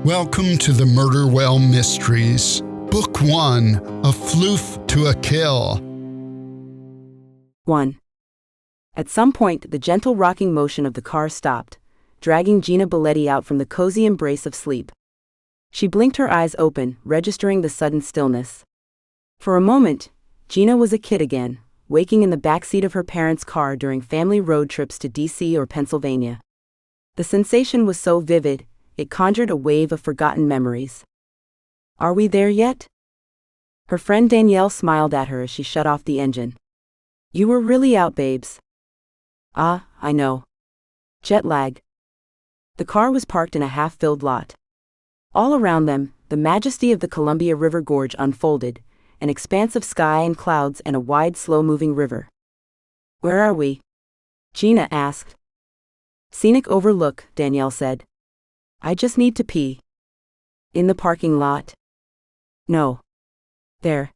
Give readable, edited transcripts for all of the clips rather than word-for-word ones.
Welcome to the Murderwell Mysteries, Book 1, A Floof to a Kill. 1. At some point, the gentle rocking motion of the car stopped, dragging Gina Biletti out from the cozy embrace of sleep. She blinked her eyes open, registering the sudden stillness. For a moment, Gina was a kid again, waking in the backseat of her parents' car during family road trips to D.C. or Pennsylvania. The sensation was so vivid, it conjured a wave of forgotten memories. Are we there yet? Her friend Danielle smiled at her as she shut off the engine. You were really out, babes. Ah, I know. Jet lag. The car was parked in a half-filled lot. All around them, the majesty of the Columbia River Gorge unfolded, an expanse of sky and clouds and a wide, slow-moving river. Where are we? Gina asked. Scenic overlook, Danielle said. I just need to pee. In the parking lot? No. There.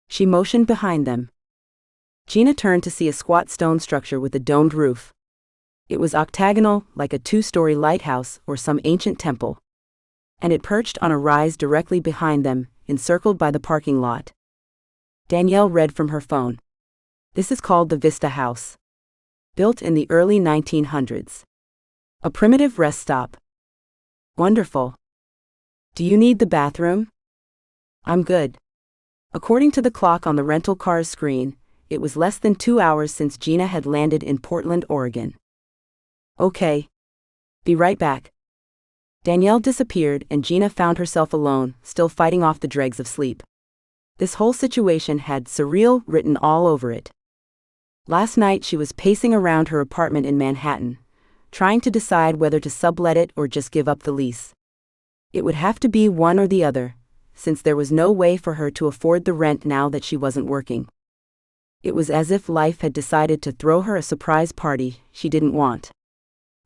She motioned behind them. Gina turned to see a squat stone structure with a domed roof. It was octagonal, like a 2-story lighthouse or some ancient temple. And it perched on a rise directly behind them, encircled by the parking lot. Danielle read from her phone. This is called the Vista House. Built in the early 1900s. A primitive rest stop. Wonderful. Do you need the bathroom? I'm good. According to the clock on the rental car's screen, it was less than 2 hours since Gina had landed in Portland, Oregon. Okay. Be right back. Danielle disappeared and Gina found herself alone, still fighting off the dregs of sleep. This whole situation had surreal written all over it. Last night she was pacing around her apartment in Manhattan, trying to decide whether to sublet it or just give up the lease. It would have to be one or the other, since there was no way for her to afford the rent now that she wasn't working. It was as if life had decided to throw her a surprise party she didn't want.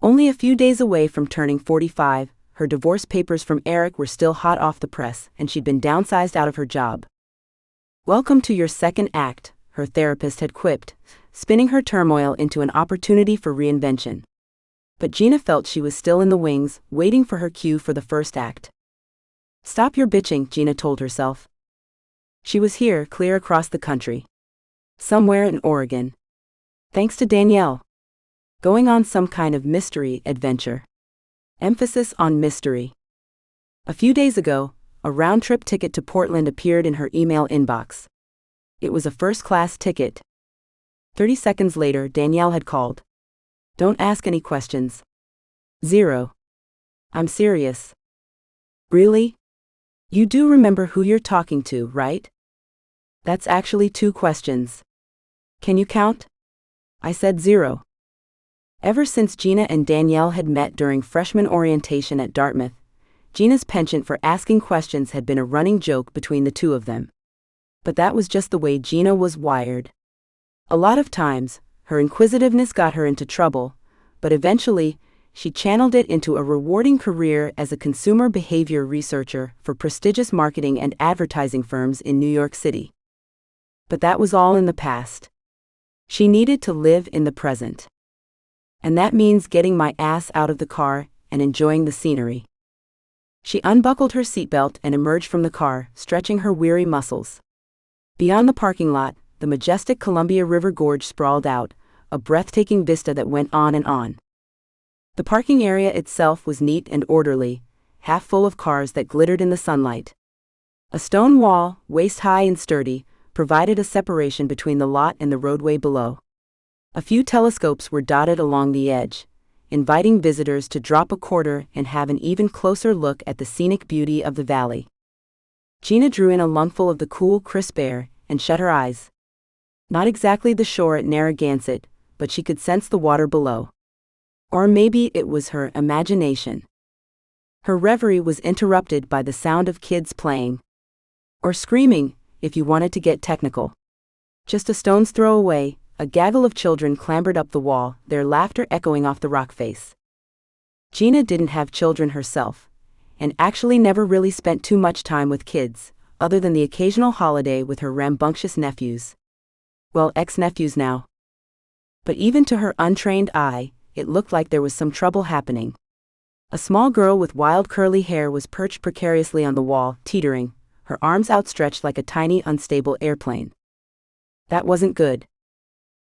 Only a few days away from turning 45, her divorce papers from Eric were still hot off the press, and she'd been downsized out of her job. Welcome to your second act, her therapist had quipped, spinning her turmoil into an opportunity for reinvention. But Gina felt she was still in the wings, waiting for her cue for the first act. Stop your bitching, Gina told herself. She was here, clear across the country. Somewhere in Oregon. Thanks to Danielle. Going on some kind of mystery adventure. Emphasis on mystery. A few days ago, a round-trip ticket to Portland appeared in her email inbox. It was a first-class ticket. 30 seconds later, Danielle had called. Don't ask any questions. 0. I'm serious. Really? You do remember who you're talking to, right? That's actually 2 questions. Can you count? I said 0. Ever since Gina and Danielle had met during freshman orientation at Dartmouth, Gina's penchant for asking questions had been a running joke between the two of them. But that was just the way Gina was wired. A lot of times, her inquisitiveness got her into trouble, but eventually, she channeled it into a rewarding career as a consumer behavior researcher for prestigious marketing and advertising firms in New York City. But that was all in the past. She needed to live in the present. And that means getting my ass out of the car and enjoying the scenery. She unbuckled her seatbelt and emerged from the car, stretching her weary muscles. Beyond the parking lot, the majestic Columbia River Gorge sprawled out, a breathtaking vista that went on and on. The parking area itself was neat and orderly, half full of cars that glittered in the sunlight. A stone wall, waist-high and sturdy, provided a separation between the lot and the roadway below. A few telescopes were dotted along the edge, inviting visitors to drop a quarter and have an even closer look at the scenic beauty of the valley. Gina drew in a lungful of the cool, crisp air and shut her eyes. Not exactly the shore at Narragansett, but she could sense the water below. Or maybe it was her imagination. Her reverie was interrupted by the sound of kids playing. Or screaming, if you wanted to get technical. Just a stone's throw away, a gaggle of children clambered up the wall, their laughter echoing off the rock face. Gina didn't have children herself, and actually never really spent too much time with kids, other than the occasional holiday with her rambunctious nephews. Well, ex-nephews now. But even to her untrained eye, it looked like there was some trouble happening. A small girl with wild curly hair was perched precariously on the wall, teetering, her arms outstretched like a tiny, unstable airplane. That wasn't good.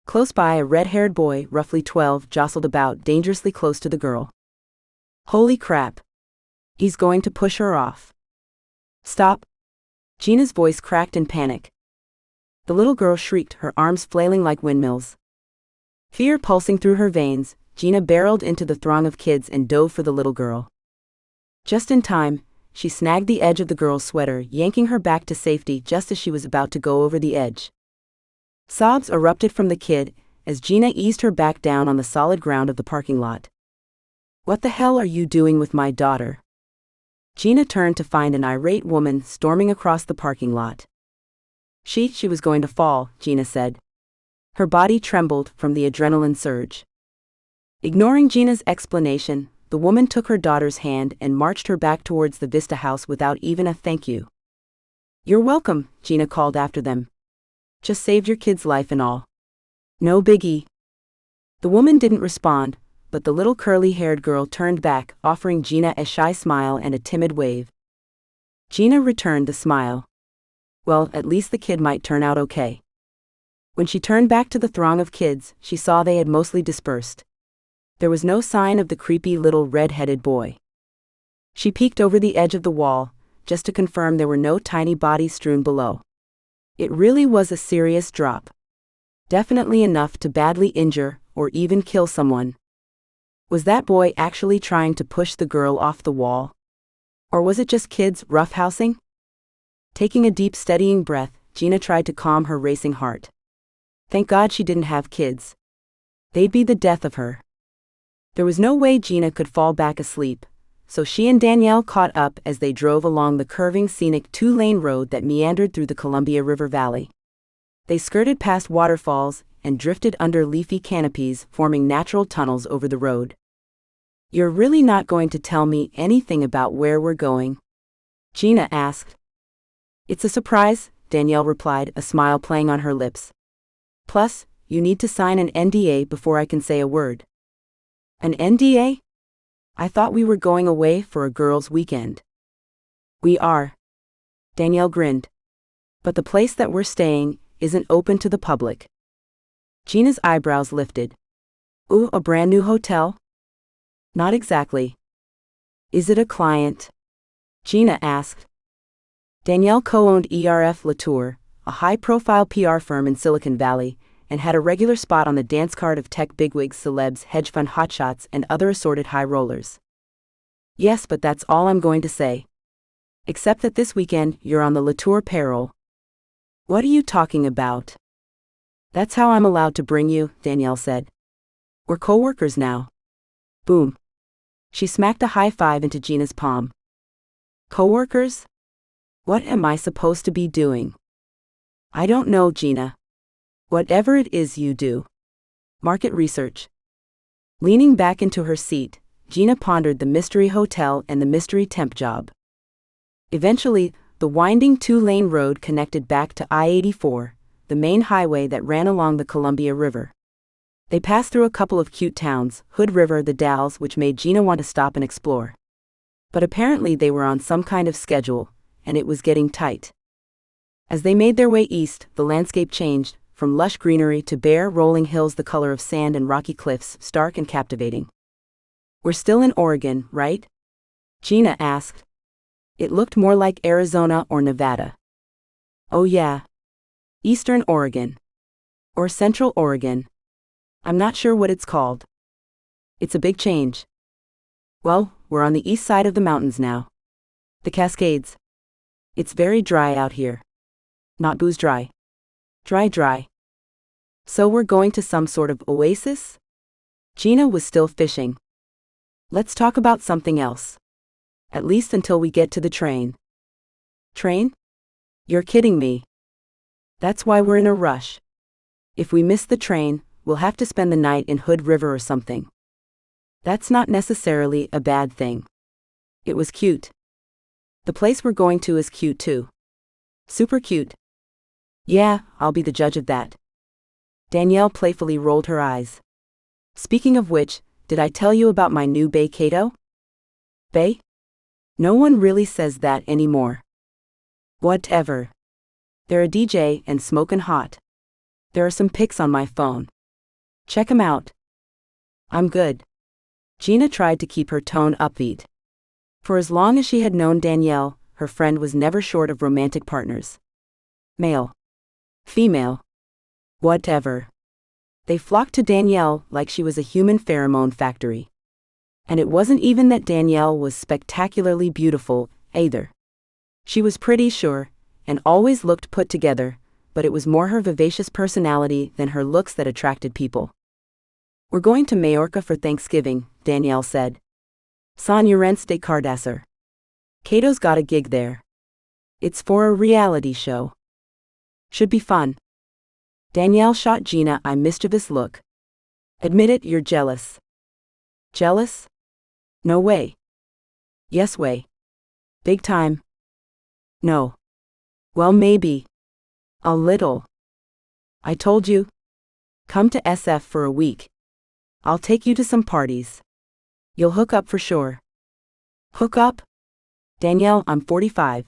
Close by, a red-haired boy, roughly 12, jostled about, dangerously close to the girl. Holy crap. He's going to push her off. Stop. Gina's voice cracked in panic. The little girl shrieked, her arms flailing like windmills. Fear pulsing through her veins, Gina barreled into the throng of kids and dove for the little girl. Just in time, she snagged the edge of the girl's sweater, yanking her back to safety just as she was about to go over the edge. Sobs erupted from the kid as Gina eased her back down on the solid ground of the parking lot. What the hell are you doing with my daughter? Gina turned to find an irate woman storming across the parking lot. She was going to fall, Gina said. Her body trembled from the adrenaline surge. Ignoring Gina's explanation, the woman took her daughter's hand and marched her back towards the Vista house without even a thank you. You're welcome, Gina called after them. Just saved your kid's life and all. No biggie. The woman didn't respond, but the little curly-haired girl turned back, offering Gina a shy smile and a timid wave. Gina returned the smile. Well, at least the kid might turn out okay. When she turned back to the throng of kids, she saw they had mostly dispersed. There was no sign of the creepy little red-headed boy. She peeked over the edge of the wall, just to confirm there were no tiny bodies strewn below. It really was a serious drop. Definitely enough to badly injure, or even kill someone. Was that boy actually trying to push the girl off the wall? Or was it just kids roughhousing? Taking a deep, steadying breath, Gina tried to calm her racing heart. Thank God she didn't have kids. They'd be the death of her. There was no way Gina could fall back asleep, so she and Danielle caught up as they drove along the curving, scenic two-lane road that meandered through the Columbia River Valley. They skirted past waterfalls and drifted under leafy canopies, forming natural tunnels over the road. You're really not going to tell me anything about where we're going? Gina asked. It's a surprise, Danielle replied, a smile playing on her lips. Plus, you need to sign an NDA before I can say a word. An NDA? I thought we were going away for a girls' weekend. We are. Danielle grinned. But the place that we're staying isn't open to the public. Gina's eyebrows lifted. Ooh, a brand new hotel? Not exactly. Is it a client? Gina asked. Danielle co-owned ERF Latour, a high-profile PR firm in Silicon Valley, and had a regular spot on the dance card of tech bigwigs, celebs, hedge fund hotshots, and other assorted high rollers. Yes, but that's all I'm going to say. Except that this weekend, you're on the Latour payroll. What are you talking about? That's how I'm allowed to bring you, Danielle said. We're co-workers now. Boom. She smacked a high five into Gina's palm. Co-workers? What am I supposed to be doing? I don't know, Gina. Whatever it is you do. Market research. Leaning back into her seat, Gina pondered the mystery hotel and the mystery temp job. Eventually, the winding two-lane road connected back to I-84, the main highway that ran along the Columbia River. They passed through a couple of cute towns, Hood River, the Dalles, which made Gina want to stop and explore. But apparently they were on some kind of schedule, and it was getting tight. As they made their way east, the landscape changed, from lush greenery to bare, rolling hills the color of sand and rocky cliffs, stark and captivating. We're still in Oregon, right? Gina asked. It looked more like Arizona or Nevada. Oh yeah. Eastern Oregon. Or Central Oregon. I'm not sure what it's called. It's a big change. Well, we're on the east side of the mountains now. The Cascades. It's very dry out here. Not booze dry. Dry. So we're going to some sort of oasis? Gina was still fishing. Let's talk about something else. At least until we get to the train. Train? You're kidding me. That's why we're in a rush. If we miss the train, we'll have to spend the night in Hood River or something. That's not necessarily a bad thing. It was cute. The place we're going to is cute too. Super cute. Yeah, I'll be the judge of that. Danielle playfully rolled her eyes. Speaking of which, did I tell you about my new Bay Cato? Bae? No one really says that anymore. Whatever. They're a DJ and smokin' hot. There are some pics on my phone. Check 'em out. I'm good. Gina tried to keep her tone upbeat. For as long as she had known Danielle, her friend was never short of romantic partners. Male. Female. Whatever. They flocked to Danielle like she was a human pheromone factory. And it wasn't even that Danielle was spectacularly beautiful, either. She was pretty, sure, and always looked put together, but it was more her vivacious personality than her looks that attracted people. We're going to Majorca for Thanksgiving, Danielle said. San Llorenç de Cardasser. Cato's got a gig there. It's for a reality show. Should be fun. Danielle shot Gina a mischievous look. Admit it, you're jealous. Jealous? No way. Yes way. Big time. No. Well, maybe. A little. I told you. Come to SF for a week. I'll take you to some parties. You'll hook up for sure. Hook up? Danielle, I'm 45.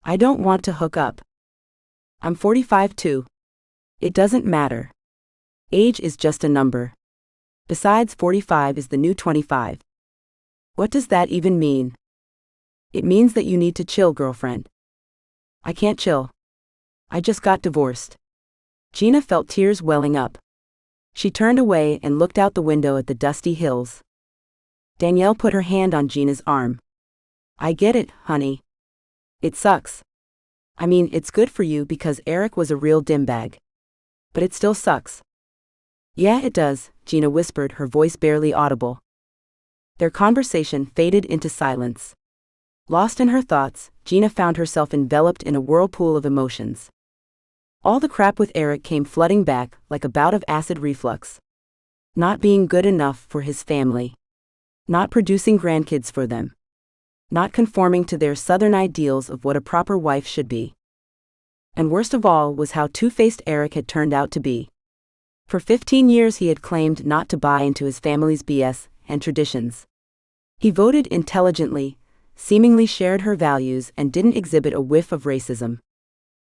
I don't want to hook up. I'm 45 too. It doesn't matter. Age is just a number. Besides, 45 is the new 25. What does that even mean? It means that you need to chill, girlfriend. I can't chill. I just got divorced. Gina felt tears welling up. She turned away and looked out the window at the dusty hills. Danielle put her hand on Gina's arm. I get it, honey. It sucks. I mean, it's good for you because Eric was a real dimbag. But it still sucks. Yeah, it does, Gina whispered, her voice barely audible. Their conversation faded into silence. Lost in her thoughts, Gina found herself enveloped in a whirlpool of emotions. All the crap with Eric came flooding back like a bout of acid reflux. Not being good enough for his family. Not producing grandkids for them. Not conforming to their southern ideals of what a proper wife should be. And worst of all was how two-faced Eric had turned out to be. For 15 years he had claimed not to buy into his family's BS and traditions. He voted intelligently, seemingly shared her values, and didn't exhibit a whiff of racism.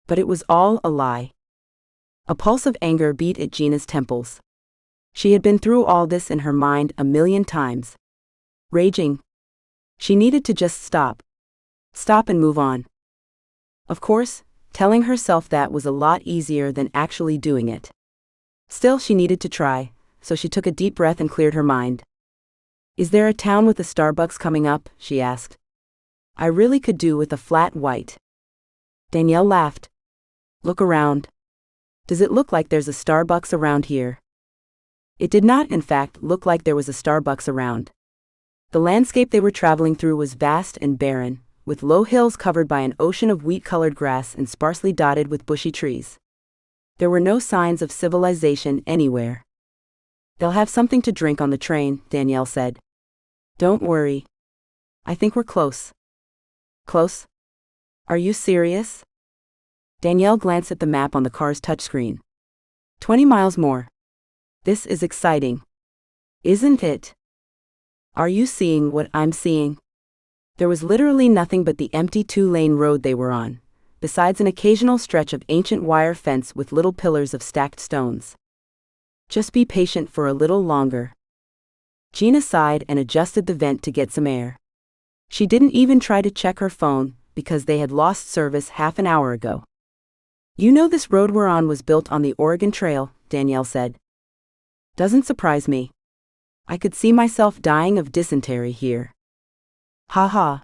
But it was all a lie. A pulse of anger beat at Gina's temples. She had been through all this in her mind a million times. Raging. She needed to just stop. Stop and move on. Of course, telling herself that was a lot easier than actually doing it. Still, she needed to try, so she took a deep breath and cleared her mind. Is there a town with a Starbucks coming up? She asked. I really could do with a flat white. Danielle laughed. Look around. Does it look like there's a Starbucks around here? It did not, in fact, look like there was a Starbucks around. The landscape they were traveling through was vast and barren, with low hills covered by an ocean of wheat-colored grass and sparsely dotted with bushy trees. There were no signs of civilization anywhere. They'll have something to drink on the train, Danielle said. Don't worry. I think we're close. Close? Are you serious? Danielle glanced at the map on the car's touchscreen. 20 miles more. This is exciting. Isn't it? Are you seeing what I'm seeing? There was literally nothing but the empty two-lane road they were on, besides an occasional stretch of ancient wire fence with little pillars of stacked stones. Just be patient for a little longer. Gina sighed and adjusted the vent to get some air. She didn't even try to check her phone, because they had lost service half an hour ago. You know this road we're on was built on the Oregon Trail, Danielle said. Doesn't surprise me. I could see myself dying of dysentery here. Ha ha.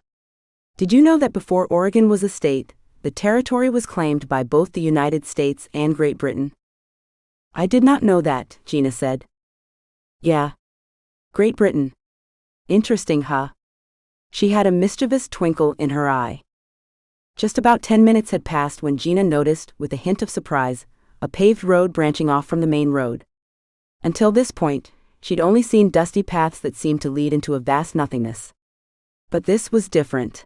Did you know that before Oregon was a state, the territory was claimed by both the United States and Great Britain? I did not know that, Gina said. Yeah. Great Britain. Interesting, huh? She had a mischievous twinkle in her eye. Just about 10 minutes had passed when Gina noticed, with a hint of surprise, a paved road branching off from the main road. Until this point, she'd only seen dusty paths that seemed to lead into a vast nothingness. But this was different.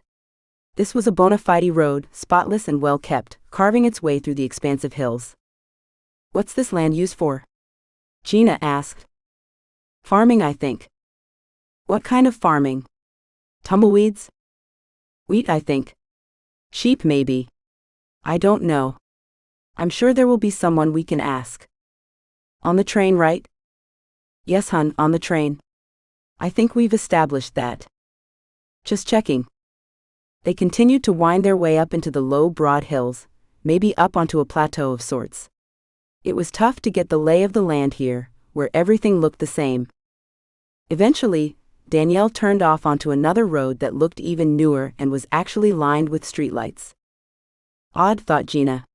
This was a bona fide road, spotless and well kept, carving its way through the expansive hills. What's this land used for? Gina asked. Farming, I think. What kind of farming? Tumbleweeds? Wheat, I think. Sheep, maybe. I don't know. I'm sure there will be someone we can ask. On the train, right? Yes, hun, on the train. I think we've established that. Just checking. They continued to wind their way up into the low, broad hills, maybe up onto a plateau of sorts. It was tough to get the lay of the land here, where everything looked the same. Eventually, Danielle turned off onto another road that looked even newer and was actually lined with streetlights. Odd, thought Gina.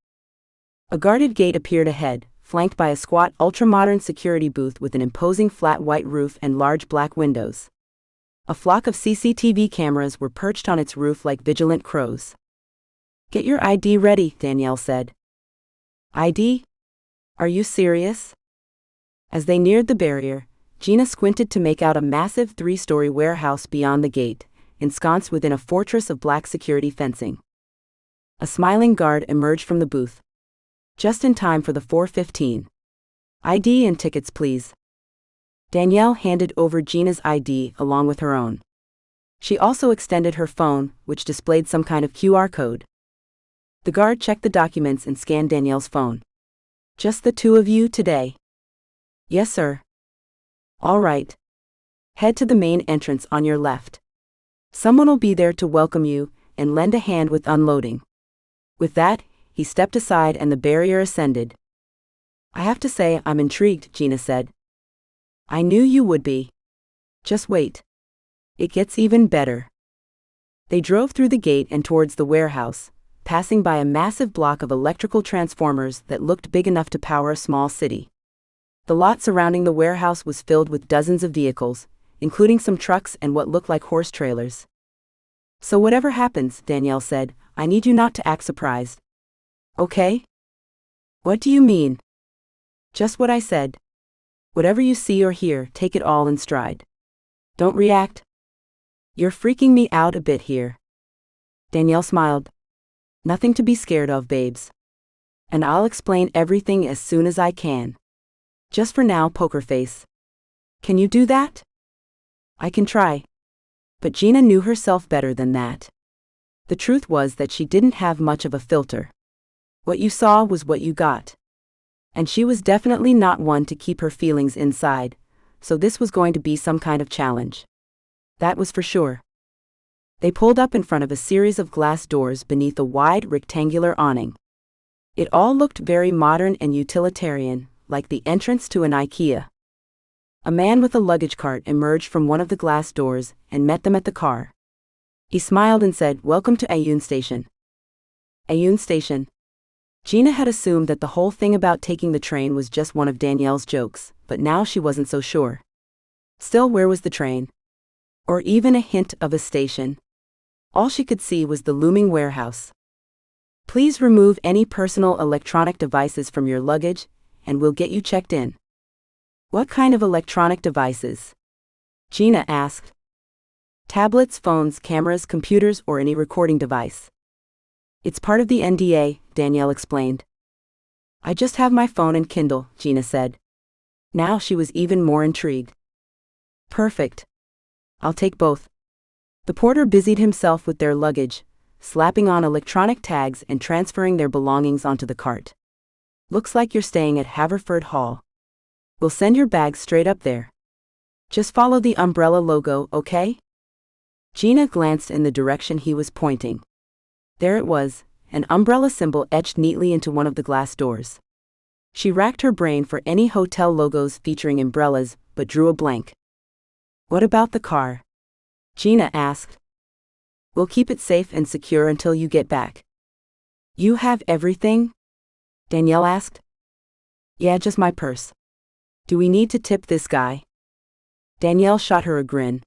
A guarded gate appeared ahead, flanked by a squat, ultra-modern security booth with an imposing flat white roof and large black windows. A flock of CCTV cameras were perched on its roof like vigilant crows. Get your ID ready, Danielle said. ID? Are you serious? As they neared the barrier, Gina squinted to make out a massive 3-story warehouse beyond the gate, ensconced within a fortress of black security fencing. A smiling guard emerged from the booth. Just in time for the 4:15. ID and tickets, please. Danielle handed over Gina's ID along with her own. She also extended her phone, which displayed some kind of QR code. The guard checked the documents and scanned Danielle's phone. Just the two of you today? Yes, sir. All right. Head to the main entrance on your left. Someone will be there to welcome you and lend a hand with unloading. With that, he stepped aside and the barrier ascended. I have to say I'm intrigued, Gina said. I knew you would be. Just wait. It gets even better. They drove through the gate and towards the warehouse, passing by a massive block of electrical transformers that looked big enough to power a small city. The lot surrounding the warehouse was filled with dozens of vehicles, including some trucks and what looked like horse trailers. So whatever happens, Danielle said, I need you not to act surprised. Okay? What do you mean? Just what I said. Whatever you see or hear, take it all in stride. Don't react. You're freaking me out a bit here. Danielle smiled. Nothing to be scared of, babes. And I'll explain everything as soon as I can. Just for now, poker face. Can you do that? I can try. But Gina knew herself better than that. The truth was that she didn't have much of a filter. What you saw was what you got. And she was definitely not one to keep her feelings inside, so this was going to be some kind of challenge. That was for sure. They pulled up in front of a series of glass doors beneath a wide rectangular awning. It all looked very modern and utilitarian, like the entrance to an IKEA. A man with a luggage cart emerged from one of the glass doors and met them at the car. He smiled and said, "Welcome to Ayoon Station." Ayoon Station. Gina had assumed that the whole thing about taking the train was just one of Danielle's jokes, but now she wasn't so sure. Still, where was the train? Or even a hint of a station? All she could see was the looming warehouse. Please remove any personal electronic devices from your luggage, and we'll get you checked in. What kind of electronic devices? Gina asked. Tablets, phones, cameras, computers, or any recording device. It's part of the NDA, Danielle explained. I just have my phone and Kindle, Gina said. Now she was even more intrigued. Perfect. I'll take both. The porter busied himself with their luggage, slapping on electronic tags and transferring their belongings onto the cart. Looks like you're staying at Haverford Hall. We'll send your bags straight up there. Just follow the umbrella logo, okay? Gina glanced in the direction he was pointing. There it was, an umbrella symbol etched neatly into one of the glass doors. She racked her brain for any hotel logos featuring umbrellas, but drew a blank. What about the car? Gina asked. We'll keep it safe and secure until you get back. You have everything? Danielle asked. Yeah, just my purse. Do we need to tip this guy? Danielle shot her a grin.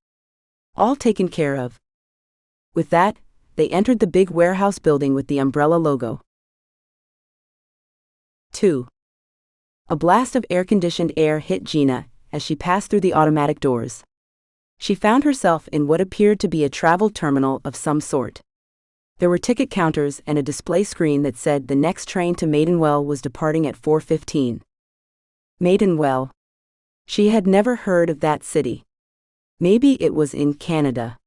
All taken care of. With that, they entered the big warehouse building with the umbrella logo. 2. A blast of air-conditioned air hit Gina as she passed through the automatic doors. She found herself in what appeared to be a travel terminal of some sort. There were ticket counters and a display screen that said the next train to Maidenwell was departing at 4:15. Maidenwell. She had never heard of that city. Maybe it was in Canada.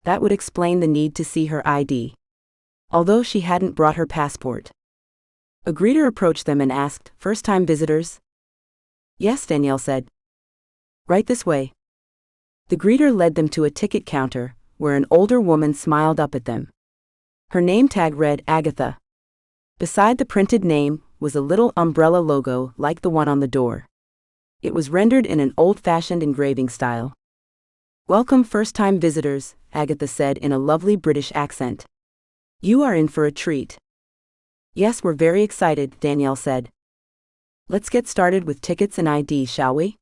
That would explain the need to see her ID. Although she hadn't brought her passport. A greeter approached them and asked, "First-time visitors?" "Yes," Danielle said. "Right this way." The greeter led them to a ticket counter, where an older woman smiled up at them. Her name tag read Agatha. Beside the printed name was a little umbrella logo like the one on the door. It was rendered in an old-fashioned engraving style. "Welcome, first-time visitors," Agatha said in a lovely British accent. "You are in for a treat." "Yes, we're very excited," Danielle said. "Let's get started with tickets and ID, shall we?"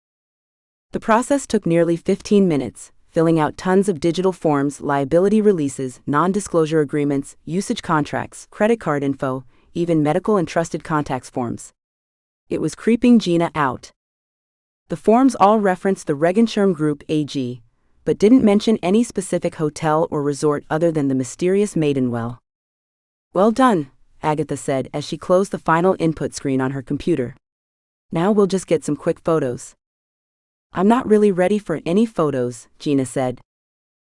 The process took nearly 15 minutes, filling out tons of digital forms, liability releases, non-disclosure agreements, usage contracts, credit card info, even medical and trusted contacts forms. It was creeping Gina out. The forms all referenced the Regenschirm Group AG, but didn't mention any specific hotel or resort other than the mysterious Maidenwell. "Well done," Agatha said as she closed the final input screen on her computer. "Now we'll just get some quick photos." "I'm not really ready for any photos," Gina said.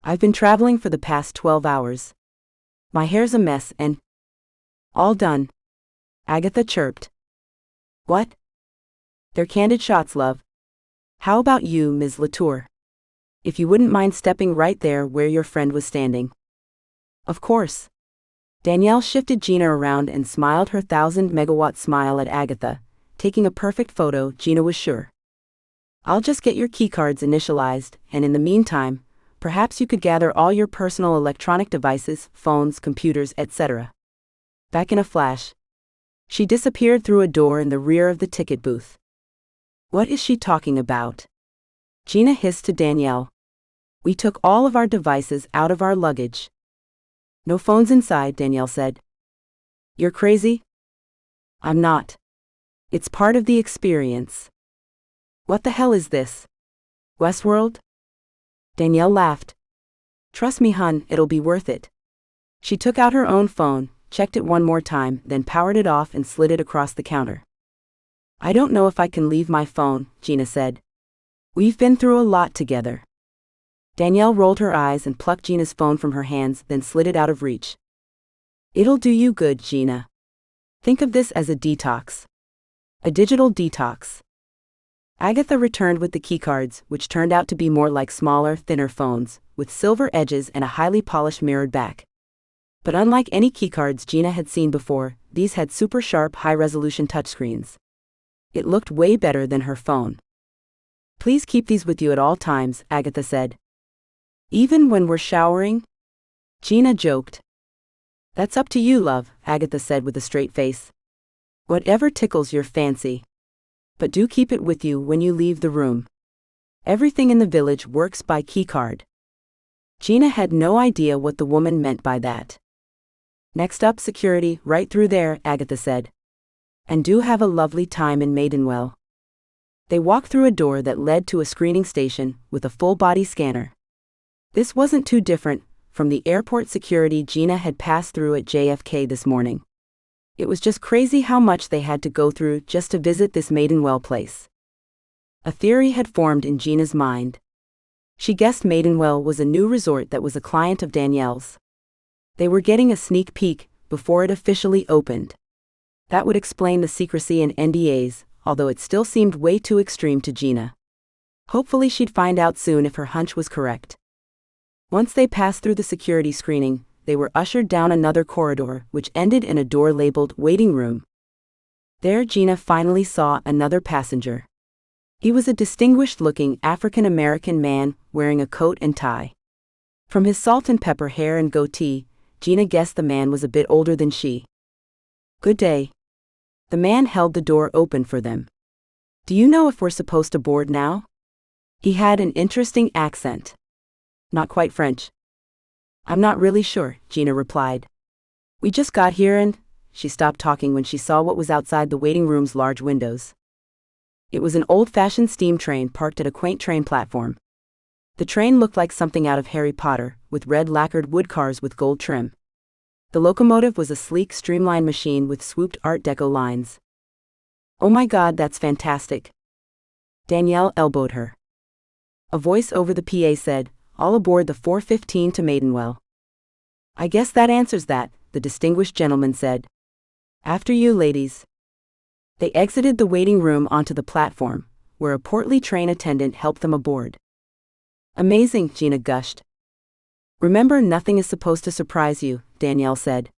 "I've been traveling for the past 12 hours. My hair's a mess and—" "All done," Agatha chirped. "What?" "They're candid shots, love. How about you, Ms. Latour? If you wouldn't mind stepping right there where your friend was standing." "Of course." Danielle shifted Gina around and smiled her 1,000-megawatt smile at Agatha, taking a perfect photo, Gina was sure. "I'll just get your keycards initialized, and in the meantime, perhaps you could gather all your personal electronic devices, phones, computers, etc." Back in a flash, she disappeared through a door in the rear of the ticket booth. "What is she talking about?" Gina hissed to Danielle. "We took all of our devices out of our luggage." "No phones inside," Danielle said. "You're crazy?" "I'm not. It's part of the experience." "What the hell is this? Westworld?" Danielle laughed. "Trust me, hun, it'll be worth it." She took out her own phone, checked it one more time, then powered it off and slid it across the counter. "I don't know if I can leave my phone," Gina said. "We've been through a lot together." Danielle rolled her eyes and plucked Gina's phone from her hands, then slid it out of reach. "It'll do you good, Gina. Think of this as a detox. A digital detox." Agatha returned with the keycards, which turned out to be more like smaller, thinner phones, with silver edges and a highly polished mirrored back. But unlike any keycards Gina had seen before, these had super sharp, high-resolution touchscreens. It looked way better than her phone. "Please keep these with you at all times," Agatha said. "Even when we're showering?" Gina joked. "That's up to you, love," Agatha said with a straight face. "Whatever tickles your fancy. But do keep it with you when you leave the room. Everything in the village works by keycard." Gina had no idea what the woman meant by that. "Next up, security, right through there," Agatha said. "And do have a lovely time in Maidenwell." They walked through a door that led to a screening station with a full-body scanner. This wasn't too different from the airport security Gina had passed through at JFK this morning. It was just crazy how much they had to go through just to visit this Maidenwell place. A theory had formed in Gina's mind. She guessed Maidenwell was a new resort that was a client of Danielle's. They were getting a sneak peek before it officially opened. That would explain the secrecy and NDAs, although it still seemed way too extreme to Gina. Hopefully she'd find out soon if her hunch was correct. Once they passed through the security screening, they were ushered down another corridor, which ended in a door labeled Waiting Room. There Gina finally saw another passenger. He was a distinguished-looking African-American man wearing a coat and tie. From his salt and pepper hair and goatee, Gina guessed the man was a bit older than she. "Good day." The man held the door open for them. "Do you know if we're supposed to board now?" He had an interesting accent. Not quite French. "I'm not really sure," Gina replied. "We just got here and—" She stopped talking when she saw what was outside the waiting room's large windows. It was an old-fashioned steam train parked at a quaint train platform. The train looked like something out of Harry Potter, with red lacquered wood cars with gold trim. The locomotive was a sleek, streamlined machine with swooped Art Deco lines. "Oh my God, that's fantastic." Danielle elbowed her. A voice over the PA said, all aboard the 4:15 to Maidenwell. I guess that answers that, the distinguished gentleman said. After you, ladies. They exited the waiting room onto the platform, where a portly train attendant helped them aboard. Amazing, Gina gushed. Remember, nothing is supposed to surprise you, Danielle said.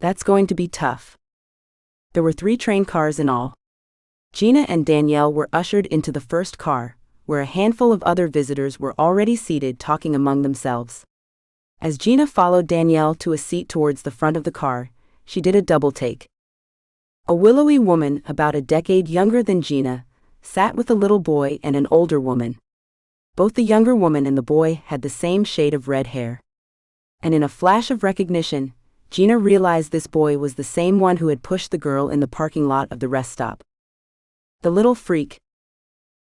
That's going to be tough. There were 3 train cars in all. Gina and Danielle were ushered into the first car, where a handful of other visitors were already seated talking among themselves. As Gina followed Danielle to a seat towards the front of the car, she did a double take. A willowy woman, about a decade younger than Gina, sat with a little boy and an older woman. Both the younger woman and the boy had the same shade of red hair. And in a flash of recognition, Gina realized this boy was the same one who had pushed the girl in the parking lot of the rest stop. The little freak.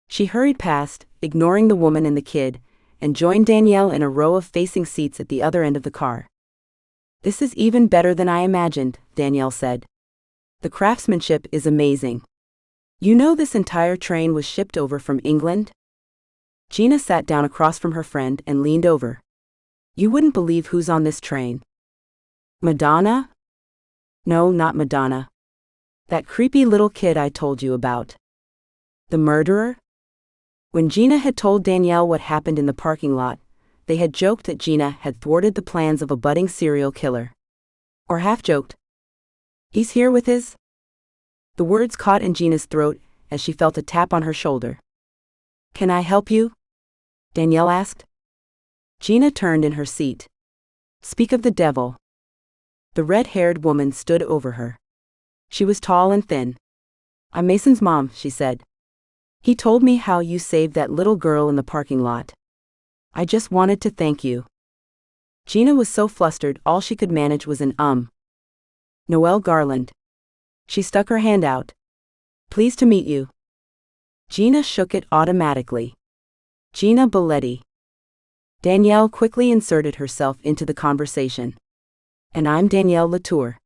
She hurried past, ignoring the woman and the kid, and joined Danielle in a row of facing seats at the other end of the car. This is even better than I imagined, Danielle said. The craftsmanship is amazing. You know this entire train was shipped over from England? Gina sat down across from her friend and leaned over. You wouldn't believe who's on this train. Madonna? No, not Madonna. That creepy little kid I told you about. The murderer? When Gina had told Danielle what happened in the parking lot, they had joked that Gina had thwarted the plans of a budding serial killer. Or half-joked. He's here with his? The words caught in Gina's throat as she felt a tap on her shoulder. Can I help you? Danielle asked. Gina turned in her seat. Speak of the devil. The red-haired woman stood over her. She was tall and thin. I'm Mason's mom, she said. He told me how you saved that little girl in the parking lot. I just wanted to thank you. Gina was so flustered all she could manage was an Noel Garland. She stuck her hand out. Pleased to meet you. Gina shook it automatically. Gina Biletti. Danielle quickly inserted herself into the conversation. And I'm Danielle Latour.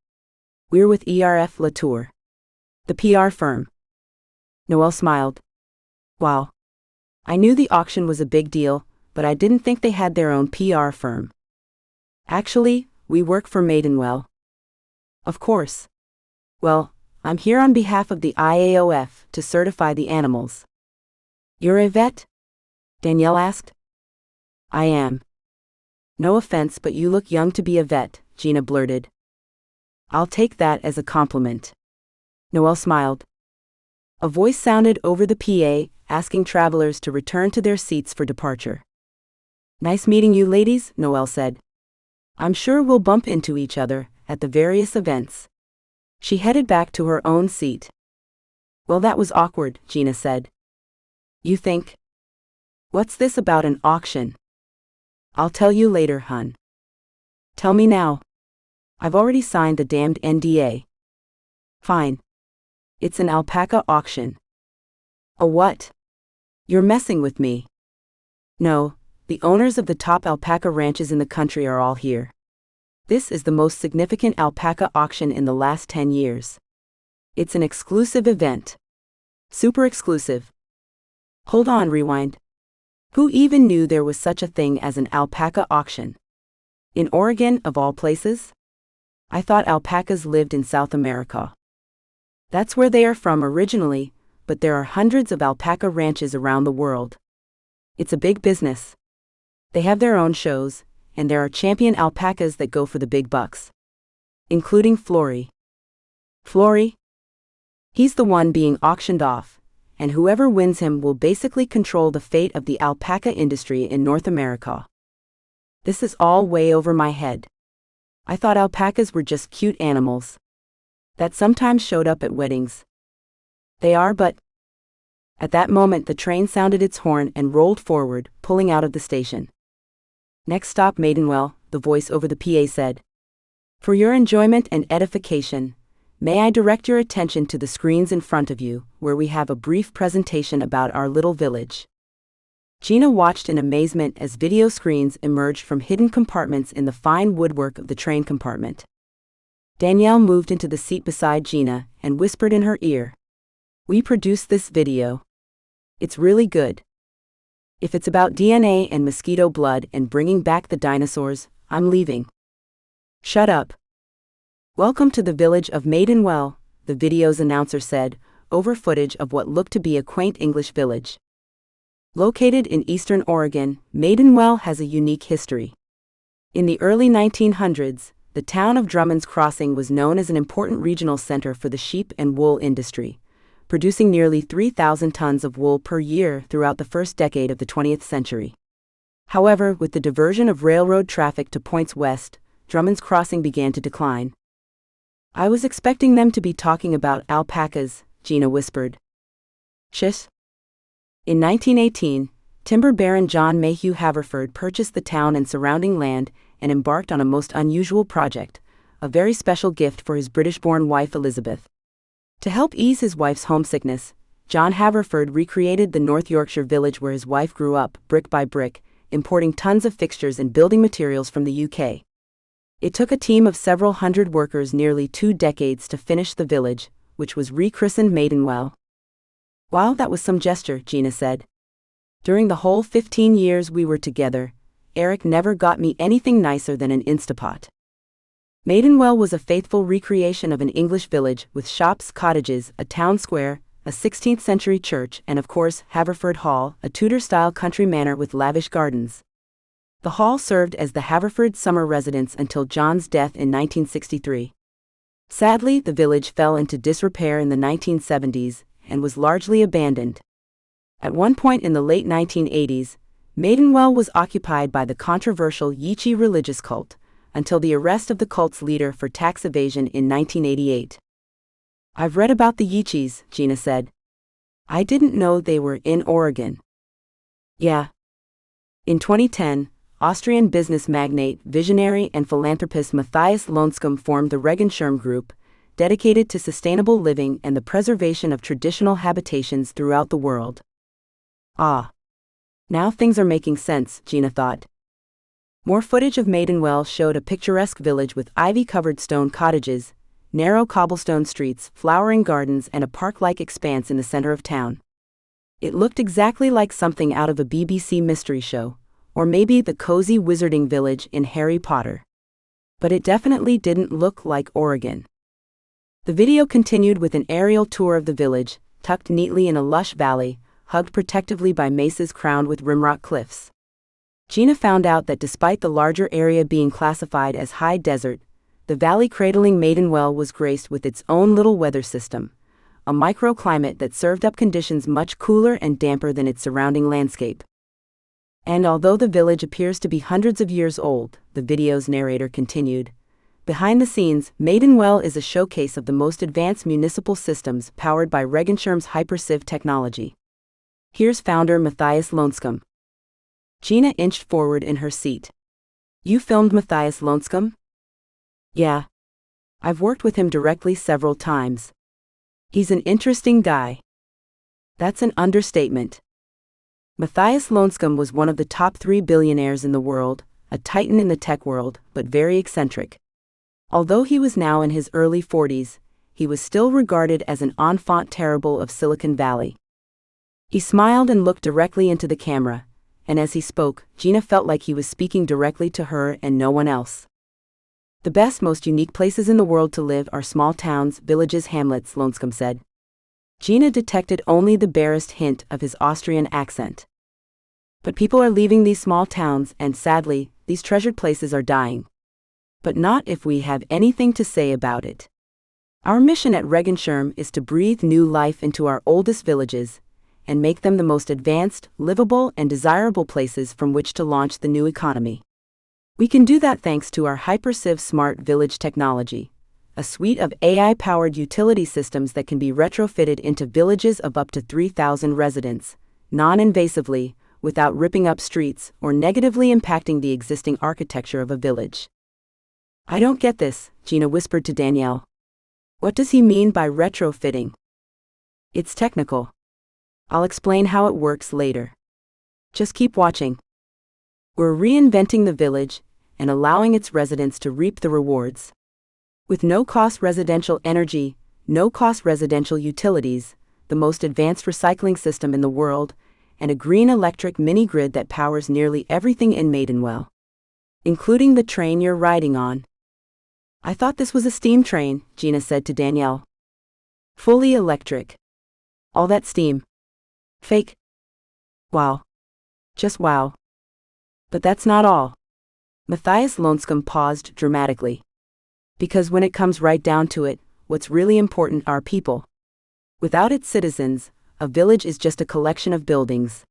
We're with ERF Latour, the PR firm. Noel smiled. Wow. I knew the auction was a big deal, but I didn't think they had their own PR firm. Actually, we work for Maidenwell. Of course. Well, I'm here on behalf of the IAOF to certify the animals. You're a vet? Danielle asked. I am. No offense, but you look young to be a vet, Gina blurted. I'll take that as a compliment. Noel smiled. A voice sounded over the PA, asking travelers to return to their seats for departure. Nice meeting you ladies, Noel said. I'm sure we'll bump into each other at the various events. She headed back to her own seat. Well, that was awkward, Gina said. You think? What's this about an auction? I'll tell you later, hun. Tell me now. I've already signed the damned NDA. Fine. It's an alpaca auction. A what? You're messing with me. No, the owners of the top alpaca ranches in the country are all here. This is the most significant alpaca auction in the last 10 years. It's an exclusive event. Super exclusive. Hold on, rewind. Who even knew there was such a thing as an alpaca auction? In Oregon, of all places? I thought alpacas lived in South America. That's where they are from originally, but there are hundreds of alpaca ranches around the world. It's a big business. They have their own shows, and there are champion alpacas that go for the big bucks. Including Flory. Flory? He's the one being auctioned off, and whoever wins him will basically control the fate of the alpaca industry in North America. This is all way over my head. I thought alpacas were just cute animals that sometimes showed up at weddings. They are, but... At that moment the train sounded its horn and rolled forward, pulling out of the station. Next stop Maidenwell, the voice over the PA said. For your enjoyment and edification, may I direct your attention to the screens in front of you, where we have a brief presentation about our little village. Gina watched in amazement as video screens emerged from hidden compartments in the fine woodwork of the train compartment. Danielle moved into the seat beside Gina and whispered in her ear. We produced this video. It's really good. If it's about DNA and mosquito blood and bringing back the dinosaurs, I'm leaving. Shut up. Welcome to the village of Maidenwell, the video's announcer said, over footage of what looked to be a quaint English village. Located in eastern Oregon, Maidenwell has a unique history. In the early 1900s, the town of Drummond's Crossing was known as an important regional center for the sheep and wool industry, producing nearly 3,000 tons of wool per year throughout the first decade of the 20th century. However, with the diversion of railroad traffic to points west, Drummond's Crossing began to decline. I was expecting them to be talking about alpacas, Gina whispered. Shish. In 1918, timber baron John Mayhew Haverford purchased the town and surrounding land and embarked on a most unusual project, a very special gift for his British-born wife Elizabeth. To help ease his wife's homesickness, John Haverford recreated the North Yorkshire village where his wife grew up, brick by brick, importing tons of fixtures and building materials from the UK. It took a team of several hundred workers nearly 2 decades to finish the village, which was rechristened Maidenwell. Wow, that was some gesture, Gina said. During the whole 15 years we were together, Eric never got me anything nicer than an Instapot. Maidenwell was a faithful recreation of an English village with shops, cottages, a town square, a 16th-century church, and of course, Haverford Hall, a Tudor-style country manor with lavish gardens. The hall served as the Haverford summer residence until John's death in 1963. Sadly, the village fell into disrepair in the 1970s and was largely abandoned. At one point in the late 1980s, Maidenwell was occupied by the controversial Yeechee religious cult, until the arrest of the cult's leader for tax evasion in 1988. I've read about the Yeechees, Gina said. I didn't know they were in Oregon. Yeah. In 2010, Austrian business magnate, visionary and philanthropist Matthias Lohnskum formed the Regenschirm Group, dedicated to sustainable living and the preservation of traditional habitations throughout the world. Ah. Now things are making sense, Gina thought. More footage of Maidenwell showed a picturesque village with ivy-covered stone cottages, narrow cobblestone streets, flowering gardens, and a park-like expanse in the center of town. It looked exactly like something out of a BBC mystery show, or maybe the cozy wizarding village in Harry Potter. But it definitely didn't look like Oregon. The video continued with an aerial tour of the village, tucked neatly in a lush valley, hugged protectively by mesas crowned with rimrock cliffs. Gina found out that despite the larger area being classified as high desert, the valley cradling Maidenwell was graced with its own little weather system, a microclimate that served up conditions much cooler and damper than its surrounding landscape. And although the village appears to be hundreds of years old, the video's narrator continued, behind the scenes, Maidenwell is a showcase of the most advanced municipal systems powered by Regenschirm's HyperSieve technology. Here's founder Matthias Lohnskum. Gina inched forward in her seat. You filmed Matthias Lohnskum? Yeah. I've worked with him directly several times. He's an interesting guy. That's an understatement. Matthias Lohnskum was one of the top 3 billionaires in the world, a titan in the tech world, but very eccentric. Although he was now in his early 40s, he was still regarded as an enfant terrible of Silicon Valley. He smiled and looked directly into the camera, and as he spoke, Gina felt like he was speaking directly to her and no one else. The best, most unique places in the world to live are small towns, villages, hamlets, Lohnskum said. Gina detected only the barest hint of his Austrian accent. But people are leaving these small towns, and sadly, these treasured places are dying. But not if we have anything to say about it. Our mission at Regenschirm is to breathe new life into our oldest villages, and make them the most advanced, livable, and desirable places from which to launch the new economy. We can do that thanks to our HyperSieve Smart Village technology, a suite of AI-powered utility systems that can be retrofitted into villages of up to 3,000 residents, non-invasively, without ripping up streets or negatively impacting the existing architecture of a village. I don't get this, Gina whispered to Danielle. What does he mean by retrofitting? It's technical. I'll explain how it works later. Just keep watching. We're reinventing the village and allowing its residents to reap the rewards. With no-cost residential energy, no-cost residential utilities, the most advanced recycling system in the world, and a green electric mini-grid that powers nearly everything in Maidenwell, including the train you're riding on. I thought this was a steam train, Gina said to Danielle. Fully electric. All that steam. Fake. Wow. Just wow. But that's not all. Matthias Lonscombe paused dramatically. Because when it comes right down to it, what's really important are people. Without its citizens, a village is just a collection of buildings.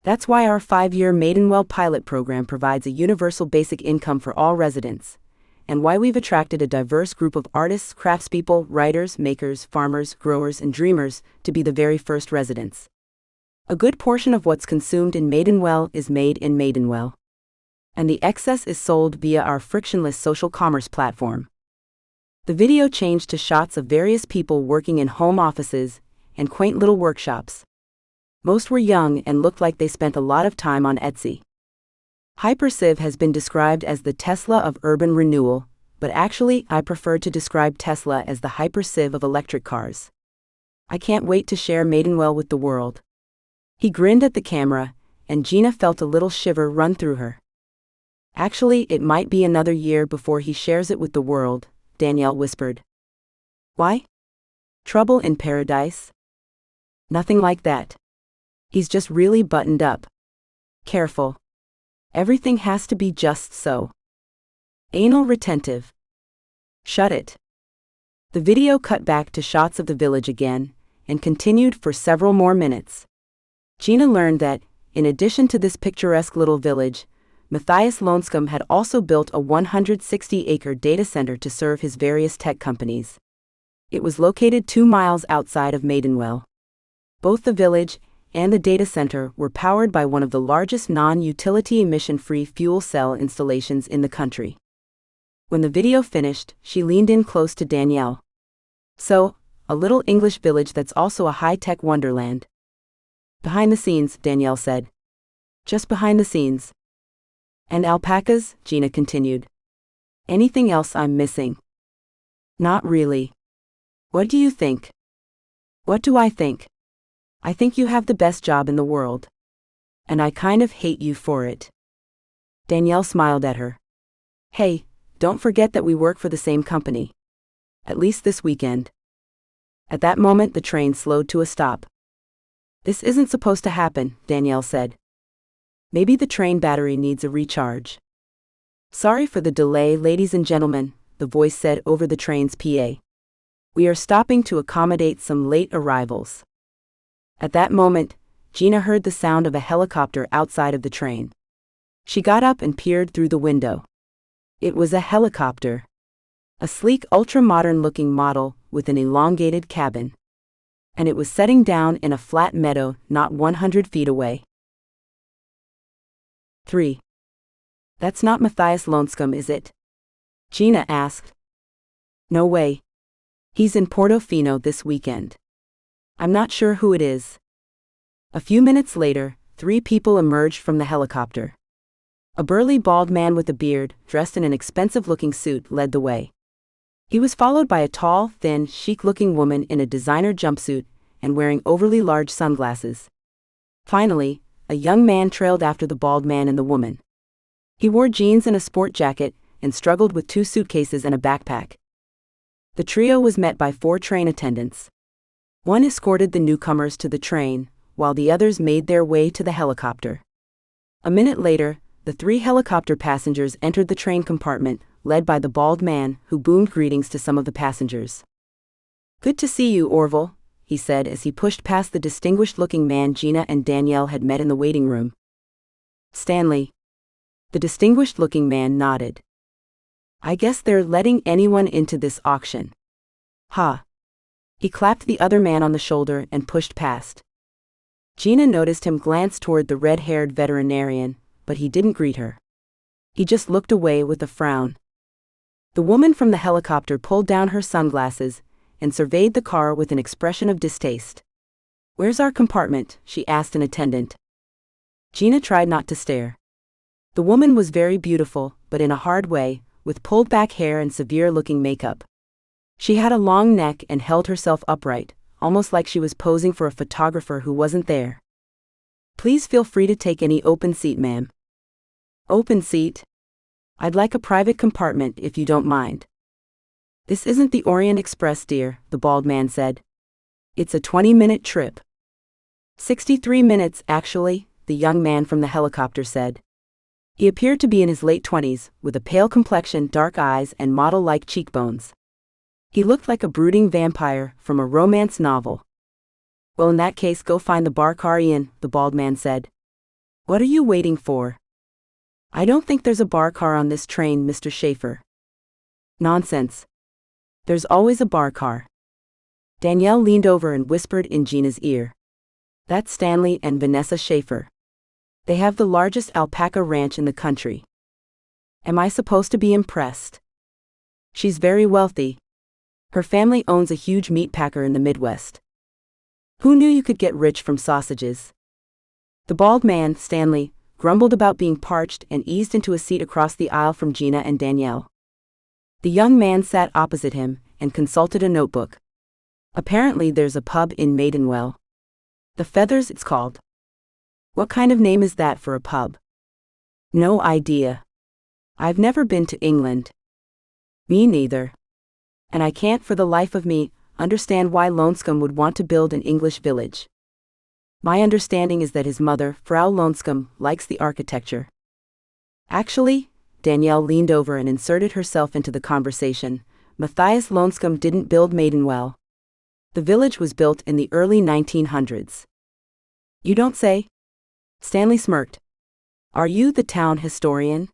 That's why our 5-year Maidenwell pilot program provides a universal basic income for all residents, and why we've attracted a diverse group of artists, craftspeople, writers, makers, farmers, growers, and dreamers to be the very first residents. A good portion of what's consumed in Maidenwell is made in Maidenwell, and the excess is sold via our frictionless social commerce platform. The video changed to shots of various people working in home offices and quaint little workshops. Most were young and looked like they spent a lot of time on Etsy. Hyperciv has been described as the Tesla of urban renewal, but actually I prefer to describe Tesla as the Hyperciv of electric cars. I can't wait to share Maidenwell with the world. He grinned at the camera, and Gina felt a little shiver run through her. Actually, it might be another year before he shares it with the world, Danielle whispered. Why? Trouble in paradise? Nothing like that. He's just really buttoned up. Careful. Everything has to be just so. Anal retentive. Shut it. The video cut back to shots of the village again, and continued for several more minutes. Gina learned that, in addition to this picturesque little village, Matthias Lonscombe had also built a 160-acre data center to serve his various tech companies. It was located 2 miles outside of Maidenwell. Both the village and the data center were powered by one of the largest non-utility emission-free fuel cell installations in the country. When the video finished, she leaned in close to Danielle. So, a little English village that's also a high-tech wonderland. Behind the scenes, Danielle said. Just behind the scenes. And alpacas, Gina continued. Anything else I'm missing? Not really. What do you think? What do I think? I think you have the best job in the world. And I kind of hate you for it. Danielle smiled at her. Hey, don't forget that we work for the same company. At least this weekend. At that moment the train slowed to a stop. This isn't supposed to happen, Danielle said. Maybe the train battery needs a recharge. Sorry for the delay, ladies and gentlemen, the voice said over the train's PA. We are stopping to accommodate some late arrivals. At that moment, Gina heard the sound of a helicopter outside of the train. She got up and peered through the window. It was a helicopter. A sleek, ultra-modern-looking model with an elongated cabin. And it was setting down in a flat meadow not 100 feet away. 3. That's not Matthias Lonscombe, is it? Gina asked. No way. He's in Portofino this weekend. I'm not sure who it is. A few minutes later, 3 people emerged from the helicopter. A burly bald man with a beard, dressed in an expensive-looking suit, led the way. He was followed by a tall, thin, chic-looking woman in a designer jumpsuit and wearing overly large sunglasses. Finally, a young man trailed after the bald man and the woman. He wore jeans and a sport jacket and struggled with 2 suitcases and a backpack. The trio was met by 4 train attendants. One escorted the newcomers to the train, while the others made their way to the helicopter. A minute later, the 3 helicopter passengers entered the train compartment, led by the bald man, who boomed greetings to some of the passengers. Good to see you, Orville, he said as he pushed past the distinguished-looking man Gina and Danielle had met in the waiting room. Stanley. The distinguished-looking man nodded. I guess they're letting anyone into this auction. Ha. He clapped the other man on the shoulder and pushed past. Gina noticed him glance toward the red-haired veterinarian, but he didn't greet her. He just looked away with a frown. The woman from the helicopter pulled down her sunglasses and surveyed the car with an expression of distaste. Where's our compartment? She asked an attendant. Gina tried not to stare. The woman was very beautiful, but in a hard way, with pulled-back hair and severe-looking makeup. She had a long neck and held herself upright, almost like she was posing for a photographer who wasn't there. Please feel free to take any open seat, ma'am. Open seat? I'd like a private compartment if you don't mind. This isn't the Orient Express, dear, the bald man said. It's a 20-minute trip. 63 minutes, actually, the young man from the helicopter said. He appeared to be in his late 20s, with a pale complexion, dark eyes, and model-like cheekbones. He looked like a brooding vampire from a romance novel. Well, in that case, go find the bar car, Ian, the bald man said. What are you waiting for? I don't think there's a bar car on this train, Mr. Schaefer. Nonsense. There's always a bar car. Danielle leaned over and whispered in Gina's ear. That's Stanley and Vanessa Schaefer. They have the largest alpaca ranch in the country. Am I supposed to be impressed? She's very wealthy. Her family owns a huge meat packer in the Midwest. Who knew you could get rich from sausages? The bald man, Stanley, grumbled about being parched and eased into a seat across the aisle from Gina and Danielle. The young man sat opposite him and consulted a notebook. Apparently there's a pub in Maidenwell. The Feathers, it's called. What kind of name is that for a pub? No idea. I've never been to England. Me neither. And I can't for the life of me understand why Lonescombe would want to build an English village. My understanding is that his mother, Frau Lonescombe, likes the architecture. Actually, Danielle leaned over and inserted herself into the conversation. Matthias Lonescombe didn't build Maidenwell. The village was built in the early 1900s. You don't say? Stanley smirked. Are you the town historian?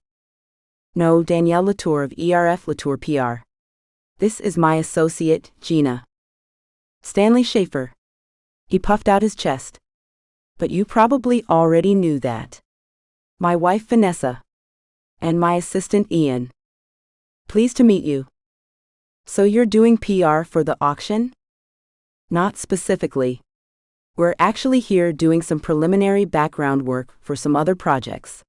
No, Danielle Latour of ERF Latour PR. This is my associate, Gina. Stanley Schaefer. He puffed out his chest. But you probably already knew that. My wife Vanessa. And my assistant Ian. Pleased to meet you. So you're doing PR for the auction? Not specifically. We're actually here doing some preliminary background work for some other projects.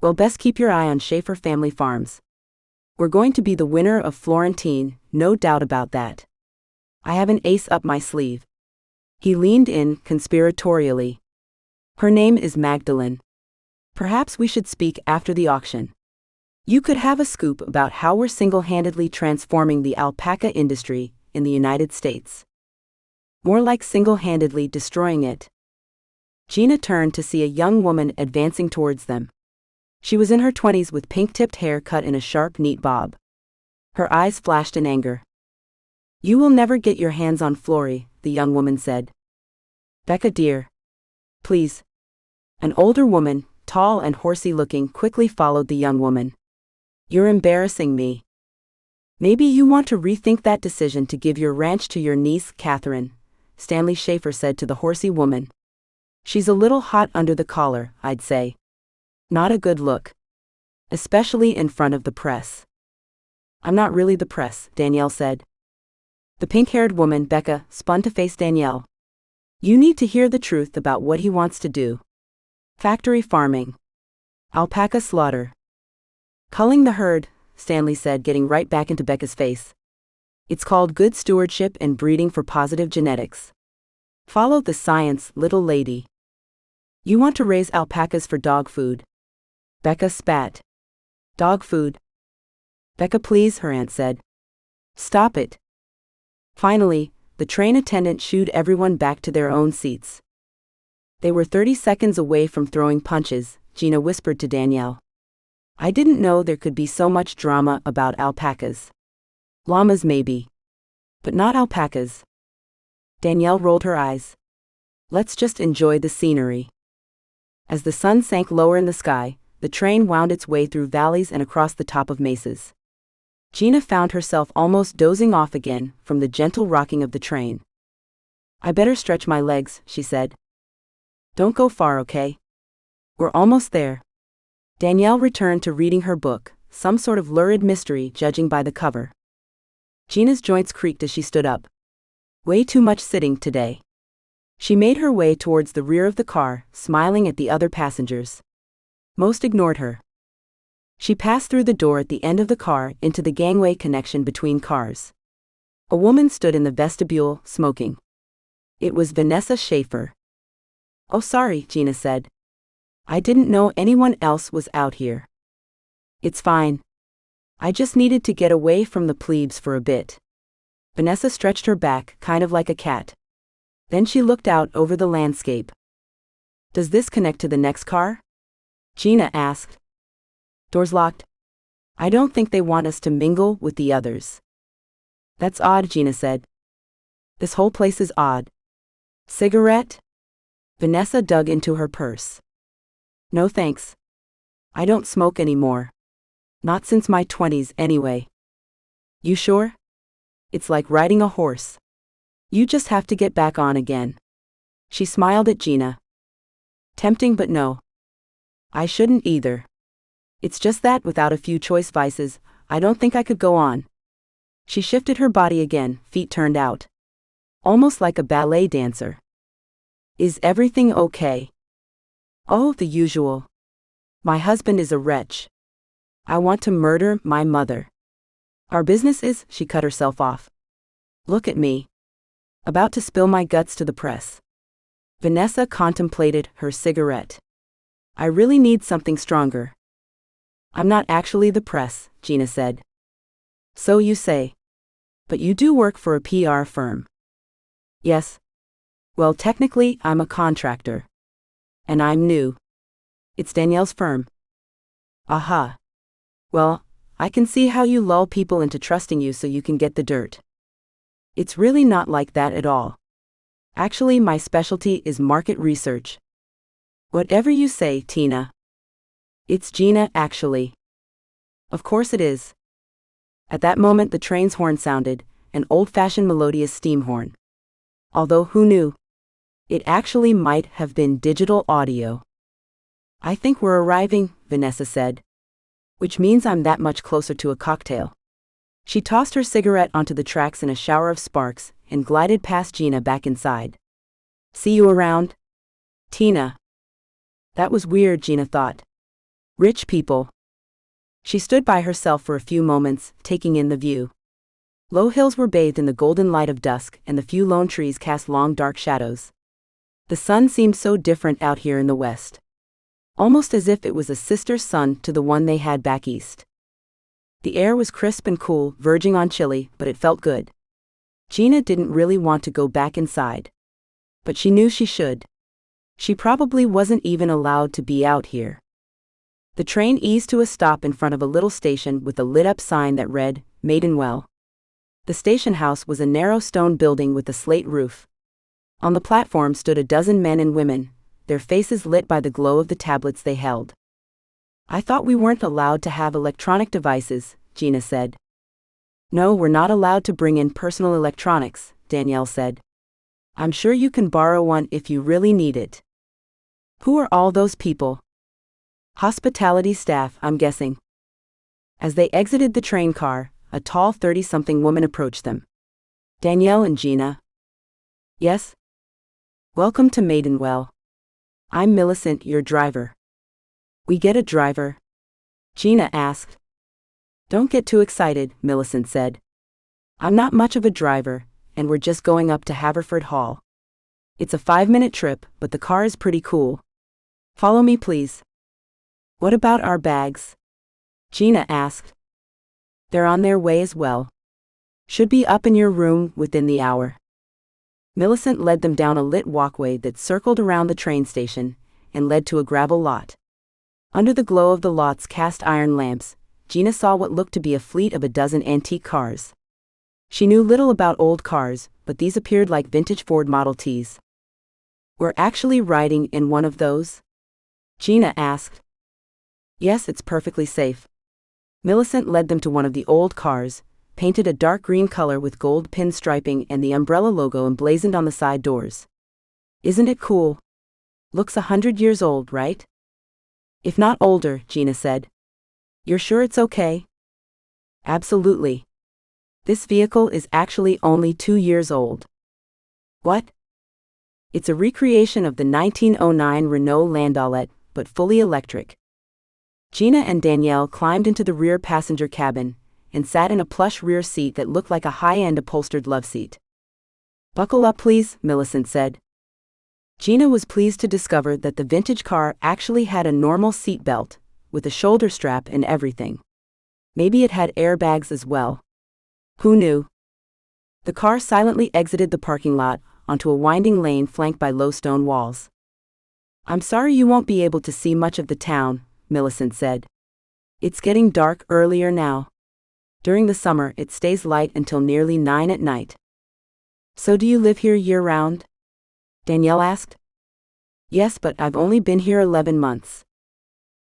Well, best keep your eye on Schaefer Family Farms. We're going to be the winner of Florentine, no doubt about that. I have an ace up my sleeve. He leaned in conspiratorially. Her name is Magdalene. Perhaps we should speak after the auction. You could have a scoop about how we're single-handedly transforming the alpaca industry in the United States. More like single-handedly destroying it. Gina turned to see a young woman advancing towards them. She was in her 20s with pink-tipped hair cut in a sharp, neat bob. Her eyes flashed in anger. You will never get your hands on Flory, the young woman said. Becca dear. Please. An older woman, tall and horsey-looking, quickly followed the young woman. You're embarrassing me. Maybe you want to rethink that decision to give your ranch to your niece, Catherine, Stanley Schaefer said to the horsey woman. She's a little hot under the collar, I'd say. Not a good look. Especially in front of the press. I'm not really the press, Danielle said. The pink-haired woman, Becca, spun to face Danielle. You need to hear the truth about what he wants to do. Factory farming. Alpaca slaughter. Culling the herd, Stanley said, getting right back into Becca's face. It's called good stewardship and breeding for positive genetics. Follow the science, little lady. You want to raise alpacas for dog food. Becca spat. Dog food. Becca, please, her aunt said. Stop it. Finally, the train attendant shooed everyone back to their own seats. They were 30 seconds away from throwing punches, Gina whispered to Danielle. I didn't know there could be so much drama about alpacas. Llamas maybe. But not alpacas. Danielle rolled her eyes. Let's just enjoy the scenery. As the sun sank lower in the sky, the train wound its way through valleys and across the top of mesas. Gina found herself almost dozing off again from the gentle rocking of the train. I better stretch my legs, she said. Don't go far, okay? We're almost there. Danielle returned to reading her book, some sort of lurid mystery judging by the cover. Gina's joints creaked as she stood up. Way too much sitting today. She made her way towards the rear of the car, smiling at the other passengers. Most ignored her. She passed through the door at the end of the car into the gangway connection between cars. A woman stood in the vestibule, smoking. It was Vanessa Schaefer. Oh, sorry, Gina said. I didn't know anyone else was out here. It's fine. I just needed to get away from the plebes for a bit. Vanessa stretched her back, kind of like a cat. Then she looked out over the landscape. Does this connect to the next car? Gina asked. Doors locked. I don't think they want us to mingle with the others. That's odd, Gina said. This whole place is odd. Cigarette? Vanessa dug into her purse. No thanks. I don't smoke anymore. Not since my 20s anyway. You sure? It's like riding a horse. You just have to get back on again. She smiled at Gina. Tempting, but no. I shouldn't either. It's just that without a few choice vices, I don't think I could go on. She shifted her body again, feet turned out. Almost like a ballet dancer. Is everything okay? Oh, the usual. My husband is a wretch. I want to murder my mother. Our business is, she cut herself off. Look at me. About to spill my guts to the press. Vanessa contemplated her cigarette. I really need something stronger. I'm not actually the press, Gina said. So you say. But you do work for a PR firm. Yes. Well, technically, I'm a contractor. And I'm new. It's Danielle's firm. Aha. Well, I can see how you lull people into trusting you so you can get the dirt. It's really not like that at all. Actually, my specialty is market research. Whatever you say, Tina. It's Gina, actually. Of course it is. At that moment the train's horn sounded, an old-fashioned melodious steam horn. Although who knew? It actually might have been digital audio. I think we're arriving, Vanessa said. Which means I'm that much closer to a cocktail. She tossed her cigarette onto the tracks in a shower of sparks and glided past Gina back inside. See you around? Tina. That was weird, Gina thought. Rich people. She stood by herself for a few moments, taking in the view. Low hills were bathed in the golden light of dusk, and the few lone trees cast long dark shadows. The sun seemed so different out here in the west. Almost as if it was a sister sun to the one they had back east. The air was crisp and cool, verging on chilly, but it felt good. Gina didn't really want to go back inside. But she knew she should. She probably wasn't even allowed to be out here. The train eased to a stop in front of a little station with a lit-up sign that read, Maidenwell. The station house was a narrow stone building with a slate roof. On the platform stood a dozen men and women, their faces lit by the glow of the tablets they held. I thought we weren't allowed to have electronic devices, Gina said. No, we're not allowed to bring in personal electronics, Danielle said. I'm sure you can borrow one if you really need it. Who are all those people? Hospitality staff, I'm guessing. As they exited the train car, a tall 30-something woman approached them. Danielle and Gina. Yes? Welcome to Maidenwell. I'm Millicent, your driver. We get a driver? Gina asked. Don't get too excited, Millicent said. I'm not much of a driver, and we're just going up to Haverford Hall. It's a 5-minute trip, but the car is pretty cool. Follow me, please. What about our bags? Gina asked. They're on their way as well. Should be up in your room within the hour. Millicent led them down a lit walkway that circled around the train station and led to a gravel lot. Under the glow of the lot's cast iron lamps, Gina saw what looked to be a fleet of a dozen antique cars. She knew little about old cars, but these appeared like vintage Ford Model Ts. We're actually riding in one of those? Gina asked. Yes, it's perfectly safe. Millicent led them to one of the old cars, painted a dark green color with gold pinstriping and the umbrella logo emblazoned on the side doors. Isn't it cool? Looks 100 years old, right? If not older, Gina said. You're sure it's okay? Absolutely. This vehicle is actually only 2 years old. What? It's a recreation of the 1909 Renault Landaulet, but fully electric. Gina and Danielle climbed into the rear passenger cabin and sat in a plush rear seat that looked like a high-end upholstered love seat. Buckle up, please, Millicent said. Gina was pleased to discover that the vintage car actually had a normal seat belt, with a shoulder strap and everything. Maybe it had airbags as well. Who knew? The car silently exited the parking lot, onto a winding lane flanked by low stone walls. "I'm sorry you won't be able to see much of the town," Millicent said. "It's getting dark earlier now. During the summer it stays light until nearly 9 at night." "So do you live here year-round?" Danielle asked. "Yes, but I've only been here 11 months.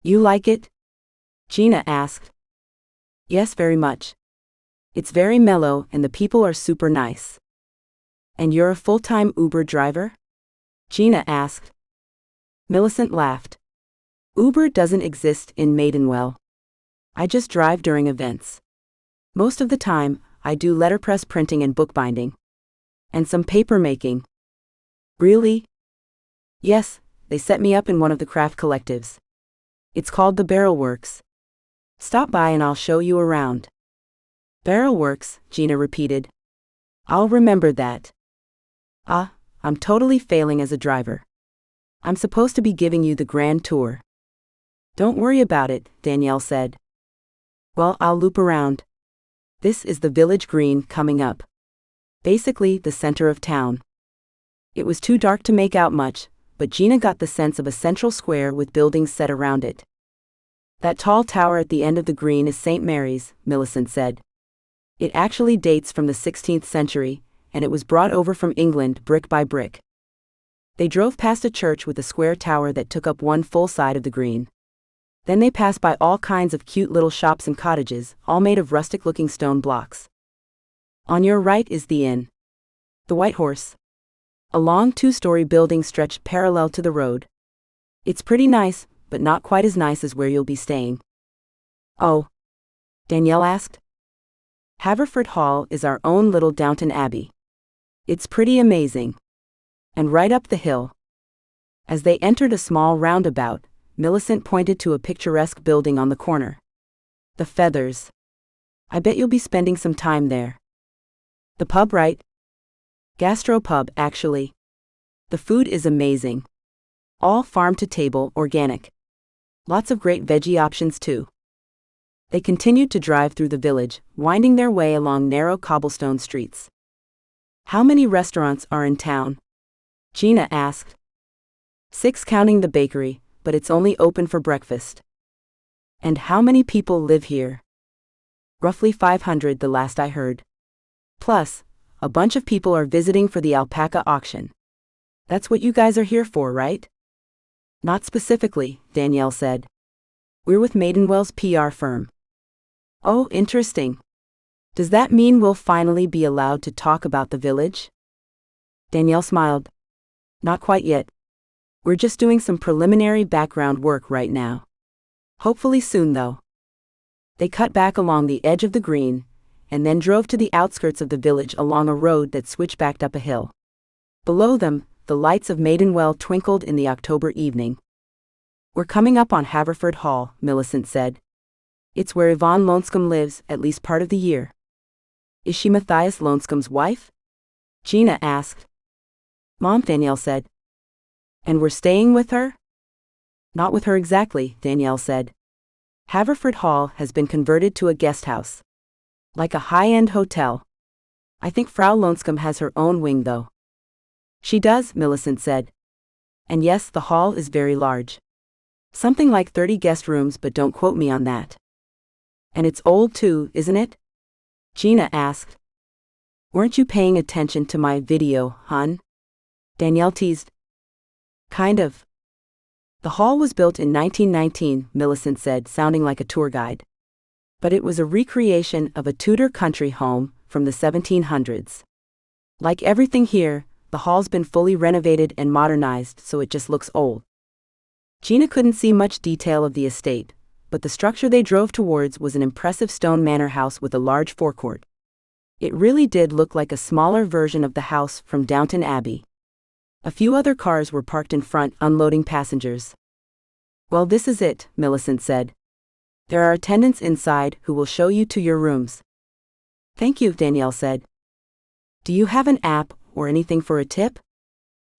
"You like it?" Gina asked. "Yes, very much. It's very mellow and the people are super nice." "And you're a full-time Uber driver?" Gina asked. Millicent laughed. "Uber doesn't exist in Maidenwell. I just drive during events. Most of the time, I do letterpress printing and bookbinding. And some paper making." "Really?" "Yes, they set me up in one of the craft collectives. It's called the Barrel Works. Stop by and I'll show you around." "Barrel Works," Gina repeated. "I'll remember that." I'm totally failing as a driver. I'm supposed to be giving you the grand tour." "Don't worry about it," Danielle said. "Well, I'll loop around. This is the village green coming up. Basically, the center of town." It was too dark to make out much, but Gina got the sense of a central square with buildings set around it. "That tall tower at the end of the green is St. Mary's," Millicent said. "It actually dates from the 16th century, and it was brought over from England brick by brick." They drove past a church with a square tower that took up one full side of the green. Then they passed by all kinds of cute little shops and cottages, all made of rustic-looking stone blocks. "On your right is the inn. The White Horse." A long 2-story building stretched parallel to the road. "It's pretty nice, but not quite as nice as where you'll be staying." "Oh?" Danielle asked. "Haverford Hall is our own little Downton Abbey. It's pretty amazing. And right up the hill." As they entered a small roundabout, Millicent pointed to a picturesque building on the corner. "The Feathers. I bet you'll be spending some time there." "The pub, right?" "Gastropub, actually. The food is amazing. All farm-to-table, organic. Lots of great veggie options too." They continued to drive through the village, winding their way along narrow cobblestone streets. "How many restaurants are in town?" Gina asked. 6 counting the bakery, but it's only open for breakfast." "And how many people live here?" "Roughly 500 the last I heard. Plus, a bunch of people are visiting for the alpaca auction. That's what you guys are here for, right?" "Not specifically," Danielle said. "We're with Maidenwell's PR firm." "Oh, interesting. Does that mean we'll finally be allowed to talk about the village?" Danielle smiled. "Not quite yet. We're just doing some preliminary background work right now. Hopefully soon, though." They cut back along the edge of the green, and then drove to the outskirts of the village along a road that switchbacked up a hill. Below them, the lights of Maidenwell twinkled in the October evening. "We're coming up on Haverford Hall," Millicent said. "It's where Yvonne Lonscombe lives, at least part of the year." "Is she Matthias Lonscombe's wife?" Gina asked. "Mom," Danielle said. "And we're staying with her?" "Not with her exactly," Danielle said. "Haverford Hall has been converted to a guest house. Like a high-end hotel. I think Frau Lonscombe has her own wing though." "She does," Millicent said. "And yes, the hall is very large. Something like 30 guest rooms, but don't quote me on that." "And it's old too, isn't it?" Gina asked. "Weren't you paying attention to my video, hon?" Danielle teased. "Kind of." "The hall was built in 1919, Millicent said, sounding like a tour guide. "But it was a recreation of a Tudor country home from the 1700s. Like everything here, the hall's been fully renovated and modernized, so it just looks old." Gina couldn't see much detail of the estate, but the structure they drove towards was an impressive stone manor house with a large forecourt. It really did look like a smaller version of the house from Downton Abbey. A few other cars were parked in front, unloading passengers. "Well, this is it," Millicent said. "There are attendants inside who will show you to your rooms." "Thank you," Danielle said. "Do you have an app or anything for a tip?"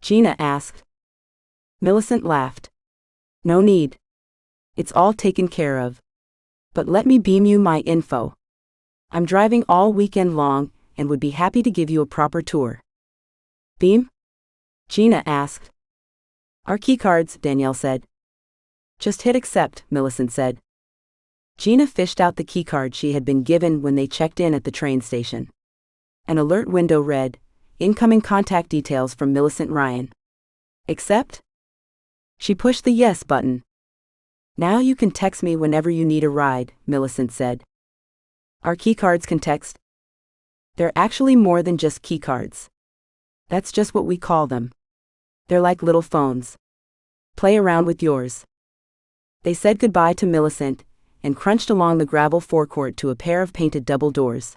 Gina asked. Millicent laughed. No need. It's all taken care of. But let me beam you my info. I'm driving all weekend long and would be happy to give you a proper tour. Beam? Gina asked. Our keycards, Danielle said. Just hit accept, Millicent said. Gina fished out the keycard she had been given when they checked in at the train station. An alert window read, incoming contact details from Millicent Ryan. Accept? She pushed the yes button. Now you can text me whenever you need a ride, Millicent said. Our keycards can text? They're actually more than just keycards. That's just what we call them. They're like little phones. Play around with yours. They said goodbye to Millicent and crunched along the gravel forecourt to a pair of painted double doors.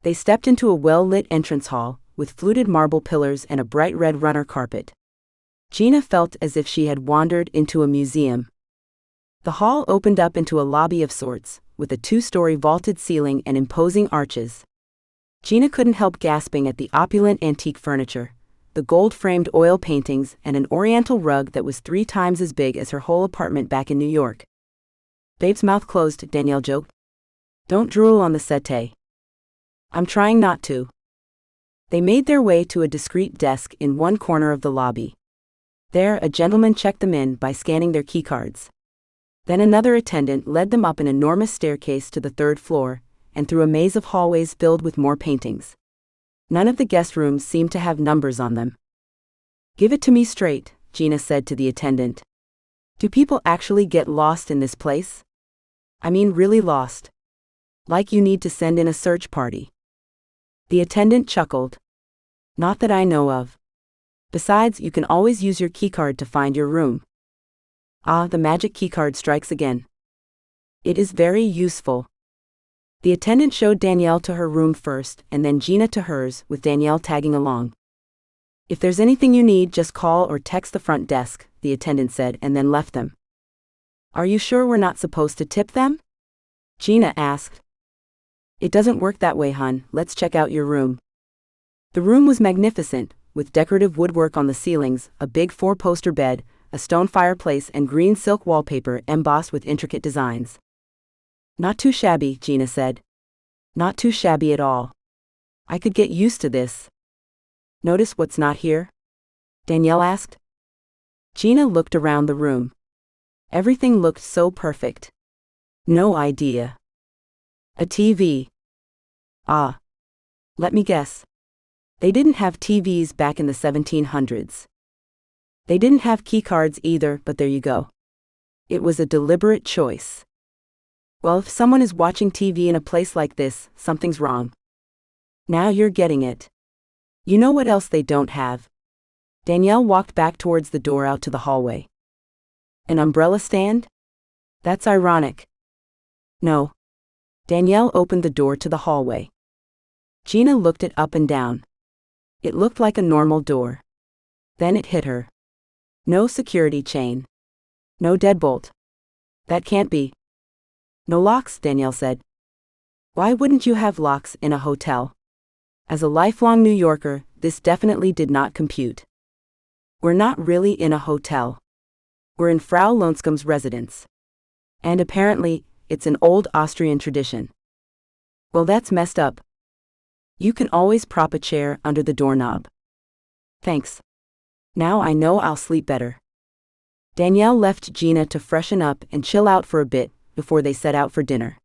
They stepped into a well-lit entrance hall with fluted marble pillars and a bright red runner carpet. Gina felt as if she had wandered into a museum. The hall opened up into a lobby of sorts, with a 2-story vaulted ceiling and imposing arches. Gina couldn't help gasping at the opulent antique furniture, the gold-framed oil paintings and an oriental rug that was 3 times as big as her whole apartment back in New York. Babe's mouth closed, Danielle joked. Don't drool on the settee. I'm trying not to. They made their way to a discreet desk in one corner of the lobby. There, a gentleman checked them in by scanning their keycards. Then another attendant led them up an enormous staircase to the 3rd floor, and through a maze of hallways filled with more paintings. None of the guest rooms seemed to have numbers on them. Give it to me straight, Gina said to the attendant. Do people actually get lost in this place? I mean really lost. Like you need to send in a search party. The attendant chuckled. Not that I know of. Besides, you can always use your keycard to find your room. Ah, the magic keycard strikes again. It is very useful. The attendant showed Danielle to her room first and then Gina to hers, with Danielle tagging along. If there's anything you need, just call or text the front desk, the attendant said and then left them. Are you sure we're not supposed to tip them? Gina asked. It doesn't work that way, hun. Let's check out your room. The room was magnificent, with decorative woodwork on the ceilings, a big 4-poster bed, a stone fireplace and green silk wallpaper embossed with intricate designs. Not too shabby, Gina said. Not too shabby at all. I could get used to this. Notice what's not here? Danielle asked. Gina looked around the room. Everything looked so perfect. No idea. A TV. Ah. Let me guess. They didn't have TVs back in the 1700s. They didn't have keycards either, but there you go. It was a deliberate choice. Well, if someone is watching TV in a place like this, something's wrong. Now you're getting it. You know what else they don't have? Danielle walked back towards the door out to the hallway. An umbrella stand? That's ironic. No. Danielle opened the door to the hallway. Gina looked it up and down. It looked like a normal door. Then it hit her. No security chain. No deadbolt. That can't be. No locks, Danielle said. Why wouldn't you have locks in a hotel? As a lifelong New Yorker, this definitely did not compute. We're not really in a hotel. We're in Frau Lonskam's residence. And apparently, it's an old Austrian tradition. Well, that's messed up. You can always prop a chair under the doorknob. Thanks. Now I know I'll sleep better. Danielle left Gina to freshen up and chill out for a bit before they set out for dinner.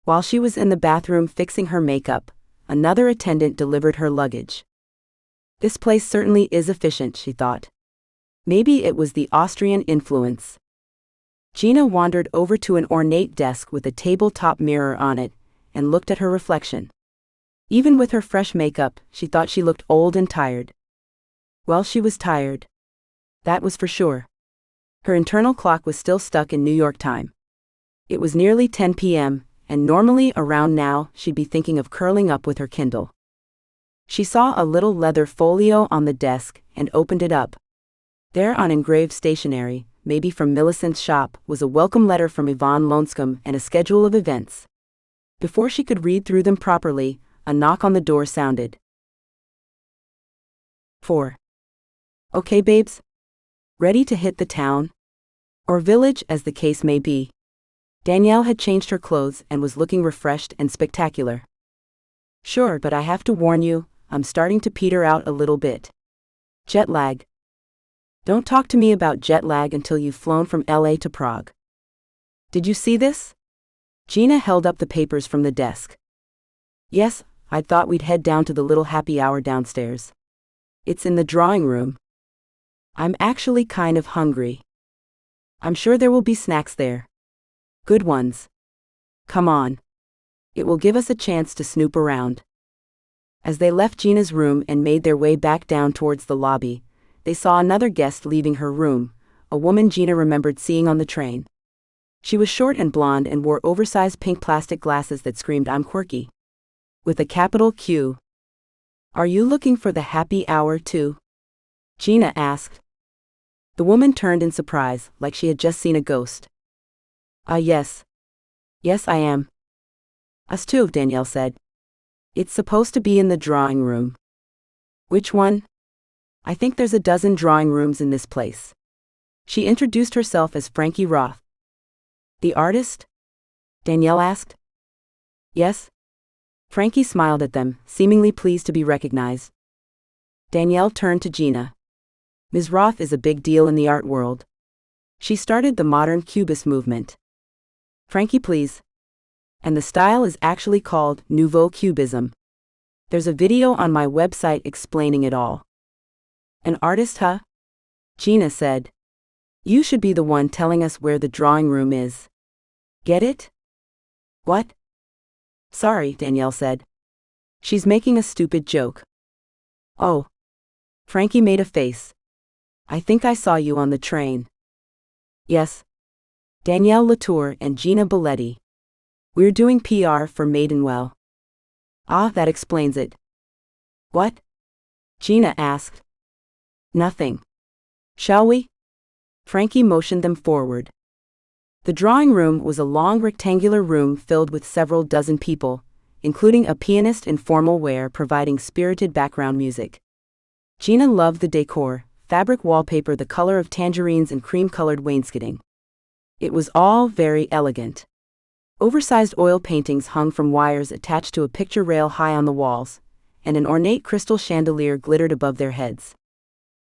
While she was in the bathroom fixing her makeup, another attendant delivered her luggage. This place certainly is efficient, she thought. Maybe it was the Austrian influence. Gina wandered over to an ornate desk with a tabletop mirror on it and looked at her reflection. Even with her fresh makeup, she thought she looked old and tired. Well, she was tired. That was for sure. Her internal clock was still stuck in New York time. It was nearly 10 p.m., and normally around now she'd be thinking of curling up with her Kindle. She saw a little leather folio on the desk and opened it up. There on engraved stationery, maybe from Millicent's shop, was a welcome letter from Yvonne Lonscombe and a schedule of events. Before she could read through them properly, a knock on the door sounded. 4. Okay, babes? Ready to hit the town? Or village, as the case may be. Danielle had changed her clothes and was looking refreshed and spectacular. Sure, but I have to warn you, I'm starting to peter out a little bit. Jet lag. Don't talk to me about jet lag until you've flown from LA to Prague. Did you see this? Gina held up the papers from the desk. Yes, I thought we'd head down to the little happy hour downstairs. It's in the drawing room. I'm actually kind of hungry. I'm sure there will be snacks there. Good ones. Come on. It will give us a chance to snoop around. As they left Gina's room and made their way back down towards the lobby, they saw another guest leaving her room, a woman Gina remembered seeing on the train. She was short and blonde and wore oversized pink plastic glasses that screamed "I'm quirky." With a capital Q. Are you looking for the happy hour too? Gina asked. The woman turned in surprise, like she had just seen a ghost. Yes. Yes, I am. Us too, Danielle said. It's supposed to be in the drawing room. Which one? I think there's a dozen drawing rooms in this place. She introduced herself as Frankie Roth. The artist? Danielle asked. Yes. Frankie smiled at them, seemingly pleased to be recognized. Danielle turned to Gina. Ms. Roth is a big deal in the art world. She started the modern Cubist movement. Frankie, please. And the style is actually called Nouveau Cubism. There's a video on my website explaining it all. An artist, huh? Gina said. You should be the one telling us where the drawing room is. Get it? What? Sorry, Danielle said. She's making a stupid joke. Oh. Frankie made a face. I think I saw you on the train. Yes. Danielle Latour and Gina Biletti. We're doing PR for Maidenwell. Ah, that explains it. What? Gina asked. Nothing. Shall we? Frankie motioned them forward. The drawing room was a long rectangular room filled with several dozen people, including a pianist in formal wear providing spirited background music. Gina loved the decor, fabric wallpaper the color of tangerines and cream-colored wainscoting. It was all very elegant. Oversized oil paintings hung from wires attached to a picture rail high on the walls, and an ornate crystal chandelier glittered above their heads.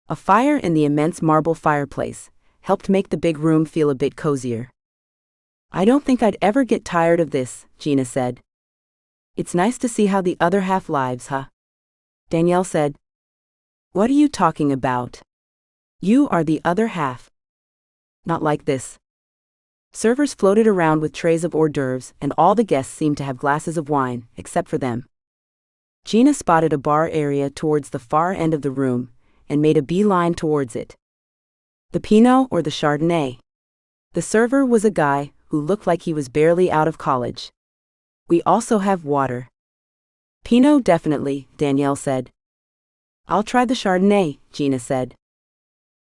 A fire in the immense marble fireplace helped make the big room feel a bit cozier. I don't think I'd ever get tired of this, Gina said. It's nice to see how the other half lives, huh? Danielle said. What are you talking about? You are the other half. Not like this. Servers floated around with trays of hors d'oeuvres, and all the guests seemed to have glasses of wine, except for them. Gina spotted a bar area towards the far end of the room, and made a beeline towards it. The Pinot or the Chardonnay? The server was a guy who looked like he was barely out of college. We also have water. Pinot definitely, Danielle said. I'll try the Chardonnay, Gina said.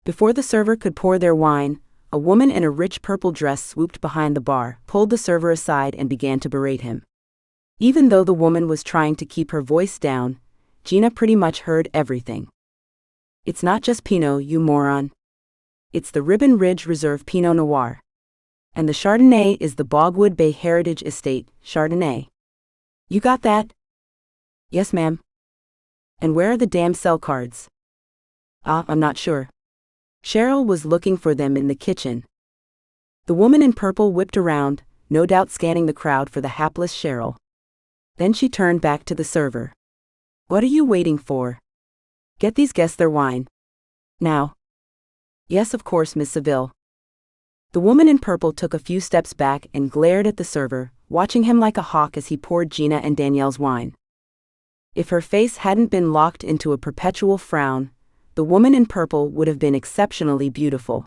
Before the server could pour their wine, a woman in a rich purple dress swooped behind the bar, pulled the server aside and began to berate him. Even though the woman was trying to keep her voice down, Gina pretty much heard everything. It's not just Pinot, you moron. It's the Ribbon Ridge Reserve Pinot Noir. And the Chardonnay is the Bogwood Bay Heritage Estate, Chardonnay. You got that? Yes, ma'am. And where are the damn cell cards? I'm not sure. Cheryl was looking for them in the kitchen. The woman in purple whipped around, no doubt scanning the crowd for the hapless Cheryl. Then she turned back to the server. What are you waiting for? Get these guests their wine. Now. Yes, of course, Miss Seville. The woman in purple took a few steps back and glared at the server, watching him like a hawk as he poured Gina and Danielle's wine. If her face hadn't been locked into a perpetual frown, the woman in purple would have been exceptionally beautiful.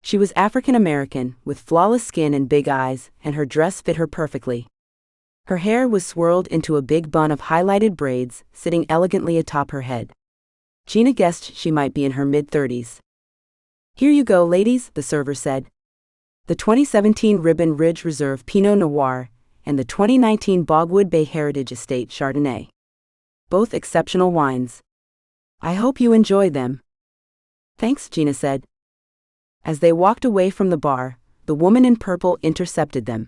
She was African American, with flawless skin and big eyes, and her dress fit her perfectly. Her hair was swirled into a big bun of highlighted braids, sitting elegantly atop her head. Gina guessed she might be in her mid-30s. Here you go, ladies, the server said. The 2017 Ribbon Ridge Reserve Pinot Noir and the 2019 Bogwood Bay Heritage Estate Chardonnay. Both exceptional wines. I hope you enjoy them. Thanks, Gina said. As they walked away from the bar, the woman in purple intercepted them.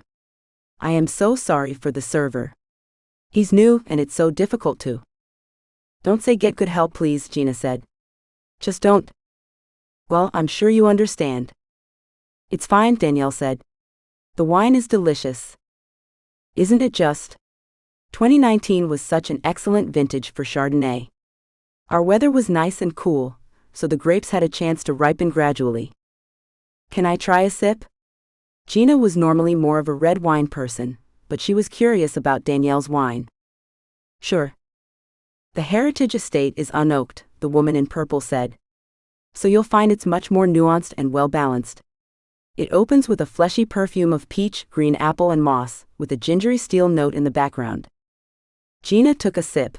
"I am so sorry for the server. He's new and it's so difficult to." "Don't say get good help please," Gina said. "Just don't." "Well, I'm sure you understand." "It's fine," Danielle said. "The wine is delicious. Isn't it just? 2019 was such an excellent vintage for Chardonnay. Our weather was nice and cool, so the grapes had a chance to ripen gradually." "Can I try a sip?" Gina was normally more of a red wine person, but she was curious about Danielle's wine. "Sure." "The Heritage Estate is unoaked," the woman in purple said. "So you'll find it's much more nuanced and well-balanced. It opens with a fleshy perfume of peach, green apple and moss, with a gingery steel note in the background." Gina took a sip.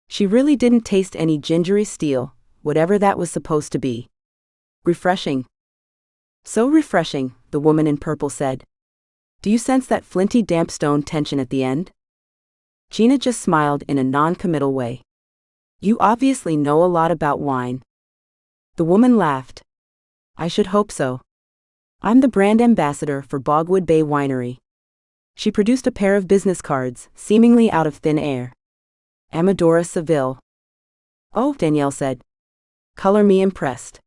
She really didn't taste any gingery steel, whatever that was supposed to be. "Refreshing." "So refreshing," the woman in purple said. "Do you sense that flinty damp stone tension at the end?" Gina just smiled in a non-committal way. "You obviously know a lot about wine." The woman laughed. "I should hope so. I'm the brand ambassador for Bogwood Bay Winery." She produced a pair of business cards, seemingly out of thin air. "Amadora Seville." "Oh," Danielle said. "Color me impressed."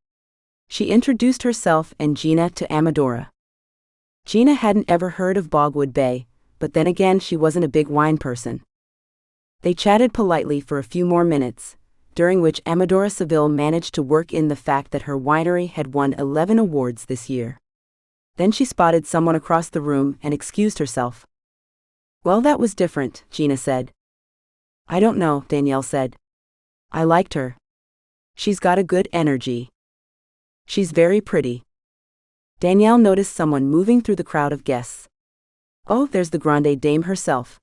She introduced herself and Gina to Amadora. Gina hadn't ever heard of Bogwood Bay, but then again she wasn't a big wine person. They chatted politely for a few more minutes, during which Amadora Seville managed to work in the fact that her winery had won 11 awards this year. Then she spotted someone across the room and excused herself. "Well, that was different," Gina said. "I don't know," Danielle said. "I liked her. She's got a good energy. She's very pretty." Danielle noticed someone moving through the crowd of guests. "Oh, there's the grande dame herself.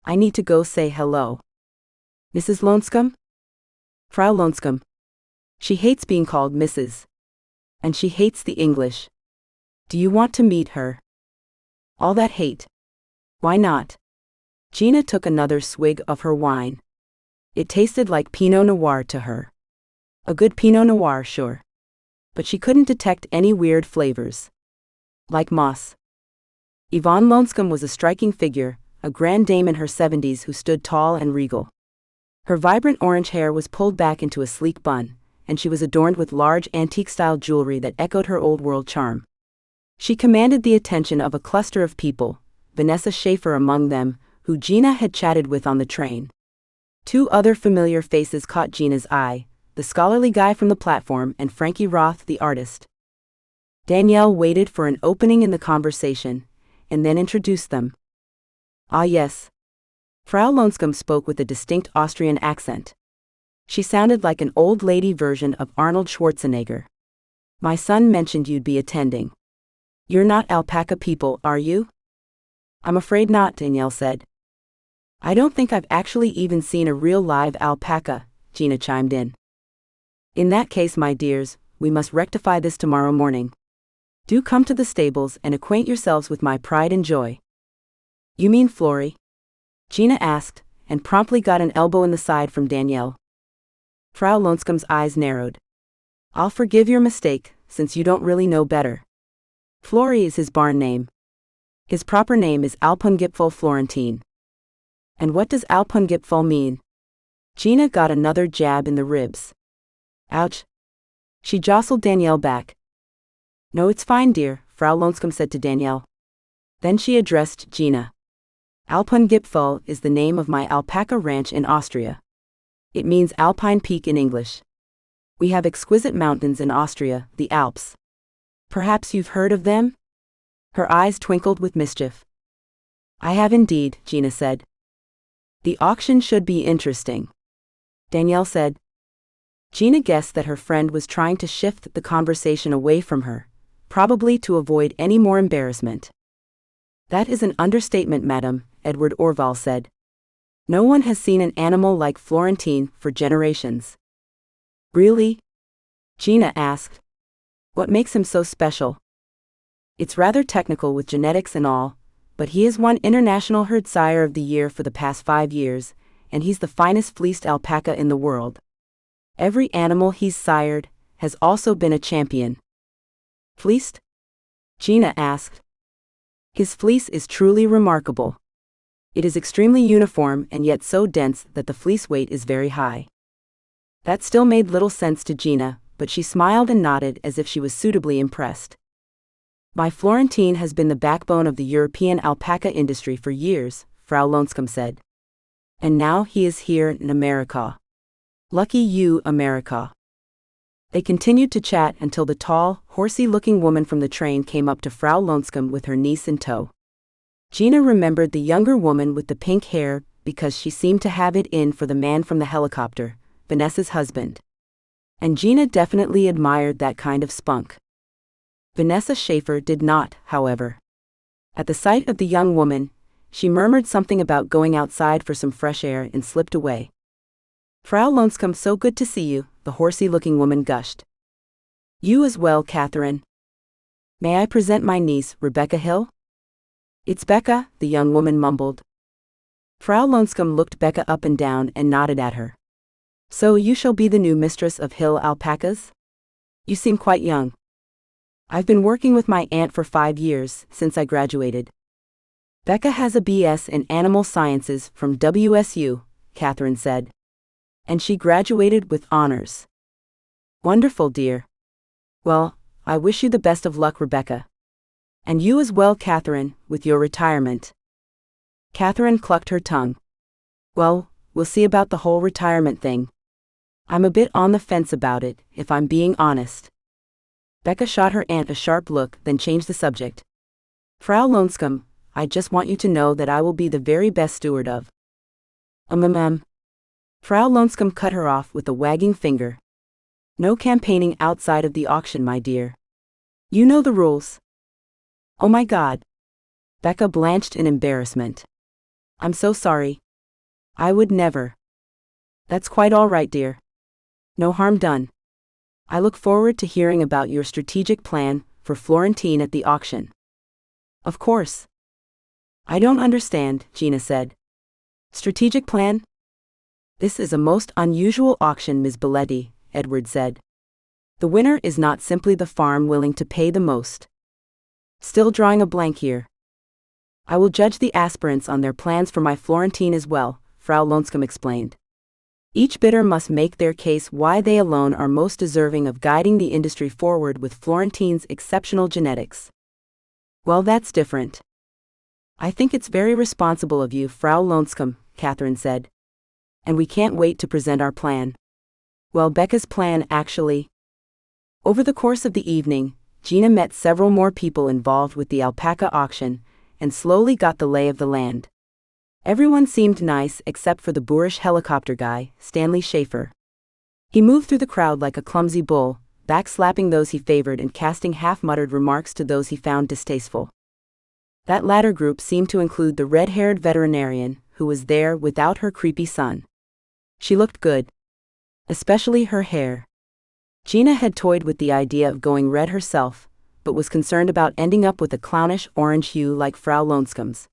I need to go say hello." "Mrs. Lonscombe?" "Frau Lonscombe. She hates being called Mrs. And she hates the English. Do you want to meet her?" "All that hate. Why not?" Gina took another swig of her wine. It tasted like Pinot Noir to her. A good Pinot Noir, sure. But she couldn't detect any weird flavors. Like moss. Yvonne Lonscombe was a striking figure, a grand dame in her 70s who stood tall and regal. Her vibrant orange hair was pulled back into a sleek bun, and she was adorned with large antique-style jewelry that echoed her old-world charm. She commanded the attention of a cluster of people, Vanessa Schaefer among them, who Gina had chatted with on the train. Two other familiar faces caught Gina's eye, the scholarly guy from the platform and Frankie Roth, the artist. Danielle waited for an opening in the conversation, and then introduced them. "Ah yes." Frau Lonscombe spoke with a distinct Austrian accent. She sounded like an old lady version of Arnold Schwarzenegger. "My son mentioned you'd be attending. You're not alpaca people, are you?" "I'm afraid not," Danielle said. "I don't think I've actually even seen a real live alpaca," Gina chimed in. "In that case, my dears, we must rectify this tomorrow morning. Do come to the stables and acquaint yourselves with my pride and joy." "You mean Flory?" Gina asked, and promptly got an elbow in the side from Danielle. Frau Lonscombe's eyes narrowed. "I'll forgive your mistake, since you don't really know better. Flory is his barn name. His proper name is Alpungipfel Florentine." "And what does Alpungipfel mean?" Gina got another jab in the ribs. "Ouch." She jostled Danielle back. "No, it's fine, dear," Frau Lonscombe said to Danielle. Then she addressed Gina. "Alpungipfel is the name of my alpaca ranch in Austria. It means Alpine Peak in English. We have exquisite mountains in Austria, the Alps. Perhaps you've heard of them?" Her eyes twinkled with mischief. "I have indeed," Gina said. "The auction should be interesting," Danielle said. Gina guessed that her friend was trying to shift the conversation away from her, probably to avoid any more embarrassment. "That is an understatement, madam," Edward Orval said. "No one has seen an animal like Florentine for generations." "Really?" Gina asked. "What makes him so special?" "It's rather technical with genetics and all, but he has won International Herd Sire of the Year for the past 5 years, and he's the finest fleeced alpaca in the world. Every animal he's sired has also been a champion." Fleeced? Gina asked. His fleece is truly remarkable. It is extremely uniform and yet so dense that the fleece weight is very high. That still made little sense to Gina, but she smiled and nodded as if she was suitably impressed. My Florentine has been the backbone of the European alpaca industry for years, Frau Lonscombe said. And now he is here in America. Lucky you, America. They continued to chat until the tall, horsey-looking woman from the train came up to Frau Lonscombe with her niece in tow. Gina remembered the younger woman with the pink hair because she seemed to have it in for the man from the helicopter, Vanessa's husband. And Gina definitely admired that kind of spunk. Vanessa Schaefer did not, however. At the sight of the young woman, she murmured something about going outside for some fresh air and slipped away. Frau Lonscombe, so good to see you, the horsey-looking woman gushed. You as well, Catherine. May I present my niece, Rebecca Hill? It's Becca, the young woman mumbled. Frau Lonscombe looked Becca up and down and nodded at her. So you shall be the new mistress of Hill Alpacas? You seem quite young. I've been working with my aunt for 5 years, since I graduated. Becca has a BS in Animal Sciences from WSU, Catherine said. And she graduated with honors. Wonderful, dear. Well, I wish you the best of luck, Rebecca. And you as well, Catherine, with your retirement. Catherine clucked her tongue. Well, we'll see about the whole retirement thing. I'm a bit on the fence about it, if I'm being honest. Becca shot her aunt a sharp look, then changed the subject. Frau Lonscombe, I just want you to know that I will be the very best steward of. Frau Lonscombe cut her off with a wagging finger. No campaigning outside of the auction, my dear. You know the rules. Oh my God. Becca blanched in embarrassment. I'm so sorry. I would never. That's quite all right, dear. No harm done. I look forward to hearing about your strategic plan for Florentine at the auction. Of course. I don't understand, Gina said. Strategic plan? This is a most unusual auction, Ms. Biletti, Edward said. The winner is not simply the farm willing to pay the most. Still drawing a blank here. I will judge the aspirants on their plans for my Florentine as well, Frau Lonscombe explained. Each bidder must make their case why they alone are most deserving of guiding the industry forward with Florentine's exceptional genetics. Well, that's different. I think it's very responsible of you, Frau Lonscombe, Catherine said. And we can't wait to present our plan. Well, Becca's plan actually. Over the course of the evening, Gina met several more people involved with the alpaca auction, and slowly got the lay of the land. Everyone seemed nice except for the boorish helicopter guy, Stanley Schaefer. He moved through the crowd like a clumsy bull, backslapping those he favored and casting half-muttered remarks to those he found distasteful. That latter group seemed to include the red-haired veterinarian, who was there without her creepy son. She looked good. Especially her hair. Gina had toyed with the idea of going red herself, but was concerned about ending up with a clownish orange hue like Frau Lonscombe's.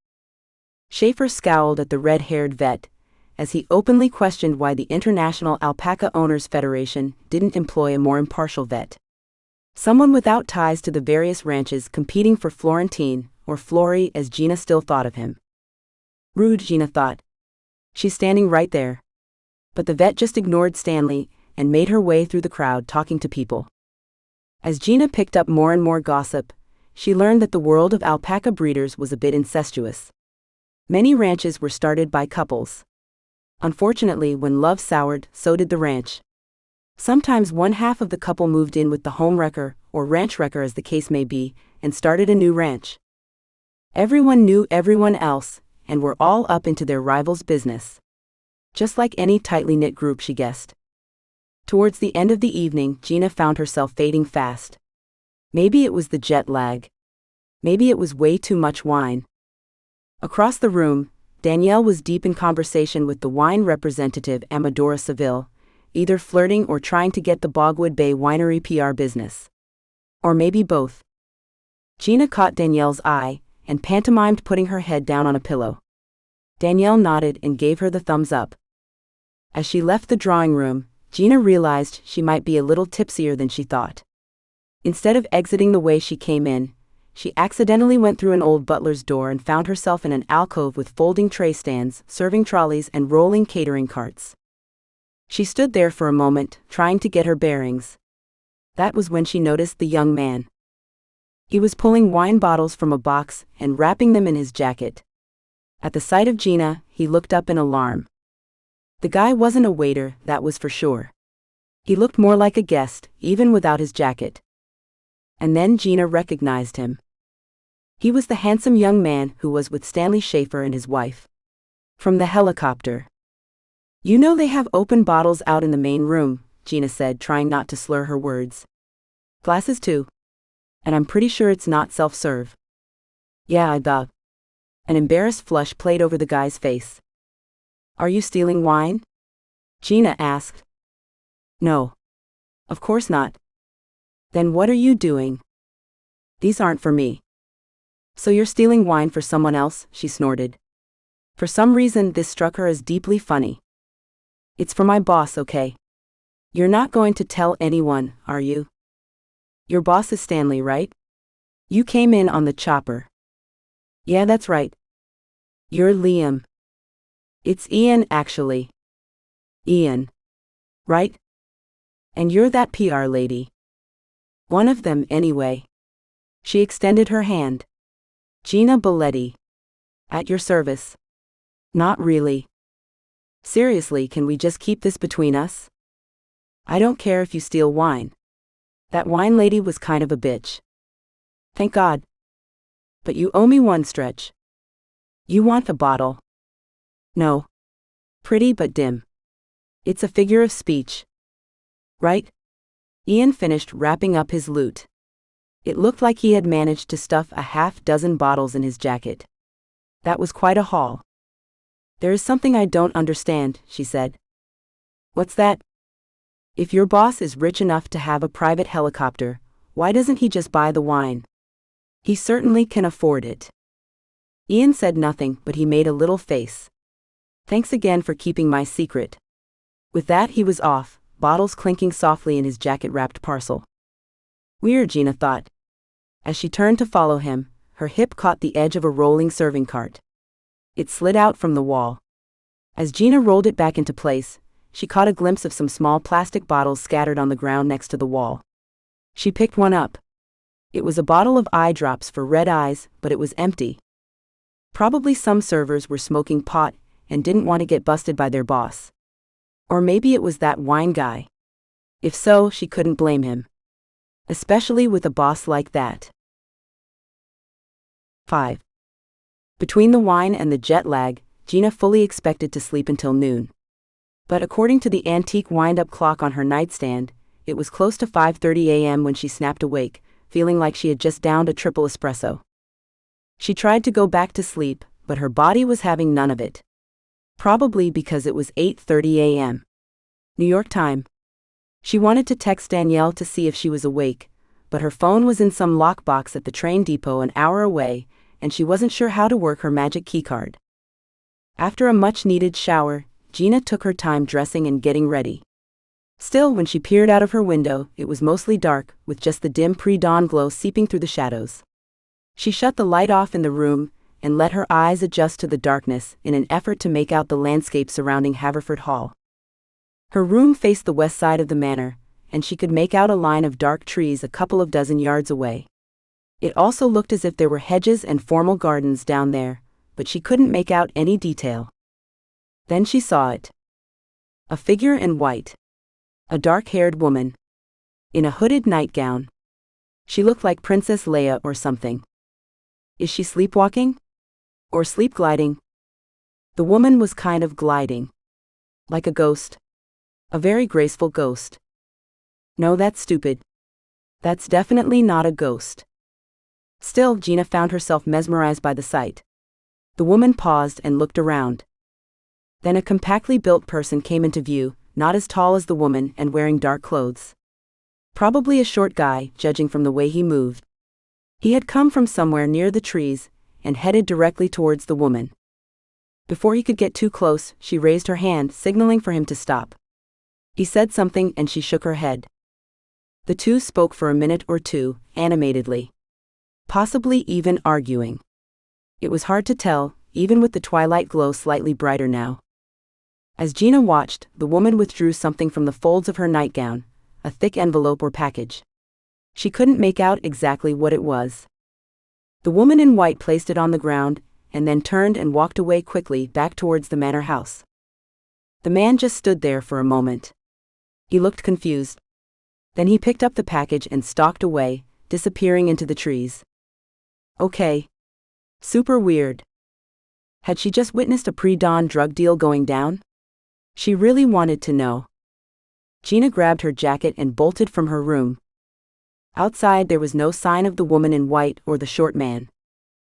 Schaefer scowled at the red-haired vet, as he openly questioned why the International Alpaca Owners Federation didn't employ a more impartial vet. Someone without ties to the various ranches competing for Florentine, or Flory as Gina still thought of him. Rude, Gina thought. She's standing right there. But the vet just ignored Stanley and made her way through the crowd talking to people. As Gina picked up more and more gossip, she learned that the world of alpaca breeders was a bit incestuous. Many ranches were started by couples. Unfortunately, when love soured, so did the ranch. Sometimes one half of the couple moved in with the home wrecker, or ranch wrecker as the case may be, and started a new ranch. Everyone knew everyone else, and were all up into their rival's business. Just like any tightly knit group, she guessed. Towards the end of the evening, Gina found herself fading fast. Maybe it was the jet lag. Maybe it was way too much wine. Across the room, Danielle was deep in conversation with the wine representative Amadora Seville, either flirting or trying to get the Bogwood Bay Winery PR business. Or maybe both. Gina caught Danielle's eye, and pantomimed putting her head down on a pillow. Danielle nodded and gave her the thumbs up. As she left the drawing room, Gina realized she might be a little tipsier than she thought. Instead of exiting the way she came in, she accidentally went through an old butler's door and found herself in an alcove with folding tray stands, serving trolleys, and rolling catering carts. She stood there for a moment, trying to get her bearings. That was when she noticed the young man. He was pulling wine bottles from a box and wrapping them in his jacket. At the sight of Gina, he looked up in alarm. The guy wasn't a waiter, that was for sure. He looked more like a guest, even without his jacket. And then Gina recognized him. He was the handsome young man who was with Stanley Schaefer and his wife. From the helicopter. "You know they have open bottles out in the main room," Gina said, trying not to slur her words. "Glasses too. And I'm pretty sure it's not self-serve." "Yeah, I bet." An embarrassed flush played over the guy's face. "Are you stealing wine?" Gina asked. "No. Of course not." "Then what are you doing?" "These aren't for me." "So you're stealing wine for someone else?" she snorted. For some reason this struck her as deeply funny. "It's for my boss, okay? You're not going to tell anyone, are you? Your boss is Stanley, right? You came in on the chopper." "Yeah, that's right." "You're Liam." "It's Ian, actually." "Ian. Right? And you're that PR lady." "One of them, anyway." She extended her hand. "Gina Biletti. At your service." "Not really." "Seriously, can we just keep this between us?" "I don't care if you steal wine. That wine lady was kind of a bitch." "Thank God. But you owe me one stretch." "You want a bottle?" "No. Pretty but dim. It's a figure of speech. Right?" Ian finished wrapping up his loot. It looked like he had managed to stuff a half-dozen bottles in his jacket. That was quite a haul. "There is something I don't understand," she said. "What's that?" "If your boss is rich enough to have a private helicopter, why doesn't he just buy the wine? He certainly can afford it." Ian said nothing, but he made a little face. "Thanks again for keeping my secret." With that he was off, bottles clinking softly in his jacket-wrapped parcel. Weird, Gina thought. As she turned to follow him, her hip caught the edge of a rolling serving cart. It slid out from the wall. As Gina rolled it back into place, she caught a glimpse of some small plastic bottles scattered on the ground next to the wall. She picked one up. It was a bottle of eye drops for red eyes, but it was empty. Probably some servers were smoking pot and didn't want to get busted by their boss. Or maybe it was that wine guy. If so, she couldn't blame him. Especially with a boss like that. 5. Between the wine and the jet lag, Gina fully expected to sleep until noon. But according to the antique wind-up clock on her nightstand, it was close to 5:30 a.m. when she snapped awake, feeling like she had just downed a triple espresso. She tried to go back to sleep, but her body was having none of it. Probably because it was 8:30 a.m. New York time. She wanted to text Danielle to see if she was awake, but her phone was in some lockbox at the train depot an hour away, and she wasn't sure how to work her magic keycard. After a much-needed shower, Gina took her time dressing and getting ready. Still, when she peered out of her window, it was mostly dark, with just the dim pre-dawn glow seeping through the shadows. She shut the light off in the room and let her eyes adjust to the darkness in an effort to make out the landscape surrounding Haverford Hall. Her room faced the west side of the manor, and she could make out a line of dark trees a couple of dozen yards away. It also looked as if there were hedges and formal gardens down there, but she couldn't make out any detail. Then she saw it. A figure in white. A dark-haired woman. In a hooded nightgown. She looked like Princess Leia or something. Is she sleepwalking? Or sleep gliding? The woman was kind of gliding. Like a ghost. A very graceful ghost. No, that's stupid. That's definitely not a ghost. Still, Gina found herself mesmerized by the sight. The woman paused and looked around. Then a compactly built person came into view, not as tall as the woman and wearing dark clothes. Probably a short guy, judging from the way he moved. He had come from somewhere near the trees and headed directly towards the woman. Before he could get too close, she raised her hand, signaling for him to stop. He said something and she shook her head. The two spoke for a minute or two, animatedly. Possibly even arguing. It was hard to tell, even with the twilight glow slightly brighter now. As Gina watched, the woman withdrew something from the folds of her nightgown, a thick envelope or package. She couldn't make out exactly what it was. The woman in white placed it on the ground, and then turned and walked away quickly back towards the manor house. The man just stood there for a moment. He looked confused. Then he picked up the package and stalked away, disappearing into the trees. Okay. Super weird. Had she just witnessed a pre-dawn drug deal going down? She really wanted to know. Gina grabbed her jacket and bolted from her room. Outside there was no sign of the woman in white or the short man.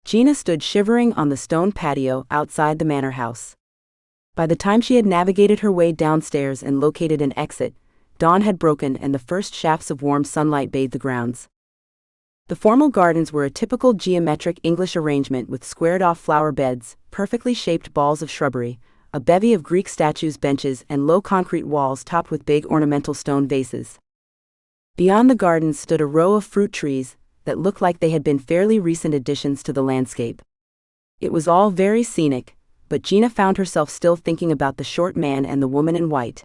Gina stood shivering on the stone patio outside the manor house. By the time she had navigated her way downstairs and located an exit, dawn had broken and the first shafts of warm sunlight bathed the grounds. The formal gardens were a typical geometric English arrangement with squared-off flower beds, perfectly shaped balls of shrubbery, a bevy of Greek statues, benches, and low concrete walls topped with big ornamental stone vases. Beyond the gardens stood a row of fruit trees that looked like they had been fairly recent additions to the landscape. It was all very scenic, but Gina found herself still thinking about the short man and the woman in white.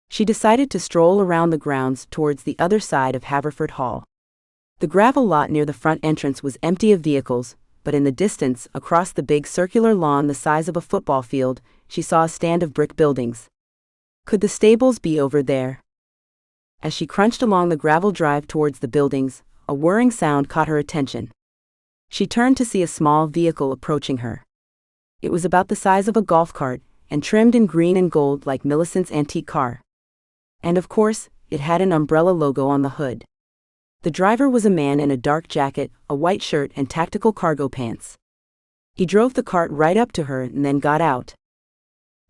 She decided to stroll around the grounds towards the other side of Haverford Hall. The gravel lot near the front entrance was empty of vehicles, but in the distance, across the big circular lawn the size of a football field, she saw a stand of brick buildings. Could the stables be over there? As she crunched along the gravel drive towards the buildings, a whirring sound caught her attention. She turned to see a small vehicle approaching her. It was about the size of a golf cart, and trimmed in green and gold like Millicent's antique car. And of course, it had an umbrella logo on the hood. The driver was a man in a dark jacket, a white shirt, and tactical cargo pants. He drove the cart right up to her and then got out.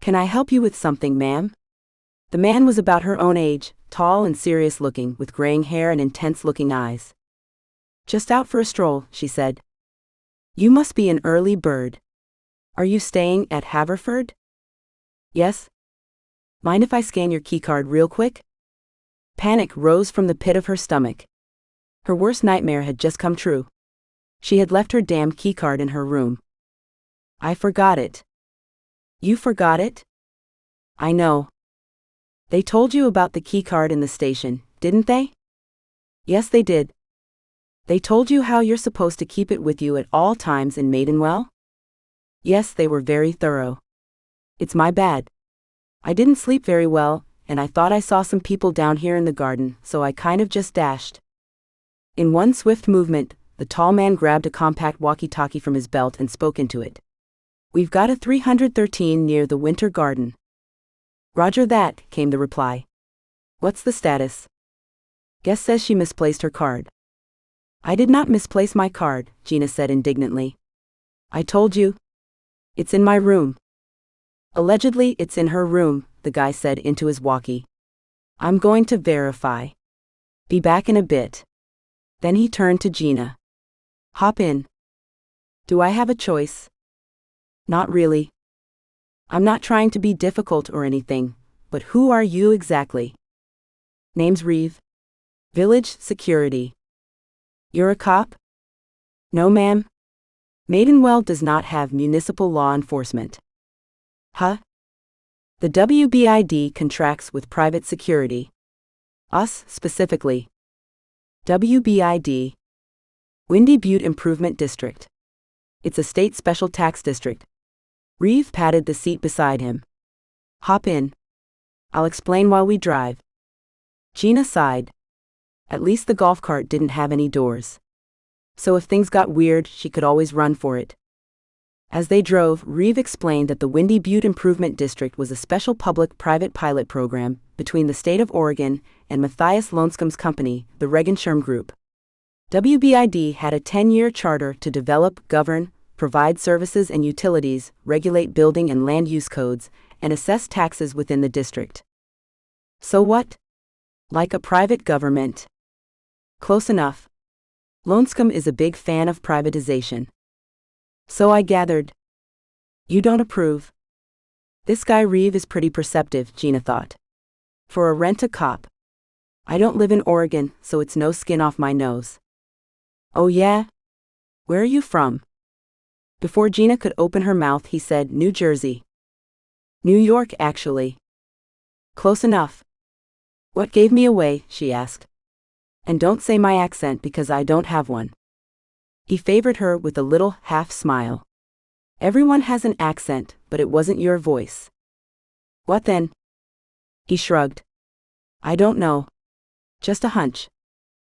"Can I help you with something, ma'am?" The man was about her own age, tall and serious-looking, with graying hair and intense-looking eyes. "Just out for a stroll," she said. "You must be an early bird. Are you staying at Haverford?" "Yes." "Mind if I scan your keycard real quick?" Panic rose from the pit of her stomach. Her worst nightmare had just come true. She had left her damn keycard in her room. "I forgot it." "You forgot it?" "I know." "They told you about the keycard in the station, didn't they?" "Yes, they did." "They told you how you're supposed to keep it with you at all times in Maidenwell?" "Yes, they were very thorough." "It's my bad. I didn't sleep very well, and I thought I saw some people down here in the garden, so I kind of just dashed." In one swift movement, the tall man grabbed a compact walkie-talkie from his belt and spoke into it. "We've got a 313 near the Winter Garden." "Roger that," came the reply. "What's the status?" "Guess says she misplaced her card." "I did not misplace my card," Gina said indignantly. "I told you. It's in my room." "Allegedly it's in her room," the guy said into his walkie. "I'm going to verify. Be back in a bit." Then he turned to Gina. "Hop in." "Do I have a choice?" "Not really. I'm not trying to be difficult or anything, but who are you exactly?" "Name's Reev. Village security." "You're a cop?" "No, ma'am. Maidenwell does not have municipal law enforcement." "Huh?" "The WBID contracts with private security. Us, specifically." WBID. Windy Butte Improvement District. It's a state special tax district. Reev patted the seat beside him. "Hop in. I'll explain while we drive." Gina sighed. At least the golf cart didn't have any doors. So if things got weird, she could always run for it. As they drove, Reev explained that the Windy Butte Improvement District was a special public-private pilot program between the state of Oregon and Matthias Loanscom's company, the Regenschirm Group. WBID had a 10-year charter to develop, govern, provide services and utilities, regulate building and land use codes, and assess taxes within the district. So what? Like a private government. Close enough. Loanscom is a big fan of privatization. So I gathered. You don't approve. This guy Reev is pretty perceptive, Gina thought. For a rent-a-cop. I don't live in Oregon, so it's no skin off my nose. Oh yeah? Where are you from? Before Gina could open her mouth, he said, New Jersey. New York, actually. Close enough. What gave me away? She asked. And don't say my accent because I don't have one. He favored her with a little half smile. Everyone has an accent, but it wasn't your voice. What then? He shrugged. I don't know. Just a hunch.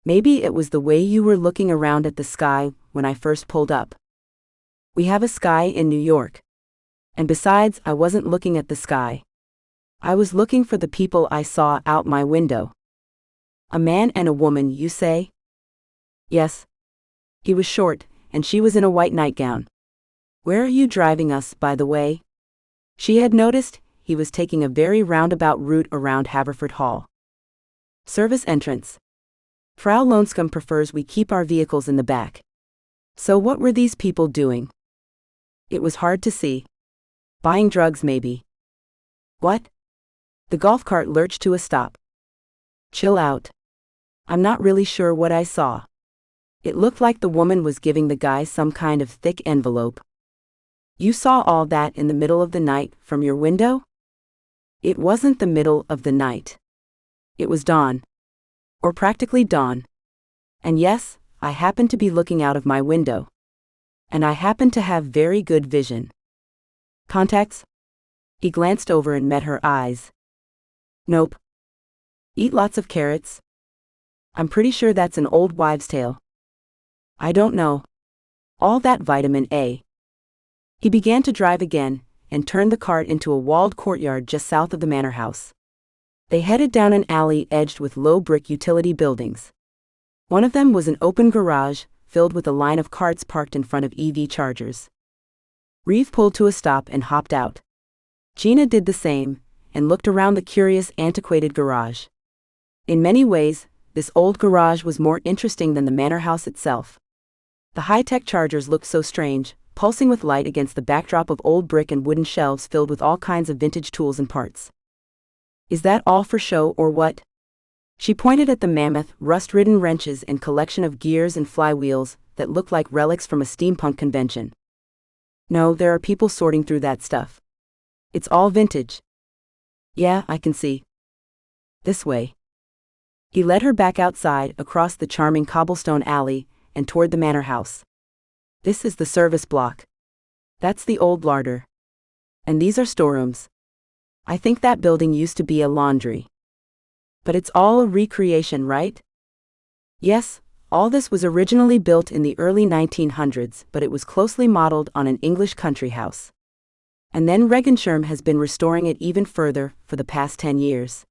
Maybe it was the way you were looking around at the sky when I first pulled up. We have a sky in New York. And besides, I wasn't looking at the sky. I was looking for the people I saw out my window. A man and a woman, you say? Yes. He was short, and she was in a white nightgown. Where are you driving us, by the way? She had noticed he was taking a very roundabout route around Haverford Hall. Service entrance. Frau Lonscombe prefers we keep our vehicles in the back. So what were these people doing? It was hard to see. Buying drugs, maybe. What? The golf cart lurched to a stop. Chill out. I'm not really sure what I saw. It looked like the woman was giving the guy some kind of thick envelope. You saw all that in the middle of the night from your window? It wasn't the middle of the night. It was dawn. Or practically dawn. And yes, I happened to be looking out of my window. And I happened to have very good vision. Contacts? He glanced over and met her eyes. Nope. Eat lots of carrots? I'm pretty sure that's an old wives' tale. I don't know. All that vitamin A. He began to drive again, and turned the cart into a walled courtyard just south of the manor house. They headed down an alley edged with low brick utility buildings. One of them was an open garage, filled with a line of carts parked in front of EV chargers. Reev pulled to a stop and hopped out. Gina did the same, and looked around the curious, antiquated garage. In many ways, this old garage was more interesting than the manor house itself. The high-tech chargers looked so strange, pulsing with light against the backdrop of old brick and wooden shelves filled with all kinds of vintage tools and parts. Is that all for show or what? She pointed at the mammoth, rust-ridden wrenches and collection of gears and flywheels that looked like relics from a steampunk convention. No, there are people sorting through that stuff. It's all vintage. Yeah, I can see. This way. He led her back outside, across the charming cobblestone alley, and toward the manor house. This is the service block. That's the old larder. And these are storerooms. I think that building used to be a laundry. But it's all a recreation, right? Yes, all this was originally built in the early 1900s, but it was closely modeled on an English country house. And then Regenschirm has been restoring it even further for the past 10 years.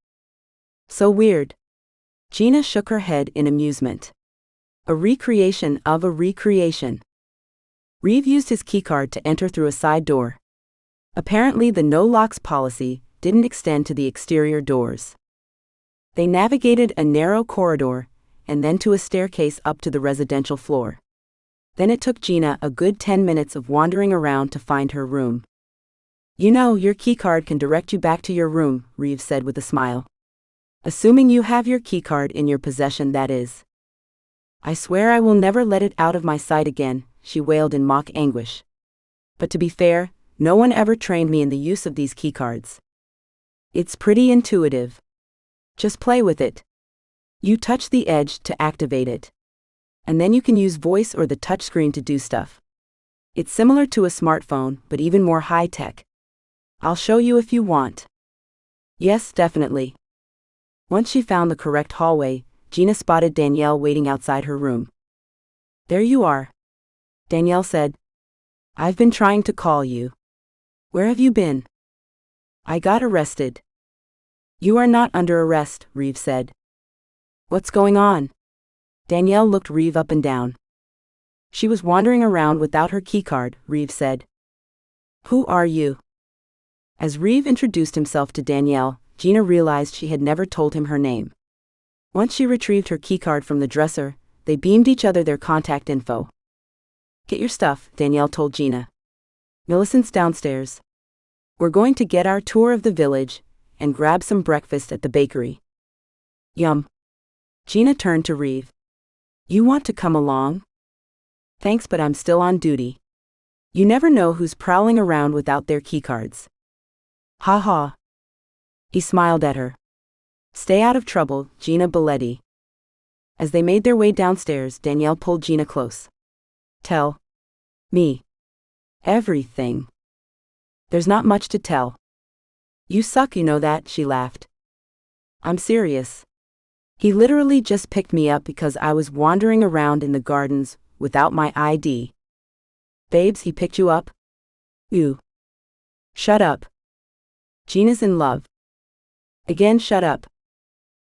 So weird. Gina shook her head in amusement. A recreation of a recreation. Reev used his keycard to enter through a side door. Apparently the no-locks policy didn't extend to the exterior doors. They navigated a narrow corridor, and then to a staircase up to the residential floor. Then it took Gina a good 10 minutes of wandering around to find her room. You know, your keycard can direct you back to your room, Reev said with a smile. Assuming you have your keycard in your possession, that is. I swear I will never let it out of my sight again, she wailed in mock anguish. But to be fair, no one ever trained me in the use of these keycards. It's pretty intuitive. Just play with it. You touch the edge to activate it. And then you can use voice or the touchscreen to do stuff. It's similar to a smartphone, but even more high-tech. I'll show you if you want. Yes, definitely. Once she found the correct hallway, Gina spotted Danielle waiting outside her room. There you are. Danielle said. I've been trying to call you. Where have you been? I got arrested. You are not under arrest, Reev said. What's going on? Danielle looked Reev up and down. She was wandering around without her keycard, Reev said. Who are you? As Reev introduced himself to Danielle, Gina realized she had never told him her name. Once she retrieved her keycard from the dresser, they beamed each other their contact info. Get your stuff, Danielle told Gina. Millicent's downstairs. We're going to get our tour of the village and grab some breakfast at the bakery. Yum. Gina turned to Reev. You want to come along? Thanks, but I'm still on duty. You never know who's prowling around without their keycards. Ha ha. He smiled at her. Stay out of trouble, Gina Biletti. As they made their way downstairs, Danielle pulled Gina close. Tell me everything. There's not much to tell. You suck, you know that, she laughed. I'm serious. He literally just picked me up because I was wandering around in the gardens without my ID. Babes, he picked you up? You. Shut up. Gina's in love. Again, shut up.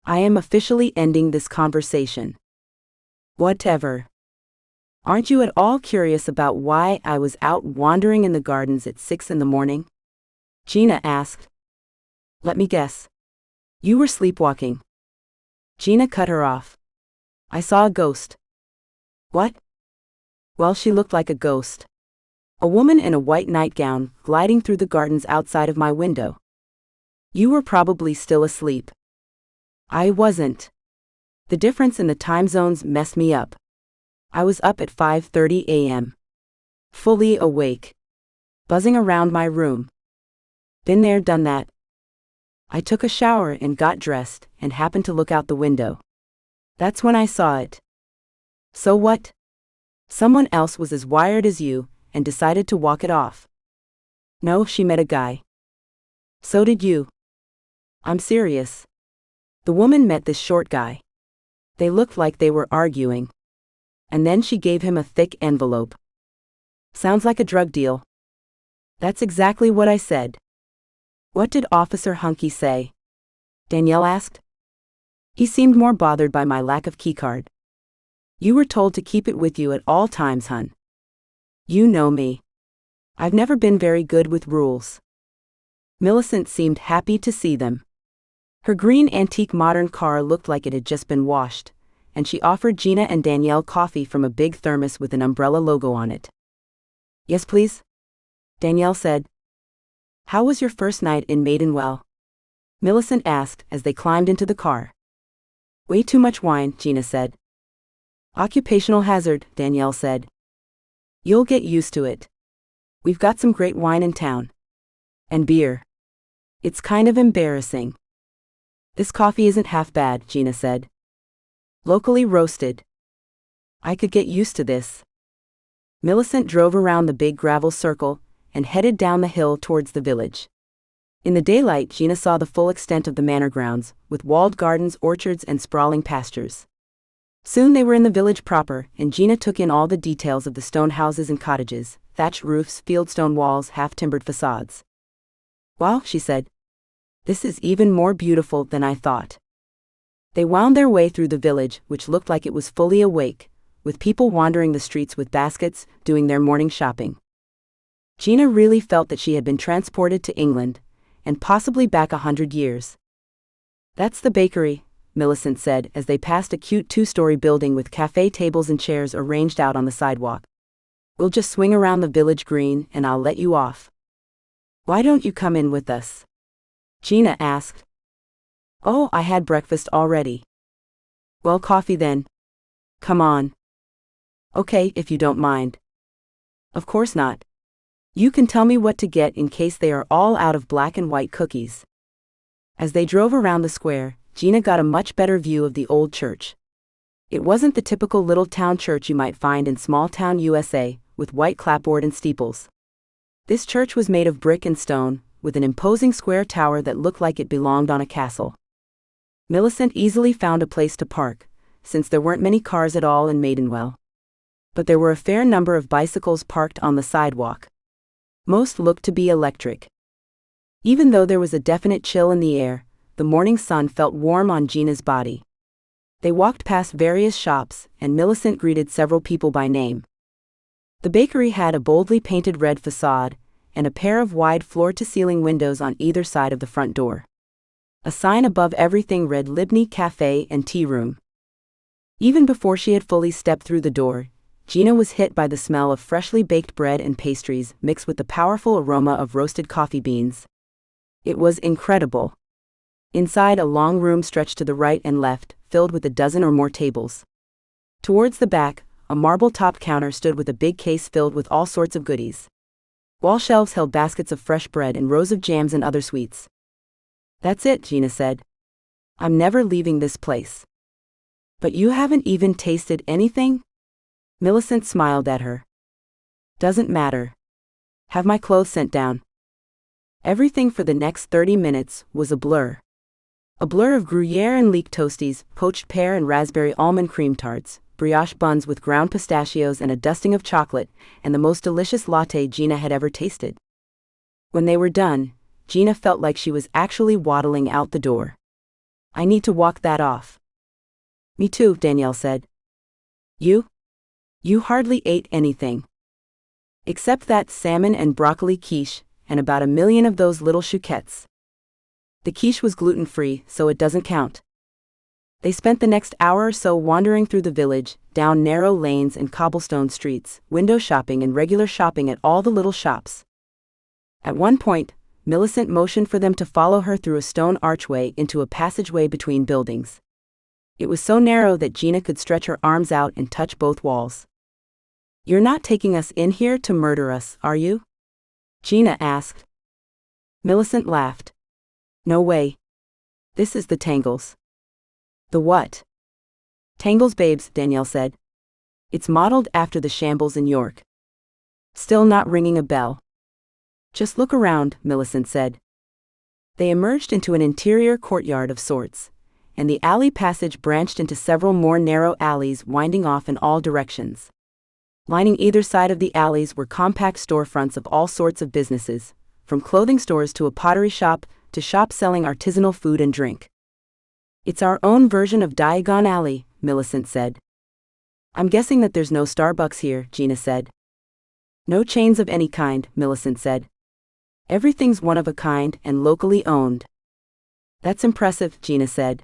I am officially ending this conversation. Whatever. Aren't you at all curious about why I was out wandering in the gardens at 6 a.m? Gina asked. Let me guess. You were sleepwalking. Gina cut her off. I saw a ghost. What? Well, she looked like a ghost. A woman in a white nightgown gliding through the gardens outside of my window. You were probably still asleep. I wasn't. The difference in the time zones messed me up. I was up at 5:30 a.m. Fully awake. Buzzing around my room. Been there, done that. I took a shower and got dressed and happened to look out the window. That's when I saw it. So what? Someone else was as wired as you and decided to walk it off. No, she met a guy. So did you. I'm serious. The woman met this short guy. They looked like they were arguing. And then she gave him a thick envelope. Sounds like a drug deal. That's exactly what I said. What did Officer Hunky say? Danielle asked. He seemed more bothered by my lack of keycard. You were told to keep it with you at all times, hun. You know me. I've never been very good with rules. Millicent seemed happy to see them. Her green antique modern car looked like it had just been washed, and she offered Gina and Danielle coffee from a big thermos with an umbrella logo on it. Yes, please? Danielle said. How was your first night in Maidenwell? Millicent asked as they climbed into the car. Way too much wine, Gina said. Occupational hazard, Danielle said. You'll get used to it. We've got some great wine in town. And beer. It's kind of embarrassing. This coffee isn't half bad, Gina said. Locally roasted. I could get used to this. Millicent drove around the big gravel circle and headed down the hill towards the village. In the daylight, Gina saw the full extent of the manor grounds, with walled gardens, orchards, and sprawling pastures. Soon they were in the village proper, and Gina took in all the details of the stone houses and cottages, thatched roofs, fieldstone walls, half-timbered facades. Wow, she said. This is even more beautiful than I thought. They wound their way through the village, which looked like it was fully awake, with people wandering the streets with baskets, doing their morning shopping. Gina really felt that she had been transported to England, and possibly back 100 years. That's the bakery, Millicent said as they passed a cute 2-story building with cafe tables and chairs arranged out on the sidewalk. We'll just swing around the village green and I'll let you off. Why don't you come in with us? Gina asked. Oh, I had breakfast already. Well, coffee then. Come on. Okay, if you don't mind. Of course not. You can tell me what to get in case they are all out of black and white cookies. As they drove around the square, Gina got a much better view of the old church. It wasn't the typical little town church you might find in small-town USA, with white clapboard and steeples. This church was made of brick and stone, with an imposing square tower that looked like it belonged on a castle. Millicent easily found a place to park, since there weren't many cars at all in Maidenwell. But there were a fair number of bicycles parked on the sidewalk. Most looked to be electric. Even though there was a definite chill in the air, the morning sun felt warm on Gina's body. They walked past various shops, and Millicent greeted several people by name. The bakery had a boldly painted red facade, and a pair of wide floor-to-ceiling windows on either side of the front door. A sign above everything read Libney Cafe and Tea Room. Even before she had fully stepped through the door, Gina was hit by the smell of freshly baked bread and pastries mixed with the powerful aroma of roasted coffee beans. It was incredible. Inside, a long room stretched to the right and left, filled with a dozen or more tables. Towards the back, a marble-topped counter stood with a big case filled with all sorts of goodies. Wall shelves held baskets of fresh bread and rows of jams and other sweets. "That's it," Gina said. "I'm never leaving this place." "But you haven't even tasted anything?" Millicent smiled at her. "Doesn't matter. Have my clothes sent down." Everything for the next 30 minutes was a blur. A blur of Gruyere and leek toasties, poached pear and raspberry almond cream tarts, brioche buns with ground pistachios and a dusting of chocolate, and the most delicious latte Gina had ever tasted. When they were done, Gina felt like she was actually waddling out the door. "I need to walk that off." "Me too," Danielle said. You hardly ate anything. Except that salmon and broccoli quiche, and about 1,000,000 of those little chouquettes. The quiche was gluten-free, so it doesn't count. They spent the next hour or so wandering through the village, down narrow lanes and cobblestone streets, window shopping and regular shopping at all the little shops. At one point, Millicent motioned for them to follow her through a stone archway into a passageway between buildings. It was so narrow that Gina could stretch her arms out and touch both walls. "You're not taking us in here to murder us, are you?" Gina asked. Millicent laughed. "No way. This is the Tangles." "The what?" "Tangles Babes," Danielle said. "It's modeled after the Shambles in York." Still not ringing a bell. "Just look around," Millicent said. They emerged into an interior courtyard of sorts, and the alley passage branched into several more narrow alleys winding off in all directions. Lining either side of the alleys were compact storefronts of all sorts of businesses, from clothing stores to a pottery shop to shops selling artisanal food and drink. "It's our own version of Diagon Alley," Millicent said. "I'm guessing that there's no Starbucks here," Gina said. "No chains of any kind," Millicent said. "Everything's one of a kind and locally owned." "That's impressive," Gina said.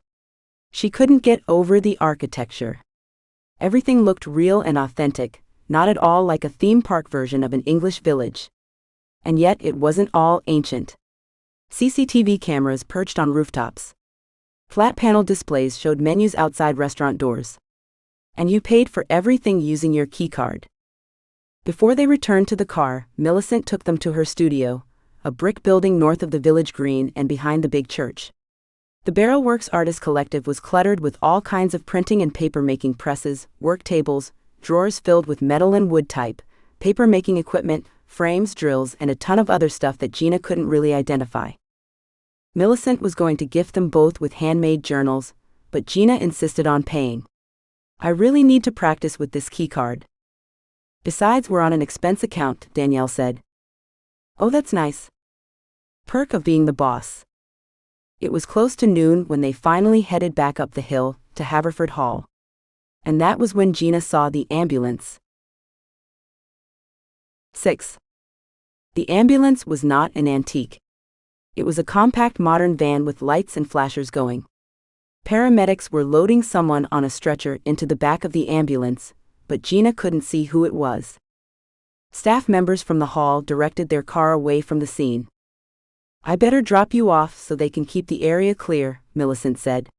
She couldn't get over the architecture. Everything looked real and authentic, not at all like a theme park version of an English village. And yet it wasn't all ancient. CCTV cameras perched on rooftops. Flat panel displays showed menus outside restaurant doors. And you paid for everything using your keycard. Before they returned to the car, Millicent took them to her studio, a brick building north of the village green and behind the big church. The Barrelworks Artist Collective was cluttered with all kinds of printing and paper-making presses, work tables, drawers filled with metal and wood type, paper-making equipment, frames, drills, and a ton of other stuff that Gina couldn't really identify. Millicent was going to gift them both with handmade journals, but Gina insisted on paying. "I really need to practice with this keycard. Besides, we're on an expense account," Danielle said. "Oh, that's nice. Perk of being the boss." It was close to noon when they finally headed back up the hill to Haverford Hall. And that was when Gina saw the ambulance. 6. The ambulance was not an antique. It was a compact modern van with lights and flashers going. Paramedics were loading someone on a stretcher into the back of the ambulance, but Gina couldn't see who it was. Staff members from the hall directed their car away from the scene. "I better drop you off so they can keep the area clear," Millicent said.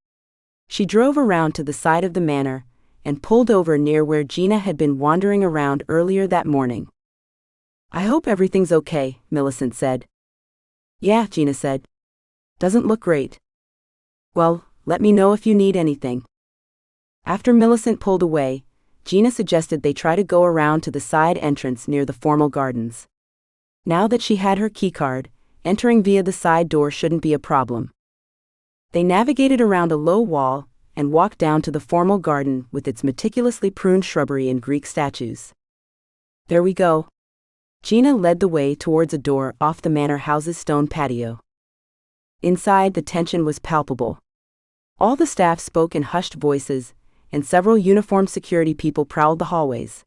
She drove around to the side of the manor and pulled over near where Gina had been wandering around earlier that morning. "I hope everything's okay," Millicent said. "Yeah," Gina said. "Doesn't look great." "Well, let me know if you need anything." After Millicent pulled away, Gina suggested they try to go around to the side entrance near the formal gardens. Now that she had her keycard, entering via the side door shouldn't be a problem. They navigated around a low wall and walked down to the formal garden with its meticulously pruned shrubbery and Greek statues. "There we go." Gina led the way towards a door off the manor house's stone patio. Inside, the tension was palpable. All the staff spoke in hushed voices, and several uniformed security people prowled the hallways.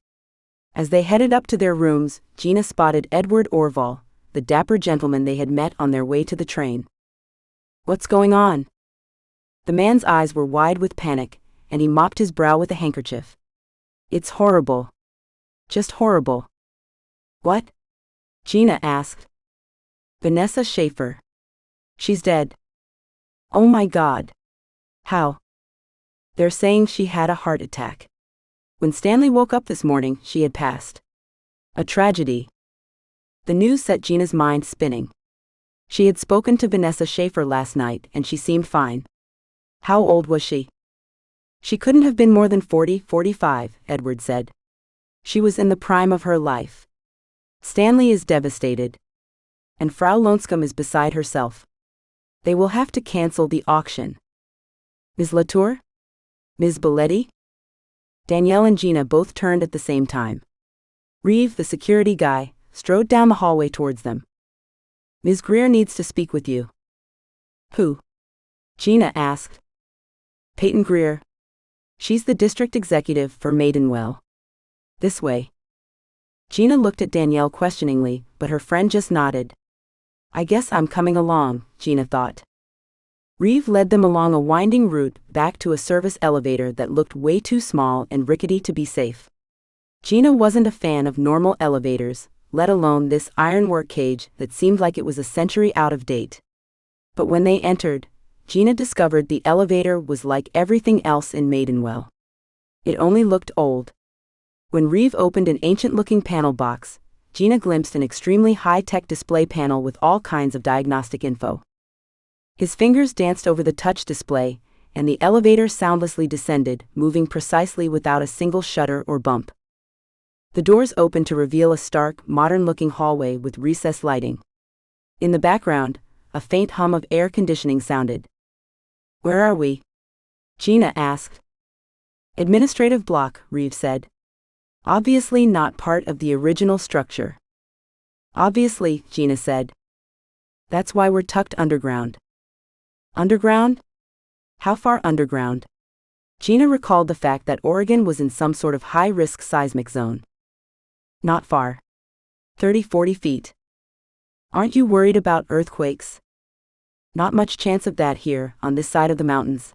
As they headed up to their rooms, Gina spotted Edward Orval, the dapper gentleman they had met on their way to the train. "What's going on?" The man's eyes were wide with panic, and he mopped his brow with a handkerchief. "It's horrible. Just horrible." "What?" Gina asked. "Vanessa Schaefer. She's dead." "Oh my God. How?" They're saying she had a heart attack. When Stanley woke up this morning, she had passed. A tragedy. The news set Gina's mind spinning. She had spoken to Vanessa Schaefer last night and she seemed fine. How old was she? She couldn't have been more than 45, Edward said. She was in the prime of her life. Stanley is devastated. And Frau Lonscombe is beside herself. They will have to cancel the auction. Ms. Latour? Ms. Biletti? Danielle and Gina both turned at the same time. Reev, the security guy, strode down the hallway towards them. Ms. Greer needs to speak with you. Who? Gina asked. Peyton Greer. She's the district executive for Maidenwell. This way. Gina looked at Danielle questioningly, but her friend just nodded. I guess I'm coming along, Gina thought. Reev led them along a winding route back to a service elevator that looked way too small and rickety to be safe. Gina wasn't a fan of normal elevators, let alone this ironwork cage that seemed like it was a century out of date. But when they entered, Gina discovered the elevator was like everything else in Maidenwell. It only looked old. When Reev opened an ancient-looking panel box, Gina glimpsed an extremely high-tech display panel with all kinds of diagnostic info. His fingers danced over the touch display, and the elevator soundlessly descended, moving precisely without a single shudder or bump. The doors opened to reveal a stark, modern-looking hallway with recessed lighting. In the background, a faint hum of air conditioning sounded. Where are we? Gina asked. Administrative block, Reev said. Obviously not part of the original structure. Obviously, Gina said. That's why we're tucked underground. Underground? How far underground? Gina recalled the fact that Oregon was in some sort of high-risk seismic zone. Not far. 30-40 feet. Aren't you worried about earthquakes? Not much chance of that here, on this side of the mountains.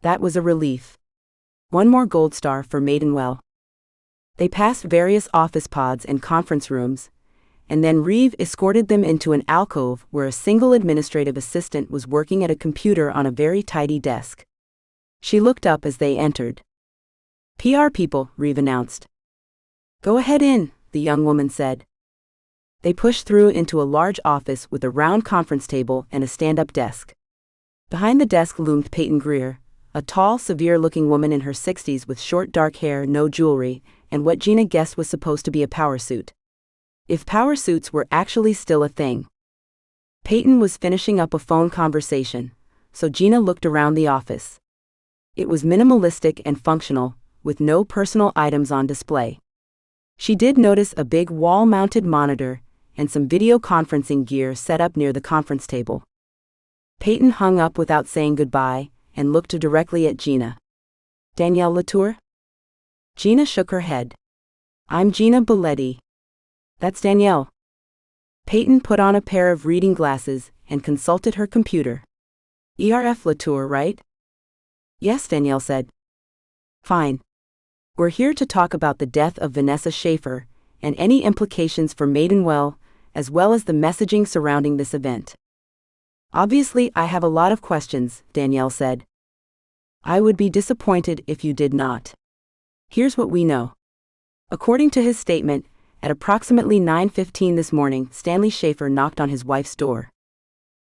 That was a relief. One more gold star for Maidenwell. They passed various office pods and conference rooms, and then Reev escorted them into an alcove where a single administrative assistant was working at a computer on a very tidy desk. She looked up as they entered. PR people, Reev announced. Go ahead in, the young woman said. They pushed through into a large office with a round conference table and a stand-up desk. Behind the desk loomed Peyton Greer, a tall, severe-looking woman in her 60s with short dark hair, no jewelry, and what Gina guessed was supposed to be a power suit. If power suits were actually still a thing. Peyton was finishing up a phone conversation, so Gina looked around the office. It was minimalistic and functional, with no personal items on display. She did notice a big wall-mounted monitor and some video conferencing gear set up near the conference table. Peyton hung up without saying goodbye and looked directly at Gina. Danielle Latour? Gina shook her head. I'm Gina Biletti. That's Danielle. Peyton put on a pair of reading glasses and consulted her computer. ERF Latour, right? Yes, Danielle said. Fine. We're here to talk about the death of Vanessa Schaefer and any implications for Maidenwell, as well as the messaging surrounding this event. Obviously, I have a lot of questions, Danielle said. I would be disappointed if you did not. Here's what we know. According to his statement, at approximately 9:15 this morning, Stanley Schaefer knocked on his wife's door.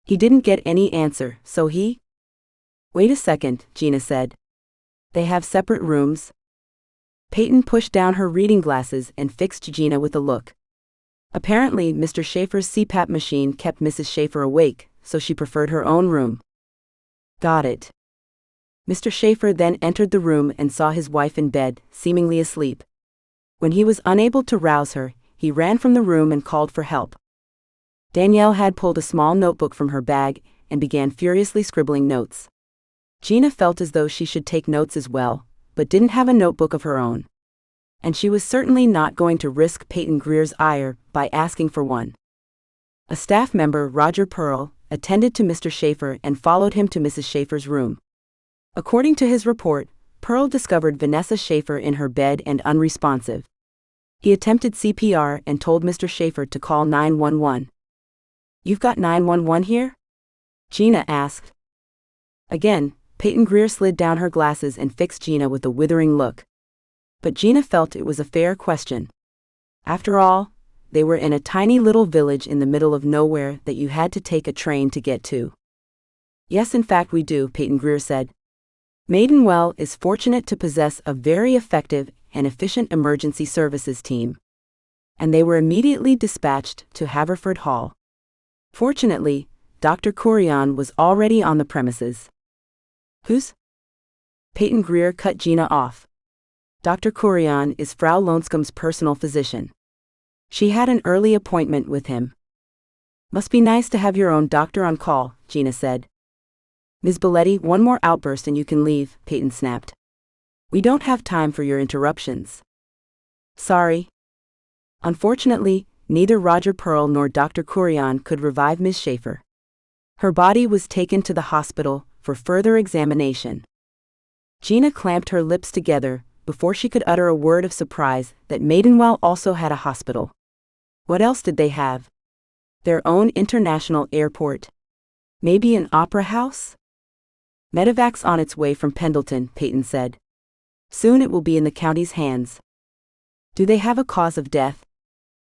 He didn't get any answer, so he... Wait a second, Gina said. They have separate rooms? Peyton pushed down her reading glasses and fixed Gina with a look. Apparently, Mr. Schaefer's CPAP machine kept Mrs. Schaefer awake, so she preferred her own room. Got it. Mr. Schaefer then entered the room and saw his wife in bed, seemingly asleep. When he was unable to rouse her, he ran from the room and called for help. Danielle had pulled a small notebook from her bag and began furiously scribbling notes. Gina felt as though she should take notes as well, but didn't have a notebook of her own. And she was certainly not going to risk Peyton Greer's ire by asking for one. A staff member, Roger Pearl, attended to Mr. Schaefer and followed him to Mrs. Schaefer's room. According to his report, Pearl discovered Vanessa Schaefer in her bed and unresponsive. He attempted CPR and told Mr. Schaefer to call 911. You've got 911 here? Gina asked. Again, Peyton Greer slid down her glasses and fixed Gina with a withering look. But Gina felt it was a fair question. After all, they were in a tiny little village in the middle of nowhere that you had to take a train to get to. Yes, in fact we do, Peyton Greer said. Maidenwell is fortunate to possess a very effective and efficient emergency services team. And they were immediately dispatched to Haverford Hall. Fortunately, Dr. Corian was already on the premises. Who's? Peyton Greer cut Gina off. Dr. Corian is Frau Lonskam's personal physician. She had an early appointment with him. Must be nice to have your own doctor on call, Gina said. Ms. Biletti, one more outburst and you can leave, Peyton snapped. We don't have time for your interruptions. Sorry. Unfortunately, neither Roger Pearl nor Dr. Corian could revive Miss Schaefer. Her body was taken to the hospital for further examination. Gina clamped her lips together before she could utter a word of surprise that Maidenwell also had a hospital. What else did they have? Their own international airport? Maybe an opera house? Medevac's on its way from Pendleton, Peyton said. Soon it will be in the county's hands. Do they have a cause of death?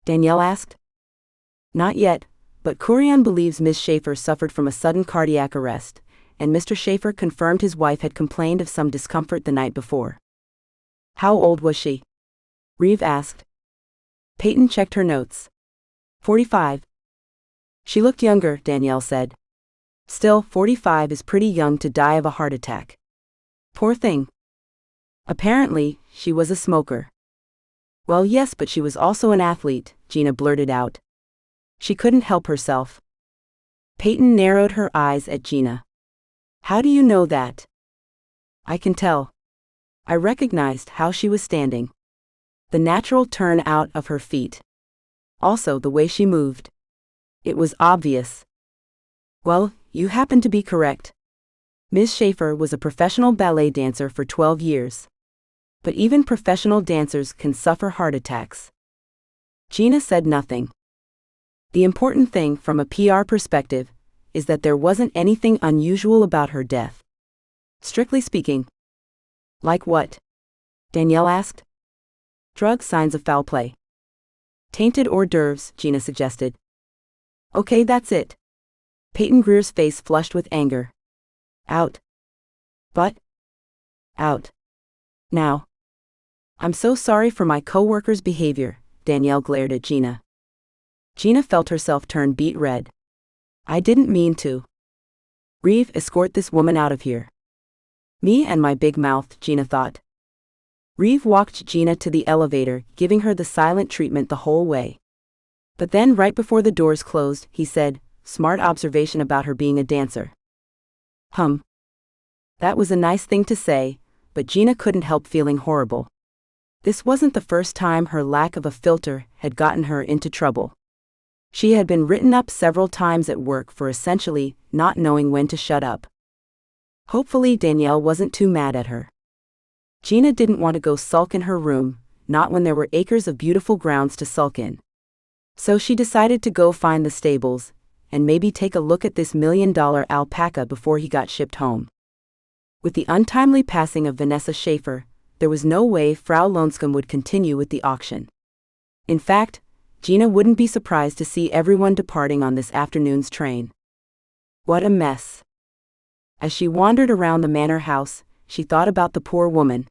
Danielle asked. Not yet, but Corian believes Miss Schaefer suffered from a sudden cardiac arrest, and Mr. Schaefer confirmed his wife had complained of some discomfort the night before. How old was she? Reev asked. Peyton checked her notes. 45. She looked younger, Danielle said. Still, 45 is pretty young to die of a heart attack. Poor thing. Apparently, she was a smoker. Well, yes, but she was also an athlete, Gina blurted out. She couldn't help herself. Peyton narrowed her eyes at Gina. How do you know that? I can tell. I recognized how she was standing. The natural turn out of her feet. Also the way she moved. It was obvious. Well, you happen to be correct. Miss Schaefer was a professional ballet dancer for 12 years. But even professional dancers can suffer heart attacks. Gina said nothing. The important thing from a PR perspective is that there wasn't anything unusual about her death. Strictly speaking. Like what? Danielle asked. Drug signs of foul play. Tainted hors d'oeuvres, Gina suggested. Okay, that's it. Peyton Greer's face flushed with anger. Out. But? Out. Now. I'm so sorry for my co-worker's behavior, Danielle glared at Gina. Gina felt herself turn beet red. I didn't mean to. Reev, escort this woman out of here. Me and my big mouth, Gina thought. Reev walked Gina to the elevator, giving her the silent treatment the whole way. But then right before the doors closed, he said, smart observation about her being a dancer. That was a nice thing to say, but Gina couldn't help feeling horrible. This wasn't the first time her lack of a filter had gotten her into trouble. She had been written up several times at work for essentially not knowing when to shut up. Hopefully Danielle wasn't too mad at her. Gina didn't want to go sulk in her room, not when there were acres of beautiful grounds to sulk in. So she decided to go find the stables, and maybe take a look at this $1 million alpaca before he got shipped home. With the untimely passing of Vanessa Schaefer, there was no way Frau Lonskum would continue with the auction. In fact, Gina wouldn't be surprised to see everyone departing on this afternoon's train. What a mess. As she wandered around the manor house, she thought about the poor woman.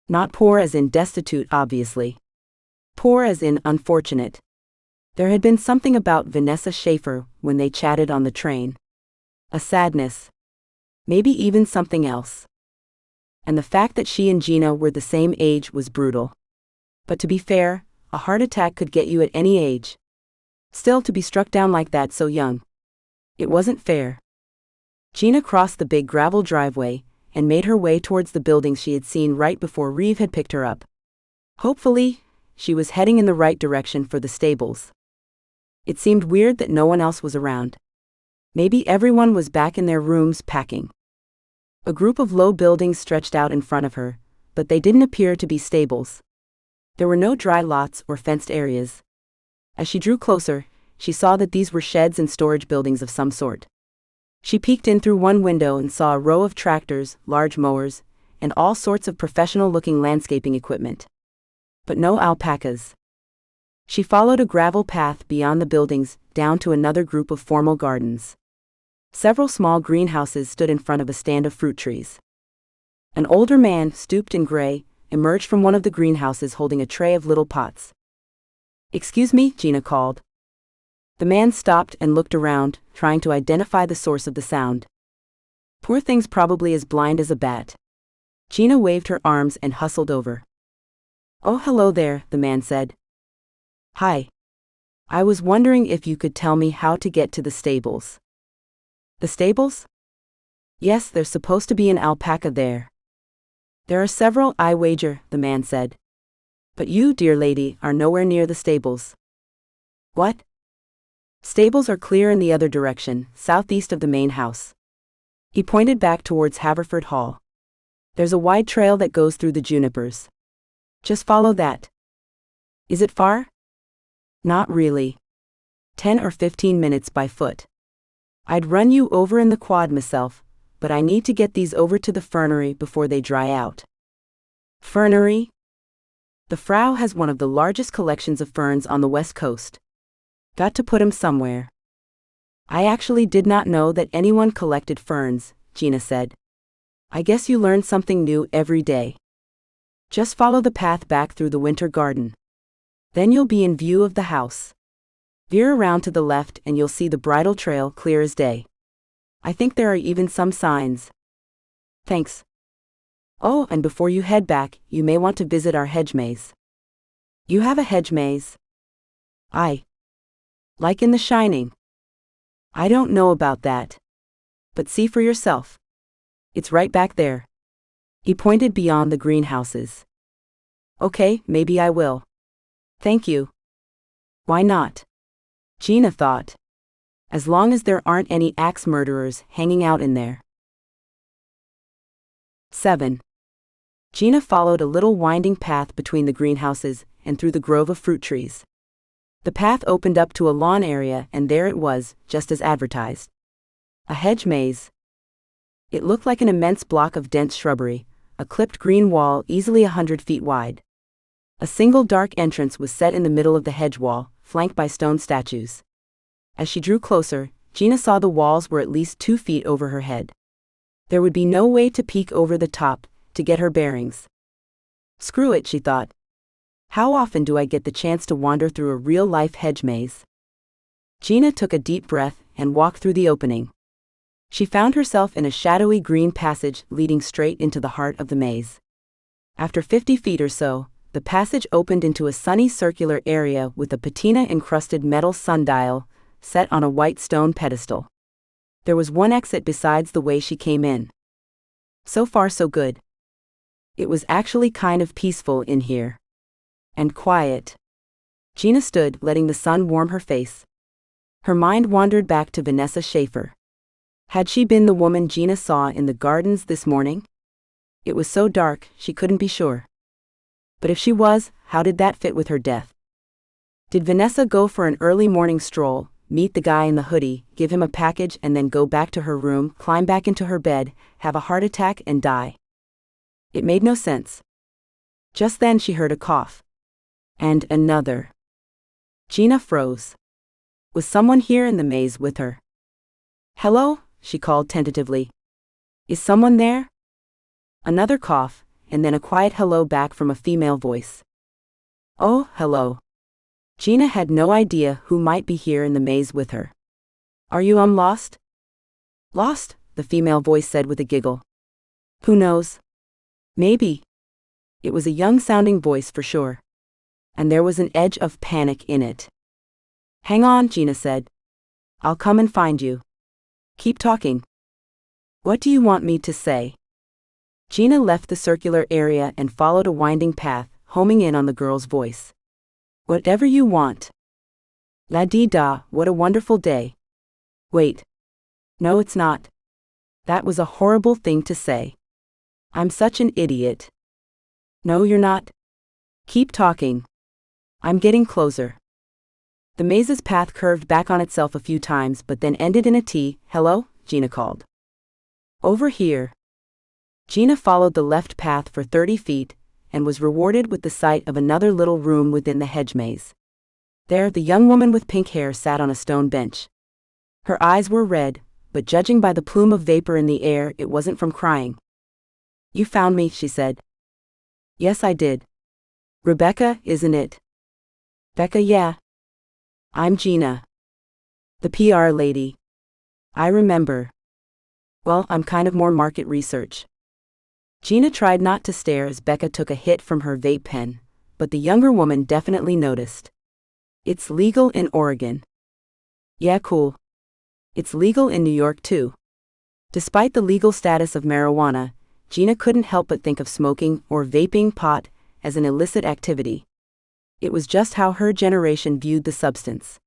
Not poor as in destitute, obviously. Poor as in unfortunate. There had been something about Vanessa Schaefer when they chatted on the train. A sadness. Maybe even something else. And the fact that she and Gina were the same age was brutal. But to be fair, a heart attack could get you at any age. Still, to be struck down like that so young. It wasn't fair. Gina crossed the big gravel driveway and made her way towards the buildings she had seen right before Reev had picked her up. Hopefully, she was heading in the right direction for the stables. It seemed weird that no one else was around. Maybe everyone was back in their rooms packing. A group of low buildings stretched out in front of her, but they didn't appear to be stables. There were no dry lots or fenced areas. As she drew closer, she saw that these were sheds and storage buildings of some sort. She peeked in through one window and saw a row of tractors, large mowers, and all sorts of professional-looking landscaping equipment. But no alpacas. She followed a gravel path beyond the buildings, down to another group of formal gardens. Several small greenhouses stood in front of a stand of fruit trees. An older man, stooped in gray, emerged from one of the greenhouses holding a tray of little pots. "Excuse me," Gina called. The man stopped and looked around, trying to identify the source of the sound. "Poor thing's probably as blind as a bat." Gina waved her arms and hustled over. "Oh, hello there," the man said. "Hi. I was wondering if you could tell me how to get to the stables." "The stables?" "Yes, there's supposed to be an alpaca there." "There are several, I wager," the man said. "But you, dear lady, are nowhere near the stables." "What?" "Stables are clear in the other direction, southeast of the main house." He pointed back towards Haverford Hall. "There's a wide trail that goes through the junipers. Just follow that." "Is it far?" "Not really. 10 or 15 minutes by foot. I'd run you over in the quad myself, but I need to get these over to the fernery before they dry out." "Fernery?" "The Frau has one of the largest collections of ferns on the west coast. Got to put 'em somewhere." "I actually did not know that anyone collected ferns," Gina said. "I guess you learn something new every day. Just follow the path back through the winter garden. Then you'll be in view of the house. Veer around to the left and you'll see the bridle trail clear as day. I think there are even some signs." "Thanks. Oh, and before you head back, you may want to visit our hedge maze." "You have a hedge maze?" "Aye. Like in The Shining." "I don't know about that. But see for yourself. It's right back there." He pointed beyond the greenhouses. "Okay, maybe I will. Thank you." "Why not?" Gina thought. "As long as there aren't any axe murderers hanging out in there." 7. Gina followed a little winding path between the greenhouses and through the grove of fruit trees. The path opened up to a lawn area and there it was, just as advertised. A hedge maze. It looked like an immense block of dense shrubbery, a clipped green wall easily 100 feet wide. A single dark entrance was set in the middle of the hedge wall, flanked by stone statues. As she drew closer, Gina saw the walls were at least 2 feet over her head. There would be no way to peek over the top, to get her bearings. Screw it, she thought. How often do I get the chance to wander through a real-life hedge maze? Gina took a deep breath and walked through the opening. She found herself in a shadowy green passage leading straight into the heart of the maze. After 50 feet or so, the passage opened into a sunny circular area with a patina-encrusted metal sundial set on a white stone pedestal. There was one exit besides the way she came in. So far so good. It was actually kind of peaceful in here. And quiet. Gina stood, letting the sun warm her face. Her mind wandered back to Vanessa Schaefer. Had she been the woman Gina saw in the gardens this morning? It was so dark, she couldn't be sure. But if she was, how did that fit with her death? Did Vanessa go for an early morning stroll, meet the guy in the hoodie, give him a package and then go back to her room, climb back into her bed, have a heart attack and die? It made no sense. Just then she heard a cough. And another. Gina froze. Was someone here in the maze with her? "Hello?" she called tentatively. "Is someone there?" Another cough, and then a quiet hello back from a female voice. "Oh, hello." Gina had no idea who might be here in the maze with her. "Are you lost?" "Lost?" the female voice said with a giggle. "Who knows? Maybe." It was a young-sounding voice for sure. And there was an edge of panic in it. "Hang on," Gina said. "I'll come and find you. Keep talking." "What do you want me to say?" Gina left the circular area and followed a winding path, homing in on the girl's voice. "Whatever you want." "La-dee-da, what a wonderful day." "Wait. No, it's not. That was a horrible thing to say. I'm such an idiot." "No, you're not. Keep talking. I'm getting closer." The maze's path curved back on itself a few times but then ended in a T. "Hello?" Gina called. Over here. Gina followed the left path for 30 feet, and was rewarded with the sight of another little room within the hedge maze. There, the young woman with pink hair sat on a stone bench. Her eyes were red, but judging by the plume of vapor in the air, it wasn't from crying. "You found me," she said. "Yes, I did. Rebecca, isn't it?" "Becca, yeah. I'm Gina. The PR lady. I remember. Well, I'm kind of more market research." Gina tried not to stare as Becca took a hit from her vape pen, but the younger woman definitely noticed. "It's legal in Oregon." "Yeah, cool. It's legal in New York too." Despite the legal status of marijuana, Gina couldn't help but think of smoking or vaping pot as an illicit activity. It was just how her generation viewed the substance.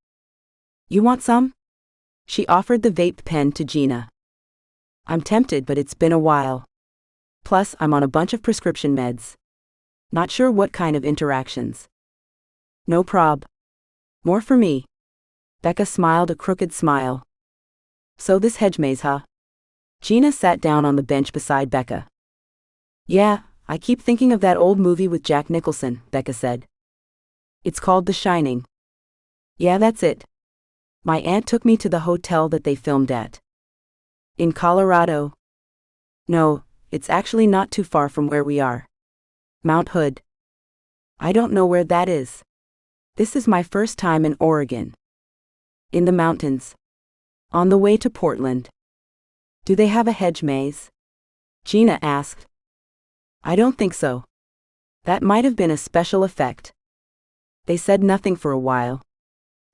"You want some?" She offered the vape pen to Gina. "I'm tempted, but it's been a while. Plus, I'm on a bunch of prescription meds. Not sure what kind of interactions." "No prob. More for me." Becca smiled a crooked smile. "So this hedge maze, huh?" Gina sat down on the bench beside Becca. "Yeah, I keep thinking of that old movie with Jack Nicholson," Becca said. "It's called The Shining." "Yeah, that's it. My aunt took me to the hotel that they filmed at." "In Colorado?" "No, it's actually not too far from where we are. Mount Hood." "I don't know where that is. This is my first time in Oregon." "In the mountains. On the way to Portland." "Do they have a hedge maze?" Gina asked. "I don't think so. That might have been a special effect." They said nothing for a while.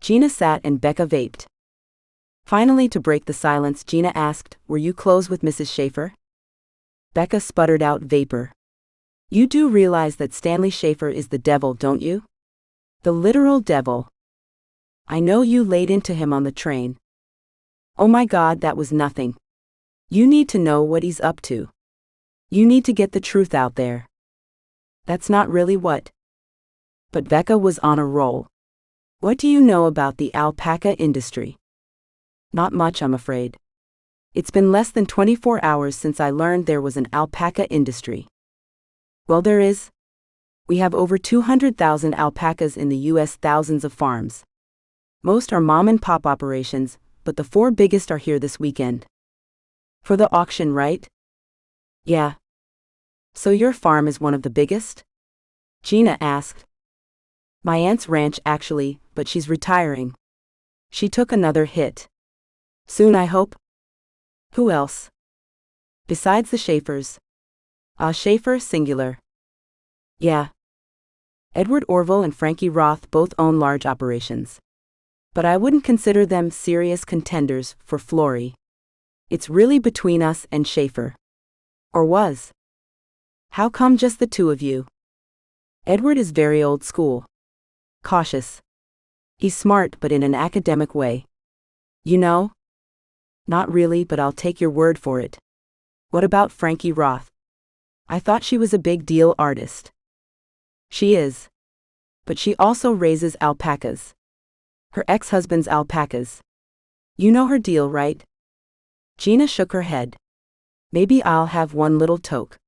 Gina sat and Becca vaped. Finally, to break the silence, Gina asked, "Were you close with Mrs. Schaefer?" Becca sputtered out vapor. "You do realize that Stanley Schaefer is the devil, don't you? The literal devil. I know you laid into him on the train." "Oh my God, that was nothing. You need to know what he's up to. You need to get the truth out there." "That's not really what." But Becca was on a roll. "What do you know about the alpaca industry?" "Not much, I'm afraid. It's been less than 24 hours since I learned there was an alpaca industry." "Well, there is. We have over 200,000 alpacas in the U.S., thousands of farms. Most are mom-and-pop operations, but the 4 biggest are here this weekend." "For the auction, right?" "Yeah." "So your farm is one of the biggest?" Gina asked. "My aunt's ranch, actually, but she's retiring." She took another hit. "Soon, I hope?" "Who else?" "Besides the Schaefers." Schaefer, singular." "Yeah. Edward Orville and Frankie Roth both own large operations. But I wouldn't consider them serious contenders for Flory. It's really between us and Schaefer. Or was. How come just the 2 of you?" "Edward is very old school. Cautious. He's smart, but in an academic way. You know?" "Not really, but I'll take your word for it." "What about Frankie Roth?" "I thought she was a big deal artist." "She is. But she also raises alpacas. Her ex-husband's alpacas. You know her deal, right?" Gina shook her head. "Maybe I'll have one little toke."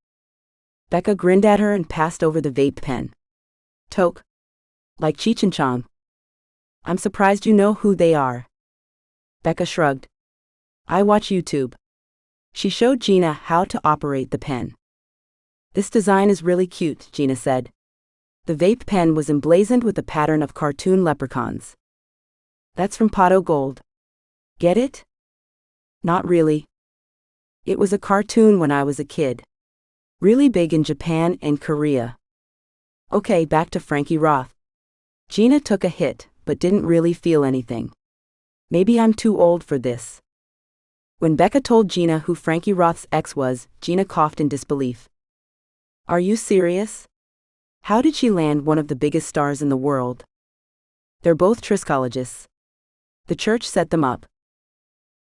Becca grinned at her and passed over the vape pen. "Toke? Like Cheech and Chong?" "I'm surprised you know who they are." Becca shrugged. "I watch YouTube." She showed Gina how to operate the pen. "This design is really cute," Gina said. The vape pen was emblazoned with a pattern of cartoon leprechauns. "That's from Pot O' Gold. Get it?" "Not really. It was a cartoon when I was a kid. Really big in Japan and Korea." "Okay, back to Frankie Roth." Gina took a hit, but didn't really feel anything. "Maybe I'm too old for this." When Becca told Gina who Frankie Roth's ex was, Gina coughed in disbelief. "Are you serious? How did she land one of the biggest stars in the world?" "They're both triskologists. The church set them up."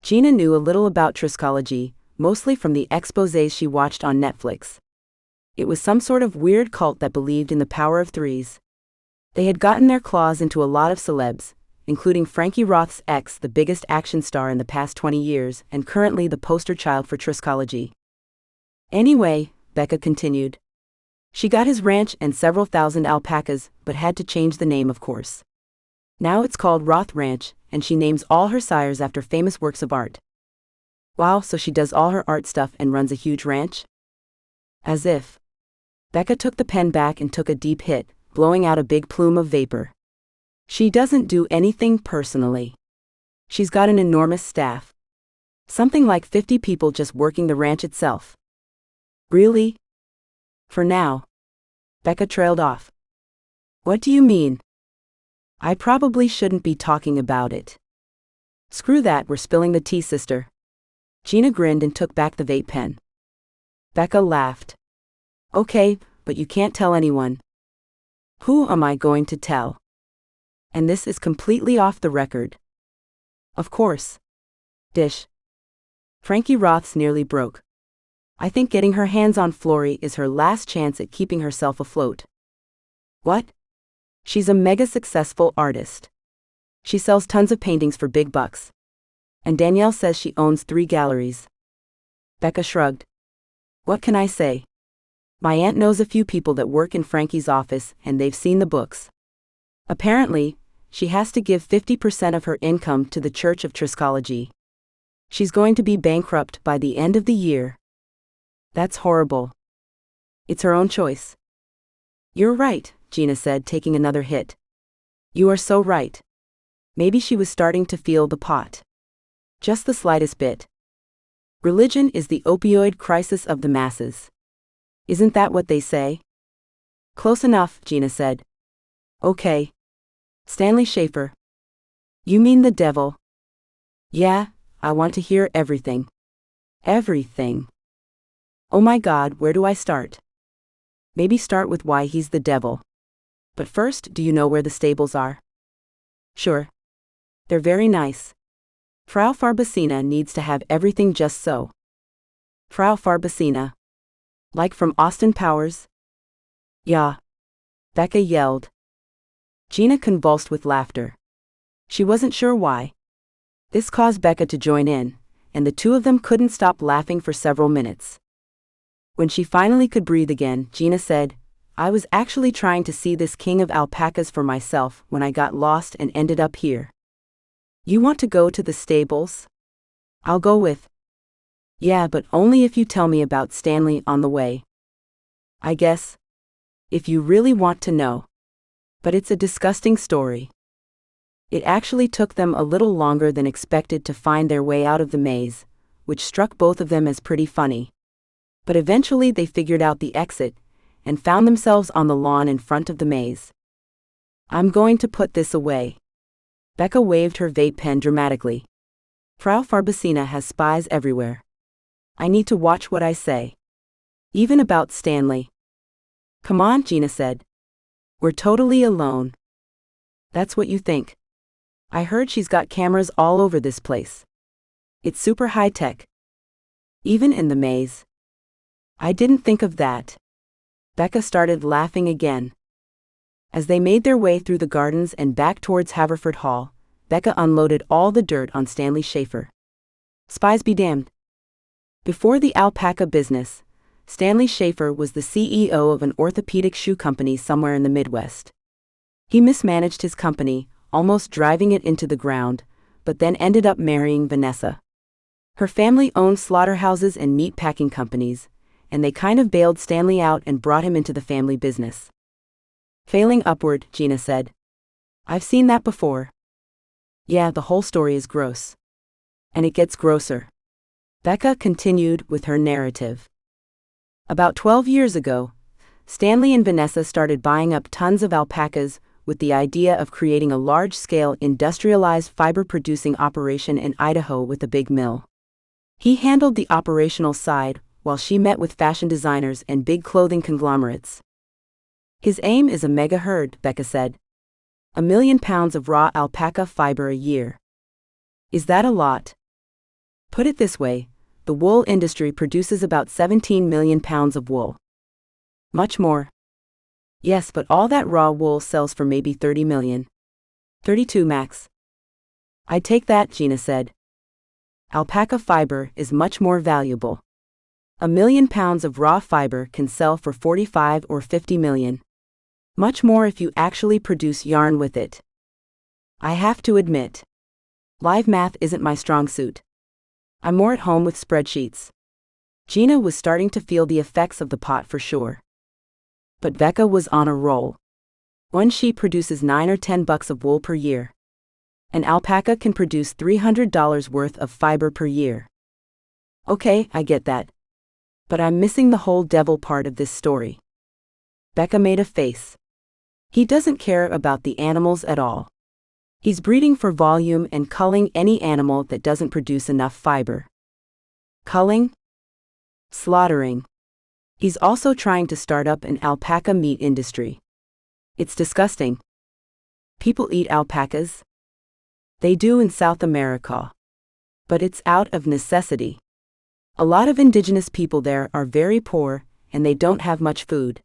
Gina knew a little about triskology, mostly from the exposés she watched on Netflix. It was some sort of weird cult that believed in the power of threes. They had gotten their claws into a lot of celebs, including Frankie Roth's ex, the biggest action star in the past 20 years, and currently the poster child for triskology. Anyway, Becca continued. She got his ranch and several thousand alpacas, but had to change the name, of course. Now it's called Roth Ranch, and she names all her sires after famous works of art. Wow, so she does all her art stuff and runs a huge ranch? As if. Becca took the pen back and took a deep hit, blowing out a big plume of vapor. She doesn't do anything personally. She's got an enormous staff. Something like 50 people just working the ranch itself. Really? For now. Becca trailed off. What do you mean? I probably shouldn't be talking about it. Screw that, we're spilling the tea, sister. Gina grinned and took back the vape pen. Becca laughed. Okay, but you can't tell anyone. Who am I going to tell? And this is completely off the record. Of course. Dish. Frankie Roth's nearly broke. I think getting her hands on Flory is her last chance at keeping herself afloat. What? She's a mega successful artist. She sells tons of paintings for big bucks. And Danielle says she owns 3 galleries. Becca shrugged. What can I say? My aunt knows a few people that work in Frankie's office, and they've seen the books. Apparently, she has to give 50% of her income to the Church of Triskology. She's going to be bankrupt by the end of the year. That's horrible. It's her own choice. You're right, Gina said, taking another hit. You are so right. Maybe she was starting to feel the pot. Just the slightest bit. Religion is the opioid crisis of the masses. Isn't that what they say? Close enough, Gina said. Okay. Stanley Schaefer. You mean the devil? Yeah, I want to hear everything. Everything. Oh my God, where do I start? Maybe start with why he's the devil. But first, do you know where the stables are? Sure. They're very nice. Frau Farbacina needs to have everything just so. Frau Farbacina. Like from Austin Powers? Yeah. Becca yelled. Gina convulsed with laughter. She wasn't sure why. This caused Becca to join in, and the two of them couldn't stop laughing for several minutes. When she finally could breathe again, Gina said, I was actually trying to see this king of alpacas for myself when I got lost and ended up here. You want to go to the stables? I'll go with. Yeah, but only if you tell me about Stanley on the way. I guess. If you really want to know. But it's a disgusting story. It actually took them a little longer than expected to find their way out of the maze, which struck both of them as pretty funny. But eventually they figured out the exit, and found themselves on the lawn in front of the maze. I'm going to put this away. Becca waved her vape pen dramatically. Frau Farbacina has spies everywhere. I need to watch what I say. Even about Stanley. Come on, Gina said. We're totally alone. That's what you think. I heard she's got cameras all over this place. It's super high-tech. Even in the maze. I didn't think of that. Becca started laughing again. As they made their way through the gardens and back towards Haverford Hall, Becca unloaded all the dirt on Stanley Schaefer. Spies be damned. Before the alpaca business, Stanley Schaefer was the CEO of an orthopedic shoe company somewhere in the Midwest. He mismanaged his company, almost driving it into the ground, but then ended up marrying Vanessa. Her family owned slaughterhouses and meat packing companies, and they kind of bailed Stanley out and brought him into the family business. Failing upward, Gina said. I've seen that before. Yeah, the whole story is gross. And it gets grosser. Becca continued with her narrative. About 12 years ago, Stanley and Vanessa started buying up tons of alpacas with the idea of creating a large-scale industrialized fiber-producing operation in Idaho with a big mill. He handled the operational side, while she met with fashion designers and big clothing conglomerates. His aim is a mega herd, Becca said. 1 million pounds of raw alpaca fiber a year. Is that a lot? Put it this way, the wool industry produces about 17 million pounds of wool. Much more. Yes, but all that raw wool sells for maybe 30 million. 32 max. "I'd take that," Gina said. "Alpaca fiber is much more valuable. 1,000,000 pounds of raw fiber can sell for 45 or 50 million. Much more if you actually produce yarn with it. I have to admit, live math isn't my strong suit. I'm more at home with spreadsheets." Gina was starting to feel the effects of the pot for sure. But Becca was on a roll. One sheep produces $9 or $10 of wool per year. An alpaca can produce $300 worth of fiber per year. Okay, I get that. But I'm missing the whole devil part of this story. Becca made a face. He doesn't care about the animals at all. He's breeding for volume and culling any animal that doesn't produce enough fiber. Culling? Slaughtering. He's also trying to start up an alpaca meat industry. It's disgusting. People eat alpacas. They do in South America. But it's out of necessity. A lot of indigenous people there are very poor, and they don't have much food.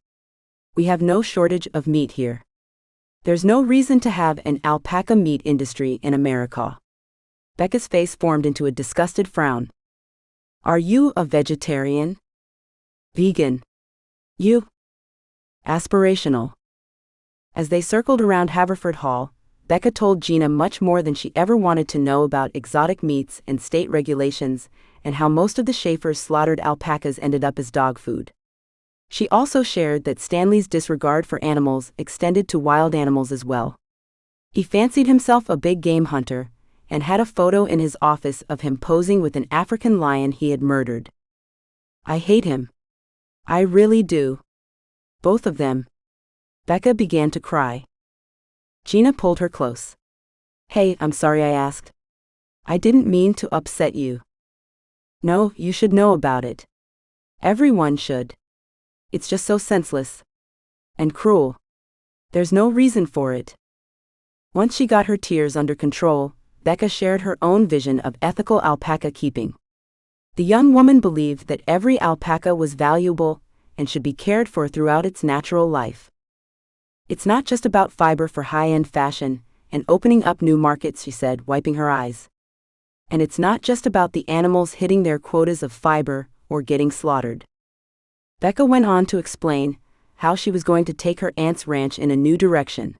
We have no shortage of meat here. There's no reason to have an alpaca meat industry in America. Becca's face formed into a disgusted frown. Are you a vegetarian? Vegan? You? Aspirational. As they circled around Haverford Hall, Becca told Gina much more than she ever wanted to know about exotic meats and state regulations, and how most of the Schaefer's slaughtered alpacas ended up as dog food. She also shared that Stanley's disregard for animals extended to wild animals as well. He fancied himself a big game hunter, and had a photo in his office of him posing with an African lion he had murdered. I hate him. I really do. Both of them. Becca began to cry. Gina pulled her close. Hey, I'm sorry I asked. I didn't mean to upset you. No, you should know about it. Everyone should. It's just so senseless. And cruel. There's no reason for it. Once she got her tears under control, Becca shared her own vision of ethical alpaca keeping. The young woman believed that every alpaca was valuable and should be cared for throughout its natural life. It's not just about fiber for high-end fashion and opening up new markets, she said, wiping her eyes. And it's not just about the animals hitting their quotas of fiber or getting slaughtered. Becca went on to explain how she was going to take her aunt's ranch in a new direction.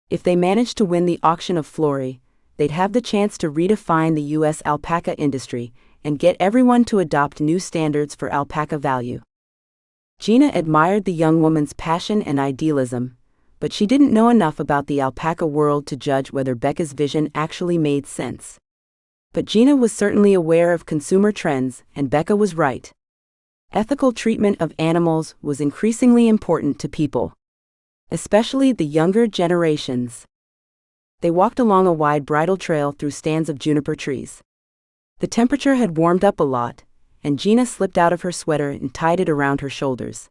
If they managed to win the auction of Flory, they'd have the chance to redefine the U.S. alpaca industry and get everyone to adopt new standards for alpaca value. Gina admired the young woman's passion and idealism, but she didn't know enough about the alpaca world to judge whether Becca's vision actually made sense. But Gina was certainly aware of consumer trends, and Becca was right. Ethical treatment of animals was increasingly important to people, especially the younger generations. They walked along a wide bridle trail through stands of juniper trees. The temperature had warmed up a lot, and Gina slipped out of her sweater and tied it around her shoulders.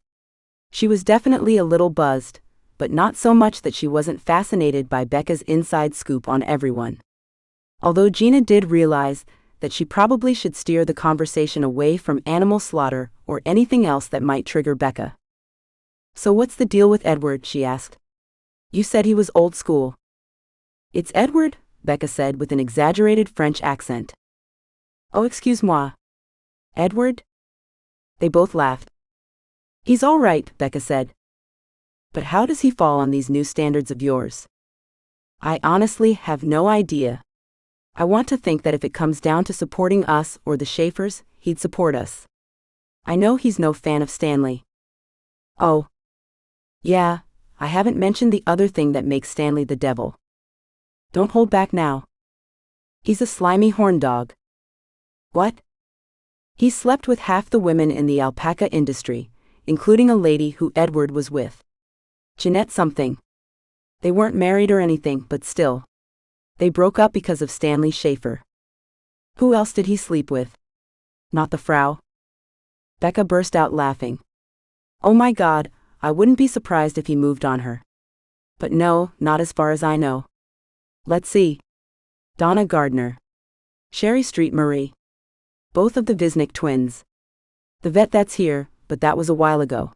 She was definitely a little buzzed, but not so much that she wasn't fascinated by Becca's inside scoop on everyone. Although Gina did realize that she probably should steer the conversation away from animal slaughter or anything else that might trigger Becca. So what's the deal with Edward, she asked. You said he was old school. It's Edward, Becca said with an exaggerated French accent. Oh, excuse-moi. Edward? They both laughed. He's all right, Becca said. But how does he fall on these new standards of yours? I honestly have no idea. I want to think that if it comes down to supporting us or the Schaefers, he'd support us. I know he's no fan of Stanley. Oh. Yeah, I haven't mentioned the other thing that makes Stanley the devil. Don't hold back now. He's a slimy horn dog. What? He slept with half the women in the alpaca industry, including a lady who Edward was with. Jeanette something. They weren't married or anything, but still. They broke up because of Stanley Schaefer. Who else did he sleep with? Not the Frau? Becca burst out laughing. Oh my God, I wouldn't be surprised if he moved on her. But no, not as far as I know. Let's see. Donna Gardner. Sherry Street Marie. Both of the Visnick twins. The vet that's here, but that was a while ago.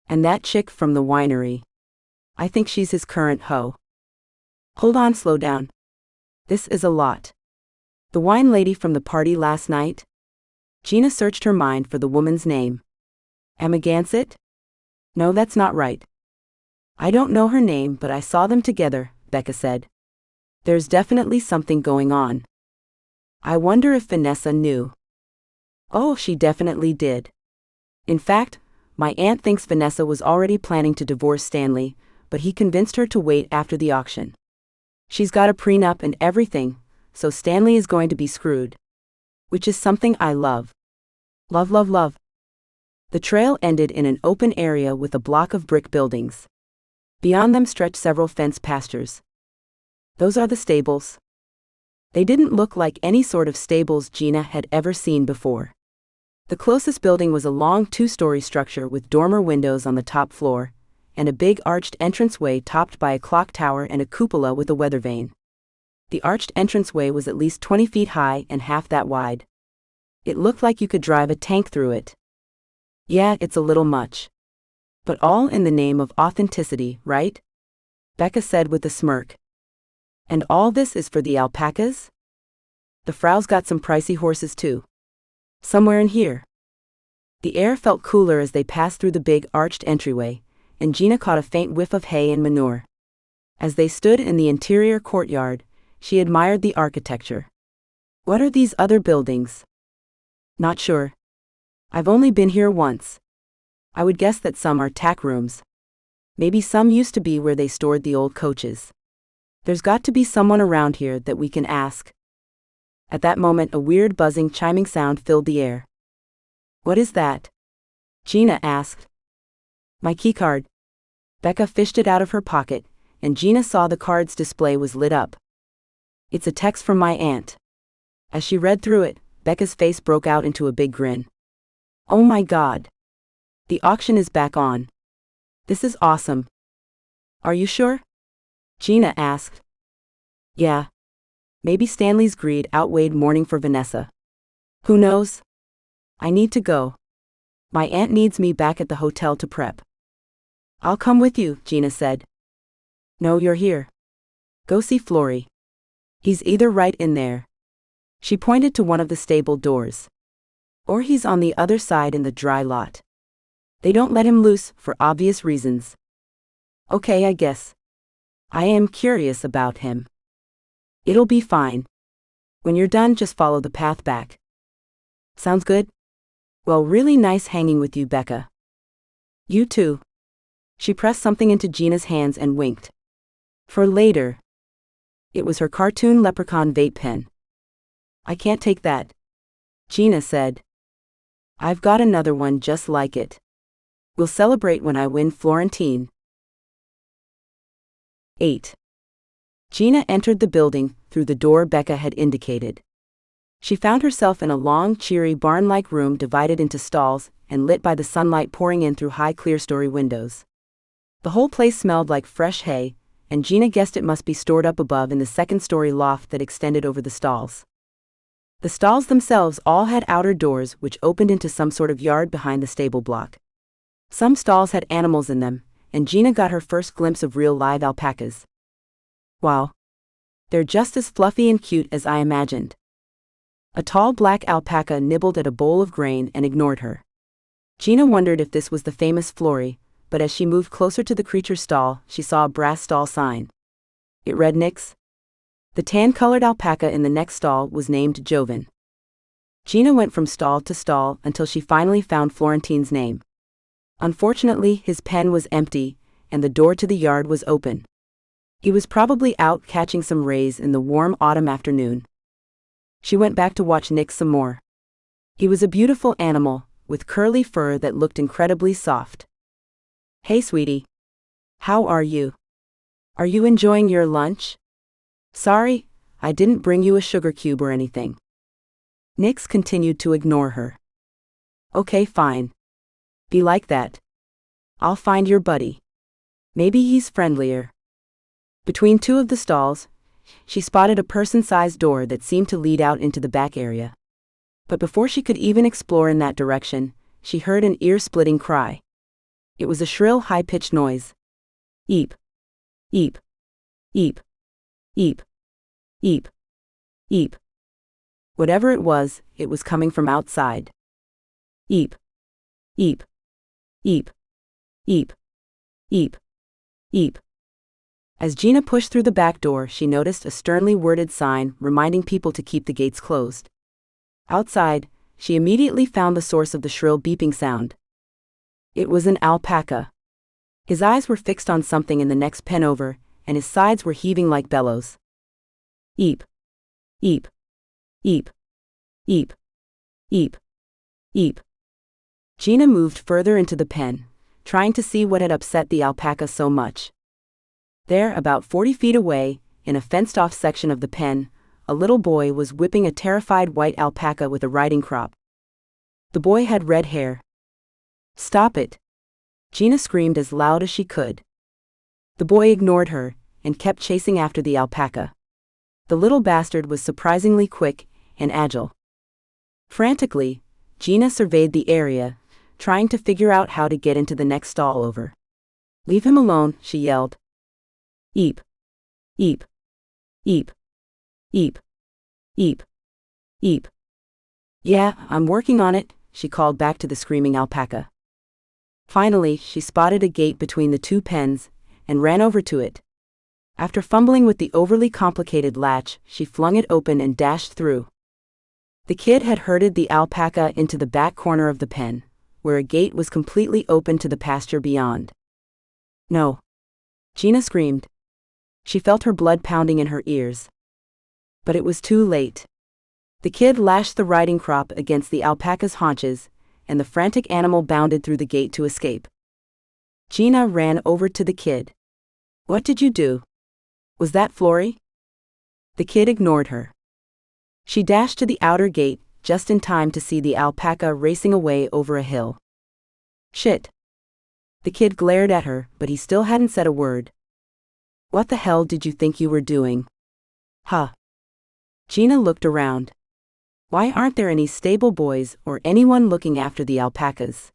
And that chick from the winery. I think she's his current hoe. Hold on, slow down. This is a lot. The wine lady from the party last night? Gina searched her mind for the woman's name. Amagansett? No, that's not right. I don't know her name, but I saw them together, Becca said. There's definitely something going on. I wonder if Vanessa knew. Oh, she definitely did. In fact, my aunt thinks Vanessa was already planning to divorce Stanley, but he convinced her to wait after the auction. She's got a prenup and everything, so Stanley is going to be screwed. Which is something I love. Love, love, love. The trail ended in an open area with a block of brick buildings. Beyond them stretched several fenced pastures. Those are the stables. They didn't look like any sort of stables Gina had ever seen before. The closest building was a long 2-story structure with dormer windows on the top floor, and a big arched entranceway topped by a clock tower and a cupola with a weather vane. The arched entranceway was at least 20 feet high and half that wide. It looked like you could drive a tank through it. Yeah, it's a little much. But all in the name of authenticity, right? Becca said with a smirk. And all this is for the alpacas? The frau's got some pricey horses too. Somewhere in here. The air felt cooler as they passed through the big arched entryway, and Gina caught a faint whiff of hay and manure. As they stood in the interior courtyard, she admired the architecture. What are these other buildings? Not sure. I've only been here once. I would guess that some are tack rooms. Maybe some used to be where they stored the old coaches. There's got to be someone around here that we can ask. At that moment, a weird buzzing, chiming sound filled the air. What is that? Gina asked. My keycard. Becca fished it out of her pocket, and Gina saw the card's display was lit up. It's a text from my aunt. As she read through it, Becca's face broke out into a big grin. Oh my God. The auction is back on. This is awesome. Are you sure? Gina asked. Yeah. Maybe Stanley's greed outweighed mourning for Vanessa. Who knows? I need to go. My aunt needs me back at the hotel to prep. I'll come with you, Gina said. No, you're here. Go see Flory. He's either right in there. She pointed to one of the stable doors. Or he's on the other side in the dry lot. They don't let him loose for obvious reasons. Okay, I guess. I am curious about him. It'll be fine. When you're done, just follow the path back. Sounds good? Well, really nice hanging with you, Becca. You too. She pressed something into Gina's hands and winked. For later. It was her cartoon leprechaun vape pen. I can't take that. Gina said. I've got another one just like it. We'll celebrate when I win Florentine. 8. Gina entered the building through the door Becca had indicated. She found herself in a long, cheery barn-like room divided into stalls and lit by the sunlight pouring in through high clear-story windows. The whole place smelled like fresh hay, and Gina guessed it must be stored up above in the second-story loft that extended over the stalls. The stalls themselves all had outer doors which opened into some sort of yard behind the stable block. Some stalls had animals in them, and Gina got her first glimpse of real live alpacas. Wow. They're just as fluffy and cute as I imagined. A tall black alpaca nibbled at a bowl of grain and ignored her. Gina wondered if this was the famous Flory, but as she moved closer to the creature's stall, she saw a brass stall sign. It read Nix. The tan-colored alpaca in the next stall was named Joven. Gina went from stall to stall until she finally found Florentine's name. Unfortunately, his pen was empty, and the door to the yard was open. He was probably out catching some rays in the warm autumn afternoon. She went back to watch Nick some more. He was a beautiful animal, with curly fur that looked incredibly soft. Hey sweetie. How are you? Are you enjoying your lunch? Sorry, I didn't bring you a sugar cube or anything. Nix continued to ignore her. Okay, fine. Be like that. I'll find your buddy. Maybe he's friendlier. Between two of the stalls, she spotted a person-sized door that seemed to lead out into the back area. But before she could even explore in that direction, she heard an ear-splitting cry. It was a shrill, high-pitched noise. Eep. Eep. Eep. Eep. Eep. Eep. Whatever it was coming from outside. Eep. Eep. Eep. Eep. Eep. Eep. As Gina pushed through the back door, she noticed a sternly worded sign reminding people to keep the gates closed. Outside, she immediately found the source of the shrill beeping sound. It was an alpaca. His eyes were fixed on something in the next pen over, and his sides were heaving like bellows. Eep. Eep. Eep. Eep. Eep. Eep. Gina moved further into the pen, trying to see what had upset the alpaca so much. There, about 40 feet away, in a fenced-off section of the pen, a little boy was whipping a terrified white alpaca with a riding crop. The boy had red hair. "Stop it!" Gina screamed as loud as she could. The boy ignored her and kept chasing after the alpaca. The little bastard was surprisingly quick and agile. Frantically, Gina surveyed the area, trying to figure out how to get into the next stall over. "Leave him alone," she yelled. Eep. Eep. Eep. Eep. Eep. Eep. "Yeah, I'm working on it," she called back to the screaming alpaca. Finally, she spotted a gate between the two pens and ran over to it. After fumbling with the overly complicated latch, she flung it open and dashed through. The kid had herded the alpaca into the back corner of the pen, where a gate was completely open to the pasture beyond. "No!" Gina screamed. She felt her blood pounding in her ears. But it was too late. The kid lashed the riding crop against the alpaca's haunches, and the frantic animal bounded through the gate to escape. Gina ran over to the kid. "What did you do? Was that Flory?" The kid ignored her. She dashed to the outer gate, just in time to see the alpaca racing away over a hill. "Shit!" The kid glared at her, but he still hadn't said a word. "What the hell did you think you were doing?" "Huh." Gina looked around. Why aren't there any stable boys or anyone looking after the alpacas?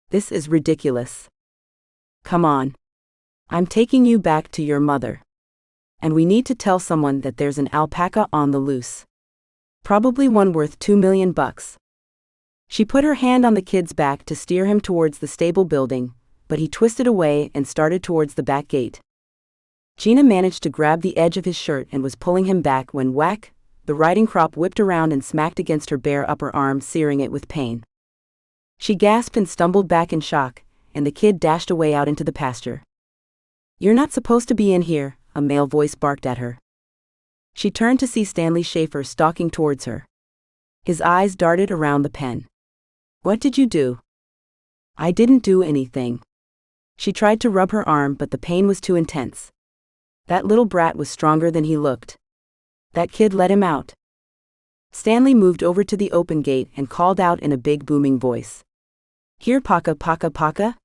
This is ridiculous. "Come on. I'm taking you back to your mother. And we need to tell someone that there's an alpaca on the loose. Probably one worth $2 million. She put her hand on the kid's back to steer him towards the stable building, but he twisted away and started towards the back gate. Gina managed to grab the edge of his shirt and was pulling him back when whack, the riding crop whipped around and smacked against her bare upper arm, searing it with pain. She gasped and stumbled back in shock, and the kid dashed away out into the pasture. "You're not supposed to be in here," a male voice barked at her. She turned to see Stanley Schaefer stalking towards her. His eyes darted around the pen. "What did you do?" "I didn't do anything." She tried to rub her arm, but the pain was too intense. That little brat was stronger than he looked. That kid let him out. Stanley moved over to the open gate and called out in a big booming voice. "Here, Paca, Paca, Paca?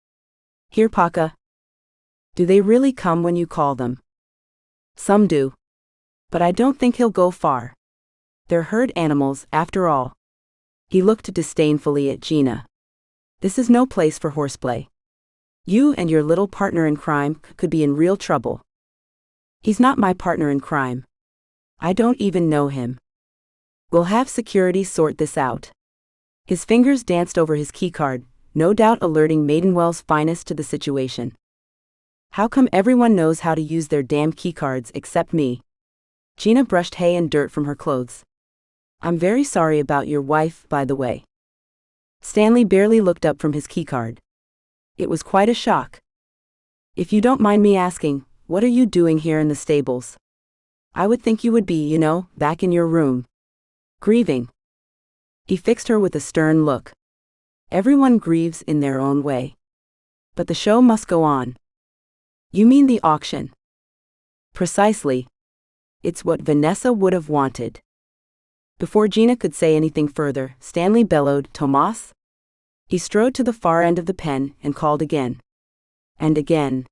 Here, Paca." "Do they really come when you call them?" "Some do. But I don't think he'll go far. They're herd animals, after all." He looked disdainfully at Gina. "This is no place for horseplay. You and your little partner in crime could be in real trouble." "He's not my partner in crime. I don't even know him. We'll have security sort this out." His fingers danced over his keycard, no doubt alerting Maidenwell's finest to the situation. "How come everyone knows how to use their damn keycards except me?" Gina brushed hay and dirt from her clothes. "I'm very sorry about your wife, by the way." Stanley barely looked up from his keycard. It was quite a shock. "If you don't mind me asking, what are you doing here in the stables? I would think you would be, back in your room. Grieving." He fixed her with a stern look. "Everyone grieves in their own way. But the show must go on." "You mean the auction?" "Precisely. It's what Vanessa would have wanted." Before Gina could say anything further, Stanley bellowed, "Tomas?" He strode to the far end of the pen and called again. And again.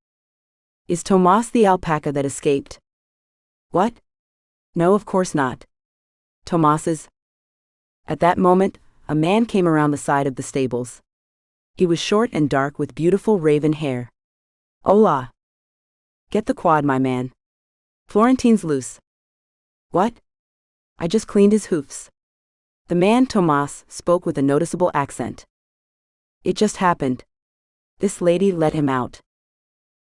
"Is Tomas the alpaca that escaped?" "What? No, of course not. Tomas is." At that moment, a man came around the side of the stables. He was short and dark with beautiful raven hair. "Hola. Get the quad, my man. Florentine's loose." What? I just cleaned his hoofs. The man, Tomas, spoke with a noticeable accent. It just happened. This lady let him out.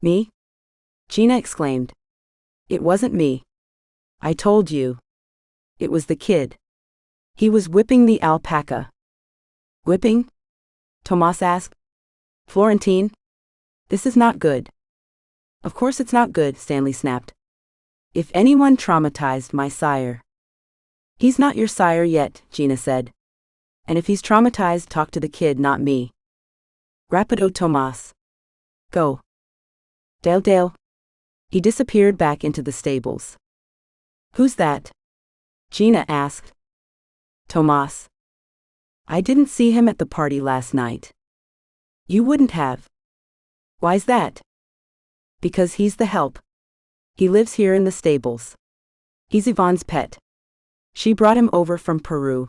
Me? Gina exclaimed. It wasn't me. I told you. It was the kid. He was whipping the alpaca. Whipping? Tomas asked. Florentine? This is not good. Of course it's not good, Stanley snapped. If anyone traumatized my sire. He's not your sire yet, Gina said. And if he's traumatized, talk to the kid, not me. Rapido, Tomas. Go. Dale. He disappeared back into the stables. Who's that? Gina asked. Tomas. I didn't see him at the party last night. You wouldn't have. Why's that? Because he's the help. He lives here in the stables. He's Yvonne's pet. She brought him over from Peru.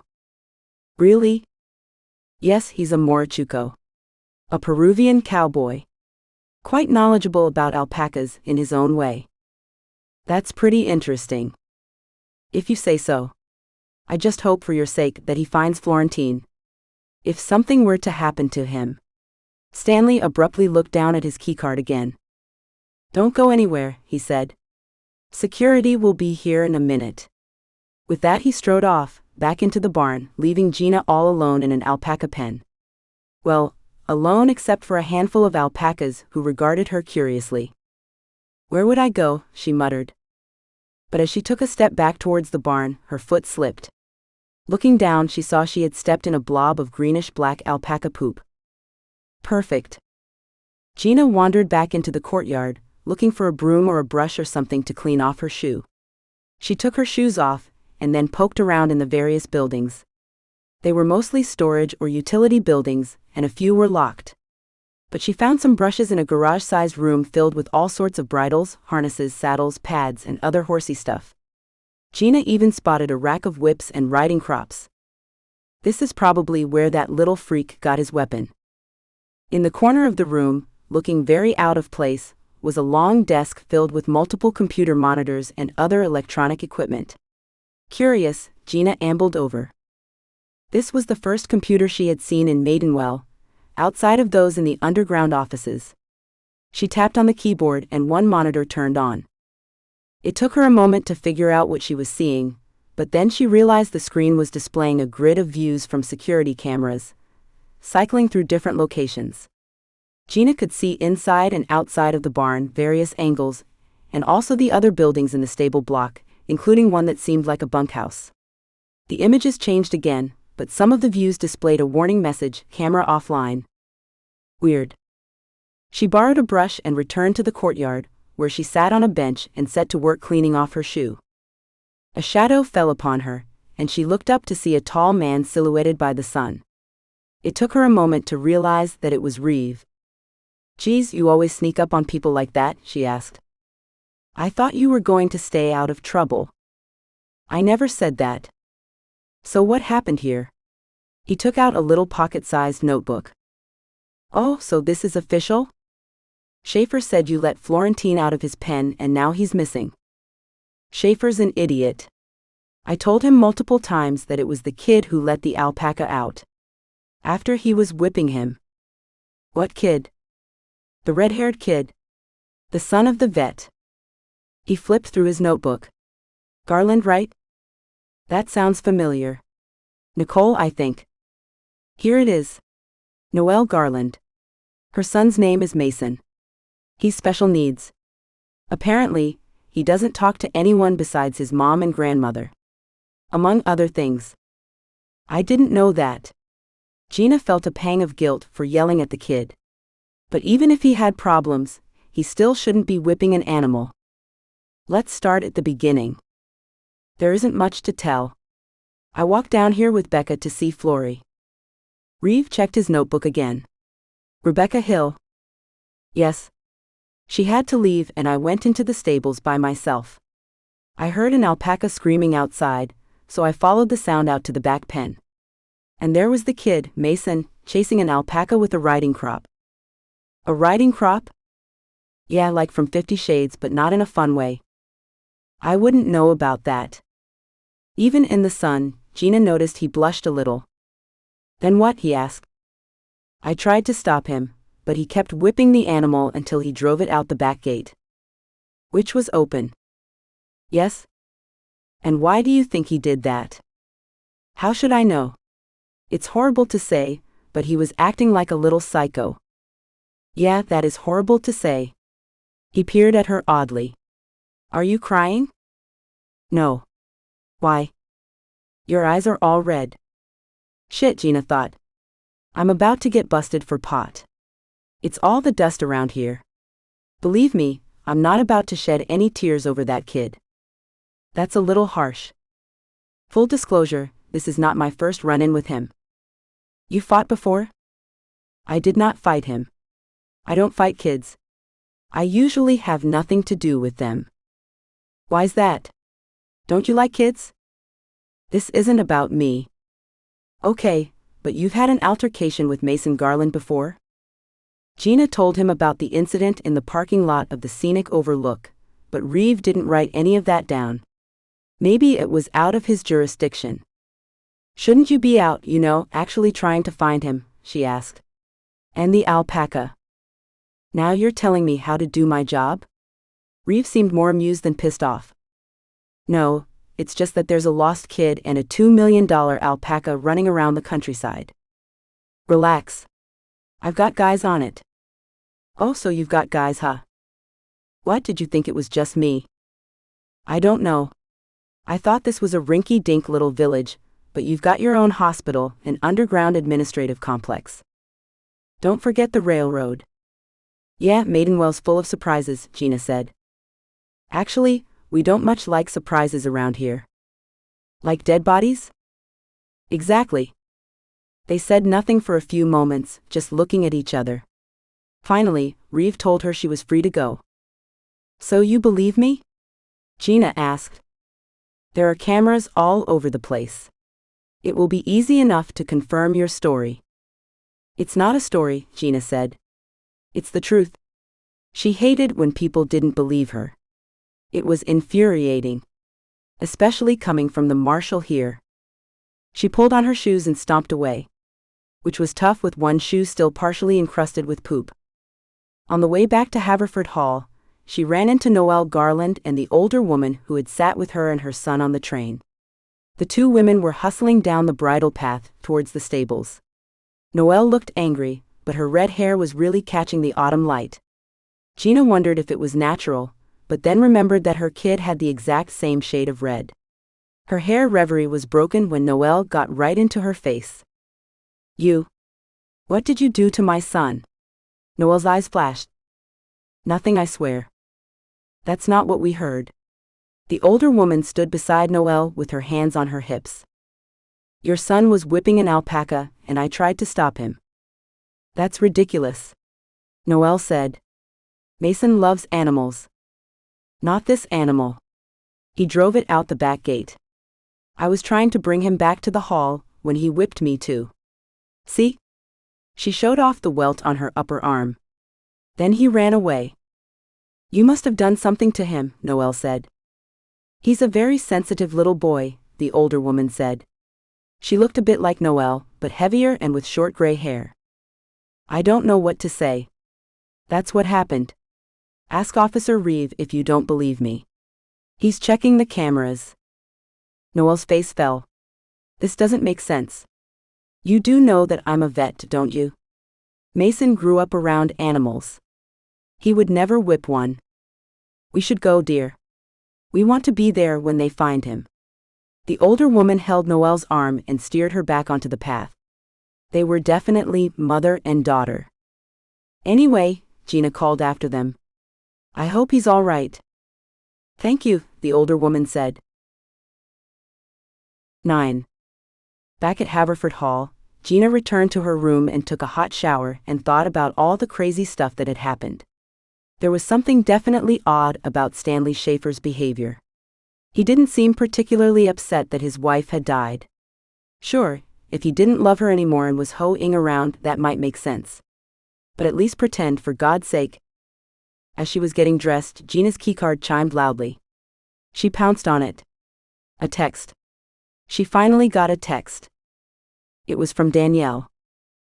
Really? Yes, he's a Morichuco. A Peruvian cowboy. Quite knowledgeable about alpacas in his own way. That's pretty interesting. If you say so. I just hope for your sake that he finds Florentine. If something were to happen to him. Stanley abruptly looked down at his keycard again. Don't go anywhere, he said. Security will be here in a minute. With that he strode off, back into the barn, leaving Gina all alone in an alpaca pen. Well, alone except for a handful of alpacas who regarded her curiously. Where would I go, she muttered. But as she took a step back towards the barn, her foot slipped. Looking down, she saw she had stepped in a blob of greenish-black alpaca poop. Perfect. Gina wandered back into the courtyard, looking for a broom or a brush or something to clean off her shoe. She took her shoes off, and then poked around in the various buildings. They were mostly storage or utility buildings, and a few were locked. But she found some brushes in a garage-sized room filled with all sorts of bridles, harnesses, saddles, pads, and other horsey stuff. Gina even spotted a rack of whips and riding crops. This is probably where that little freak got his weapon. In the corner of the room, looking very out of place, was a long desk filled with multiple computer monitors and other electronic equipment. Curious, Gina ambled over. This was the first computer she had seen in Maidenwell, outside of those in the underground offices. She tapped on the keyboard and one monitor turned on. It took her a moment to figure out what she was seeing, but then she realized the screen was displaying a grid of views from security cameras, cycling through different locations. Gina could see inside and outside of the barn various angles, and also the other buildings in the stable block, including one that seemed like a bunkhouse. The images changed again, but some of the views displayed a warning message, camera offline. Weird. She borrowed a brush and returned to the courtyard, where she sat on a bench and set to work cleaning off her shoe. A shadow fell upon her, and she looked up to see a tall man silhouetted by the sun. It took her a moment to realize that it was Reev. Geez, you always sneak up on people like that, she asked. I thought you were going to stay out of trouble. I never said that. So what happened here? He took out a little pocket-sized notebook. Oh, so this is official? Schaefer said you let Florentine out of his pen and now he's missing. Schaefer's an idiot. I told him multiple times that it was the kid who let the alpaca out. After he was whipping him. What kid? The red-haired kid. The son of the vet. He flipped through his notebook. Garland, right? That sounds familiar. Nicole, I think. Here it is. Noel Garland. Her son's name is Mason. He's special needs. Apparently, he doesn't talk to anyone besides his mom and grandmother. Among other things. I didn't know that. Gina felt a pang of guilt for yelling at the kid. But even if he had problems, he still shouldn't be whipping an animal. Let's start at the beginning. There isn't much to tell. I walked down here with Becca to see Flory. Reev checked his notebook again. Rebecca Hill. Yes. She had to leave and I went into the stables by myself. I heard an alpaca screaming outside, so I followed the sound out to the back pen. And there was the kid, Mason, chasing an alpaca with a riding crop. A riding crop? Yeah, like from 50 Shades, but not in a fun way. I wouldn't know about that. Even in the sun, Gina noticed he blushed a little. Then what? He asked. I tried to stop him, but he kept whipping the animal until he drove it out the back gate. Which was open. Yes? And why do you think he did that? How should I know? It's horrible to say, but he was acting like a little psycho. Yeah, that is horrible to say. He peered at her oddly. Are you crying? No. Why? Your eyes are all red. Shit, Gina thought. I'm about to get busted for pot. It's all the dust around here. Believe me, I'm not about to shed any tears over that kid. That's a little harsh. Full disclosure, this is not my first run-in with him. You fought before? I did not fight him. I don't fight kids. I usually have nothing to do with them. Why's that? Don't you like kids? This isn't about me. Okay, but you've had an altercation with Mason Garland before? Gina told him about the incident in the parking lot of the scenic overlook, but Reev didn't write any of that down. Maybe it was out of his jurisdiction. Shouldn't you be out, actually trying to find him? She asked. And the alpaca. Now you're telling me how to do my job? Reev seemed more amused than pissed off. No, it's just that there's a lost kid and a $2 million alpaca running around the countryside. Relax. I've got guys on it. Oh, so you've got guys, huh? What, did you think it was just me? I don't know. I thought this was a rinky-dink little village, but you've got your own hospital, an underground administrative complex. Don't forget the railroad. Yeah, Maidenwell's full of surprises, Gina said. Actually, we don't much like surprises around here. Like dead bodies? Exactly. They said nothing for a few moments, just looking at each other. Finally, Reev told her she was free to go. So you believe me? Gina asked. There are cameras all over the place. It will be easy enough to confirm your story. It's not a story, Gina said. It's the truth. She hated when people didn't believe her. It was infuriating. Especially coming from the marshal here. She pulled on her shoes and stomped away. Which was tough with one shoe still partially encrusted with poop. On the way back to Haverford Hall, she ran into Noel Garland and the older woman who had sat with her and her son on the train. The two women were hustling down the bridle path towards the stables. Noel looked angry, but her red hair was really catching the autumn light. Gina wondered if it was natural, but then remembered that her kid had the exact same shade of red. Her hair reverie was broken when Noel got right into her face. You. What did you do to my son? Noel's eyes flashed. Nothing, I swear. That's not what we heard. The older woman stood beside Noel with her hands on her hips. Your son was whipping an alpaca, and I tried to stop him. That's ridiculous. Noel said. Mason loves animals. Not this animal. He drove it out the back gate. I was trying to bring him back to the hall when he whipped me too. See? She showed off the welt on her upper arm. Then he ran away. You must have done something to him, Noel said. He's a very sensitive little boy, the older woman said. She looked a bit like Noel, but heavier and with short gray hair. I don't know what to say. That's what happened. Ask Officer Reev if you don't believe me. He's checking the cameras. Noel's face fell. This doesn't make sense. You do know that I'm a vet, don't you? Mason grew up around animals. He would never whip one. We should go, dear. We want to be there when they find him. The older woman held Noel's arm and steered her back onto the path. They were definitely mother and daughter. Anyway, Gina called after them. I hope he's all right. Thank you, the older woman said. 9. Back at Haverford Hall, Gina returned to her room and took a hot shower and thought about all the crazy stuff that had happened. There was something definitely odd about Stanley Schaefer's behavior. He didn't seem particularly upset that his wife had died. Sure, if he didn't love her anymore and was hoeing around, that might make sense. But at least pretend, for God's sake. As she was getting dressed, Gina's keycard chimed loudly. She pounced on it. A text. She finally got a text. It was from Danielle.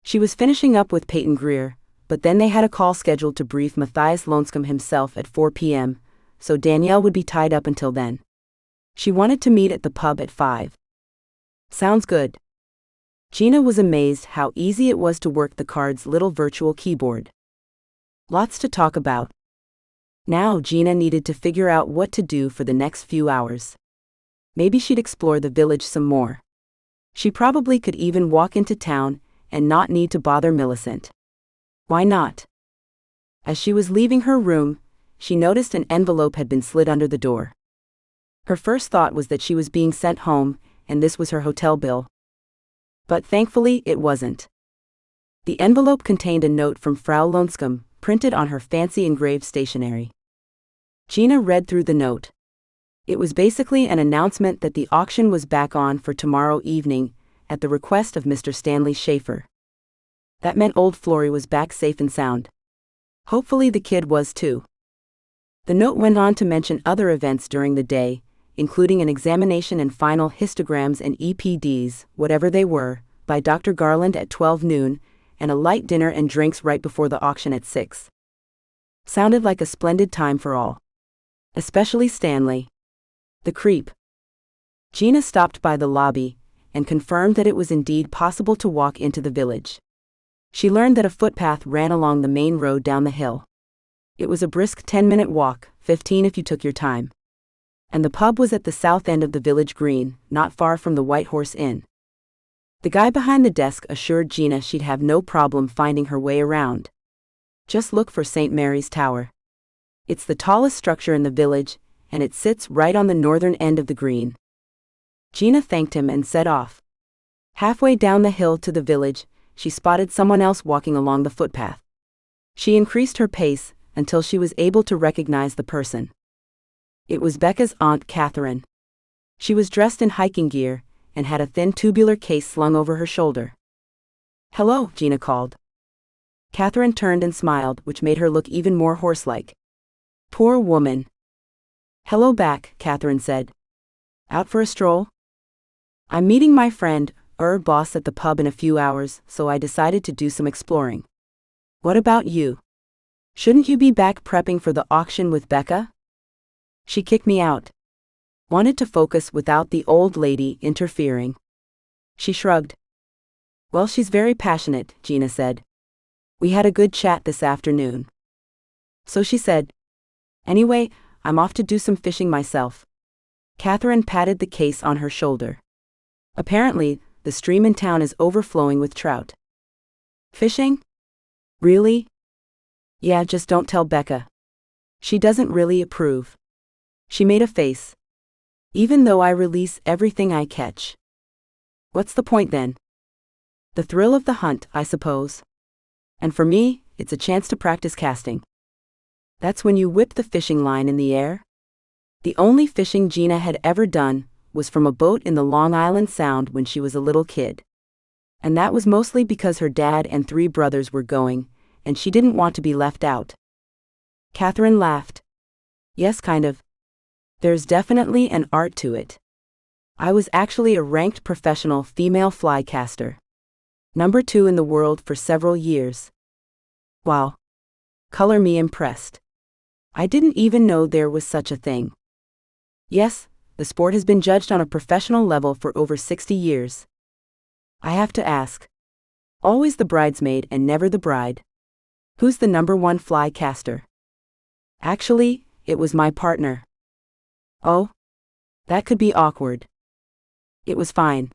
She was finishing up with Peyton Greer, but then they had a call scheduled to brief Matthias Lonscombe himself at 4 p.m., so Danielle would be tied up until then. She wanted to meet at the pub at 5. Sounds good. Gina was amazed how easy it was to work the card's little virtual keyboard. Lots to talk about. Now Gina needed to figure out what to do for the next few hours. Maybe she'd explore the village some more. She probably could even walk into town and not need to bother Millicent. Why not? As she was leaving her room, she noticed an envelope had been slid under the door. Her first thought was that she was being sent home, and this was her hotel bill. But thankfully it wasn't. The envelope contained a note from Frau Lonscombe, printed on her fancy engraved stationery. Gina read through the note. It was basically an announcement that the auction was back on for tomorrow evening, at the request of Mr. Stanley Schaefer. That meant old Flory was back safe and sound. Hopefully the kid was too. The note went on to mention other events during the day, including an examination and final histograms and EPDs, whatever they were, by Dr. Garland at 12 noon, and a light dinner and drinks right before the auction at 6. Sounded like a splendid time for all. Especially Stanley. The creep. Gina stopped by the lobby and confirmed that it was indeed possible to walk into the village. She learned that a footpath ran along the main road down the hill. It was a brisk 10-minute walk, 15 if you took your time. And the pub was at the south end of the village green, not far from the White Horse Inn. The guy behind the desk assured Gina she'd have no problem finding her way around. Just look for St. Mary's Tower. It's the tallest structure in the village, and it sits right on the northern end of the green. Gina thanked him and set off. Halfway down the hill to the village, she spotted someone else walking along the footpath. She increased her pace until she was able to recognize the person. It was Becca's Aunt Catherine. She was dressed in hiking gear and had a thin tubular case slung over her shoulder. "Hello," Gina called. Catherine turned and smiled, which made her look even more horse-like. Poor woman. "Hello back," Catherine said. "Out for a stroll?" "I'm meeting my friend, boss at the pub in a few hours, so I decided to do some exploring. What about you? Shouldn't you be back prepping for the auction with Becca?" "She kicked me out. Wanted to focus without the old lady interfering." She shrugged. "Well, she's very passionate," Gina said. "We had a good chat this afternoon." "So she said. Anyway, I'm off to do some fishing myself." Catherine patted the case on her shoulder. "Apparently, the stream in town is overflowing with trout." "Fishing? Really?" "Yeah, just don't tell Becca. She doesn't really approve." She made a face. "Even though I release everything I catch." "What's the point then?" "The thrill of the hunt, I suppose. And for me, it's a chance to practice casting." "That's when you whip the fishing line in the air?" The only fishing Gina had ever done was from a boat in the Long Island Sound when she was a little kid. And that was mostly because her dad and 3 brothers were going, and she didn't want to be left out. Catherine laughed. "Yes, kind of. There's definitely an art to it. I was actually a ranked professional female fly caster. Number 2 in the world for several years." "Wow. Color me impressed. I didn't even know there was such a thing." "Yes, the sport has been judged on a professional level for over 60 years. I have to ask. Always the bridesmaid and never the bride. Who's the number 1 fly caster?" "Actually, it was my partner." "Oh? That could be awkward." "It was fine."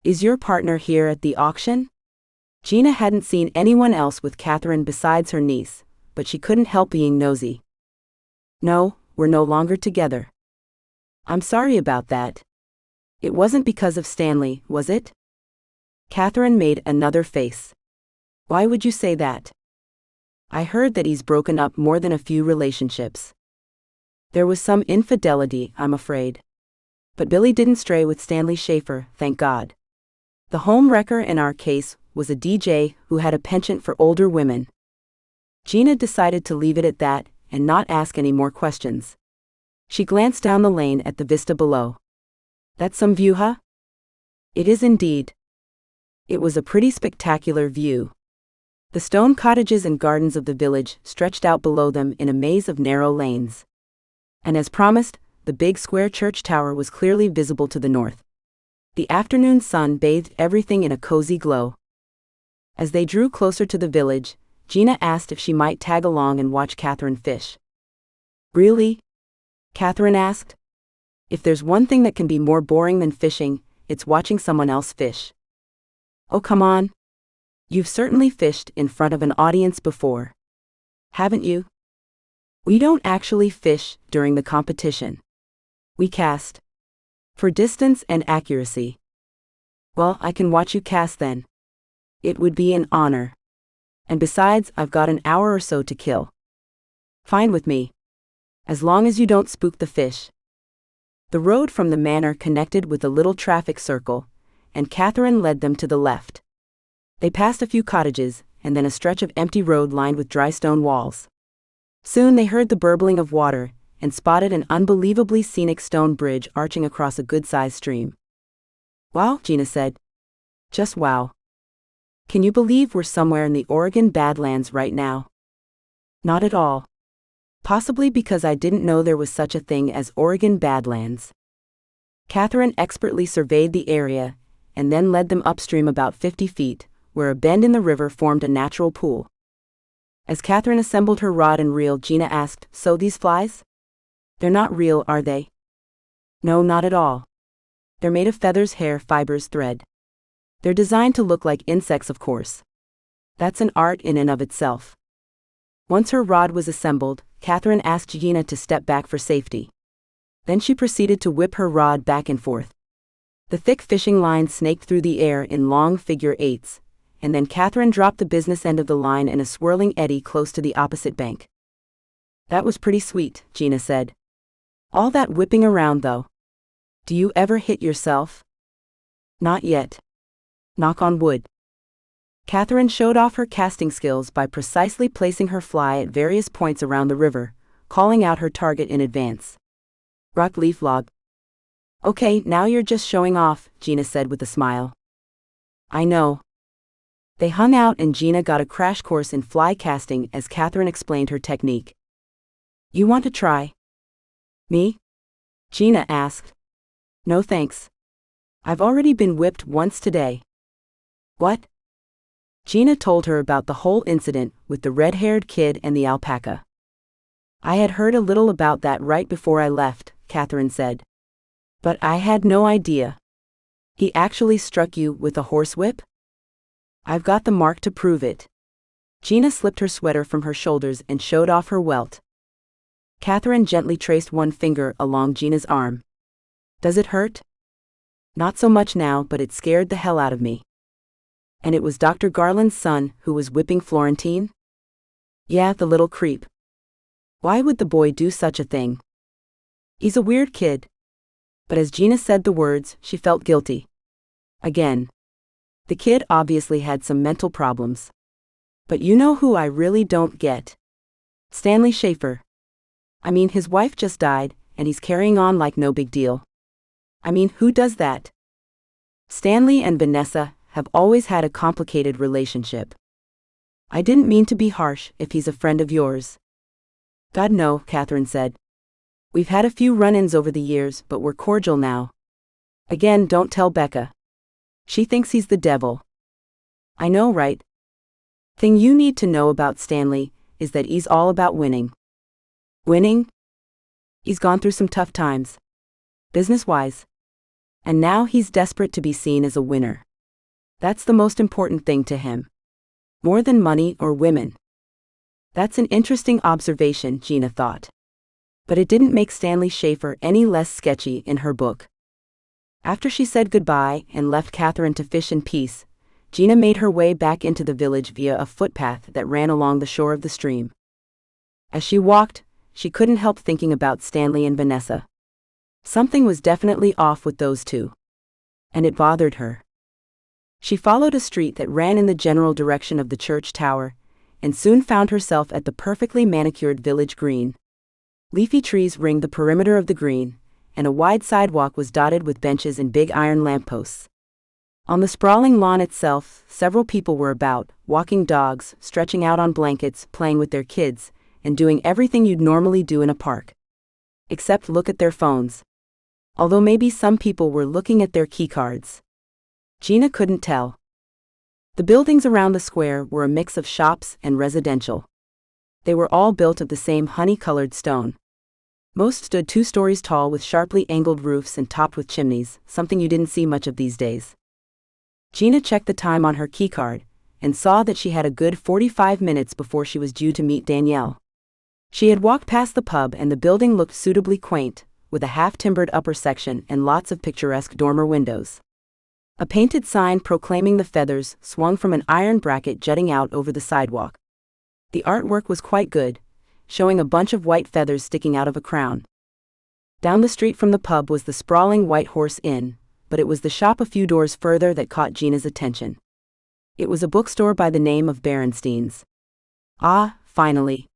"Is your partner here at the auction?" Gina hadn't seen anyone else with Catherine besides her niece, but she couldn't help being nosy. "No, we're no longer together." "I'm sorry about that. It wasn't because of Stanley, was it?" Catherine made another face. "Why would you say that?" "I heard that he's broken up more than a few relationships. There was some infidelity, I'm afraid. But Billy didn't stray with Stanley Schaefer, thank God. The home wrecker in our case was a DJ who had a penchant for older women." Gina decided to leave it at that and not ask any more questions. She glanced down the lane at the vista below. That's some view, huh? It is indeed. It was a pretty spectacular view. The stone cottages and gardens of the village stretched out below them in a maze of narrow lanes. And as promised, the big square church tower was clearly visible to the north. The afternoon sun bathed everything in a cozy glow. As they drew closer to the village, Gina asked if she might tag along and watch Catherine fish. Really? Catherine asked. If there's one thing that can be more boring than fishing, it's watching someone else fish. Oh, come on. You've certainly fished in front of an audience before. Haven't you? We don't actually fish during the competition. We cast. For distance and accuracy. Well, I can watch you cast then. It would be an honor. And besides, I've got an hour or so to kill. Fine with me. As long as you don't spook the fish. The road from the manor connected with a little traffic circle, and Catherine led them to the left. They passed a few cottages, and then a stretch of empty road lined with dry stone walls. Soon they heard the burbling of water, and spotted an unbelievably scenic stone bridge arching across a good-sized stream. Wow, Gina said. Just wow. Can you believe we're somewhere in the Oregon Badlands right now? Not at all. Possibly because I didn't know there was such a thing as Oregon Badlands. Catherine expertly surveyed the area, and then led them upstream about 50 feet, where a bend in the river formed a natural pool. As Catherine assembled her rod and reel, Gina asked, "So these flies? They're not real, are they?" "No, not at all. They're made of feathers, hair, fibers, thread. They're designed to look like insects, of course. That's an art in and of itself." Once her rod was assembled, Catherine asked Gina to step back for safety. Then she proceeded to whip her rod back and forth. The thick fishing line snaked through the air in long figure eights, and then Catherine dropped the business end of the line in a swirling eddy close to the opposite bank. "That was pretty sweet," Gina said. "All that whipping around, though. Do you ever hit yourself?" "Not yet. Knock on wood." Catherine showed off her casting skills by precisely placing her fly at various points around the river, calling out her target in advance. "Rock leaf log." "Okay, now you're just showing off," Gina said with a smile. "I know." They hung out and Gina got a crash course in fly casting as Catherine explained her technique. "You want to try?" "Me?" Gina asked. "No thanks. I've already been whipped once today." "What?" Gina told her about the whole incident with the red-haired kid and the alpaca. "I had heard a little about that right before I left," Catherine said. "But I had no idea. He actually struck you with a horsewhip?" "I've got the mark to prove it." Gina slipped her sweater from her shoulders and showed off her welt. Catherine gently traced one finger along Gina's arm. "Does it hurt?" "Not so much now, but it scared the hell out of me." "And it was Dr. Garland's son who was whipping Florentine?" "Yeah, the little creep. Why would the boy do such a thing? He's a weird kid." But as Gina said the words, she felt guilty. Again. The kid obviously had some mental problems. But you know who I really don't get? Stanley Schaefer. I mean, his wife just died, and he's carrying on like no big deal. I mean, who does that? Stanley and Vanessa have always had a complicated relationship. I didn't mean to be harsh if he's a friend of yours. God, no, Catherine said. We've had a few run-ins over the years, but we're cordial now. Again, don't tell Becca. She thinks he's the devil. I know, right? Thing you need to know about Stanley is that he's all about winning. Winning? He's gone through some tough times. Business-wise. And now he's desperate to be seen as a winner. That's the most important thing to him. More than money or women. That's an interesting observation, Gina thought. But it didn't make Stanley Schaefer any less sketchy in her book. After she said goodbye and left Catherine to fish in peace, Gina made her way back into the village via a footpath that ran along the shore of the stream. As she walked, she couldn't help thinking about Stanley and Vanessa. Something was definitely off with those two. And it bothered her. She followed a street that ran in the general direction of the church tower, and soon found herself at the perfectly manicured village green. Leafy trees ringed the perimeter of the green, and a wide sidewalk was dotted with benches and big iron lampposts. On the sprawling lawn itself, several people were about, walking dogs, stretching out on blankets, playing with their kids, and doing everything you'd normally do in a park. Except look at their phones. Although maybe some people were looking at their keycards. Gina couldn't tell. The buildings around the square were a mix of shops and residential. They were all built of the same honey-colored stone. Most stood 2 stories tall with sharply angled roofs and topped with chimneys, something you didn't see much of these days. Gina checked the time on her keycard, and saw that she had a good 45 minutes before she was due to meet Danielle. She had walked past the pub and the building looked suitably quaint, with a half-timbered upper section and lots of picturesque dormer windows. A painted sign proclaiming the Feathers swung from an iron bracket jutting out over the sidewalk. The artwork was quite good, showing a bunch of white feathers sticking out of a crown. Down the street from the pub was the sprawling White Horse Inn, but it was the shop a few doors further that caught Gina's attention. It was a bookstore by the name of Barrenstein's. Ah, finally.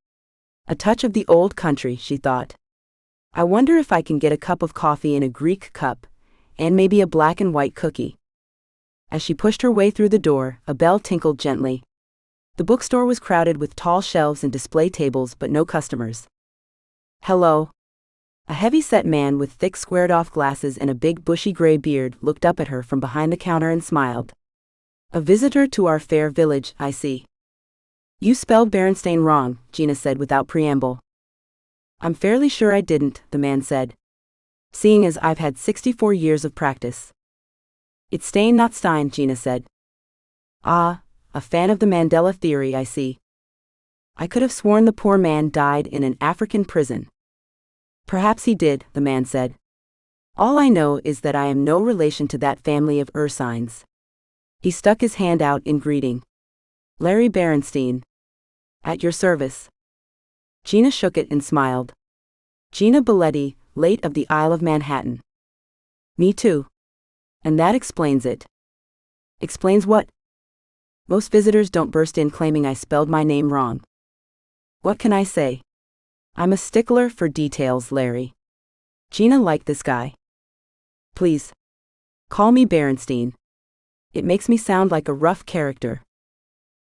A touch of the old country, she thought. I wonder if I can get a cup of coffee in a Greek cup, and maybe a black and white cookie. As she pushed her way through the door, a bell tinkled gently. The bookstore was crowded with tall shelves and display tables, but no customers. Hello. A heavy-set man with thick squared-off glasses and a big bushy gray beard looked up at her from behind the counter and smiled. A visitor to our fair village, I see. You spelled Barrenstein wrong, Gina said without preamble. I'm fairly sure I didn't, the man said. Seeing as I've had 64 years of practice. It's Stein not Stein, Gina said. Ah, a fan of the Mandela theory, I see. I could have sworn the poor man died in an African prison. Perhaps he did, the man said. All I know is that I am no relation to that family of Ursines. He stuck his hand out in greeting. Larry Barrenstein. At your service. Gina shook it and smiled. Gina Biletti, late of the Isle of Manhattan. Me too. And that explains it. Explains what? Most visitors don't burst in claiming I spelled my name wrong. What can I say? I'm a stickler for details, Larry. Gina liked this guy. Please. Call me Barrenstein. It makes me sound like a rough character.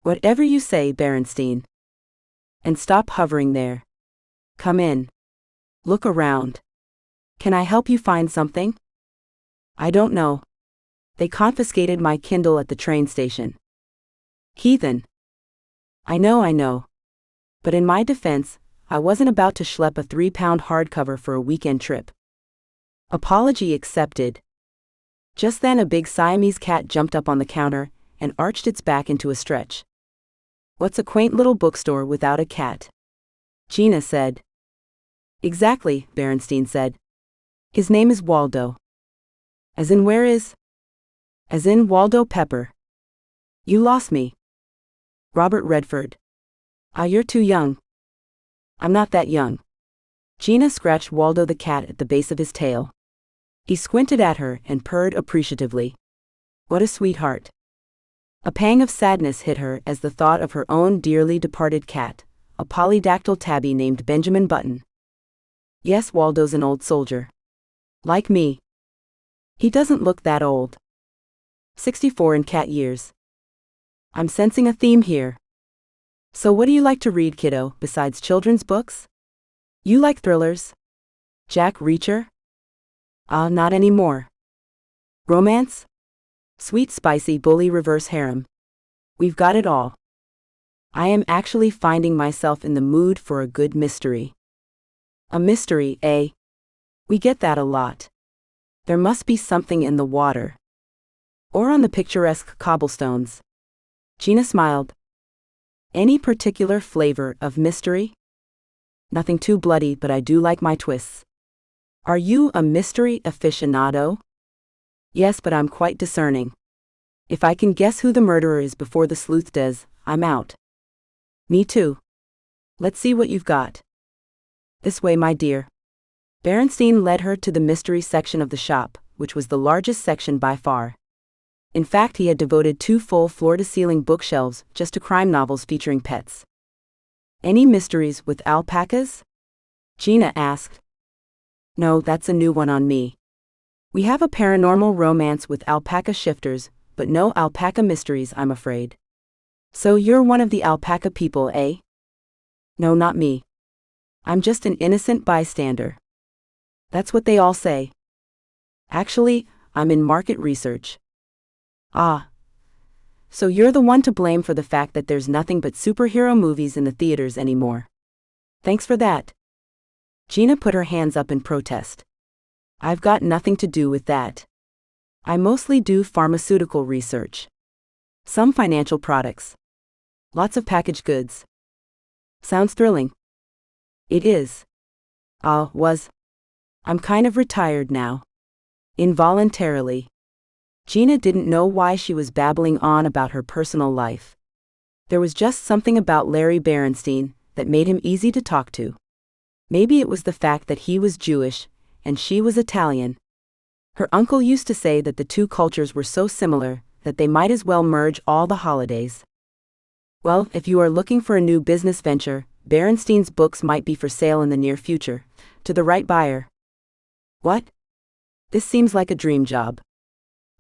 Whatever you say, Barrenstein. And stop hovering there. Come in. Look around. Can I help you find something? I don't know. They confiscated my Kindle at the train station. Heathen. I know. But in my defense, I wasn't about to schlep a 3-pound hardcover for a weekend trip. Apology accepted. Just then a big Siamese cat jumped up on the counter and arched its back into a stretch. What's a quaint little bookstore without a cat? Gina said. Exactly, Barrenstein said. His name is Waldo. As in where is? As in Waldo Pepper. You lost me. Robert Redford. Ah, you're too young. I'm not that young. Gina scratched Waldo the cat at the base of his tail. He squinted at her and purred appreciatively. What a sweetheart. A pang of sadness hit her as the thought of her own dearly departed cat, a polydactyl tabby named Benjamin Button. Yes, Waldo's an old soldier. Like me. He doesn't look that old. 64 in cat years. I'm sensing a theme here. So what do you like to read, kiddo, besides children's books? You like thrillers? Jack Reacher? Not anymore. Romance? Sweet spicy bully reverse harem. We've got it all. I am actually finding myself in the mood for a good mystery. A mystery, eh? We get that a lot. There must be something in the water. Or on the picturesque cobblestones. Gina smiled. Any particular flavor of mystery? Nothing too bloody, but I do like my twists. Are you a mystery aficionado? Yes, but I'm quite discerning. If I can guess who the murderer is before the sleuth does, I'm out. Me too. Let's see what you've got. This way, my dear. Barrenstein led her to the mystery section of the shop, which was the largest section by far. In fact, he had devoted 2 full floor-to-ceiling bookshelves just to crime novels featuring pets. Any mysteries with alpacas? Gina asked. No, that's a new one on me. We have a paranormal romance with alpaca shifters, but no alpaca mysteries, I'm afraid. So you're one of the alpaca people, eh? No, not me. I'm just an innocent bystander. That's what they all say. Actually, I'm in market research. Ah. So you're the one to blame for the fact that there's nothing but superhero movies in the theaters anymore. Thanks for that. Gina put her hands up in protest. I've got nothing to do with that. I mostly do pharmaceutical research. Some financial products. Lots of packaged goods. Sounds thrilling. It is. I'm kind of retired now. Involuntarily. Gina didn't know why she was babbling on about her personal life. There was just something about Larry Barrenstein that made him easy to talk to. Maybe it was the fact that he was Jewish, and she was Italian. Her uncle used to say that the two cultures were so similar that they might as well merge all the holidays. Well, if you are looking for a new business venture, Barrenstein's books might be for sale in the near future, to the right buyer. What? This seems like a dream job.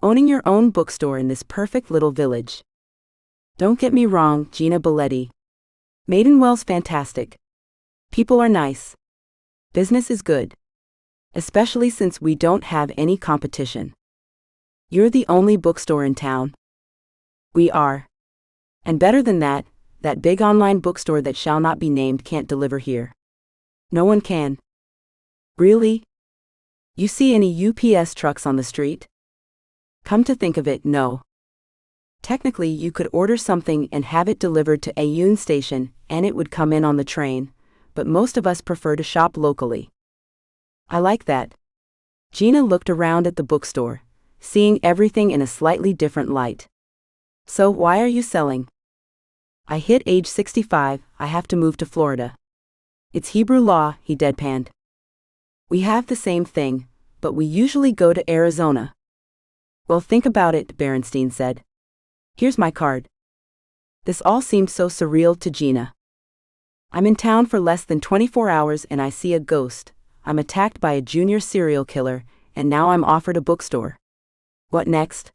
Owning your own bookstore in this perfect little village. Don't get me wrong, Gina Biletti. Maidenwell's fantastic. People are nice. Business is good. Especially since we don't have any competition. You're the only bookstore in town. We are. And better than that, that big online bookstore that shall not be named can't deliver here. No one can. Really? You see any UPS trucks on the street? Come to think of it, no. Technically, you could order something and have it delivered to a Union station, and it would come in on the train, but most of us prefer to shop locally. I like that. Gina looked around at the bookstore, seeing everything in a slightly different light. So why are you selling? I hit age 65, I have to move to Florida. It's Hebrew law, he deadpanned. We have the same thing, but we usually go to Arizona. Well, think about it, Barrenstein said. Here's my card. This all seemed so surreal to Gina. I'm in town for less than 24 hours and I see a ghost. I'm attacked by a junior serial killer, and now I'm offered a bookstore. What next?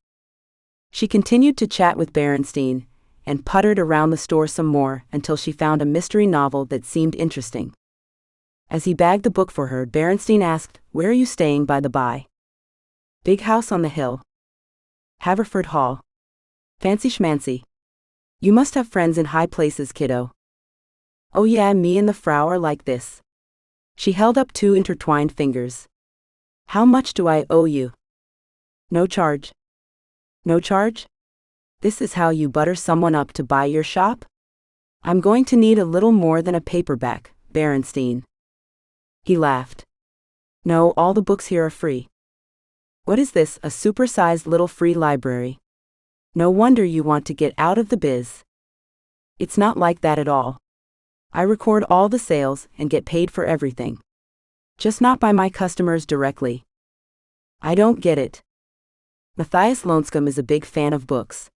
She continued to chat with Barrenstein, and puttered around the store some more until she found a mystery novel that seemed interesting. As he bagged the book for her, Barrenstein asked, "Where are you staying, by the by?" "Big house on the hill. Haverford Hall. Fancy schmancy. You must have friends in high places, kiddo." "Oh yeah, me and the Frau are like this." She held up two intertwined fingers. "How much do I owe you?" "No charge." "No charge? This is how you butter someone up to buy your shop?" "I'm going to need a little more than a paperback, Barrenstein." He laughed. "No, all the books here are free." "What is this, a supersized little free library? No wonder you want to get out of the biz." "It's not like that at all. I record all the sales and get paid for everything. Just not by my customers directly." "I don't get it." Matthias Lonscombe is a big fan of books.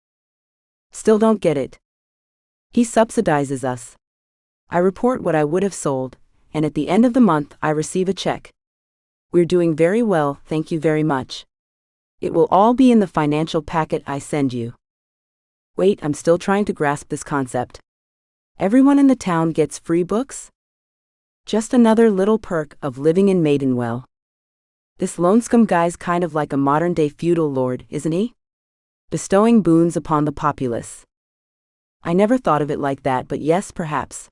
"Still don't get it." "He subsidizes us. I report what I would have sold, and at the end of the month I receive a check. We're doing very well, thank you very much. It will all be in the financial packet I send you." Wait, I'm still trying to grasp this concept. Everyone in the town gets free books? Just another little perk of living in Maidenwell. This Lonscombe guy's kind of like a modern-day feudal lord, isn't he? Bestowing boons upon the populace. I never thought of it like that, but yes, perhaps.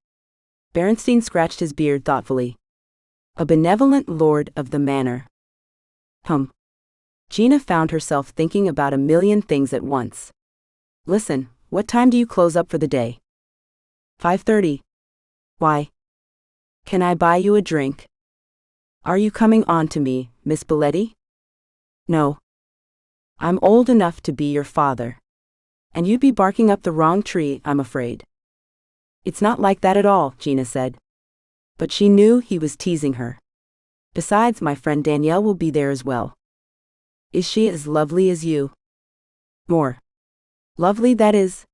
Barrenstein scratched his beard thoughtfully. A benevolent lord of the manor. Gina found herself thinking about a million things at once. "Listen, what time do you close up for the day?" 5:30. "Why? Can I buy you a drink?" "Are you coming on to me, Miss Biletti?" "No. I'm old enough to be your father. And you'd be barking up the wrong tree, I'm afraid." "It's not like that at all," Gina said. But she knew he was teasing her. "Besides, my friend Danielle will be there as well." "Is she as lovely as you?" "More lovely, that is."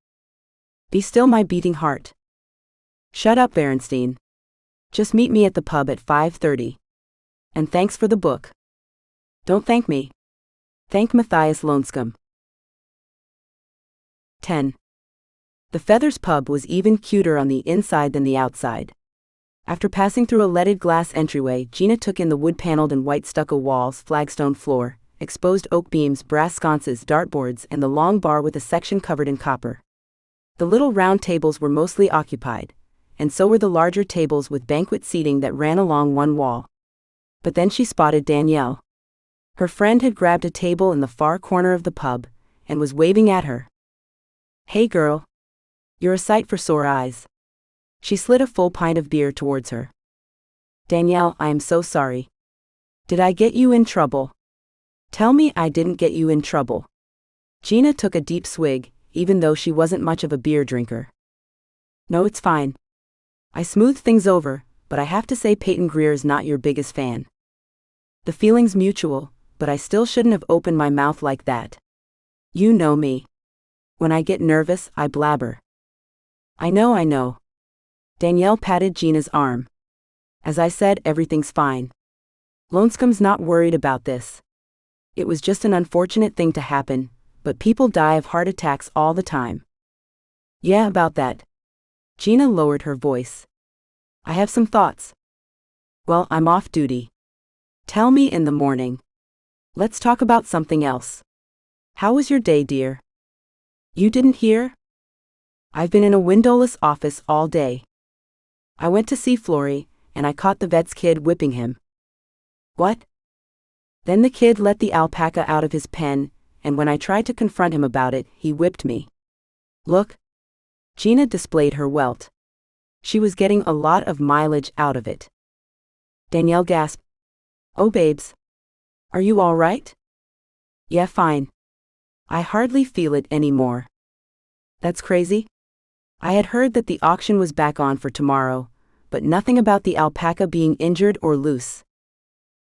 "Be still, my beating heart." "Shut up, Barrenstein. Just meet me at the pub at 5:30. And thanks for the book. Don't thank me. Thank Matthias Lonescombe. 10. The Feathers pub was even cuter on the inside than the outside. After passing through a leaded glass entryway, Gina took in the wood-paneled and white stucco walls, flagstone floor, exposed oak beams, brass sconces, dartboards, and the long bar with a section covered in copper. The little round tables were mostly occupied, and so were the larger tables with banquet seating that ran along one wall. But then she spotted Danielle. Her friend had grabbed a table in the far corner of the pub, and was waving at her. "Hey girl. You're a sight for sore eyes." She slid a full pint of beer towards her. "Danielle, I am so sorry. Did I get you in trouble?" "Tell me I didn't get you in trouble." Gina took a deep swig, even though she wasn't much of a beer drinker. "No, it's fine. I smoothed things over, but I have to say Peyton Greer is not your biggest fan. The feeling's mutual, but I still shouldn't have opened my mouth like that. You know me. When I get nervous, I blabber." I know. Danielle patted Gina's arm. "As I said, everything's fine. Lonescome's not worried about this. It was just an unfortunate thing to happen, but people die of heart attacks all the time." "Yeah, about that." Gina lowered her voice. "I have some thoughts. Well, I'm off duty. Tell me in the morning. Let's talk about something else. How was your day, dear?" "You didn't hear? I've been in a windowless office all day. I went to see Flory, and I caught the vet's kid whipping him." "What?" "Then the kid let the alpaca out of his pen, and when I tried to confront him about it, he whipped me. Look." Gina displayed her welt. She was getting a lot of mileage out of it. Danielle gasped. "Oh babes. Are you all right?" "Yeah, fine. I hardly feel it anymore." "That's crazy. I had heard that the auction was back on for tomorrow, but nothing about the alpaca being injured or loose.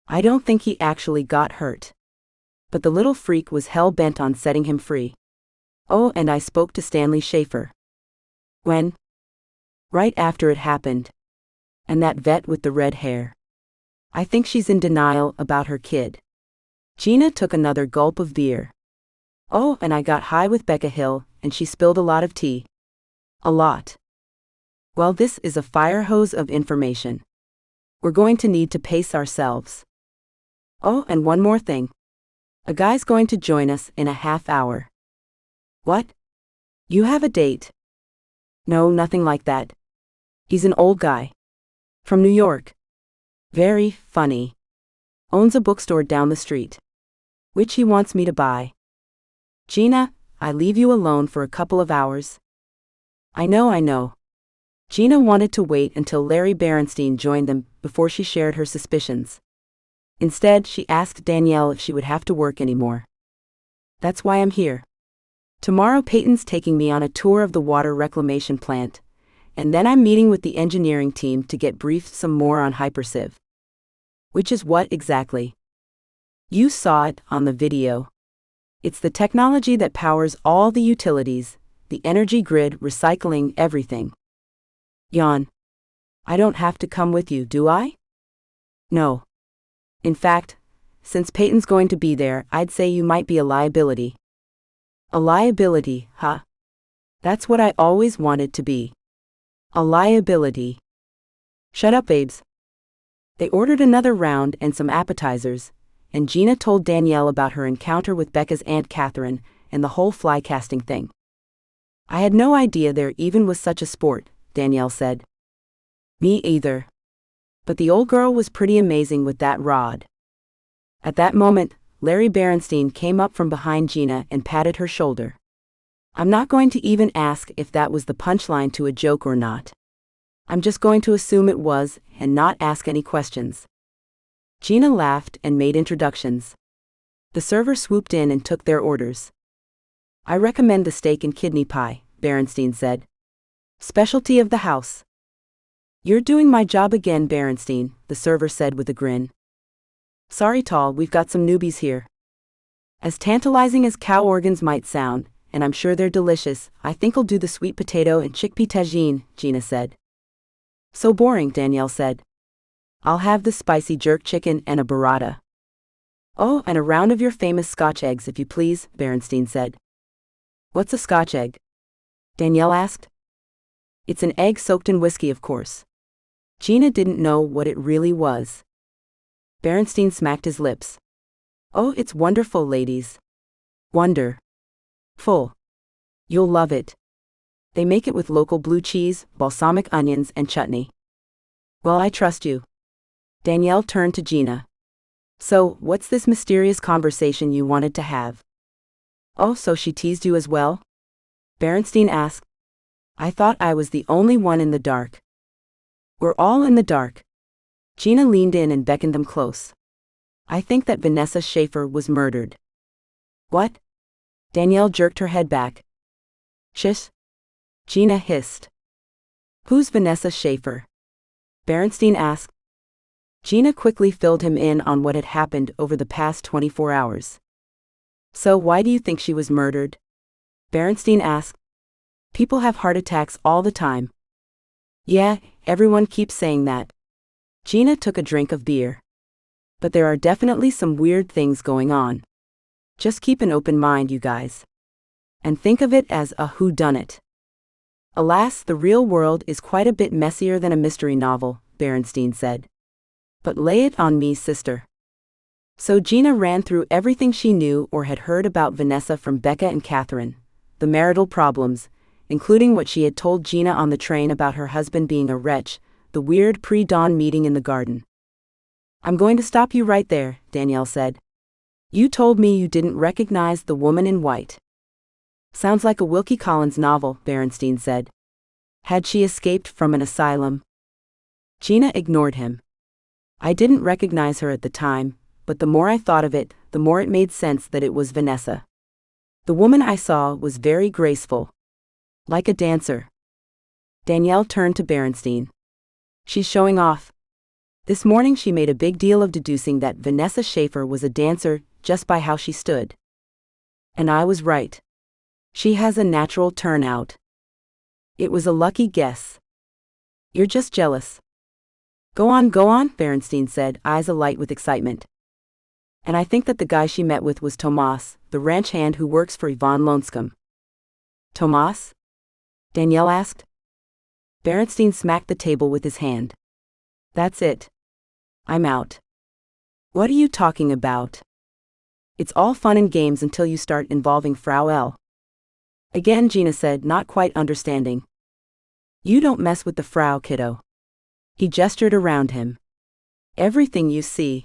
I don't think he actually got hurt. But the little freak was hell-bent on setting him free. Oh, and I spoke to Stanley Schaefer." "When?" "Right after it happened. And that vet with the red hair. I think she's in denial about her kid." Gina took another gulp of beer. "Oh, and I got high with Becca Hill, and she spilled a lot of tea." "A lot. Well, this is a fire hose of information. We're going to need to pace ourselves. Oh, and one more thing. A guy's going to join us in a half hour." "What? You have a date?" "No, nothing like that. He's an old guy. From New York. Very funny. Owns a bookstore down the street. Which he wants me to buy." "Gina, I leave you alone for a couple of hours." I know. Gina wanted to wait until Larry Barrenstein joined them before she shared her suspicions. Instead, she asked Danielle if she would have to work anymore. "That's why I'm here. Tomorrow Peyton's taking me on a tour of the water reclamation plant, and then I'm meeting with the engineering team to get briefed some more on hypersieve." "Which is what exactly?" "You saw it on the video. It's the technology that powers all the utilities, the energy grid, recycling, everything." Yawn. "I don't have to come with you, do I?" "No. In fact, since Peyton's going to be there, I'd say you might be a liability." "A liability, huh? That's what I always wanted to be. A liability." "Shut up, babes." They ordered another round and some appetizers, and Gina told Danielle about her encounter with Becca's Aunt Catherine and the whole fly casting thing. "I had no idea there even was such a sport," Danielle said. "Me either. But the old girl was pretty amazing with that rod." At that moment, Larry Barrenstein came up from behind Gina and patted her shoulder. "I'm not going to even ask if that was the punchline to a joke or not. I'm just going to assume it was and not ask any questions." Gina laughed and made introductions. The server swooped in and took their orders. "I recommend the steak and kidney pie," Barrenstein said. "Specialty of the house." "You're doing my job again, Barrenstein," the server said with a grin. "Sorry, Tall, we've got some newbies here." "As tantalizing as cow organs might sound, and I'm sure they're delicious, I think I'll do the sweet potato and chickpea tagine," Gina said. "So boring," Danielle said. I'll have the spicy jerk chicken and a burrata. Oh, and a round of your famous Scotch eggs, if you please, Barrenstein said. What's a Scotch egg? Danielle asked. It's an egg soaked in whiskey, of course. Gina didn't know what it really was. Barrenstein smacked his lips. Oh, it's wonderful, ladies. Wonder-full. You'll love it. They make it with local blue cheese, balsamic onions, and chutney. Well, I trust you. Danielle turned to Gina. So, what's this mysterious conversation you wanted to have? Oh, so she teased you as well? Barrenstein asked. I thought I was the only one in the dark. We're all in the dark. Gina leaned in and beckoned them close. I think that Vanessa Schaefer was murdered. What? Danielle jerked her head back. Shush. Gina hissed. Who's Vanessa Schaefer? Barrenstein asked. Gina quickly filled him in on what had happened over the past 24 hours. So why do you think she was murdered? Barrenstein asked. People have heart attacks all the time. Yeah, everyone keeps saying that. Gina took a drink of beer. But there are definitely some weird things going on. Just keep an open mind, you guys. And think of it as a whodunit. Alas, the real world is quite a bit messier than a mystery novel, Barrenstein said. But lay it on me, sister. So Gina ran through everything she knew or had heard about Vanessa from Becca and Catherine, the marital problems, including what she had told Gina on the train about her husband being a wretch, the weird pre-dawn meeting in the garden. I'm going to stop you right there, Danielle said. You told me you didn't recognize the woman in white. Sounds like a Wilkie Collins novel, Barrenstein said. Had she escaped from an asylum? Gina ignored him. I didn't recognize her at the time, but the more I thought of it, the more it made sense that it was Vanessa. The woman I saw was very graceful. Like a dancer. Danielle turned to Barrenstein. She's showing off. This morning she made a big deal of deducing that Vanessa Schaefer was a dancer just by how she stood. And I was right. She has a natural turnout. It was a lucky guess. You're just jealous. Go on, Barrenstein said, eyes alight with excitement. And I think that the guy she met with was Tomas, the ranch hand who works for Yvonne Lonscombe. Tomas? Danielle asked. Barrenstein smacked the table with his hand. That's it. I'm out. What are you talking about? It's all fun and games until you start involving Frau L. Again, Gina said, not quite understanding. You don't mess with the Frau, kiddo. He gestured around him. Everything you see.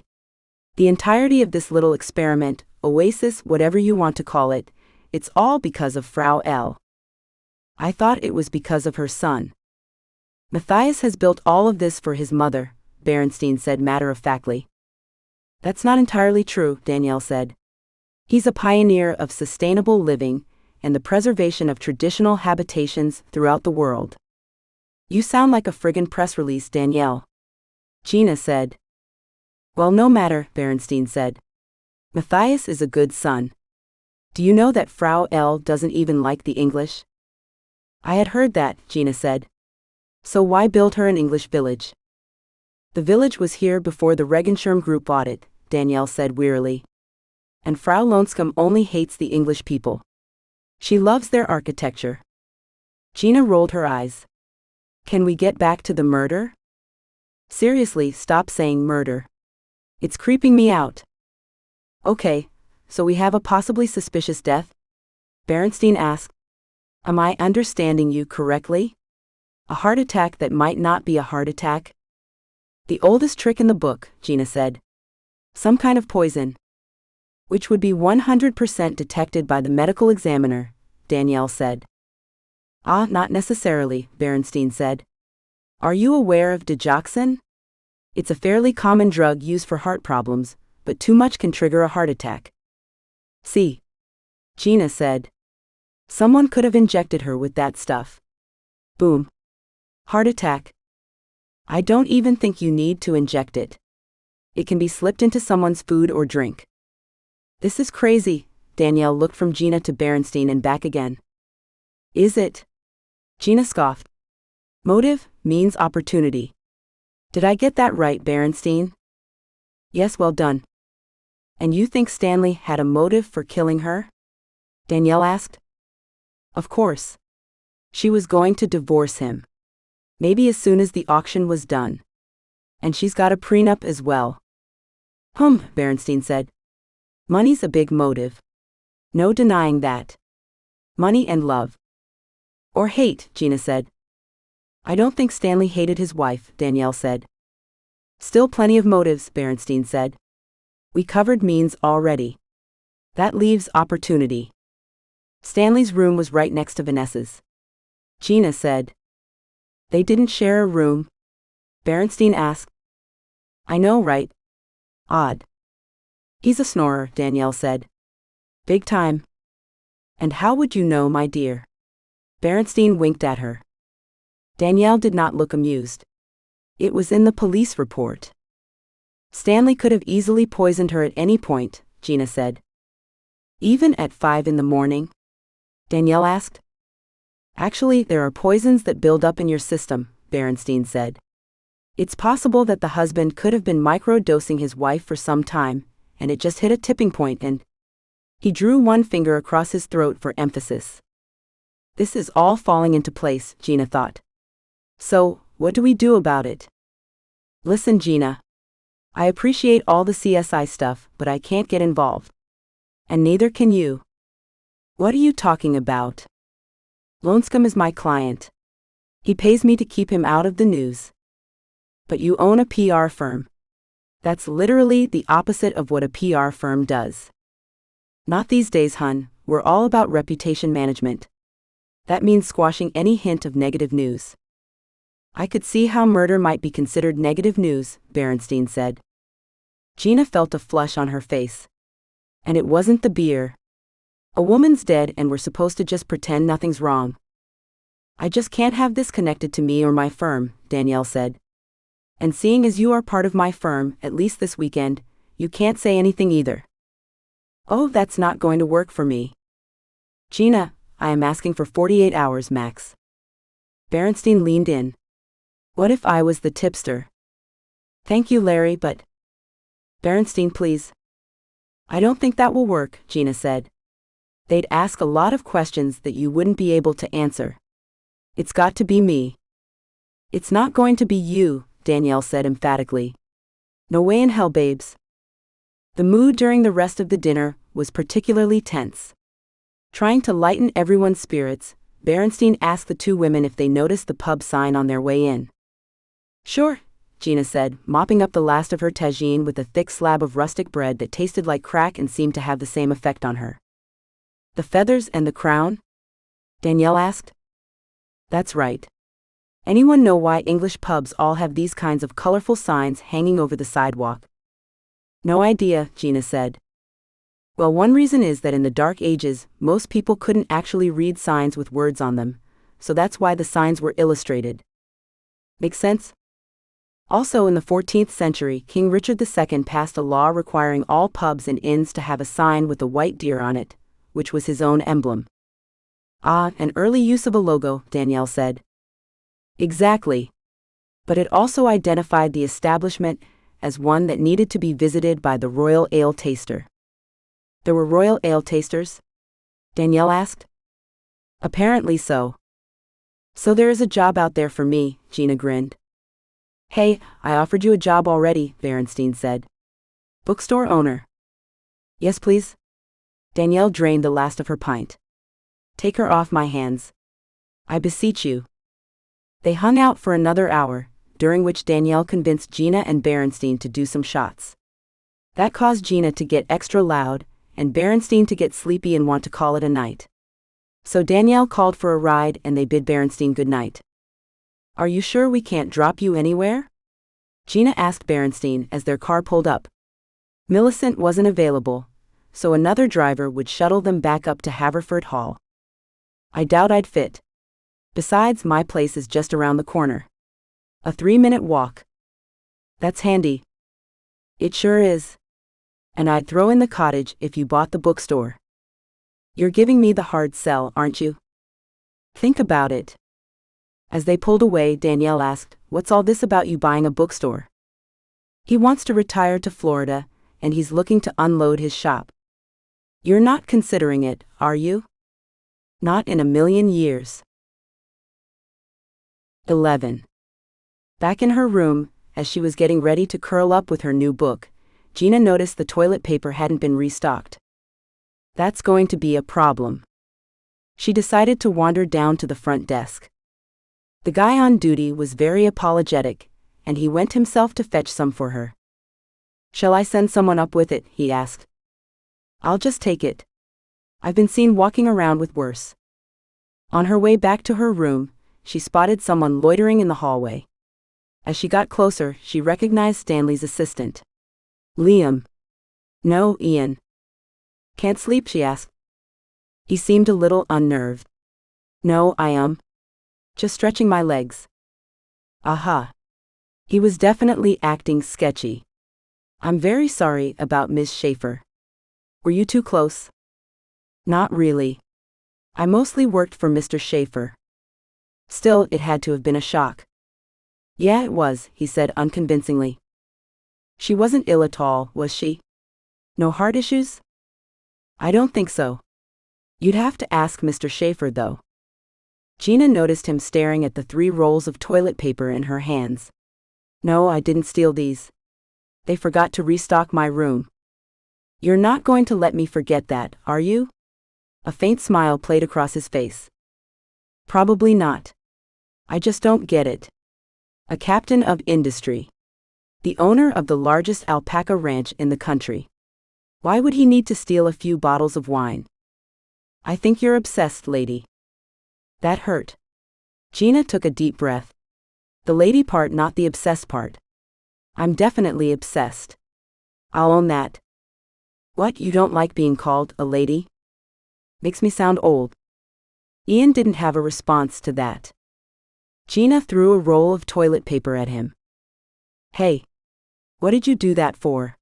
The entirety of this little experiment, oasis, whatever you want to call it, it's all because of Frau L. I thought it was because of her son. Matthias has built all of this for his mother, Barrenstein said matter-of-factly. That's not entirely true, Danielle said. He's a pioneer of sustainable living and the preservation of traditional habitations throughout the world. You sound like a friggin' press release, Danielle. Gina said. Well, no matter, Barrenstein said. Matthias is a good son. Do you know that Frau L. doesn't even like the English? I had heard that, Gina said. So why build her an English village? The village was here before the Regenschirm Group bought it, Danielle said wearily. And Frau Lonscombe only hates the English people. She loves their architecture. Gina rolled her eyes. Can we get back to the murder? Seriously, stop saying murder. It's creeping me out. Okay, so we have a possibly suspicious death? Barrenstein asked. Am I understanding you correctly? A heart attack that might not be a heart attack? The oldest trick in the book, Gina said. Some kind of poison. Which would be 100% detected by the medical examiner, Danielle said. Ah, not necessarily, Barrenstein said. Are you aware of digoxin? It's a fairly common drug used for heart problems, but too much can trigger a heart attack. See? Gina said. Someone could have injected her with that stuff. Boom. Heart attack. I don't even think you need to inject it. It can be slipped into someone's food or drink. This is crazy, Danielle looked from Gina to Barrenstein and back again. Is it? Gina scoffed. Motive means opportunity. Did I get that right, Barrenstein? Yes, well done. And you think Stanley had a motive for killing her? Danielle asked. Of course. She was going to divorce him. Maybe as soon as the auction was done. And she's got a prenup as well. Barrenstein said. Money's a big motive. No denying that. Money and love. Or hate, Gina said. I don't think Stanley hated his wife, Danielle said. Still plenty of motives, Barrenstein said. We covered means already. That leaves opportunity. Stanley's room was right next to Vanessa's. Gina said. They didn't share a room? Barrenstein asked. I know, right? Odd. He's a snorer, Danielle said. Big time. And how would you know, my dear? Barrenstein winked at her. Danielle did not look amused. It was in the police report. Stanley could have easily poisoned her at any point, Gina said. Even at 5 in the morning? Danielle asked. Actually, there are poisons that build up in your system, Barrenstein said. It's possible that the husband could have been micro-dosing his wife for some time, and it just hit a tipping point and... He drew one finger across his throat for emphasis. This is all falling into place, Gina thought. So, what do we do about it? Listen, Gina. I appreciate all the CSI stuff, but I can't get involved. And neither can you. What are you talking about? Lonescombe is my client. He pays me to keep him out of the news. But you own a PR firm. That's literally the opposite of what a PR firm does. Not these days, hun. We're all about reputation management. That means squashing any hint of negative news. I could see how murder might be considered negative news, Barrenstein said. Gina felt a flush on her face. And it wasn't the beer. A woman's dead and we're supposed to just pretend nothing's wrong. I just can't have this connected to me or my firm, Danielle said. And seeing as you are part of my firm, at least this weekend, you can't say anything either. Oh, that's not going to work for me. Gina, I am asking for 48 hours max. Barrenstein leaned in. What if I was the tipster? Thank you, Larry, but... Barrenstein, please. I don't think that will work, Gina said. They'd ask a lot of questions that you wouldn't be able to answer. It's got to be me. It's not going to be you, Danielle said emphatically. No way in hell, babes. The mood during the rest of the dinner was particularly tense. Trying to lighten everyone's spirits, Barrenstein asked the two women if they noticed the pub sign on their way in. Sure, Gina said, mopping up the last of her tagine with a thick slab of rustic bread that tasted like crack and seemed to have the same effect on her. The feathers and the crown? Danielle asked. That's right. Anyone know why English pubs all have these kinds of colorful signs hanging over the sidewalk? No idea, Gina said. Well, one reason is that in the Dark Ages, most people couldn't actually read signs with words on them, so that's why the signs were illustrated. Makes sense? Also in the 14th century, King Richard II passed a law requiring all pubs and inns to have a sign with a white deer on it, which was his own emblem. Ah, an early use of a logo, Danielle said. Exactly. But it also identified the establishment as one that needed to be visited by the royal ale taster. There were royal ale tasters? Danielle asked. Apparently so. So there is a job out there for me, Gina grinned. Hey, I offered you a job already, Barrenstein said. Bookstore owner. Yes, please. Danielle drained the last of her pint. Take her off my hands. I beseech you. They hung out for another hour, during which Danielle convinced Gina and Barrenstein to do some shots. That caused Gina to get extra loud, and Barrenstein to get sleepy and want to call it a night. So Danielle called for a ride and they bid Barrenstein good night. Are you sure we can't drop you anywhere? Gina asked Barrenstein as their car pulled up. Millicent wasn't available, so another driver would shuttle them back up to Haverford Hall. I doubt I'd fit. Besides, my place is just around the corner. A 3-minute walk. That's handy. It sure is. And I'd throw in the cottage if you bought the bookstore. You're giving me the hard sell, aren't you? Think about it. As they pulled away, Danielle asked, "What's all this about you buying a bookstore?" "He wants to retire to Florida, and he's looking to unload his shop." "You're not considering it, are you?" "Not in a million years." 11. Back in her room, as she was getting ready to curl up with her new book, Gina noticed the toilet paper hadn't been restocked. That's going to be a problem. She decided to wander down to the front desk. The guy on duty was very apologetic, and he went himself to fetch some for her. "Shall I send someone up with it?" he asked. "I'll just take it. I've been seen walking around with worse." On her way back to her room, she spotted someone loitering in the hallway. As she got closer, she recognized Stanley's assistant. "Liam." "No, Ian." "Can't sleep?" she asked. He seemed a little unnerved. "No, I am just stretching my legs." Aha. He was definitely acting sketchy. "I'm very sorry about Miss Schaefer. Were you too close?" "Not really. I mostly worked for Mr. Schaefer." Still, it had to have been a shock. "Yeah, it was," he said unconvincingly. "She wasn't ill at all, was she? No heart issues?" "I don't think so. You'd have to ask Mr. Schaefer, though." Gina noticed him staring at the 3 rolls of toilet paper in her hands. "No, I didn't steal these. They forgot to restock my room." "You're not going to let me forget that, are you?" A faint smile played across his face. "Probably not. I just don't get it. A captain of industry, the owner of the largest alpaca ranch in the country. Why would he need to steal a few bottles of wine?" "I think you're obsessed, lady." That hurt. Gina took a deep breath. The lady part, not the obsessed part. "I'm definitely obsessed. I'll own that." "What, you don't like being called a lady? Makes me sound old." Ian didn't have a response to that. Gina threw a roll of toilet paper at him. "Hey. What did you do that for?"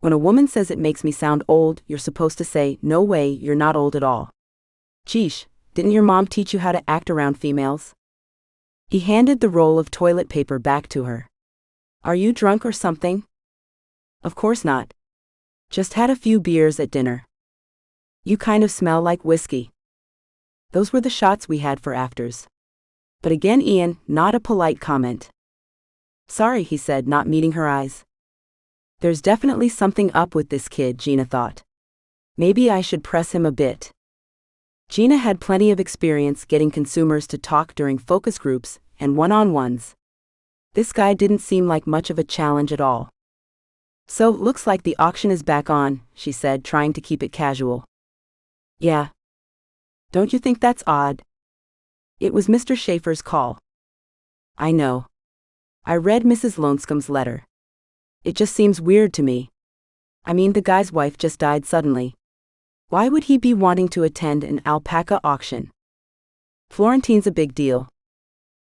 "When a woman says it makes me sound old, you're supposed to say, 'No way, you're not old at all.' Sheesh, didn't your mom teach you how to act around females?" He handed the roll of toilet paper back to her. "Are you drunk or something?" "Of course not. Just had a few beers at dinner." "You kind of smell like whiskey." Those were the shots we had for afters. But again, Ian, not a polite comment. "Sorry," he said, not meeting her eyes. There's definitely something up with this kid, Gina thought. Maybe I should press him a bit. Gina had plenty of experience getting consumers to talk during focus groups and one-on-ones. This guy didn't seem like much of a challenge at all. "So, looks like the auction is back on," she said, trying to keep it casual. "Yeah. Don't you think that's odd?" "It was Mr. Schaefer's call." "I know. I read Mrs. Lonescome's letter. It just seems weird to me. I mean, the guy's wife just died suddenly. Why would he be wanting to attend an alpaca auction? Florentine's a big deal."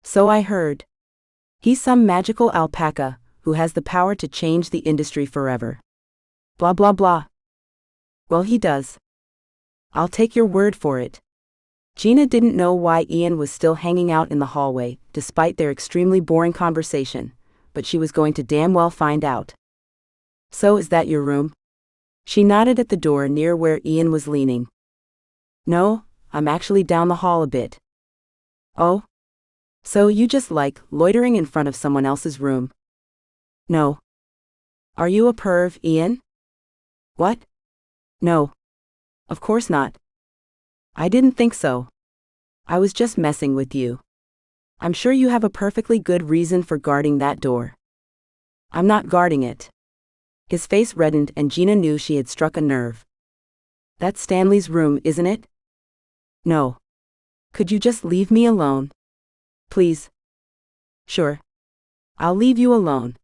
"So I heard. He's some magical alpaca who has the power to change the industry forever. Blah blah blah." "Well, he does. I'll take your word for it." Gina didn't know why Ian was still hanging out in the hallway, despite their extremely boring conversation, but she was going to damn well find out. "So is that your room?" She nodded at the door near where Ian was leaning. "No, I'm actually down the hall a bit." "Oh? So you just like loitering in front of someone else's room?" "No." "Are you a perv, Ian?" "What? No. Of course not. I didn't think so. I was just messing with you. I'm sure you have a perfectly good reason for guarding that door." "I'm not guarding it." His face reddened and Gina knew she had struck a nerve. "That's Stanley's room, isn't it?" "No. Could you just leave me alone? Please?" "Sure. I'll leave you alone."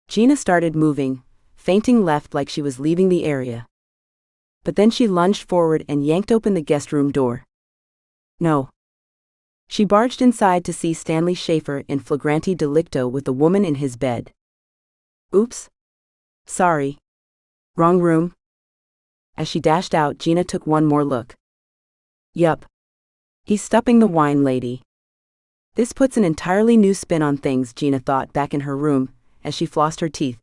Gina started moving, fainting left like she was leaving the area. But then she lunged forward and yanked open the guest room door. "No." She barged inside to see Stanley Schaefer in flagrante delicto with a woman in his bed. "Oops. Sorry. Wrong room." As she dashed out, Gina took one more look. "Yup. He's stopping the wine lady." This puts an entirely new spin on things, Gina thought back in her room, as she flossed her teeth.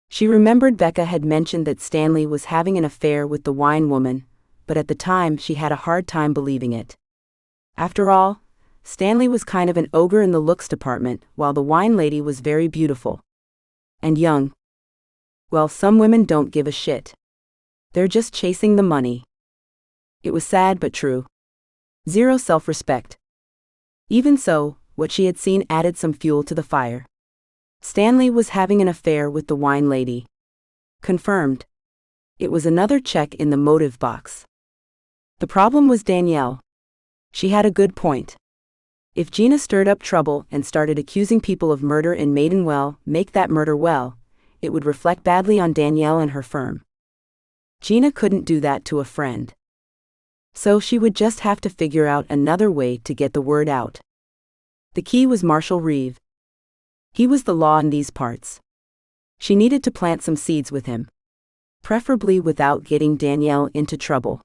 She remembered Becca had mentioned that Stanley was having an affair with the wine woman, but at the time she had a hard time believing it. After all, Stanley was kind of an ogre in the looks department, while the wine lady was very beautiful. And young. Well, some women don't give a shit. They're just chasing the money. It was sad but true. Zero self-respect. Even so, what she had seen added some fuel to the fire. Stanley was having an affair with the wine lady. Confirmed. It was another check in the motive box. The problem was Danielle. She had a good point. If Gina stirred up trouble and started accusing people of murder in Maidenwell, make that murder well, it would reflect badly on Danielle and her firm. Gina couldn't do that to a friend. So she would just have to figure out another way to get the word out. The key was Marshal Reev. He was the law in these parts. She needed to plant some seeds with him. Preferably without getting Danielle into trouble.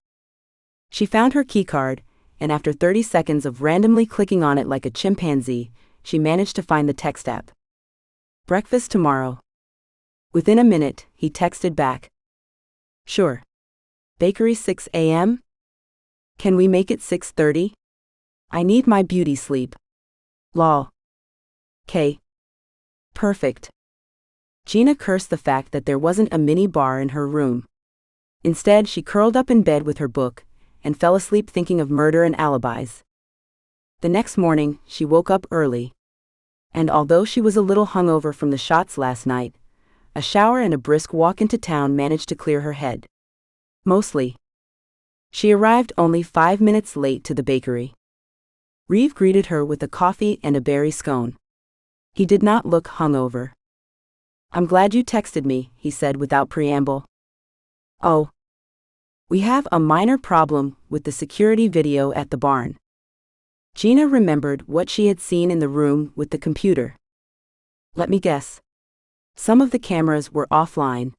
She found her keycard, and after 30 seconds of randomly clicking on it like a chimpanzee, she managed to find the text app. Breakfast tomorrow. Within a minute, he texted back. Sure. Bakery 6 a.m.? Can we make it 6:30? I need my beauty sleep. Lol. K. Perfect. Gina cursed the fact that there wasn't a mini bar in her room. Instead, she curled up in bed with her book and fell asleep thinking of murder and alibis. The next morning, she woke up early. And although she was a little hungover from the shots last night, a shower and a brisk walk into town managed to clear her head. Mostly. She arrived only 5 minutes late to the bakery. Reev greeted her with a coffee and a berry scone. He did not look hungover. I'm glad you texted me, he said without preamble. Oh. We have a minor problem with the security video at the barn. Gina remembered what she had seen in the room with the computer. Let me guess. Some of the cameras were offline.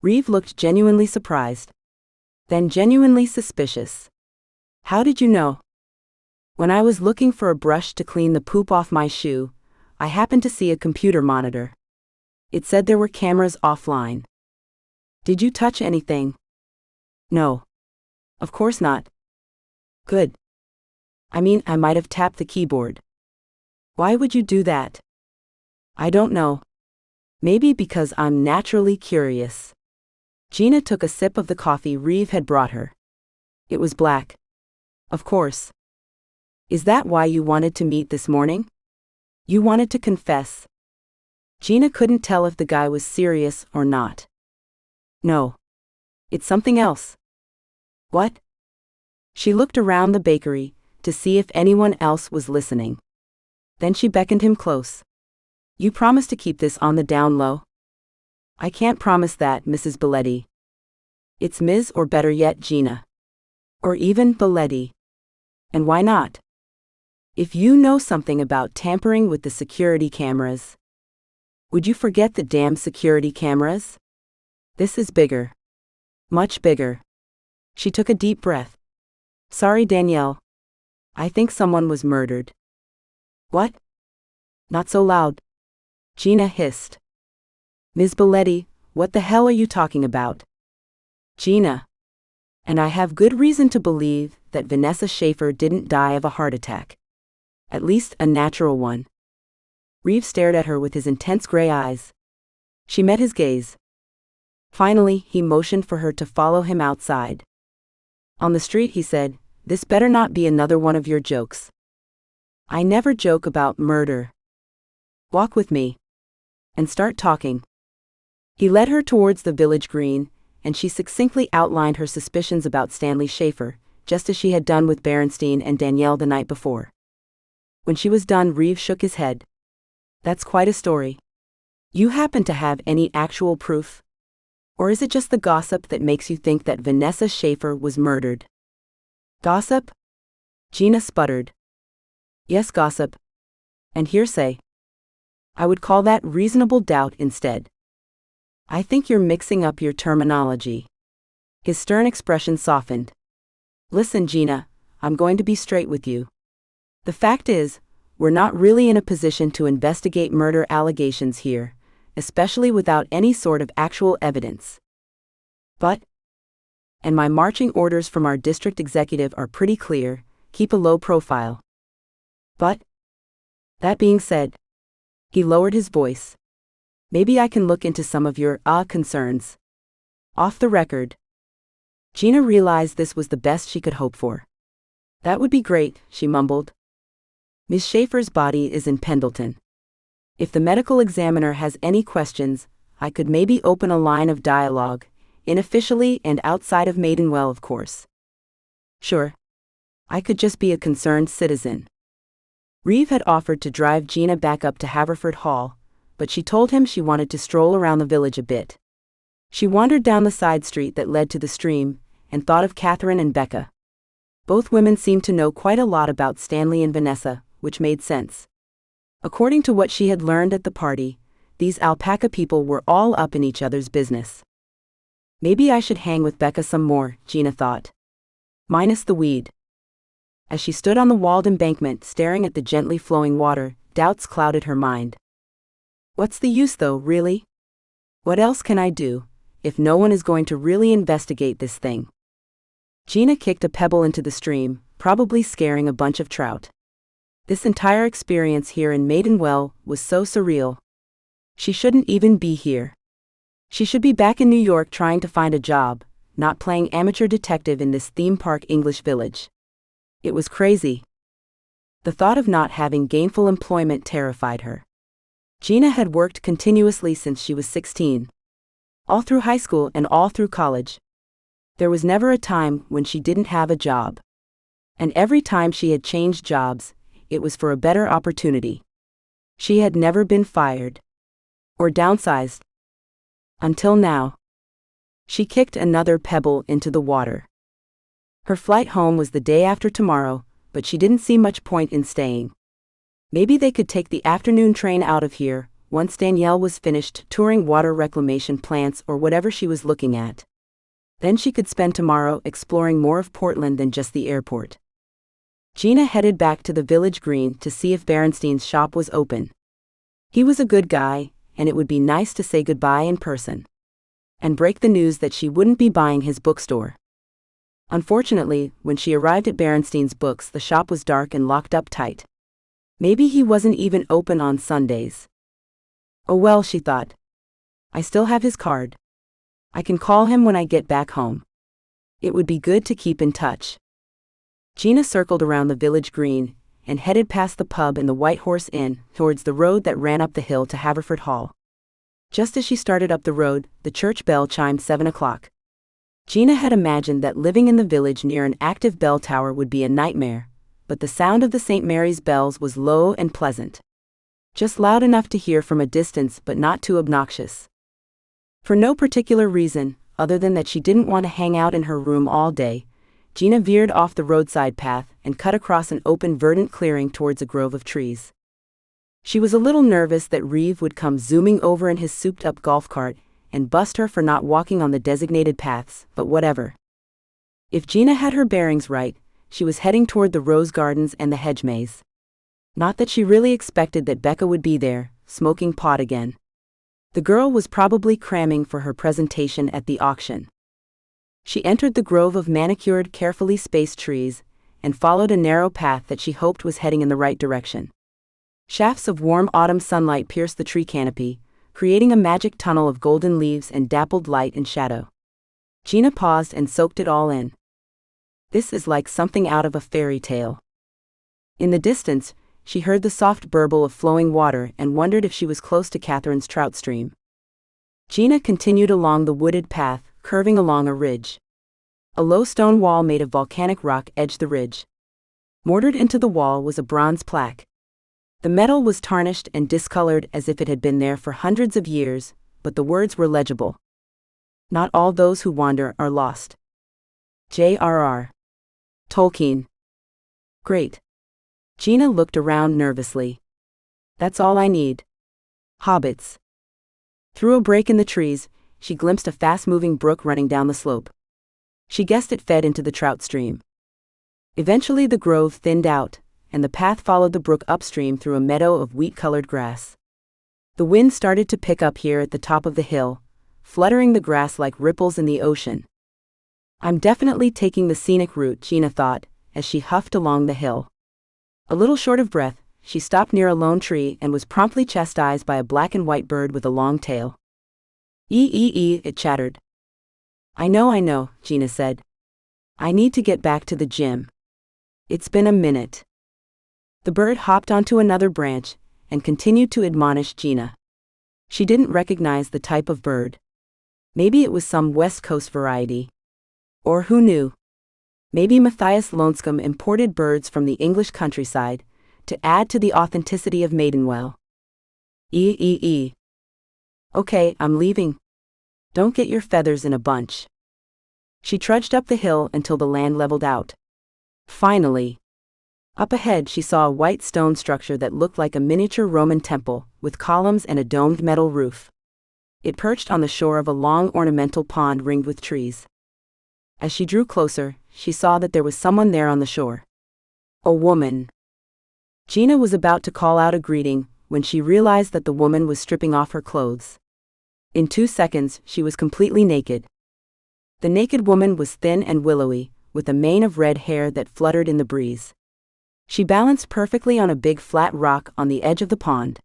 Reev looked genuinely surprised. Then genuinely suspicious. How did you know? When I was looking for a brush to clean the poop off my shoe, I happened to see a computer monitor. It said there were cameras offline. Did you touch anything? No. Of course not. Good. I mean, I might have tapped the keyboard. Why would you do that? I don't know. Maybe because I'm naturally curious. Gina took a sip of the coffee Reev had brought her. It was black. Of course. Is that why you wanted to meet this morning? You wanted to confess. Gina couldn't tell if the guy was serious or not. No. It's something else. What? She looked around the bakery to see if anyone else was listening. Then she beckoned him close. You promise to keep this on the down low? I can't promise that, Mrs. Biletti. It's Ms. or better yet Gina. Or even Biletti. And why not? If you know something about tampering with the security cameras, would you forget the damn security cameras? This is bigger. Much bigger. She took a deep breath. Sorry, Danielle. I think someone was murdered. What? Not so loud. Gina hissed. Ms. Biletti, what the hell are you talking about? Gina. And I have good reason to believe that Vanessa Schaefer didn't die of a heart attack. At least a natural one. Reev stared at her with his intense gray eyes. She met his gaze. Finally, he motioned for her to follow him outside. On the street, he said, this better not be another one of your jokes. I never joke about murder. Walk with me. And start talking. He led her towards the village green, and she succinctly outlined her suspicions about Stanley Schaefer, just as she had done with Barrenstein and Danielle the night before. When she was done, Reev shook his head. That's quite a story. You happen to have any actual proof? Or is it just the gossip that makes you think that Vanessa Schaefer was murdered? Gossip? Gina sputtered. Yes, gossip. And hearsay. I would call that reasonable doubt instead. I think you're mixing up your terminology. His stern expression softened. Listen, Gina, I'm going to be straight with you. The fact is, we're not really in a position to investigate murder allegations here, especially without any sort of actual evidence. And my marching orders from our district executive are pretty clear: keep a low profile. But, that being said, he lowered his voice, maybe I can look into some of your, concerns. Off the record. Gina realized this was the best she could hope for. That would be great, she mumbled. Miss Schaefer's body is in Pendleton. If the medical examiner has any questions, I could maybe open a line of dialogue, unofficially and outside of Maidenwell, of course. Sure. I could just be a concerned citizen. Reev had offered to drive Gina back up to Haverford Hall, but she told him she wanted to stroll around the village a bit. She wandered down the side street that led to the stream, and thought of Catherine and Becca. Both women seemed to know quite a lot about Stanley and Vanessa, which made sense. According to what she had learned at the party, these alpaca people were all up in each other's business. Maybe I should hang with Becca some more, Gina thought. Minus the weed. As she stood on the walled embankment staring at the gently flowing water, doubts clouded her mind. What's the use though, really? What else can I do, if no one is going to really investigate this thing? Gina kicked a pebble into the stream, probably scaring a bunch of trout. This entire experience here in Maidenwell was so surreal. She shouldn't even be here. She should be back in New York trying to find a job, not playing amateur detective in this theme park English village. It was crazy. The thought of not having gainful employment terrified her. Gina had worked continuously since she was 16. All through high school and all through college. There was never a time when she didn't have a job. And every time she had changed jobs, it was for a better opportunity. She had never been fired. Or downsized. Until now. She kicked another pebble into the water. Her flight home was the day after tomorrow, but she didn't see much point in staying. Maybe they could take the afternoon train out of here, once Danielle was finished touring water reclamation plants or whatever she was looking at. Then she could spend tomorrow exploring more of Portland than just the airport. Gina headed back to the village green to see if Barrenstein's shop was open. He was a good guy, and it would be nice to say goodbye in person. And break the news that she wouldn't be buying his bookstore. Unfortunately, when she arrived at Barrenstein's Books, the shop was dark and locked up tight. Maybe he wasn't even open on Sundays. Oh well, she thought. I still have his card. I can call him when I get back home. It would be good to keep in touch. Gina circled around the village green, and headed past the pub and the White Horse Inn, towards the road that ran up the hill to Haverford Hall. Just as she started up the road, the church bell chimed 7 o'clock. Gina had imagined that living in the village near an active bell tower would be a nightmare, but the sound of the St. Mary's bells was low and pleasant. Just loud enough to hear from a distance but not too obnoxious. For no particular reason, other than that she didn't want to hang out in her room all day, Gina veered off the roadside path and cut across an open verdant clearing towards a grove of trees. She was a little nervous that Reev would come zooming over in his souped-up golf cart and bust her for not walking on the designated paths, but whatever. If Gina had her bearings right, she was heading toward the rose gardens and the hedge maze. Not that she really expected that Becca would be there, smoking pot again. The girl was probably cramming for her presentation at the auction. She entered the grove of manicured, carefully spaced trees, and followed a narrow path that she hoped was heading in the right direction. Shafts of warm autumn sunlight pierced the tree canopy, creating a magic tunnel of golden leaves and dappled light and shadow. Gina paused and soaked it all in. This is like something out of a fairy tale. In the distance, she heard the soft burble of flowing water and wondered if she was close to Catherine's trout stream. Gina continued along the wooded path, curving along a ridge. A low stone wall made of volcanic rock edged the ridge. Mortared into the wall was a bronze plaque. The metal was tarnished and discolored as if it had been there for hundreds of years, but the words were legible. Not all those who wander are lost. J.R.R. Tolkien. Great. Gina looked around nervously. That's all I need. Hobbits. Through a break in the trees, she glimpsed a fast-moving brook running down the slope. She guessed it fed into the trout stream. Eventually the grove thinned out, and the path followed the brook upstream through a meadow of wheat-colored grass. The wind started to pick up here at the top of the hill, fluttering the grass like ripples in the ocean. I'm definitely taking the scenic route, Gina thought, as she huffed along the hill. A little short of breath, she stopped near a lone tree and was promptly chastised by a black and white bird with a long tail. It chattered. I know, Gina said. I need to get back to the gym. It's been a minute. The bird hopped onto another branch and continued to admonish Gina. She didn't recognize the type of bird. Maybe it was some West Coast variety. Or who knew? Maybe Matthias Lonescombe imported birds from the English countryside to add to the authenticity of Maidenwell. Okay, I'm leaving. Don't get your feathers in a bunch. She trudged up the hill until the land leveled out. Finally. Up ahead she saw a white stone structure that looked like a miniature Roman temple, with columns and a domed metal roof. It perched on the shore of a long ornamental pond ringed with trees. As she drew closer, she saw that there was someone there on the shore. A woman. Gina was about to call out a greeting when she realized that the woman was stripping off her clothes. In 2 seconds, she was completely naked. The naked woman was thin and willowy, with a mane of red hair that fluttered in the breeze. She balanced perfectly on a big flat rock on the edge of the pond.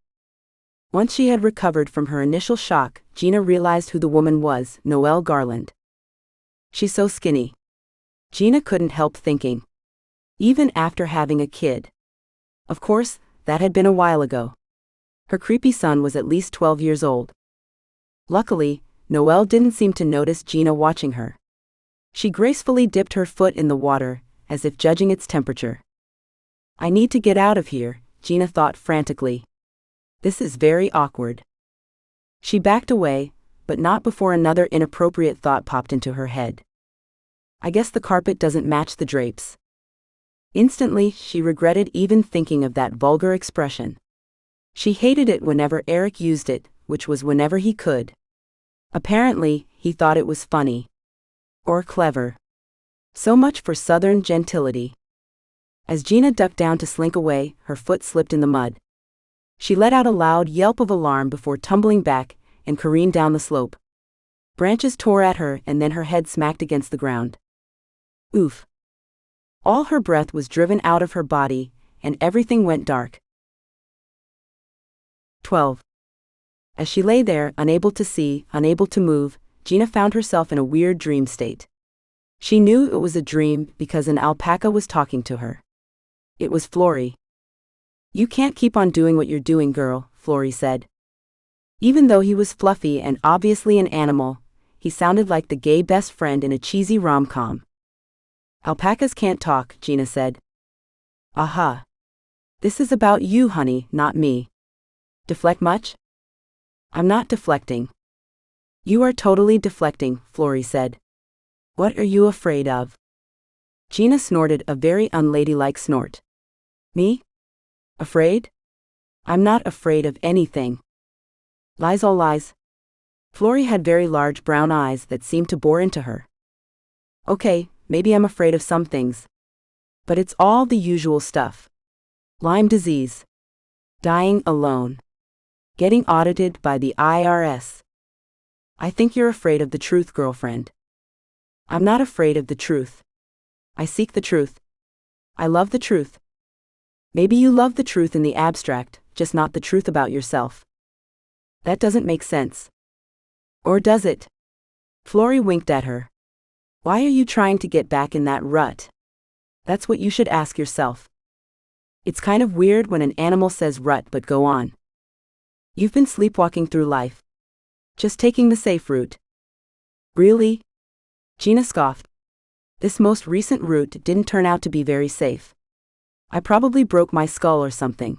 Once she had recovered from her initial shock, Gina realized who the woman was, Noel Garland. She's so skinny. Gina couldn't help thinking. Even after having a kid. Of course, that had been a while ago. Her creepy son was at least 12 years old. Luckily, Noel didn't seem to notice Gina watching her. She gracefully dipped her foot in the water, as if judging its temperature. I need to get out of here, Gina thought frantically. This is very awkward. She backed away, but not before another inappropriate thought popped into her head. I guess the carpet doesn't match the drapes. Instantly, she regretted even thinking of that vulgar expression. She hated it whenever Eric used it, which was whenever he could. Apparently, he thought it was funny. Or clever. So much for Southern gentility. As Gina ducked down to slink away, her foot slipped in the mud. She let out a loud yelp of alarm before tumbling back and careened down the slope. Branches tore at her and then her head smacked against the ground. Oof. All her breath was driven out of her body, and everything went dark. 12. As she lay there, unable to see, unable to move, Gina found herself in a weird dream state. She knew it was a dream because an alpaca was talking to her. It was Florrie. You can't keep on doing what you're doing, girl, Florrie said. Even though he was fluffy and obviously an animal, he sounded like the gay best friend in a cheesy rom-com. Alpacas can't talk, Gina said. Aha. This is about you, honey, not me. Deflect much? I'm not deflecting. You are totally deflecting, Florrie said. What are you afraid of? Gina snorted a very unladylike snort. Me? Afraid? I'm not afraid of anything. Lies, all lies. Florrie had very large brown eyes that seemed to bore into her. Okay, maybe I'm afraid of some things. But it's all the usual stuff. Lyme disease. Dying alone. Getting audited by the IRS. I think you're afraid of the truth, girlfriend. I'm not afraid of the truth. I seek the truth. I love the truth. Maybe you love the truth in the abstract, just not the truth about yourself. That doesn't make sense. Or does it? Florrie winked at her. Why are you trying to get back in that rut? That's what you should ask yourself. It's kind of weird when an animal says rut, but go on. You've been sleepwalking through life. Just taking the safe route. Really? Gina scoffed. This most recent route didn't turn out to be very safe. I probably broke my skull or something.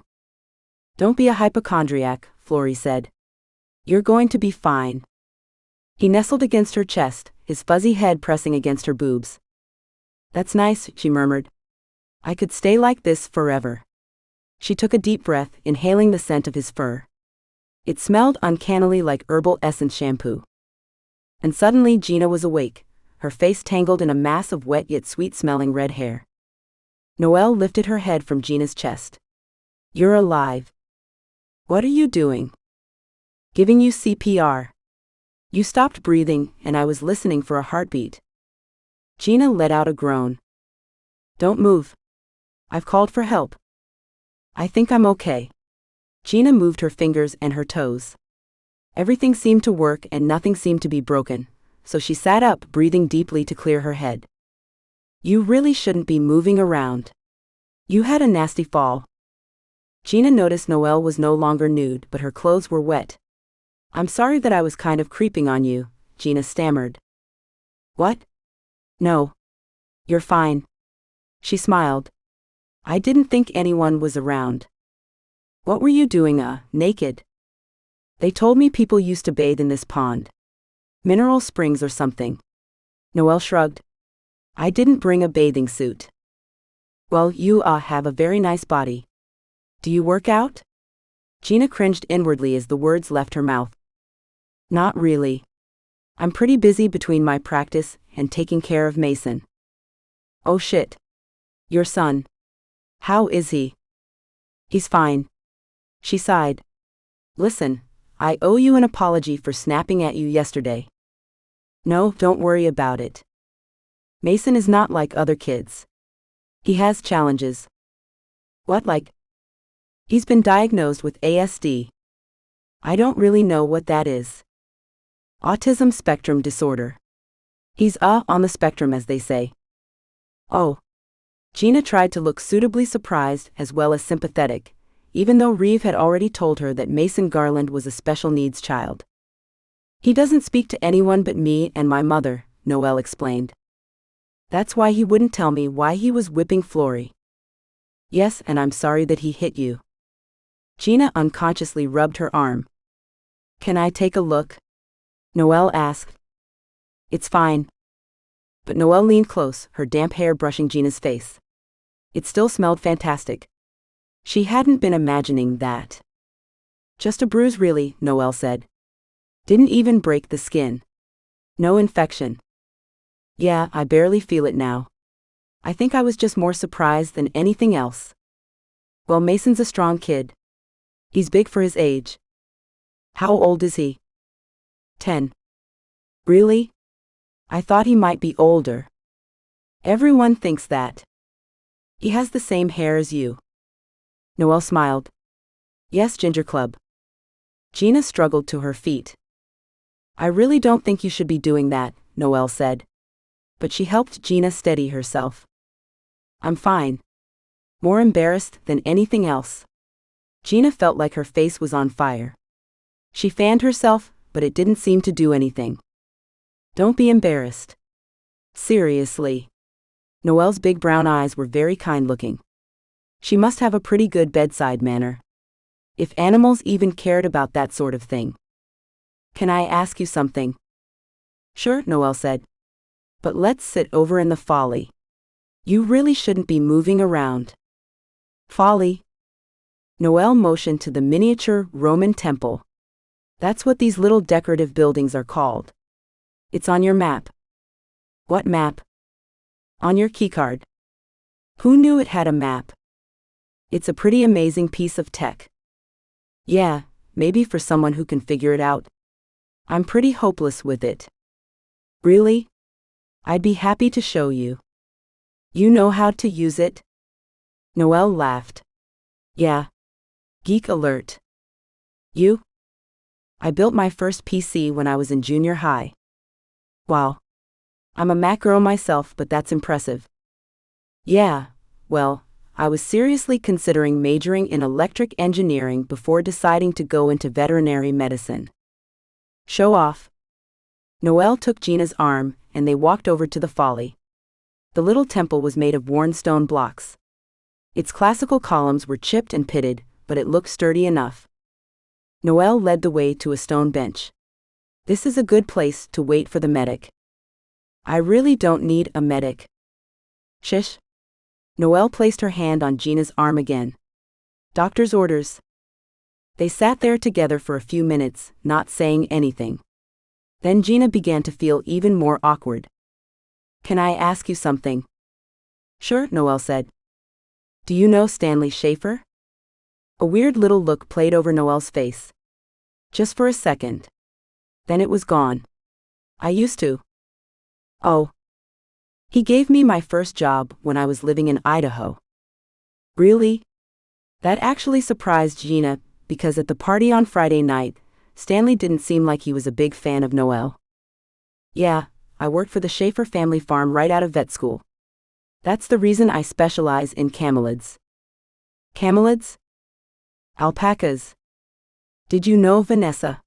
Don't be a hypochondriac, Florrie said. You're going to be fine. He nestled against her chest, his fuzzy head pressing against her boobs. That's nice, she murmured. I could stay like this forever. She took a deep breath, inhaling the scent of his fur. It smelled uncannily like herbal essence shampoo. And suddenly Gina was awake, her face tangled in a mass of wet yet sweet-smelling red hair. Noel lifted her head from Gina's chest. You're alive. What are you doing? Giving you CPR. You stopped breathing, and I was listening for a heartbeat. Gina let out a groan. Don't move. I've called for help. I think I'm okay. Gina moved her fingers and her toes. Everything seemed to work and nothing seemed to be broken, so she sat up, breathing deeply to clear her head. You really shouldn't be moving around. You had a nasty fall. Gina noticed Noel was no longer nude, but her clothes were wet. I'm sorry that I was kind of creeping on you, Gina stammered. What? No. You're fine. She smiled. I didn't think anyone was around. What were you doing, naked? They told me people used to bathe in this pond. Mineral springs or something. Noel shrugged. I didn't bring a bathing suit. Well, you, have a very nice body. Do you work out? Gina cringed inwardly as the words left her mouth. Not really. I'm pretty busy between my practice and taking care of Mason. Oh shit. Your son. How is he? He's fine. She sighed. Listen, I owe you an apology for snapping at you yesterday. No, don't worry about it. Mason is not like other kids. He has challenges. What like? He's been diagnosed with ASD. I don't really know what that is. Autism spectrum disorder. He's on the spectrum, as they say. Oh. Gina tried to look suitably surprised as well as sympathetic, even though Reev had already told her that Mason Garland was a special needs child. He doesn't speak to anyone but me and my mother, Noel explained. That's why he wouldn't tell me why he was whipping Flory. Yes, and I'm sorry that he hit you. Gina unconsciously rubbed her arm. Can I take a look? Noel asked. It's fine. But Noel leaned close, her damp hair brushing Gina's face. It still smelled fantastic. She hadn't been imagining that. Just a bruise really, Noel said. Didn't even break the skin. No infection. Yeah, I barely feel it now. I think I was just more surprised than anything else. Well, Mason's a strong kid. He's big for his age. How old is he? 10. Really? I thought he might be older. Everyone thinks that. He has the same hair as you. Noel smiled. Yes, Ginger Club. Gina struggled to her feet. I really don't think you should be doing that, Noel said. But she helped Gina steady herself. I'm fine. More embarrassed than anything else. Gina felt like her face was on fire. She fanned herself, but it didn't seem to do anything. Don't be embarrassed. Seriously. Noel's big brown eyes were very kind-looking. She must have a pretty good bedside manner. If animals even cared about that sort of thing. Can I ask you something? Sure, Noel said. But let's sit over in the folly. You really shouldn't be moving around. Folly? Noel motioned to the miniature Roman temple. That's what these little decorative buildings are called. It's on your map. What map? On your keycard. Who knew it had a map? It's a pretty amazing piece of tech. Yeah, maybe for someone who can figure it out. I'm pretty hopeless with it. Really? I'd be happy to show you. You know how to use it? Noel laughed. Yeah. Geek alert. You? I built my first PC when I was in junior high. Wow. I'm a Mac girl myself, but that's impressive. Yeah, well, I was seriously considering majoring in electric engineering before deciding to go into veterinary medicine. Show off. Noel took Gina's arm, and they walked over to the folly. The little temple was made of worn stone blocks. Its classical columns were chipped and pitted, but it looked sturdy enough. Noel led the way to a stone bench. This is a good place to wait for the medic. I really don't need a medic. Shish. Noel placed her hand on Gina's arm again. Doctor's orders. They sat there together for a few minutes, not saying anything. Then Gina began to feel even more awkward. Can I ask you something? Sure, Noel said. Do you know Stanley Schaefer? A weird little look played over Noel's face. Just for a second. Then it was gone. I used to. Oh. He gave me my first job when I was living in Idaho. Really? That actually surprised Gina, because at the party on Friday night, Stanley didn't seem like he was a big fan of Noel. Yeah, I worked for the Schaefer family farm right out of vet school. That's the reason I specialize in camelids. Camelids? Alpacas. Did you know Vanessa?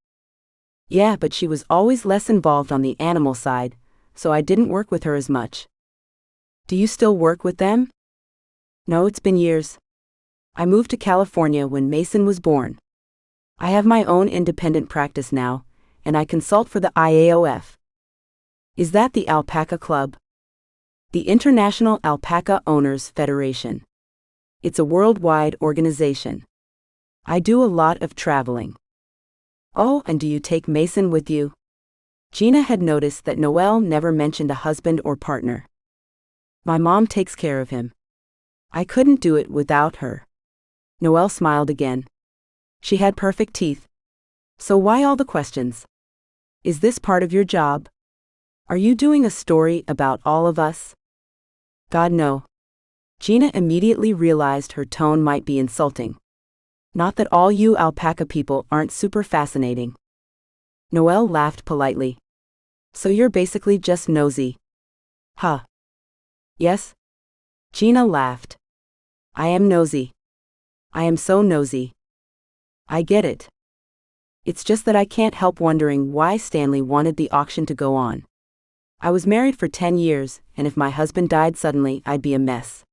Yeah, but she was always less involved on the animal side, so I didn't work with her as much. Do you still work with them? No, it's been years. I moved to California when Mason was born. I have my own independent practice now, and I consult for the IAOF. Is that the Alpaca Club? The International Alpaca Owners Federation. It's a worldwide organization. I do a lot of traveling. Oh, and do you take Mason with you? Gina had noticed that Noel never mentioned a husband or partner. My mom takes care of him. I couldn't do it without her. Noel smiled again. She had perfect teeth. So why all the questions? Is this part of your job? Are you doing a story about all of us? God, no. Gina immediately realized her tone might be insulting. Not that all you alpaca people aren't super fascinating. Noel laughed politely. So you're basically just nosy. Huh. Yes? Gina laughed. I am nosy. I am so nosy. I get it. It's just that I can't help wondering why Stanley wanted the auction to go on. I was married for 10 years, and if my husband died suddenly, I'd be a mess.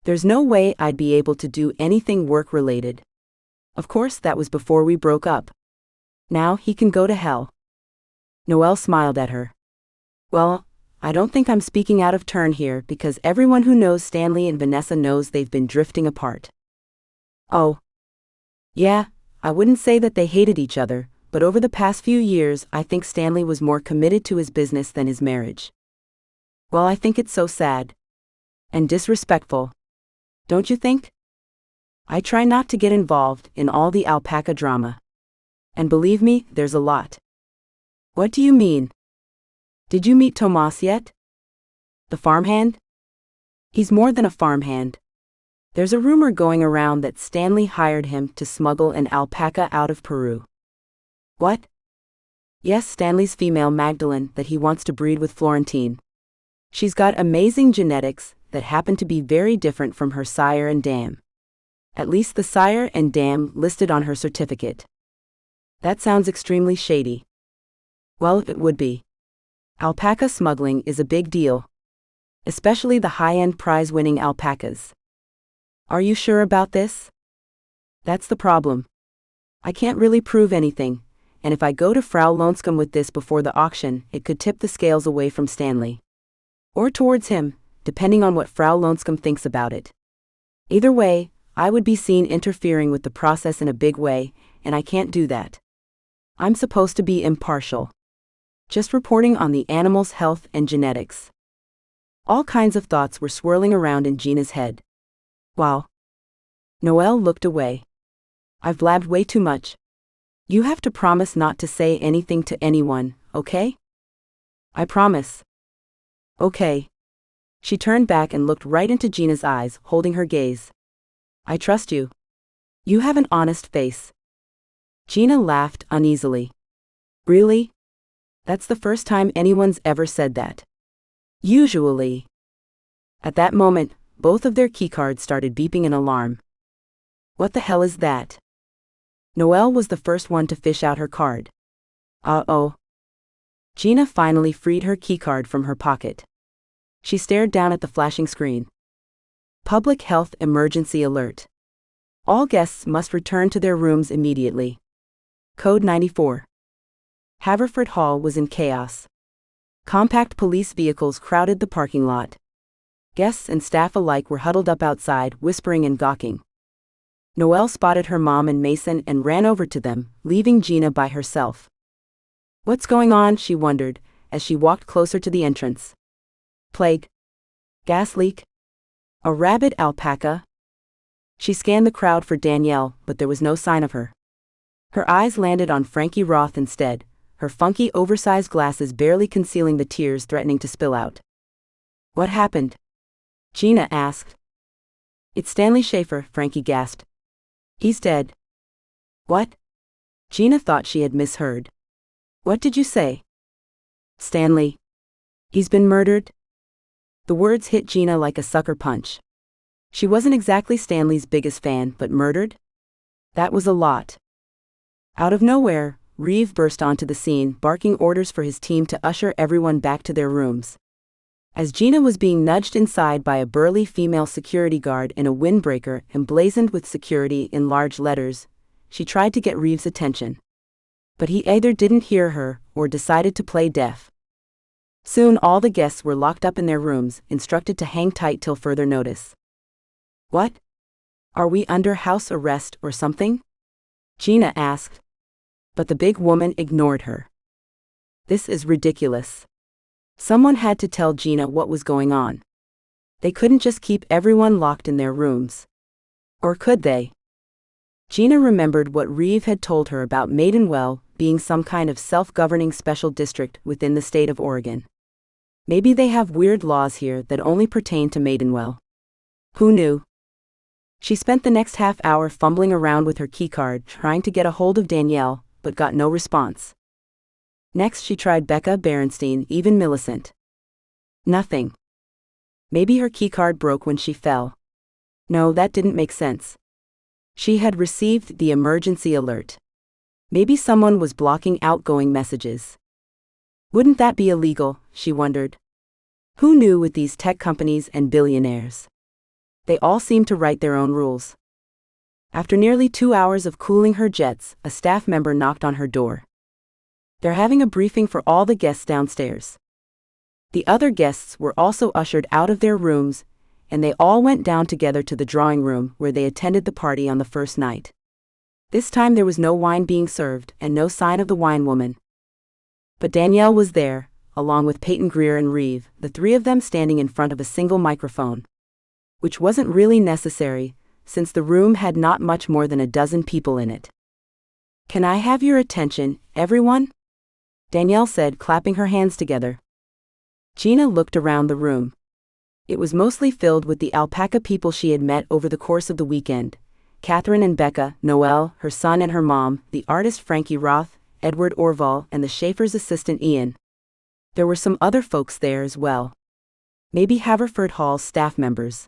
There's no way I'd be able to do anything work-related. Of course, that was before we broke up. Now he can go to hell. Noel smiled at her. Well, I don't think I'm speaking out of turn here because everyone who knows Stanley and Vanessa knows they've been drifting apart. Oh. Yeah, I wouldn't say that they hated each other, but over the past few years I think Stanley was more committed to his business than his marriage. Well, I think it's so sad. And disrespectful. Don't you think? I try not to get involved in all the alpaca drama. And believe me, there's a lot. What do you mean? Did you meet Tomas yet? The farmhand? He's more than a farmhand. There's a rumor going around that Stanley hired him to smuggle an alpaca out of Peru. What? Yes, Stanley's female Magdalene that he wants to breed with Florentine. She's got amazing genetics that happen to be very different from her sire and dam. At least the sire and dam listed on her certificate. That sounds extremely shady. Well, it would be. Alpaca smuggling is a big deal. Especially the high-end prize-winning alpacas. Are you sure about this? That's the problem. I can't really prove anything, and if I go to Frau Lonscombe with this before the auction, it could tip the scales away from Stanley. Or towards him, depending on what Frau Lonscombe thinks about it. Either way, I would be seen interfering with the process in a big way, and I can't do that. I'm supposed to be impartial. Just reporting on the animal's health and genetics. All kinds of thoughts were swirling around in Gina's head. Wow. Noel looked away. I've blabbed way too much. You have to promise not to say anything to anyone, okay? I promise. Okay. She turned back and looked right into Gina's eyes, holding her gaze. I trust you. You have an honest face. Gina laughed uneasily. Really? That's the first time anyone's ever said that. Usually. At that moment, both of their keycards started beeping an alarm. What the hell is that? Noel was the first one to fish out her card. Uh-oh. Gina finally freed her keycard from her pocket. She stared down at the flashing screen. Public health emergency alert. All guests must return to their rooms immediately. Code 94. Haverford Hall was in chaos. Compact police vehicles crowded the parking lot. Guests and staff alike were huddled up outside, whispering and gawking. Noel spotted her mom and Mason and ran over to them, leaving Gina by herself. What's going on, she wondered, as she walked closer to the entrance. Plague? Gas leak? A rabid alpaca? She scanned the crowd for Danielle, but there was no sign of her. Her eyes landed on Frankie Roth instead, her funky oversized glasses barely concealing the tears threatening to spill out. "What happened?" Gina asked. "It's Stanley Schaefer," Frankie gasped. "He's dead." "What?" Gina thought she had misheard. "What did you say?" "Stanley. He's been murdered?" The words hit Gina like a sucker punch. She wasn't exactly Stanley's biggest fan, but murdered? That was a lot. Out of nowhere, Reev burst onto the scene, barking orders for his team to usher everyone back to their rooms. As Gina was being nudged inside by a burly female security guard in a windbreaker emblazoned with security in large letters, she tried to get Reev's attention. But he either didn't hear her or decided to play deaf. Soon all the guests were locked up in their rooms, instructed to hang tight till further notice. "What? Are we under house arrest or something?" Gina asked. But the big woman ignored her. "This is ridiculous." Someone had to tell Gina what was going on. They couldn't just keep everyone locked in their rooms. Or could they? Gina remembered what Reev had told her about Maidenwell being some kind of self-governing special district within the state of Oregon. Maybe they have weird laws here that only pertain to Maidenwell. Who knew? She spent the next half hour fumbling around with her keycard, trying to get a hold of Danielle, but got no response. Next she tried Becca, Barrenstein, even Millicent. Nothing. Maybe her keycard broke when she fell. No, that didn't make sense. She had received the emergency alert. Maybe someone was blocking outgoing messages. Wouldn't that be illegal, she wondered. Who knew with these tech companies and billionaires? They all seemed to write their own rules. After nearly 2 hours of cooling her jets, a staff member knocked on her door. "They're having a briefing for all the guests downstairs." The other guests were also ushered out of their rooms, and they all went down together to the drawing room where they attended the party on the first night. This time there was no wine being served and no sign of the wine woman. But Danielle was there, along with Peyton, Greer and Reev, the three of them standing in front of a single microphone. Which wasn't really necessary, since the room had not much more than a dozen people in it. "Can I have your attention, everyone?" Danielle said, clapping her hands together. Gina looked around the room. It was mostly filled with the alpaca people she had met over the course of the weekend. Catherine and Becca, Noel, her son and her mom, the artist Frankie Roth, Edward Orval, and the Schaefer's assistant Ian. There were some other folks there as well. Maybe Haverford Hall's staff members.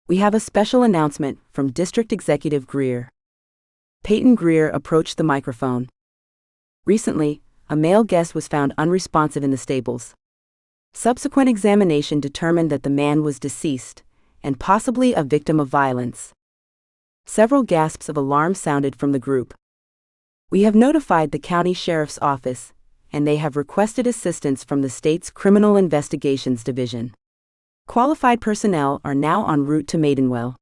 "We have a special announcement from District Executive Greer." Peyton Greer approached the microphone. Recently, a male guest was found unresponsive in the stables. Subsequent examination determined that the man was deceased, and possibly a victim of violence. Several gasps of alarm sounded from the group. "We have notified the county sheriff's office, and they have requested assistance from the state's Criminal Investigations Division. Qualified personnel are now en route to Maidenwell.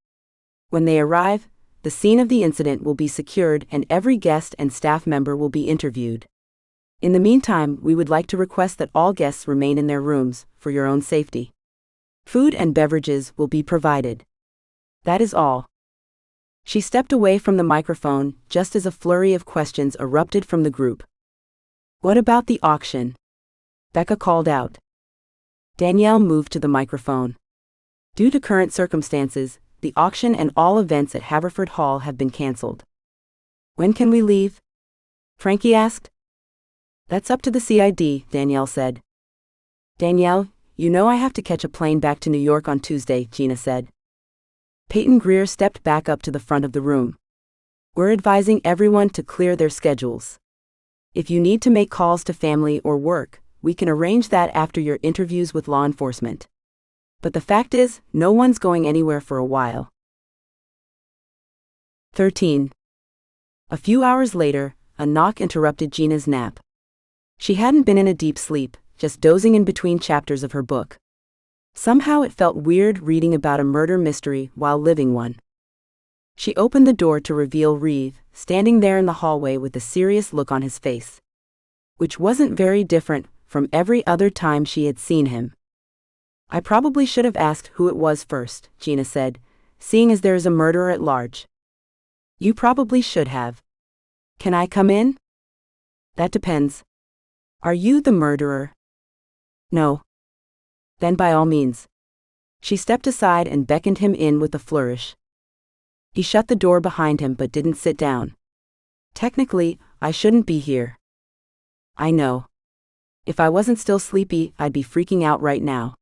When they arrive, the scene of the incident will be secured and every guest and staff member will be interviewed. In the meantime, we would like to request that all guests remain in their rooms, for your own safety. Food and beverages will be provided. That is all." She stepped away from the microphone just as a flurry of questions erupted from the group. "What about the auction?" Becca called out. Danielle moved to the microphone. "Due to current circumstances, the auction and all events at Haverford Hall have been cancelled." "When can we leave?" Frankie asked. "That's up to the CID," Danielle said. "Danielle, you know I have to catch a plane back to New York on Tuesday," Gina said. Peyton Greer stepped back up to the front of the room. "We're advising everyone to clear their schedules. If you need to make calls to family or work, we can arrange that after your interviews with law enforcement. But the fact is, no one's going anywhere for a while." 13. A few hours later, a knock interrupted Gina's nap. She hadn't been in a deep sleep, just dozing in between chapters of her book. Somehow it felt weird reading about a murder mystery while living one. She opened the door to reveal Reev, standing there in the hallway with a serious look on his face. Which wasn't very different from every other time she had seen him. "I probably should have asked who it was first," Gina said, seeing as there is a murderer at large. You probably should have. Can I come in? That depends. Are you the murderer? No. Then by all means. She stepped aside and beckoned him in with a flourish. He shut the door behind him but didn't sit down. Technically, I shouldn't be here. I know. If I wasn't still sleepy, I'd be freaking out right now.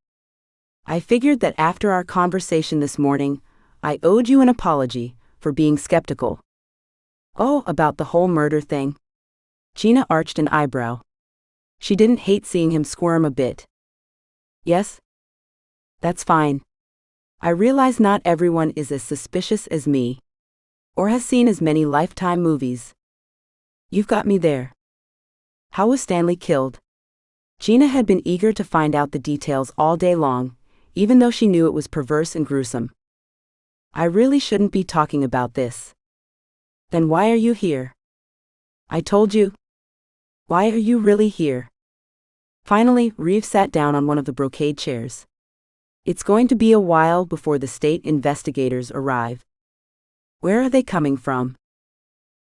I figured that after our conversation this morning, I owed you an apology for being skeptical. Oh, about the whole murder thing? Gina arched an eyebrow. She didn't hate seeing him squirm a bit. Yes? That's fine. I realize not everyone is as suspicious as me, or has seen as many Lifetime movies. You've got me there. How was Stanley killed? Gina had been eager to find out the details all day long, even though she knew it was perverse and gruesome. I really shouldn't be talking about this. Then why are you here? I told you. Why are you really here? Finally, Reev sat down on one of the brocade chairs. It's going to be a while before the state investigators arrive. Where are they coming from?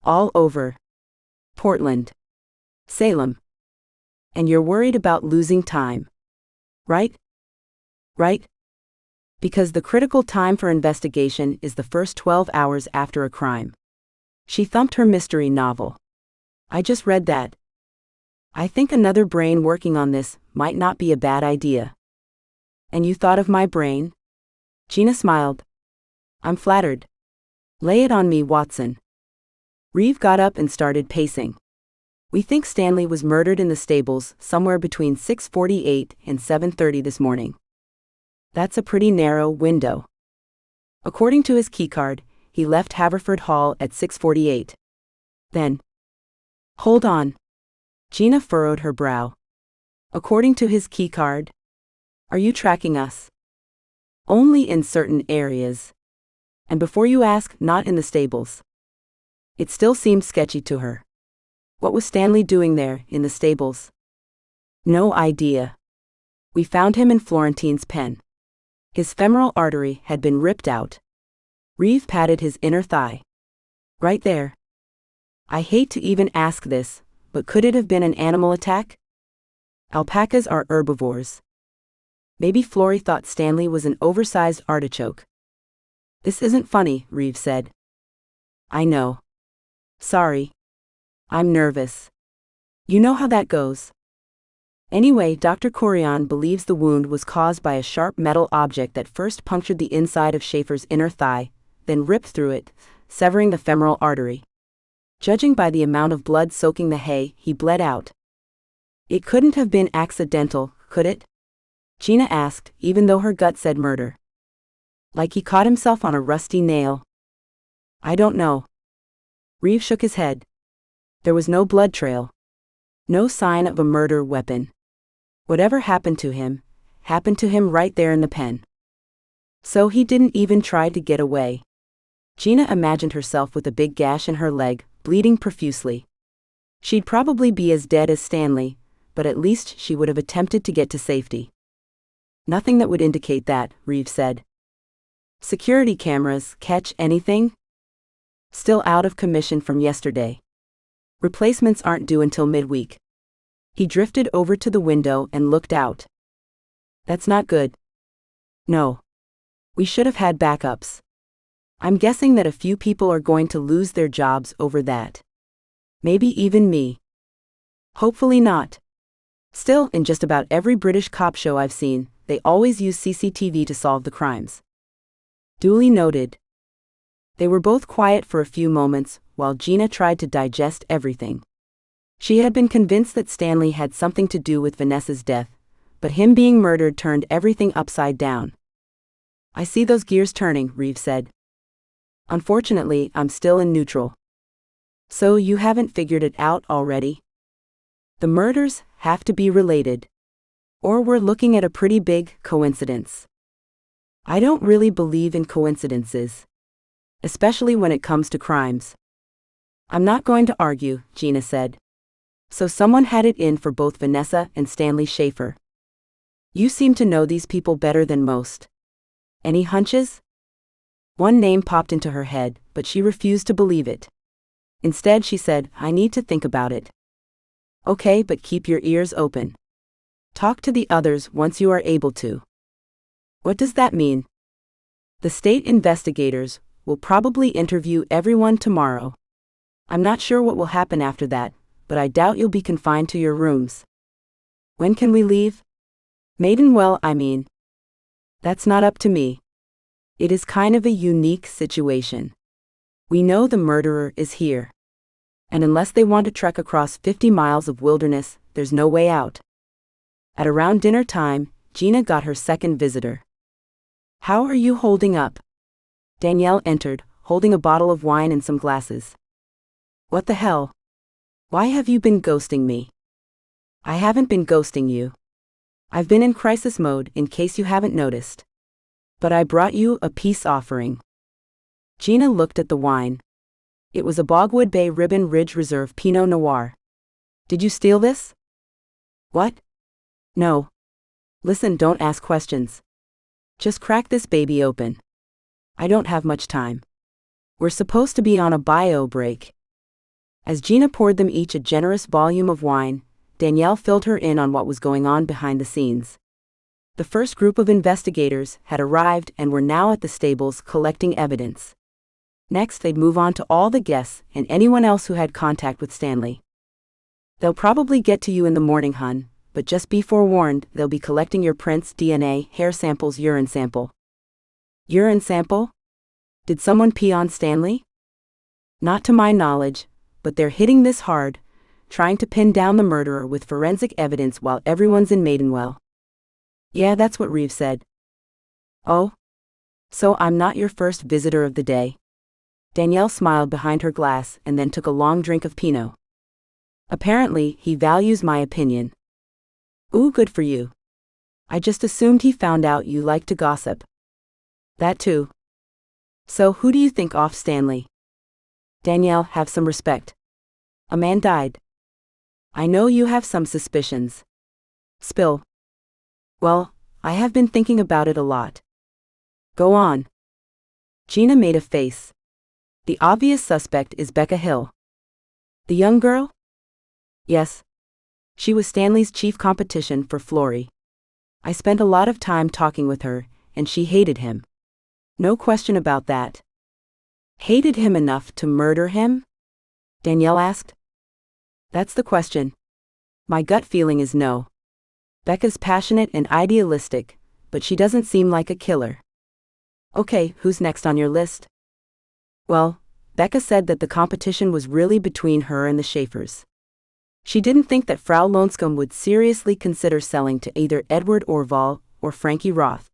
All over. Portland. Salem. And you're worried about losing time. Right? Right? Because the critical time for investigation is the first 12 hours after a crime. She thumped her mystery novel. I just read that. I think another brain working on this might not be a bad idea. And you thought of my brain? Gina smiled. I'm flattered. Lay it on me, Watson. Reev got up and started pacing. We think Stanley was murdered in the stables somewhere between 6:48 and 7:30 this morning. That's a pretty narrow window. According to his keycard, he left Haverford Hall at 6:48. Then. Hold on. Gina furrowed her brow. According to his keycard? Are you tracking us? Only in certain areas. And before you ask, not in the stables. It still seemed sketchy to her. What was Stanley doing there, in the stables? No idea. We found him in Florentine's pen. His femoral artery had been ripped out. Reev patted his inner thigh. Right there. I hate to even ask this, but could it have been an animal attack? Alpacas are herbivores. Maybe Florrie thought Stanley was an oversized artichoke. This isn't funny, Reev said. I know. Sorry. I'm nervous. You know how that goes. Anyway, Dr. Corian believes the wound was caused by a sharp metal object that first punctured the inside of Schaefer's inner thigh, then ripped through it, severing the femoral artery. Judging by the amount of blood soaking the hay, he bled out. It couldn't have been accidental, could it? Gina asked, even though her gut said murder. Like he caught himself on a rusty nail. I don't know. Reev shook his head. There was no blood trail. No sign of a murder weapon. Whatever happened to him right there in the pen. So he didn't even try to get away. Gina imagined herself with a big gash in her leg, bleeding profusely. She'd probably be as dead as Stanley, but at least she would have attempted to get to safety. Nothing that would indicate that, Reev said. Security cameras catch anything? Still out of commission from yesterday. Replacements aren't due until midweek. He drifted over to the window and looked out. That's not good. No. We should have had backups. I'm guessing that a few people are going to lose their jobs over that. Maybe even me. Hopefully not. Still, in just about every British cop show I've seen, they always use CCTV to solve the crimes. Duly noted. They were both quiet for a few moments, while Gina tried to digest everything. She had been convinced that Stanley had something to do with Vanessa's death, but him being murdered turned everything upside down. I see those gears turning, Reev said. Unfortunately, I'm still in neutral. So you haven't figured it out already? The murders have to be related. Or we're looking at a pretty big coincidence. I don't really believe in coincidences. Especially when it comes to crimes. I'm not going to argue, Gina said. So someone had it in for both Vanessa and Stanley Schaefer. You seem to know these people better than most. Any hunches? One name popped into her head, but she refused to believe it. Instead, she said, "I need to think about it." "Okay, but keep your ears open. Talk to the others once you are able to." "What does that mean?" "The state investigators will probably interview everyone tomorrow. I'm not sure what will happen after that, but I doubt you'll be confined to your rooms." "When can we leave?" "Maidenwell, I mean." "That's not up to me. It is kind of a unique situation. We know the murderer is here. And unless they want to trek across 50 miles of wilderness, there's no way out." At around dinner time, Gina got her second visitor. "How are you holding up?" Danielle entered, holding a bottle of wine and some glasses. "What the hell? Why have you been ghosting me?" "I haven't been ghosting you. I've been in crisis mode, in case you haven't noticed. But I brought you a peace offering." Gina looked at the wine. It was a Bogwood Bay Ribbon Ridge Reserve Pinot Noir. "Did you steal this?" "What?" "No. Listen, don't ask questions. Just crack this baby open. I don't have much time. We're supposed to be on a bio break." As Gina poured them each a generous volume of wine, Danielle filled her in on what was going on behind the scenes. The first group of investigators had arrived and were now at the stables collecting evidence. Next, they'd move on to all the guests and anyone else who had contact with Stanley. "They'll probably get to you in the morning, hun, but just be forewarned, they'll be collecting your prints, DNA, hair samples, urine sample." "Urine sample? Did someone pee on Stanley?" "Not to my knowledge, but they're hitting this hard, trying to pin down the murderer with forensic evidence while everyone's in Maidenwell." "Yeah, that's what Reev said." "Oh? So I'm not your first visitor of the day." Danielle smiled behind her glass and then took a long drink of Pinot. "Apparently, he values my opinion." "Ooh, good for you. I just assumed he found out you like to gossip." "That too." "So who do you think off Stanley?" "Danielle, have some respect. A man died." "I know you have some suspicions." "Spill." "Well, I have been thinking about it a lot." "Go on." Gina made a face. "The obvious suspect is Becca Hill." "The young girl?" "Yes. She was Stanley's chief competition for Flory. I spent a lot of time talking with her, and she hated him. No question about that." "Hated him enough to murder him?" Danielle asked. "That's the question. My gut feeling is no. Becca's passionate and idealistic, but she doesn't seem like a killer." "Okay, who's next on your list?" "Well, Becca said that the competition was really between her and the Schaefers. She didn't think that Frau Lonscombe would seriously consider selling to either Edward Orval or Frankie Roth."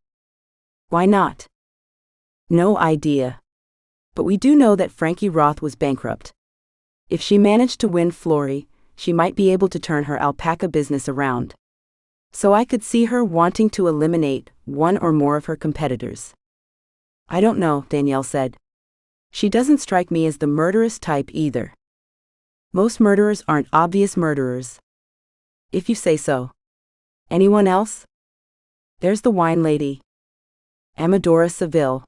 "Why not?" "No idea. But we do know that Frankie Roth was bankrupt. If she managed to win Flory, she might be able to turn her alpaca business around. So I could see her wanting to eliminate one or more of her competitors." "I don't know," Danielle said. "She doesn't strike me as the murderous type either. Most murderers aren't obvious murderers." "If you say so." "Anyone else?" "There's the wine lady. Amadora Seville."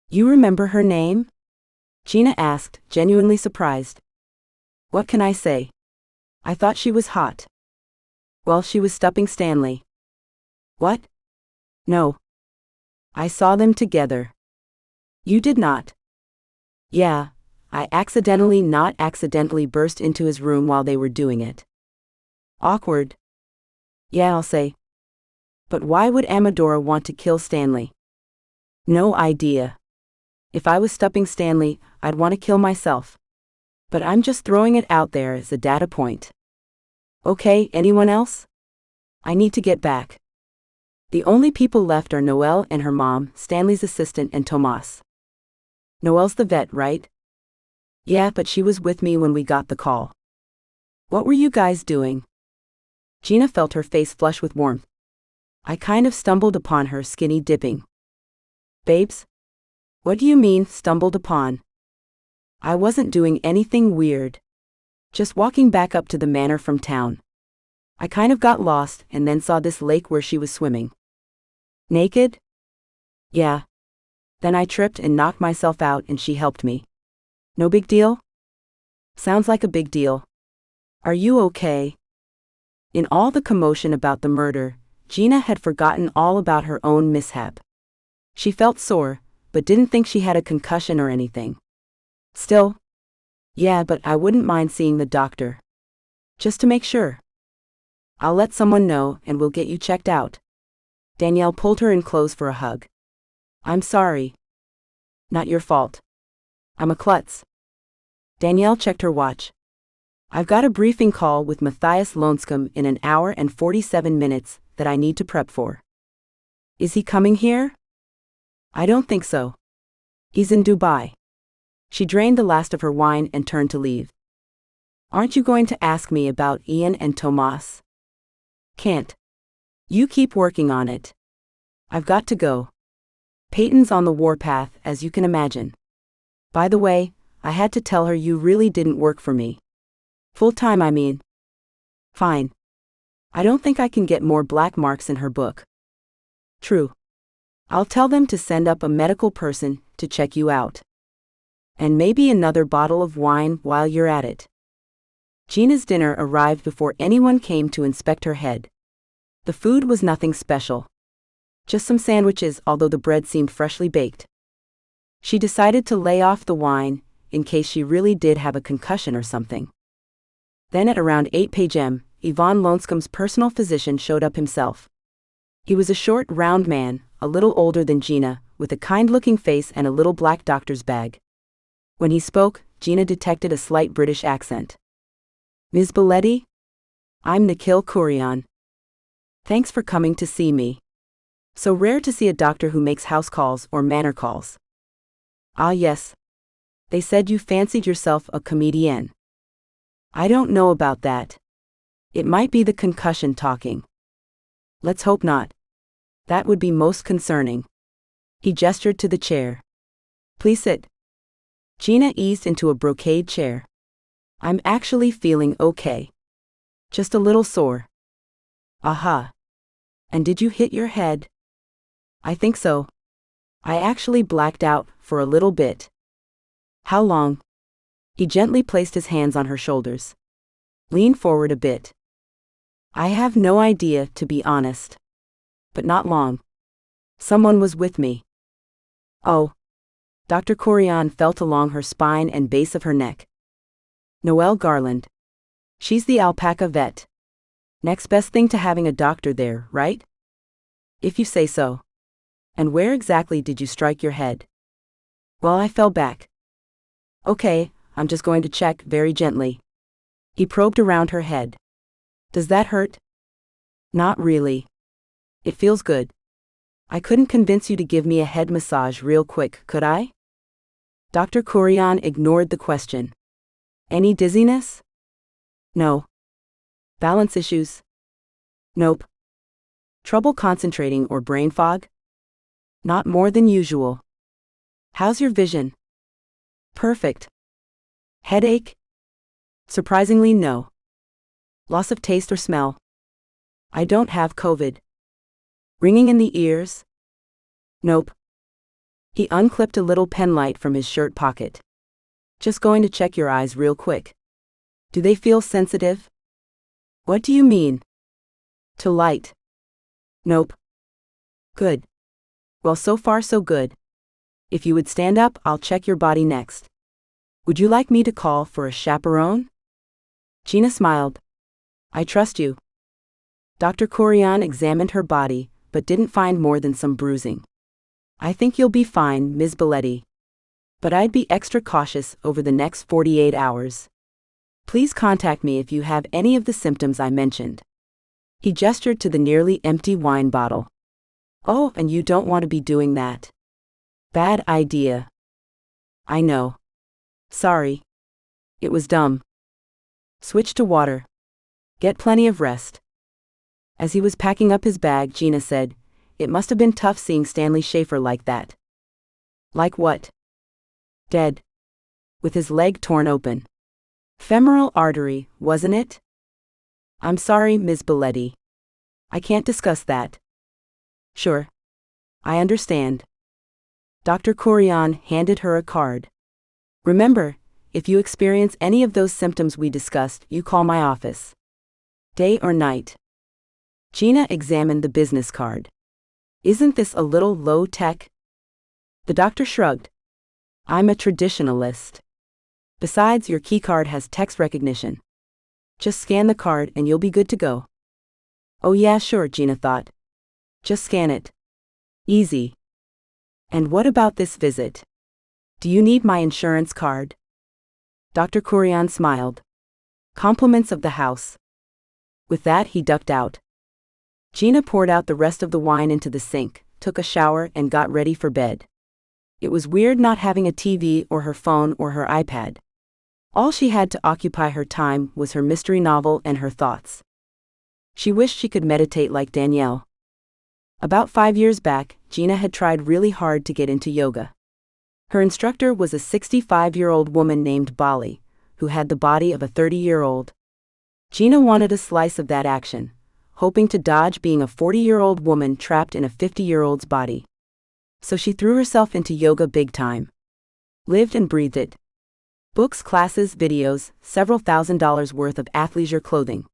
"You remember her name?" Gina asked, genuinely surprised. "What can I say? I thought she was hot." "Well, she was stumping Stanley." "What?" "No. I saw them together." "You did not?" "Yeah, I not accidentally burst into his room while they were doing it." "Awkward." "Yeah, I'll say. But why would Amadora want to kill Stanley?" "No idea. If I was stumping Stanley, I'd want to kill myself. But I'm just throwing it out there as a data point." "Okay, anyone else? I need to get back." The only people left are Noel and her mom, Stanley's assistant, and Tomas. "Noel's the vet, right?" "Yeah, but she was with me when we got the call." "What were you guys doing?" Gina felt her face flush with warmth. "I kind of stumbled upon her skinny dipping." "Babes? What do you mean, stumbled upon?" "I wasn't doing anything weird. Just walking back up to the manor from town. I kind of got lost and then saw this lake where she was swimming." "Naked?" "Yeah. Then I tripped and knocked myself out and she helped me. No big deal? Sounds like a big deal. Are you okay? In all the commotion about the murder, Gina had forgotten all about her own mishap. She felt sore, but didn't think she had a concussion or anything. Still? Yeah, but I wouldn't mind seeing the doctor. Just to make sure. I'll let someone know and we'll get you checked out. Danielle pulled her in close for a hug. I'm sorry. Not your fault. I'm a klutz. Danielle checked her watch. I've got a briefing call with Matthias Lonscombe in 1 hour and 47 minutes that I need to prep for. Is he coming here? I don't think so. He's in Dubai. She drained the last of her wine and turned to leave. Aren't you going to ask me about Ian and Tomas? Can't. You keep working on it. I've got to go. Peyton's on the warpath, as you can imagine. By the way, I had to tell her you really didn't work for me. Full-time, I mean. Fine. I don't think I can get more black marks in her book. True. I'll tell them to send up a medical person to check you out. And maybe another bottle of wine while you're at it. Gina's dinner arrived before anyone came to inspect her head. The food was nothing special. Just some sandwiches, although the bread seemed freshly baked. She decided to lay off the wine, in case she really did have a concussion or something. Then at around 8 p.m., Yvonne Lonscombe's personal physician showed up himself. He was a short, round man, a little older than Gina, with a kind-looking face and a little black doctor's bag. When he spoke, Gina detected a slight British accent. Ms. Biletti? I'm Nikhil Kurian. Thanks for coming to see me. So rare to see a doctor who makes house calls or manor calls. Ah yes. They said you fancied yourself a comedienne. I don't know about that. It might be the concussion talking. Let's hope not. That would be most concerning. He gestured to the chair. Please sit. Gina eased into a brocade chair. I'm actually feeling okay. Just a little sore. Aha. And did you hit your head? I think so. I actually blacked out for a little bit. How long? He gently placed his hands on her shoulders. Lean forward a bit. I have no idea, to be honest. But not long. Someone was with me. Oh. Dr. Kurian felt along her spine and base of her neck. Noel Garland. She's the alpaca vet. Next best thing to having a doctor there, right? If you say so. And where exactly did you strike your head? Well, I fell back. Okay, I'm just going to check very gently. He probed around her head. Does that hurt? Not really. It feels good. I couldn't convince you to give me a head massage real quick, could I? Dr. Kurian ignored the question. Any dizziness? No. Balance issues? Nope. Trouble concentrating or brain fog? Not more than usual. How's your vision? Perfect. Headache? Surprisingly, no. Loss of taste or smell? I don't have COVID. Ringing in the ears? Nope. He unclipped a little penlight from his shirt pocket. Just going to check your eyes real quick. Do they feel sensitive? What do you mean? To light? Nope. Good. Well, so far so good. If you would stand up, I'll check your body next. Would you like me to call for a chaperone? Gina smiled. I trust you. Dr. Kurian examined her body, but didn't find more than some bruising. I think you'll be fine, Ms. Biletti. But I'd be extra cautious over the next 48 hours. Please contact me if you have any of the symptoms I mentioned. He gestured to the nearly empty wine bottle. Oh, and you don't want to be doing that. Bad idea. I know. Sorry. It was dumb. Switch to water. Get plenty of rest. As he was packing up his bag, Gina said, It must have been tough seeing Stanley Schaefer like that. Like what? Dead. With his leg torn open. Femoral artery, wasn't it? I'm sorry, Ms. Biletti. I can't discuss that. Sure. I understand. Dr. Corian handed her a card. Remember, if you experience any of those symptoms we discussed, you call my office. Day or night. Gina examined the business card. Isn't this a little low-tech? The doctor shrugged. I'm a traditionalist. Besides, your keycard has text recognition. Just scan the card and you'll be good to go. Oh yeah, sure, Gina thought. Just scan it. Easy. And what about this visit? Do you need my insurance card? Dr. Corian smiled. Compliments of the house. With that, he ducked out. Gina poured out the rest of the wine into the sink, took a shower, and got ready for bed. It was weird not having a TV or her phone or her iPad. All she had to occupy her time was her mystery novel and her thoughts. She wished she could meditate like Danielle. About 5 years back, Gina had tried really hard to get into yoga. Her instructor was a 65-year-old woman named Bali, who had the body of a 30-year-old. Gina wanted a slice of that action, hoping to dodge being a 40-year-old woman trapped in a 50-year-old's body. So she threw herself into yoga big time. Lived and breathed it. Books, classes, videos, several $1,000s worth of athleisure clothing.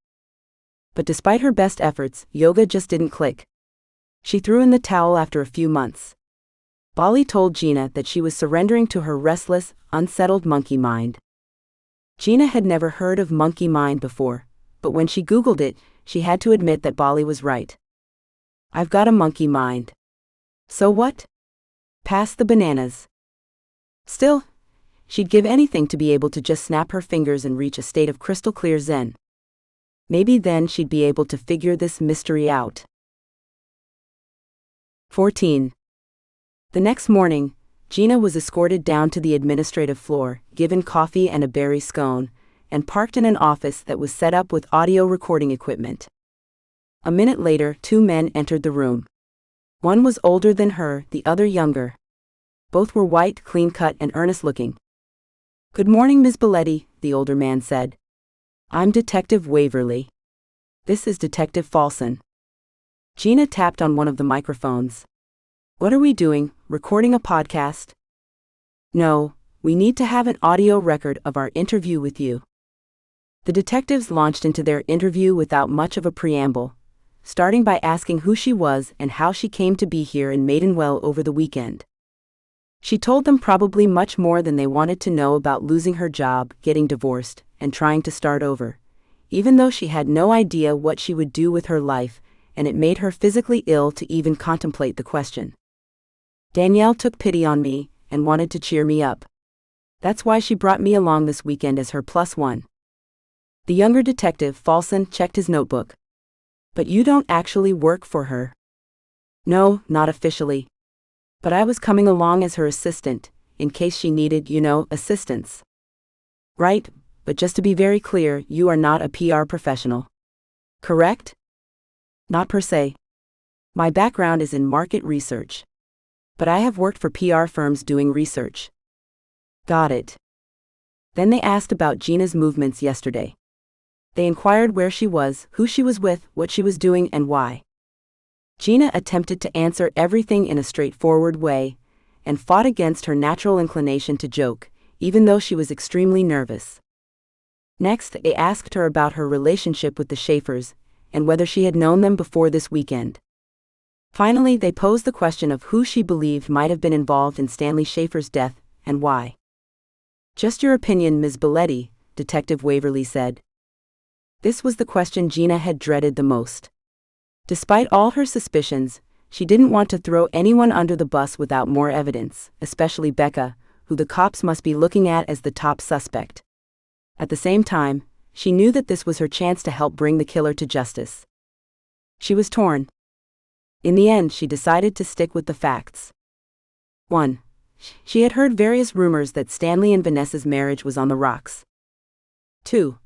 But despite her best efforts, yoga just didn't click. She threw in the towel after a few months. Bali told Gina that she was surrendering to her restless, unsettled monkey mind. Gina had never heard of monkey mind before, but when she Googled it, she had to admit that Bali was right. I've got a monkey mind. So what? Pass the bananas. Still, she'd give anything to be able to just snap her fingers and reach a state of crystal clear zen. Maybe then she'd be able to figure this mystery out. 14. The next morning, Gina was escorted down to the administrative floor, given coffee and a berry scone, and parked in an office that was set up with audio recording equipment. A minute later, 2 men entered the room. One was older than her, the other younger. Both were white, clean-cut, and earnest-looking. Good morning, Miss Biletti, the older man said. I'm Detective Waverly. This is Detective Falson. Gina tapped on one of the microphones. What are we doing, recording a podcast? No, we need to have an audio record of our interview with you. The detectives launched into their interview without much of a preamble, starting by asking who she was and how she came to be here in Maidenwell over the weekend. She told them probably much more than they wanted to know about losing her job, getting divorced, and trying to start over, even though she had no idea what she would do with her life, and it made her physically ill to even contemplate the question. Danielle took pity on me and wanted to cheer me up. That's why she brought me along this weekend as her +1. The younger detective, Falson, checked his notebook. But you don't actually work for her. No, not officially. But I was coming along as her assistant, in case she needed, assistance. Right, but just to be very clear, you are not a PR professional. Correct? Not per se. My background is in market research. But I have worked for PR firms doing research. Got it. Then they asked about Gina's movements yesterday. They inquired where she was, who she was with, what she was doing, and why. Gina attempted to answer everything in a straightforward way, and fought against her natural inclination to joke, even though she was extremely nervous. Next, they asked her about her relationship with the Schaefers, and whether she had known them before this weekend. Finally, they posed the question of who she believed might have been involved in Stanley Schaefer's death, and why. Just your opinion, Ms. Biletti, Detective Waverly said. This was the question Gina had dreaded the most. Despite all her suspicions, she didn't want to throw anyone under the bus without more evidence, especially Becca, who the cops must be looking at as the top suspect. At the same time, she knew that this was her chance to help bring the killer to justice. She was torn. In the end, she decided to stick with the facts. 1. She had heard various rumors that Stanley and Vanessa's marriage was on the rocks. 2.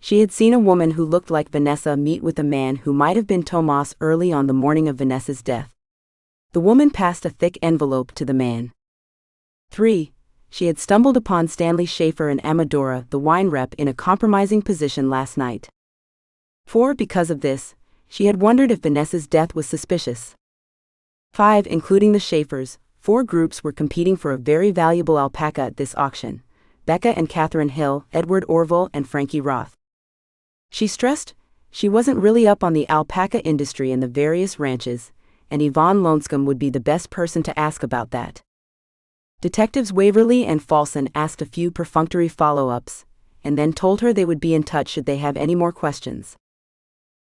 She had seen a woman who looked like Vanessa meet with a man who might have been Tomas early on the morning of Vanessa's death. The woman passed a thick envelope to the man. 3. She had stumbled upon Stanley Schaefer and Amadora, the wine rep, in a compromising position last night. 4. Because of this, she had wondered if Vanessa's death was suspicious. 5. Including the Schaefers, 4 groups were competing for a very valuable alpaca at this auction: Becca and Catherine Hill, Edward Orville, and Frankie Roth. She stressed she wasn't really up on the alpaca industry and the various ranches, and Yvonne Lonescombe would be the best person to ask about that. Detectives Waverly and Falson asked a few perfunctory follow-ups, and then told her they would be in touch should they have any more questions.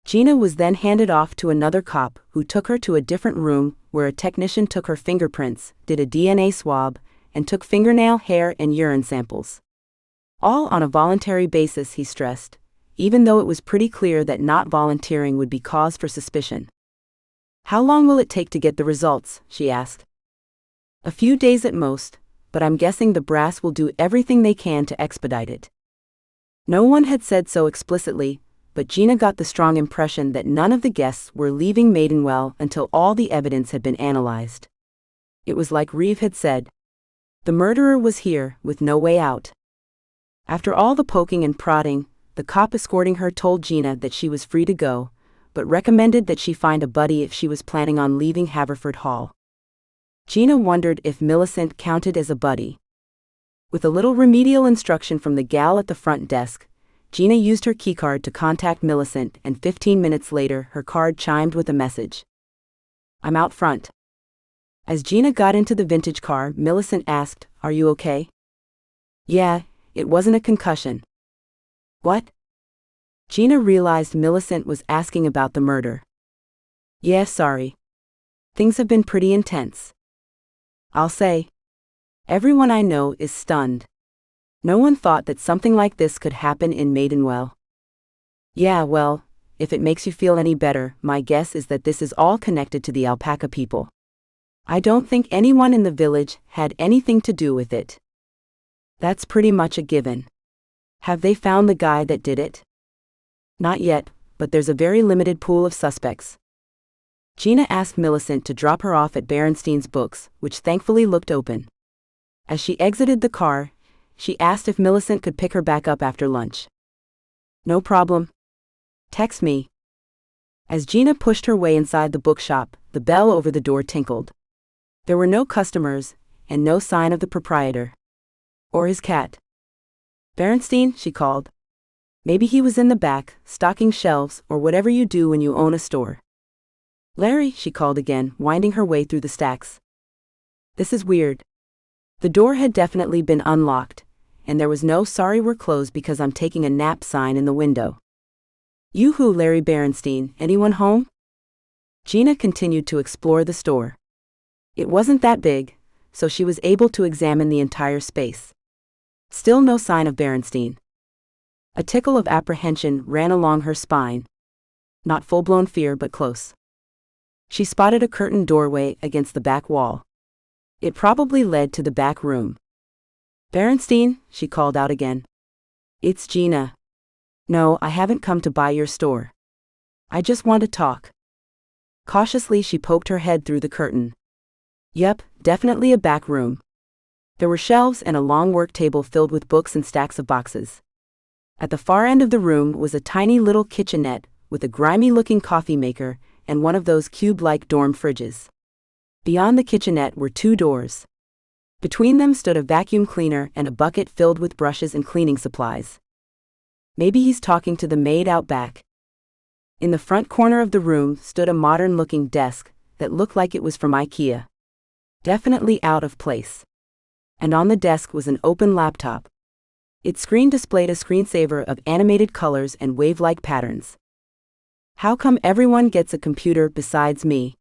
Gina was then handed off to another cop, who took her to a different room where a technician took her fingerprints, did a DNA swab, and took fingernail, hair, and urine samples. All on a voluntary basis, he stressed, even though it was pretty clear that not volunteering would be cause for suspicion. "How long will it take to get the results?" she asked. "A few days at most, but I'm guessing the brass will do everything they can to expedite it." No one had said so explicitly, but Gina got the strong impression that none of the guests were leaving Maidenwell until all the evidence had been analyzed. It was like Reev had said. The murderer was here, with no way out. After all the poking and prodding, the cop escorting her told Gina that she was free to go, but recommended that she find a buddy if she was planning on leaving Haverford Hall. Gina wondered if Millicent counted as a buddy. With a little remedial instruction from the gal at the front desk, Gina used her keycard to contact Millicent, and 15 minutes later her card chimed with a message. "I'm out front." As Gina got into the vintage car, Millicent asked, "Are you okay?" "Yeah, it wasn't a concussion." "What?" Gina realized Millicent was asking about the murder. "Yeah, sorry. Things have been pretty intense. I'll say. Everyone I know is stunned. No one thought that something like this could happen in Maidenwell." "Yeah, well, if it makes you feel any better, my guess is that this is all connected to the alpaca people. I don't think anyone in the village had anything to do with it." "That's pretty much a given. Have they found the guy that did it?" "Not yet, but there's a very limited pool of suspects." Gina asked Millicent to drop her off at Barrenstein Books, which thankfully looked open. As she exited the car, she asked if Millicent could pick her back up after lunch. "No problem. Text me." As Gina pushed her way inside the bookshop, the bell over the door tinkled. There were no customers, and no sign of the proprietor. Or his cat. "Barrenstein," she called. "Maybe he was in the back, stocking shelves, or whatever you do when you own a store." "Larry," she called again, winding her way through the stacks. "This is weird." The door had definitely been unlocked, and there was no "sorry we're closed because I'm taking a nap" sign in the window. "You-hoo, Larry Barrenstein, anyone home?" Gina continued to explore the store. It wasn't that big, so she was able to examine the entire space. Still no sign of Barrenstein. A tickle of apprehension ran along her spine. Not full-blown fear, but close. She spotted a curtained doorway against the back wall. It probably led to the back room. "Barrenstein," she called out again. "It's Gina. No, I haven't come to buy your store. I just want to talk." Cautiously she poked her head through the curtain. Yep, definitely a back room. There were shelves and a long work table filled with books and stacks of boxes. At the far end of the room was a tiny little kitchenette with a grimy-looking coffee maker and one of those cube-like dorm fridges. Beyond the kitchenette were 2 doors. Between them stood a vacuum cleaner and a bucket filled with brushes and cleaning supplies. Maybe he's talking to the maid out back. In the front corner of the room stood a modern-looking desk that looked like it was from IKEA. Definitely out of place. And on the desk was an open laptop. Its screen displayed a screensaver of animated colors and wave-like patterns. How come everyone gets a computer besides me?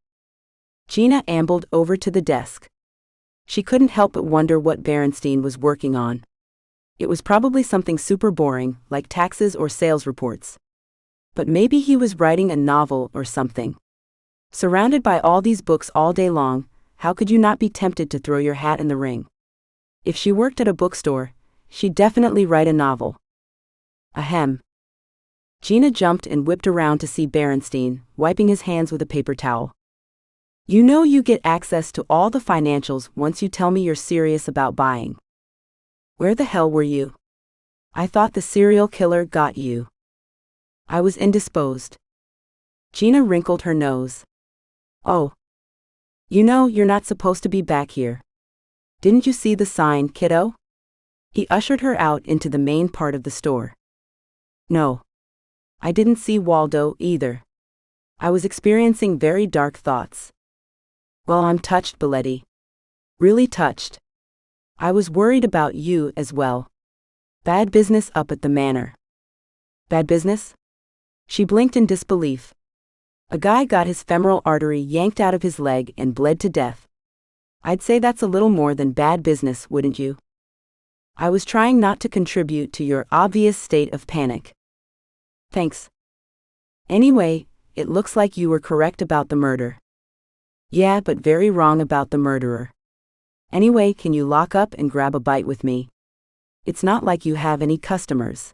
Gina ambled over to the desk. She couldn't help but wonder what Barrenstein was working on. It was probably something super boring, like taxes or sales reports. But maybe he was writing a novel or something. Surrounded by all these books all day long, how could you not be tempted to throw your hat in the ring? If she worked at a bookstore, she'd definitely write a novel. Ahem. Gina jumped and whipped around to see Barrenstein, wiping his hands with a paper towel. "You know you get access to all the financials once you tell me you're serious about buying. Where the hell were you? I thought the serial killer got you." "I was indisposed." Gina wrinkled her nose. "Oh. You know you're not supposed to be back here. Didn't you see the sign, kiddo? He ushered her out into the main part of the store. No. I didn't see Waldo either. I was experiencing very dark thoughts. Well, I'm touched, Biletti. Really touched. I was worried about you as well. Bad business up at the manor. Bad business? She blinked in disbelief. A guy got his femoral artery yanked out of his leg and bled to death. I'd say that's a little more than bad business, wouldn't you? I was trying not to contribute to your obvious state of panic. Thanks. Anyway, it looks like you were correct about the murder. Yeah, but very wrong about the murderer. Anyway, can you lock up and grab a bite with me? It's not like you have any customers.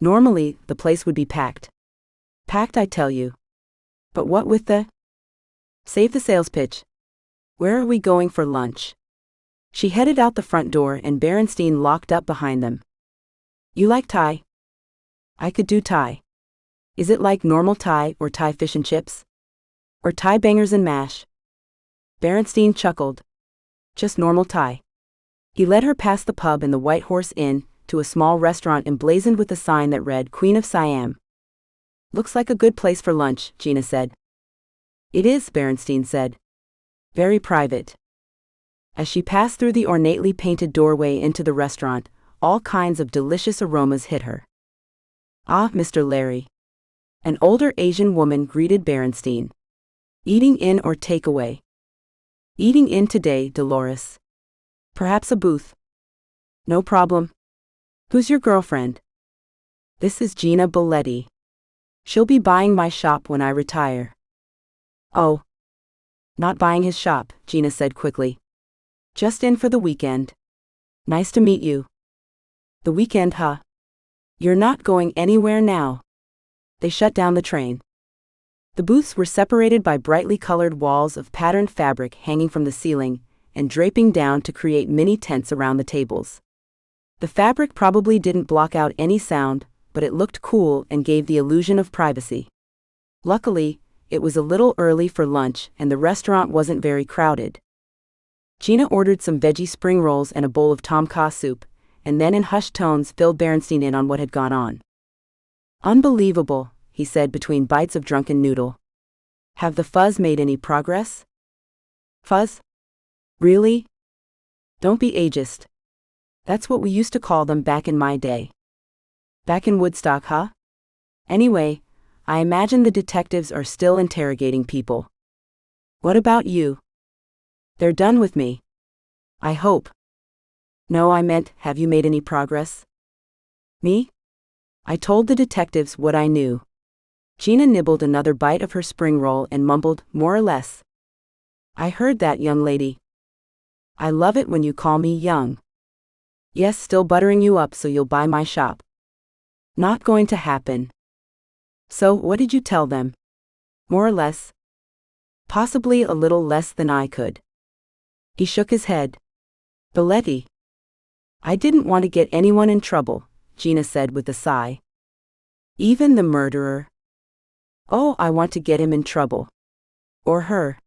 Normally, the place would be packed. Packed, I tell you. But what with the... Save the sales pitch. Where are we going for lunch? She headed out the front door and Barrenstein locked up behind them. You like Thai? I could do Thai. Is it like normal Thai or Thai fish and chips? Or Thai bangers and mash? Barrenstein chuckled. Just normal Thai. He led her past the pub and the White Horse Inn to a small restaurant emblazoned with a sign that read Queen of Siam. Looks like a good place for lunch, Gina said. It is, Barrenstein said. Very private. As she passed through the ornately painted doorway into the restaurant, all kinds of delicious aromas hit her. Ah, Mr. Larry. An older Asian woman greeted Barrenstein. Eating in or takeaway? Eating in today, Dolores. Perhaps a booth. No problem. Who's your girlfriend? This is Gina Biletti. She'll be buying my shop when I retire. Oh. Not buying his shop, Gina said quickly. Just in for the weekend. Nice to meet you. The weekend, huh? You're not going anywhere now. They shut down the train. The booths were separated by brightly colored walls of patterned fabric hanging from the ceiling and draping down to create mini tents around the tables. The fabric probably didn't block out any sound, but it looked cool and gave the illusion of privacy. Luckily, it was a little early for lunch and the restaurant wasn't very crowded. Gina ordered some veggie spring rolls and a bowl of tom kha soup, and then in hushed tones filled Barrenstein in on what had gone on. Unbelievable, he said between bites of drunken noodle. Have the fuzz made any progress? Fuzz? Really? Don't be ageist. That's what we used to call them back in my day. Back in Woodstock, huh? Anyway, I imagine the detectives are still interrogating people. What about you? They're done with me. I hope. No, I meant, have you made any progress? Me? I told the detectives what I knew. Gina nibbled another bite of her spring roll and mumbled, more or less. I heard that, young lady. I love it when you call me young. Yes, still buttering you up so you'll buy my shop. Not going to happen. So, what did you tell them? More or less. Possibly a little less than I could. He shook his head. Biletti. I didn't want to get anyone in trouble, Gina said with a sigh. Even the murderer. Oh, I want to get him in trouble. Or her.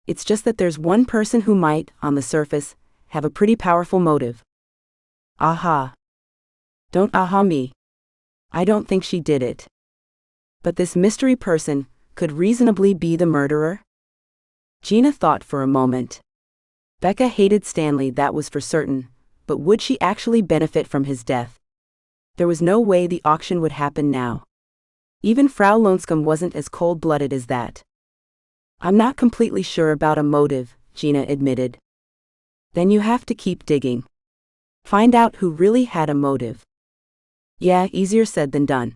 It's just that there's one person who might, on the surface, have a pretty powerful motive. Aha. Don't aha me. I don't think she did it. But this mystery person could reasonably be the murderer? Gina thought for a moment. Becca hated Stanley, that was for certain, but would she actually benefit from his death? There was no way the auction would happen now. Even Frau Lonscombe wasn't as cold-blooded as that. I'm not completely sure about a motive, Gina admitted. Then you have to keep digging. Find out who really had a motive. Yeah, easier said than done.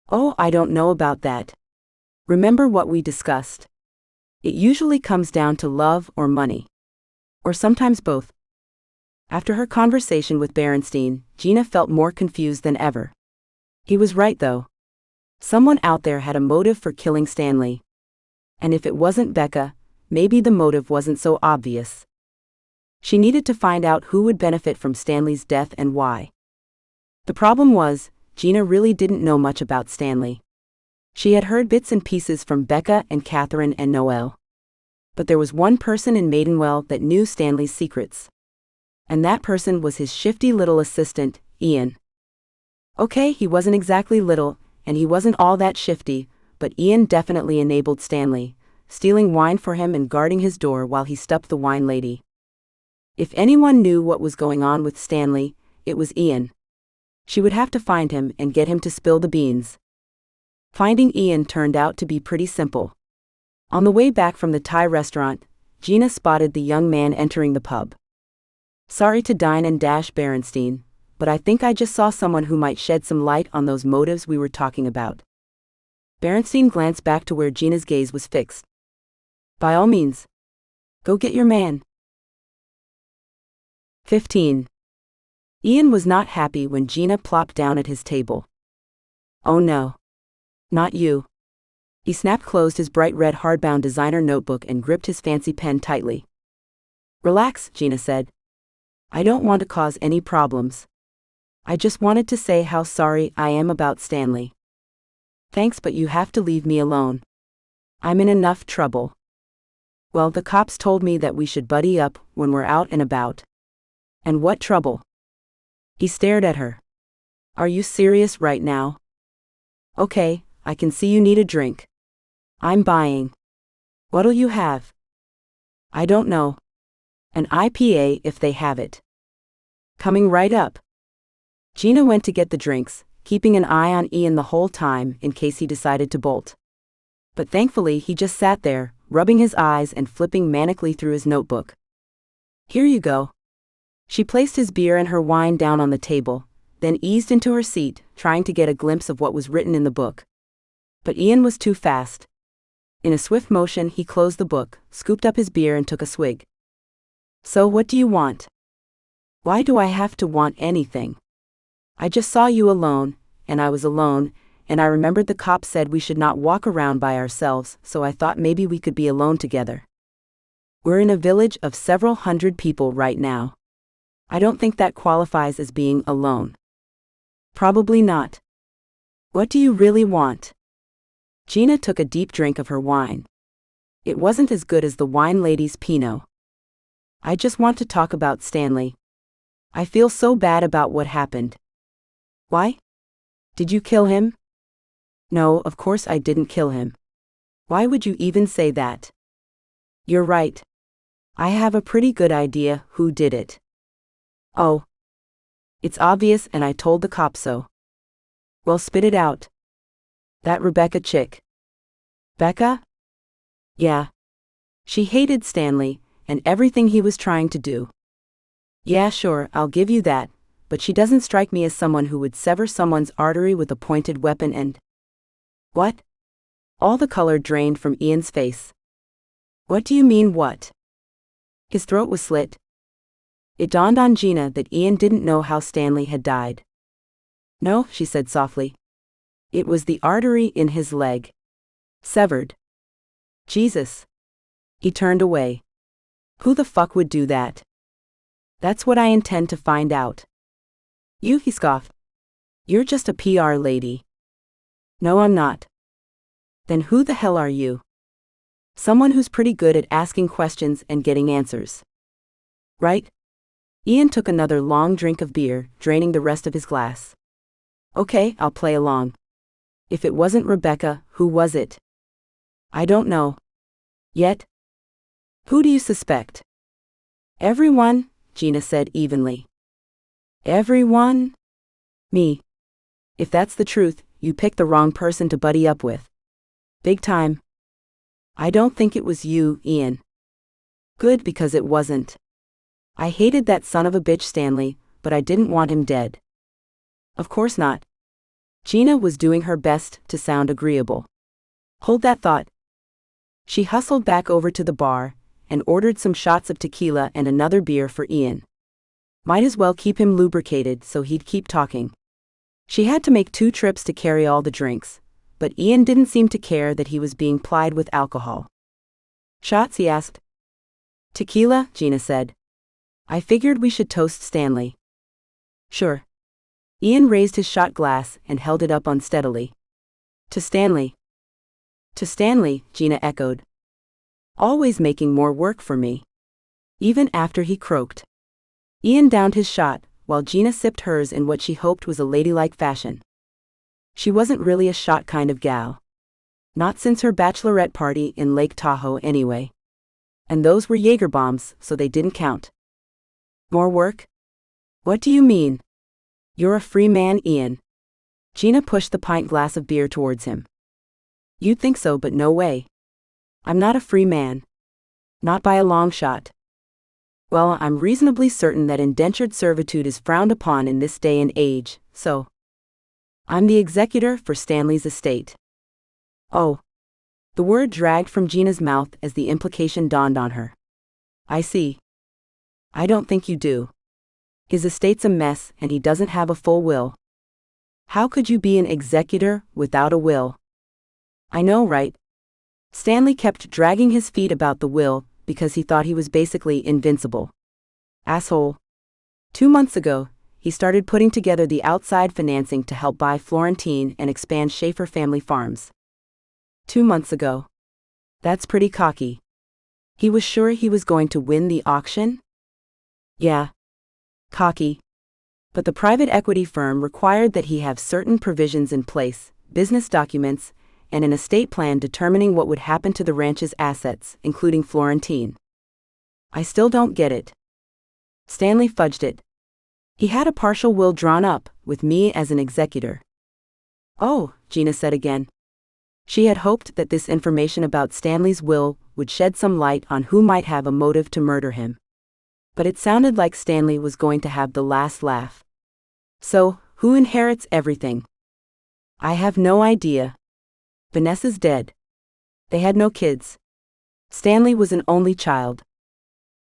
Oh, I don't know about that. Remember what we discussed. It usually comes down to love or money. Or sometimes both. After her conversation with Barrenstein, Gina felt more confused than ever. He was right though. Someone out there had a motive for killing Stanley. And if it wasn't Becca, maybe the motive wasn't so obvious. She needed to find out who would benefit from Stanley's death and why. The problem was, Gina really didn't know much about Stanley. She had heard bits and pieces from Becca and Catherine and Noel. But there was one person in Maidenwell that knew Stanley's secrets. And that person was his shifty little assistant, Ian. Okay, he wasn't exactly little, and he wasn't all that shifty, but Ian definitely enabled Stanley, stealing wine for him and guarding his door while he stuffed the wine lady. If anyone knew what was going on with Stanley, it was Ian. She would have to find him and get him to spill the beans. Finding Ian turned out to be pretty simple. On the way back from the Thai restaurant, Gina spotted the young man entering the pub. Sorry to dine and dash Barrenstein, but I think I just saw someone who might shed some light on those motives we were talking about. Barrenstein glanced back to where Gina's gaze was fixed. By all means. Go get your man. 15. Ian was not happy when Gina plopped down at his table. Oh no. Not you. He snapped closed his bright red hardbound designer notebook and gripped his fancy pen tightly. Relax, Gina said. I don't want to cause any problems. I just wanted to say how sorry I am about Stanley. Thanks, but you have to leave me alone. I'm in enough trouble. Well, the cops told me that we should buddy up when we're out and about. And what trouble? He stared at her. Are you serious right now? Okay, I can see you need a drink. I'm buying. What'll you have? I don't know. An IPA if they have it. Coming right up. Gina went to get the drinks, keeping an eye on Ian the whole time in case he decided to bolt. But thankfully he just sat there, rubbing his eyes and flipping manically through his notebook. Here you go. She placed his beer and her wine down on the table, then eased into her seat, trying to get a glimpse of what was written in the book. But Ian was too fast. In a swift motion he closed the book, scooped up his beer and took a swig. So what do you want? Why do I have to want anything? I just saw you alone, and I was alone, and I remembered the cop said we should not walk around by ourselves, so I thought maybe we could be alone together. We're in a village of several hundred people right now. I don't think that qualifies as being alone. Probably not. What do you really want? Gina took a deep drink of her wine. It wasn't as good as the wine lady's Pinot. I just want to talk about Stanley. I feel so bad about what happened. Why? Did you kill him? No, of course I didn't kill him. Why would you even say that? You're right. I have a pretty good idea who did it. Oh. It's obvious and I told the cop so. Well, spit it out. That Rebecca chick. Becca? Yeah. She hated Stanley and everything he was trying to do. Yeah, sure, I'll give you that, but she doesn't strike me as someone who would sever someone's artery with a pointed weapon and... What? All the color drained from Ian's face. What do you mean what? His throat was slit. It dawned on Gina that Ian didn't know how Stanley had died. No, she said softly. It was the artery in his leg. Severed. Jesus. He turned away. Who the fuck would do that? That's what I intend to find out. You, he scoffed. You're just a PR lady. No, I'm not. Then who the hell are you? Someone who's pretty good at asking questions and getting answers. Right? Ian took another long drink of beer, draining the rest of his glass. Okay, I'll play along. If it wasn't Rebecca, who was it? I don't know. Yet? Who do you suspect? Everyone, Gina said evenly. Everyone? Me. If that's the truth, you picked the wrong person to buddy up with. Big time. I don't think it was you, Ian. Good, because it wasn't. I hated that son of a bitch Stanley, but I didn't want him dead. Of course not. Gina was doing her best to sound agreeable. Hold that thought. She hustled back over to the bar and ordered some shots of tequila and another beer for Ian. Might as well keep him lubricated so he'd keep talking. She had to make 2 trips to carry all the drinks, but Ian didn't seem to care that he was being plied with alcohol. Shots, he asked. Tequila, Gina said. I figured we should toast Stanley. Sure. Ian raised his shot glass and held it up unsteadily. To Stanley. To Stanley, Gina echoed. always making more work for me. Even after he croaked. Ian downed his shot, while Gina sipped hers in what she hoped was a ladylike fashion. She wasn't really a shot kind of gal. Not since her bachelorette party in Lake Tahoe anyway. And those were Jaeger bombs, so they didn't count. More work? What do you mean? You're a free man, Ian. Gina pushed the pint glass of beer towards him. You'd think so, but no way. I'm not a free man. Not by a long shot. Well, I'm reasonably certain that indentured servitude is frowned upon in this day and age, so. I'm the executor for Stanley's estate. Oh. The word dragged from Gina's mouth as the implication dawned on her. I see. I don't think you do. His estate's a mess and he doesn't have a full will. How could you be an executor without a will? I know, right? Stanley kept dragging his feet about the will because he thought he was basically invincible. Asshole. 2 months ago, he started putting together the outside financing to help buy Florentine and expand Schaefer family farms. 2 months ago. That's pretty cocky. He was sure he was going to win the auction? Yeah. Cocky. But the private equity firm required that he have certain provisions in place, business documents, and an estate plan determining what would happen to the ranch's assets, including Florentine. I still don't get it. Stanley fudged it. He had a partial will drawn up, with me as an executor. Oh, Gina said again. She had hoped that this information about Stanley's will would shed some light on who might have a motive to murder him. But it sounded like Stanley was going to have the last laugh. So, who inherits everything? I have no idea. Vanessa's dead. They had no kids. Stanley was an only child.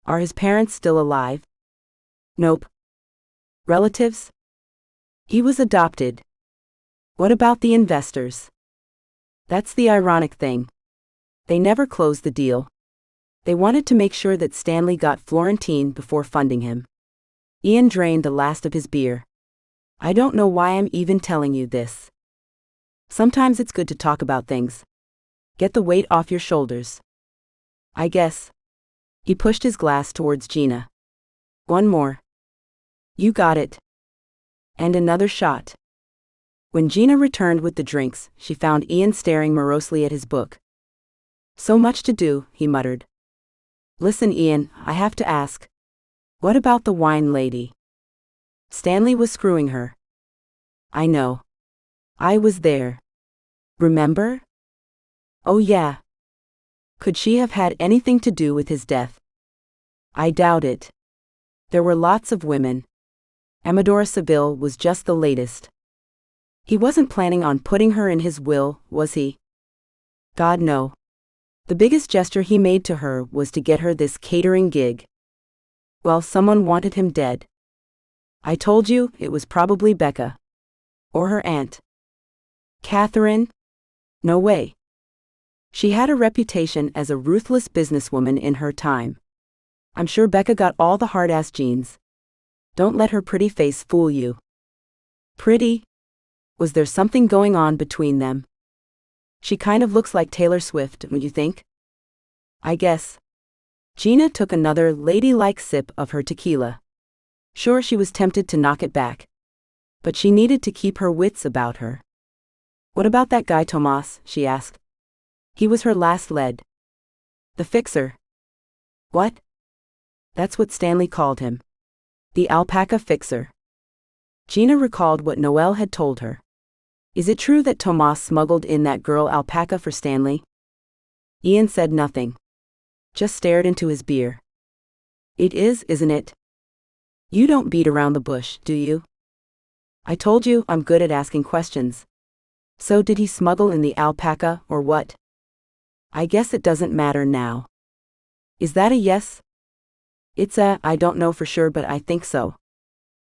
Are his parents still alive? Nope. Relatives? He was adopted. What about the investors? That's the ironic thing. They never closed the deal. They wanted to make sure that Stanley got Florentine before funding him. Ian drained the last of his beer. I don't know why I'm even telling you this. Sometimes it's good to talk about things. Get the weight off your shoulders. I guess. He pushed his glass towards Gina. One more. You got it. And another shot. When Gina returned with the drinks, she found Ian staring morosely at his book. So much to do, he muttered. Listen, Ian, I have to ask. What about the wine lady? Stanley was screwing her. I know. I was there. Remember? Oh yeah. Could she have had anything to do with his death? I doubt it. There were lots of women. Amadora Seville was just the latest. He wasn't planning on putting her in his will, was he? God no. The biggest gesture he made to her was to get her this catering gig. Well, someone wanted him dead. I told you it was probably Becca. Or her aunt. Catherine? No way. She had a reputation as a ruthless businesswoman in her time. I'm sure Becca got all the hard-ass genes. Don't let her pretty face fool you. Pretty? Was there something going on between them? She kind of looks like Taylor Swift, don't you think? I guess. Gina took another ladylike sip of her tequila. Sure, she was tempted to knock it back. But she needed to keep her wits about her. What about that guy Tomas, she asked. He was her last lead. The fixer. What? That's what Stanley called him. The alpaca fixer. Gina recalled what Noel had told her. Is it true that Tomas smuggled in that girl Alpaca for Stanley? Ian said nothing. Just stared into his beer. It is, isn't it? You don't beat around the bush, do you? I told you I'm good at asking questions. So did he smuggle in the alpaca, or what? I guess it doesn't matter now. Is that a yes? It's a, I don't know for sure, but I think so.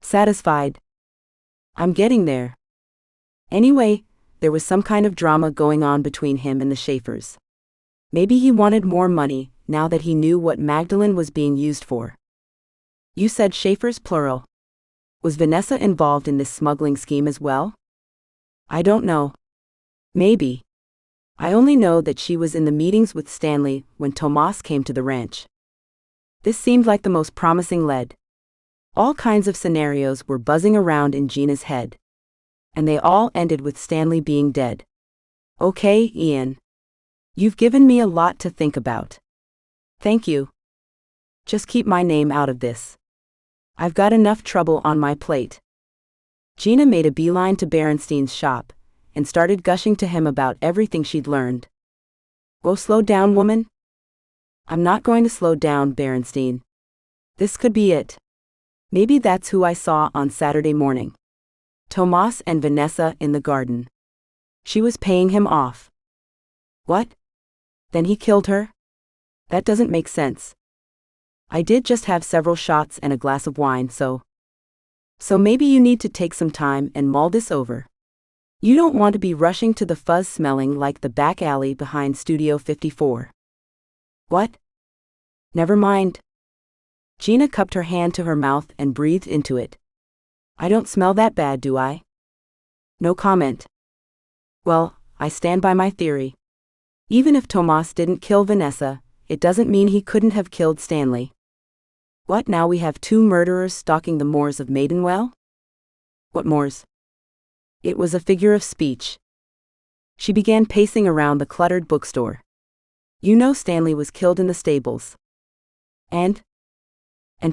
Satisfied. I'm getting there. Anyway, there was some kind of drama going on between him and the Schaefers. Maybe he wanted more money, now that he knew what Magdalene was being used for. You said Schaefers plural. Was Vanessa involved in this smuggling scheme as well? I don't know. Maybe. I only know that she was in the meetings with Stanley when Tomas came to the ranch. This seemed like the most promising lead. All kinds of scenarios were buzzing around in Gina's head. And they all ended with Stanley being dead. Okay, Ian. You've given me a lot to think about. Thank you. Just keep my name out of this. I've got enough trouble on my plate. Gina made a beeline to Barrenstein's shop and started gushing to him about everything she'd learned. Whoa, slow down, woman. I'm not going to slow down, Barrenstein. This could be it. Maybe that's who I saw on Saturday morning. Tomas and Vanessa in the garden. She was paying him off. What? Then he killed her? That doesn't make sense. I did just have several shots and a glass of wine, so maybe you need to take some time and mull this over. You don't want to be rushing to the fuzz smelling like the back alley behind Studio 54. What? Never mind. Gina cupped her hand to her mouth and breathed into it. I don't smell that bad, do I? No comment. Well, I stand by my theory. Even if Tomas didn't kill Vanessa, it doesn't mean he couldn't have killed Stanley. What, now we have two murderers stalking the moors of Maidenwell? What moors? It was a figure of speech. She began pacing around the cluttered bookstore. You know Stanley was killed in the stables. And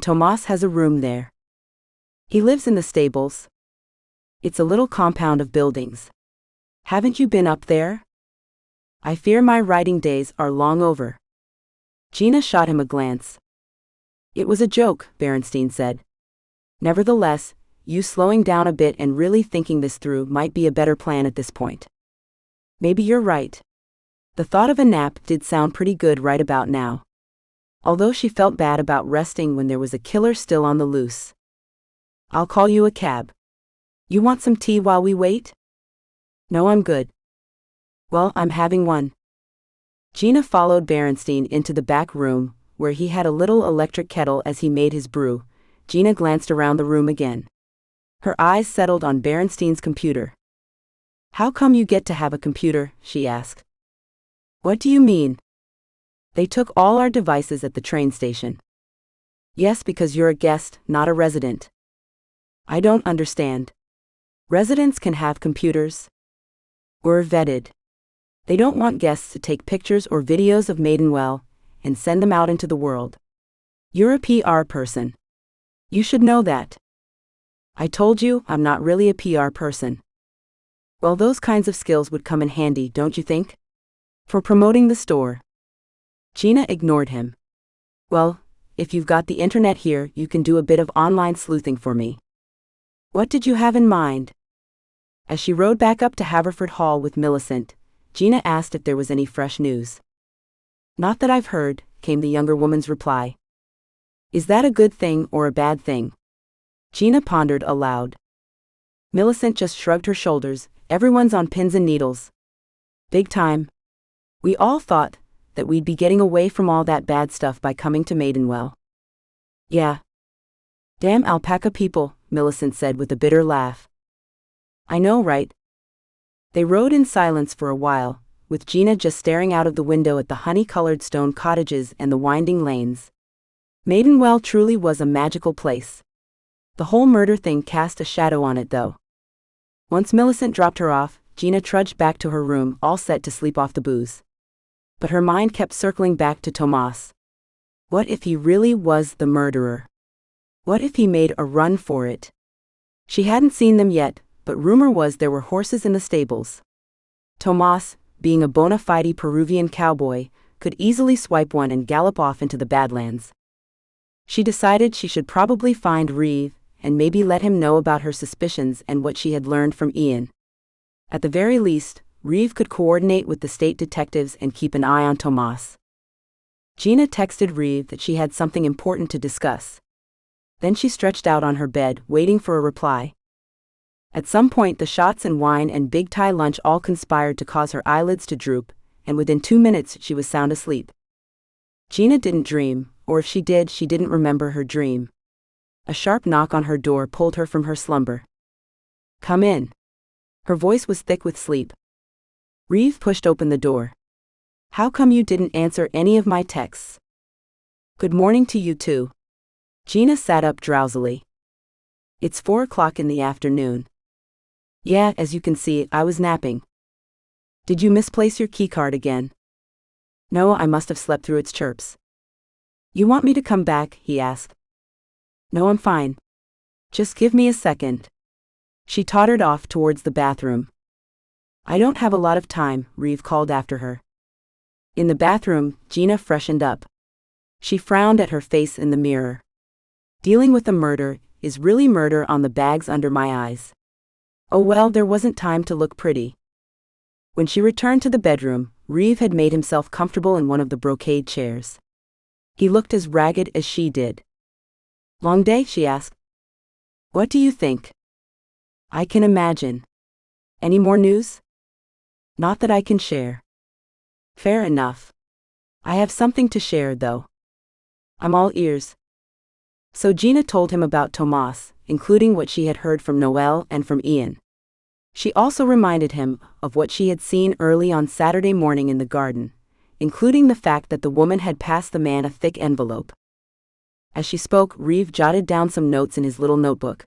Tomas has a room there. He lives in the stables. It's a little compound of buildings. Haven't you been up there? I fear my writing days are long over. Gina shot him a glance. It was a joke, Barrenstein said. Nevertheless, you slowing down a bit and really thinking this through might be a better plan at this point. Maybe you're right. The thought of a nap did sound pretty good right about now. Although she felt bad about resting when there was a killer still on the loose. I'll call you a cab. You want some tea while we wait? No, I'm good. Well, I'm having one. Gina followed Barrenstein into the back room, where he had a little electric kettle as he made his brew. Gina glanced around the room again. Her eyes settled on Barrenstein's computer. How come you get to have a computer? She asked. What do you mean? They took all our devices at the train station. Yes, because you're a guest, not a resident. I don't understand. Residents can have computers. We're vetted. They don't want guests to take pictures or videos of Maidenwell and send them out into the world. You're a PR person. You should know that. I told you I'm not really a PR person. Well, those kinds of skills would come in handy, don't you think? For promoting the store. Gina ignored him. Well, if you've got the internet here, you can do a bit of online sleuthing for me. What did you have in mind? As she rode back up to Haverford Hall with Millicent, Gina asked if there was any fresh news. Not that I've heard, came the younger woman's reply. Is that a good thing or a bad thing? Gina pondered aloud. Millicent just shrugged her shoulders. Everyone's on pins and needles. Big time. We all thought that we'd be getting away from all that bad stuff by coming to Maidenwell. Yeah. Damn alpaca people, Millicent said with a bitter laugh. I know, right? They rode in silence for a while, with Gina just staring out of the window at the honey-colored stone cottages and the winding lanes. Maidenwell truly was a magical place. The whole murder thing cast a shadow on it, though. Once Millicent dropped her off, Gina trudged back to her room, all set to sleep off the booze. But her mind kept circling back to Tomas. What if he really was the murderer? What if he made a run for it? She hadn't seen them yet, but rumor was there were horses in the stables. Tomas, being a bona fide Peruvian cowboy, could easily swipe one and gallop off into the Badlands. She decided she should probably find Reev, and maybe let him know about her suspicions and what she had learned from Ian. At the very least, Reev could coordinate with the state detectives and keep an eye on Tomas. Gina texted Reev that she had something important to discuss. Then she stretched out on her bed, waiting for a reply. At some point the shots and wine and big Thai lunch all conspired to cause her eyelids to droop, and within 2 minutes she was sound asleep. Gina didn't dream, or if she did, she didn't remember her dream. A sharp knock on her door pulled her from her slumber. Come in. Her voice was thick with sleep. Reev pushed open the door. How come you didn't answer any of my texts? Good morning to you too. Gina sat up drowsily. It's 4 o'clock in the afternoon. Yeah, as you can see, I was napping. Did you misplace your keycard again? No, I must have slept through its chirps. You want me to come back? He asked. No, I'm fine. Just give me a second. She tottered off towards the bathroom. I don't have a lot of time, Reev called after her. In the bathroom, Gina freshened up. She frowned at her face in the mirror. Dealing with a murder is really murder on the bags under my eyes. Oh well, there wasn't time to look pretty. When she returned to the bedroom, Reev had made himself comfortable in one of the brocade chairs. He looked as ragged as she did. Long day? She asked. What do you think? I can imagine. Any more news? Not that I can share. Fair enough. I have something to share, though. I'm all ears. So Gina told him about Tomas, including what she had heard from Noel and from Ian. She also reminded him of what she had seen early on Saturday morning in the garden, including the fact that the woman had passed the man a thick envelope. As she spoke, Reev jotted down some notes in his little notebook.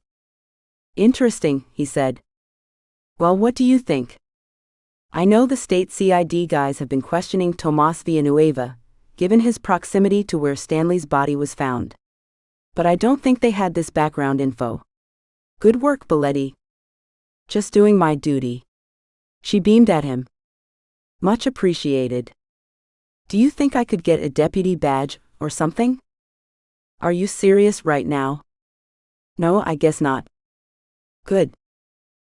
Interesting, he said. Well, what do you think? I know the state CID guys have been questioning Tomas Villanueva, given his proximity to where Stanley's body was found. But I don't think they had this background info. Good work, Biletti. Just doing my duty. She beamed at him. Much appreciated. Do you think I could get a deputy badge or something? Are you serious right now? No, I guess not. Good.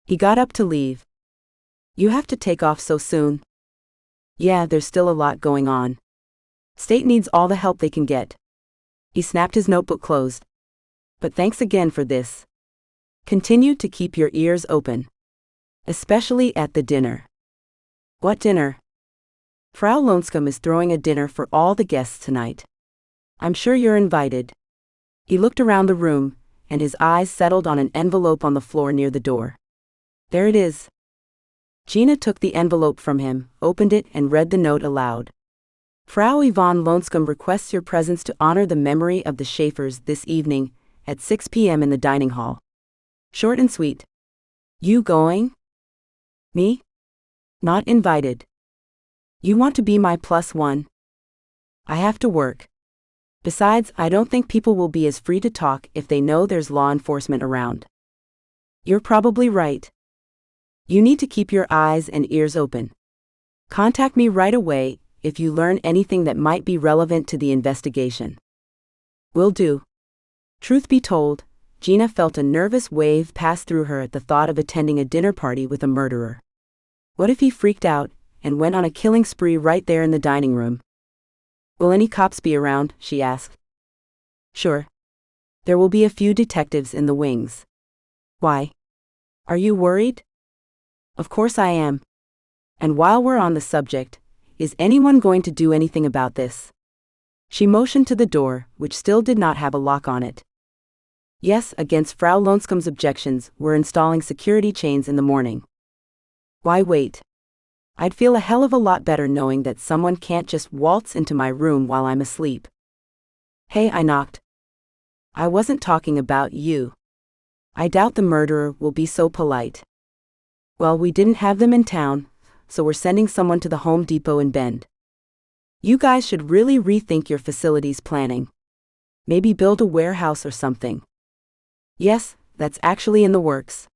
He got up to leave. You have to take off so soon? Yeah, there's still a lot going on. State needs all the help they can get. He snapped his notebook closed. But thanks again for this. Continue to keep your ears open. Especially at the dinner. What dinner? Frau Lonscombe is throwing a dinner for all the guests tonight. I'm sure you're invited. He looked around the room, and his eyes settled on an envelope on the floor near the door. There it is. Gina took the envelope from him, opened it, and read the note aloud. Frau Yvonne Lonscombe requests your presence to honor the memory of the Schaeffers this evening, at 6 p.m. in the dining hall. Short and sweet. You going? Me? Not invited. You want to be my +1? I have to work. Besides, I don't think people will be as free to talk if they know there's law enforcement around. You're probably right. You need to keep your eyes and ears open. Contact me right away if you learn anything that might be relevant to the investigation. Will do. Truth be told, Gina felt a nervous wave pass through her at the thought of attending a dinner party with a murderer. What if he freaked out and went on a killing spree right there in the dining room? Will any cops be around? She asked. Sure. There will be a few detectives in the wings. Why? Are you worried? Of course I am. And while we're on the subject, is anyone going to do anything about this? She motioned to the door, which still did not have a lock on it. Yes, against Frau Lonscombe's objections, we're installing security chains in the morning. Why wait? I'd feel a hell of a lot better knowing that someone can't just waltz into my room while I'm asleep. Hey, I knocked. I wasn't talking about you. I doubt the murderer will be so polite. Well, we didn't have them in town, so we're sending someone to the Home Depot in Bend. You guys should really rethink your facilities planning. Maybe build a warehouse or something. Yes, that's actually in the works.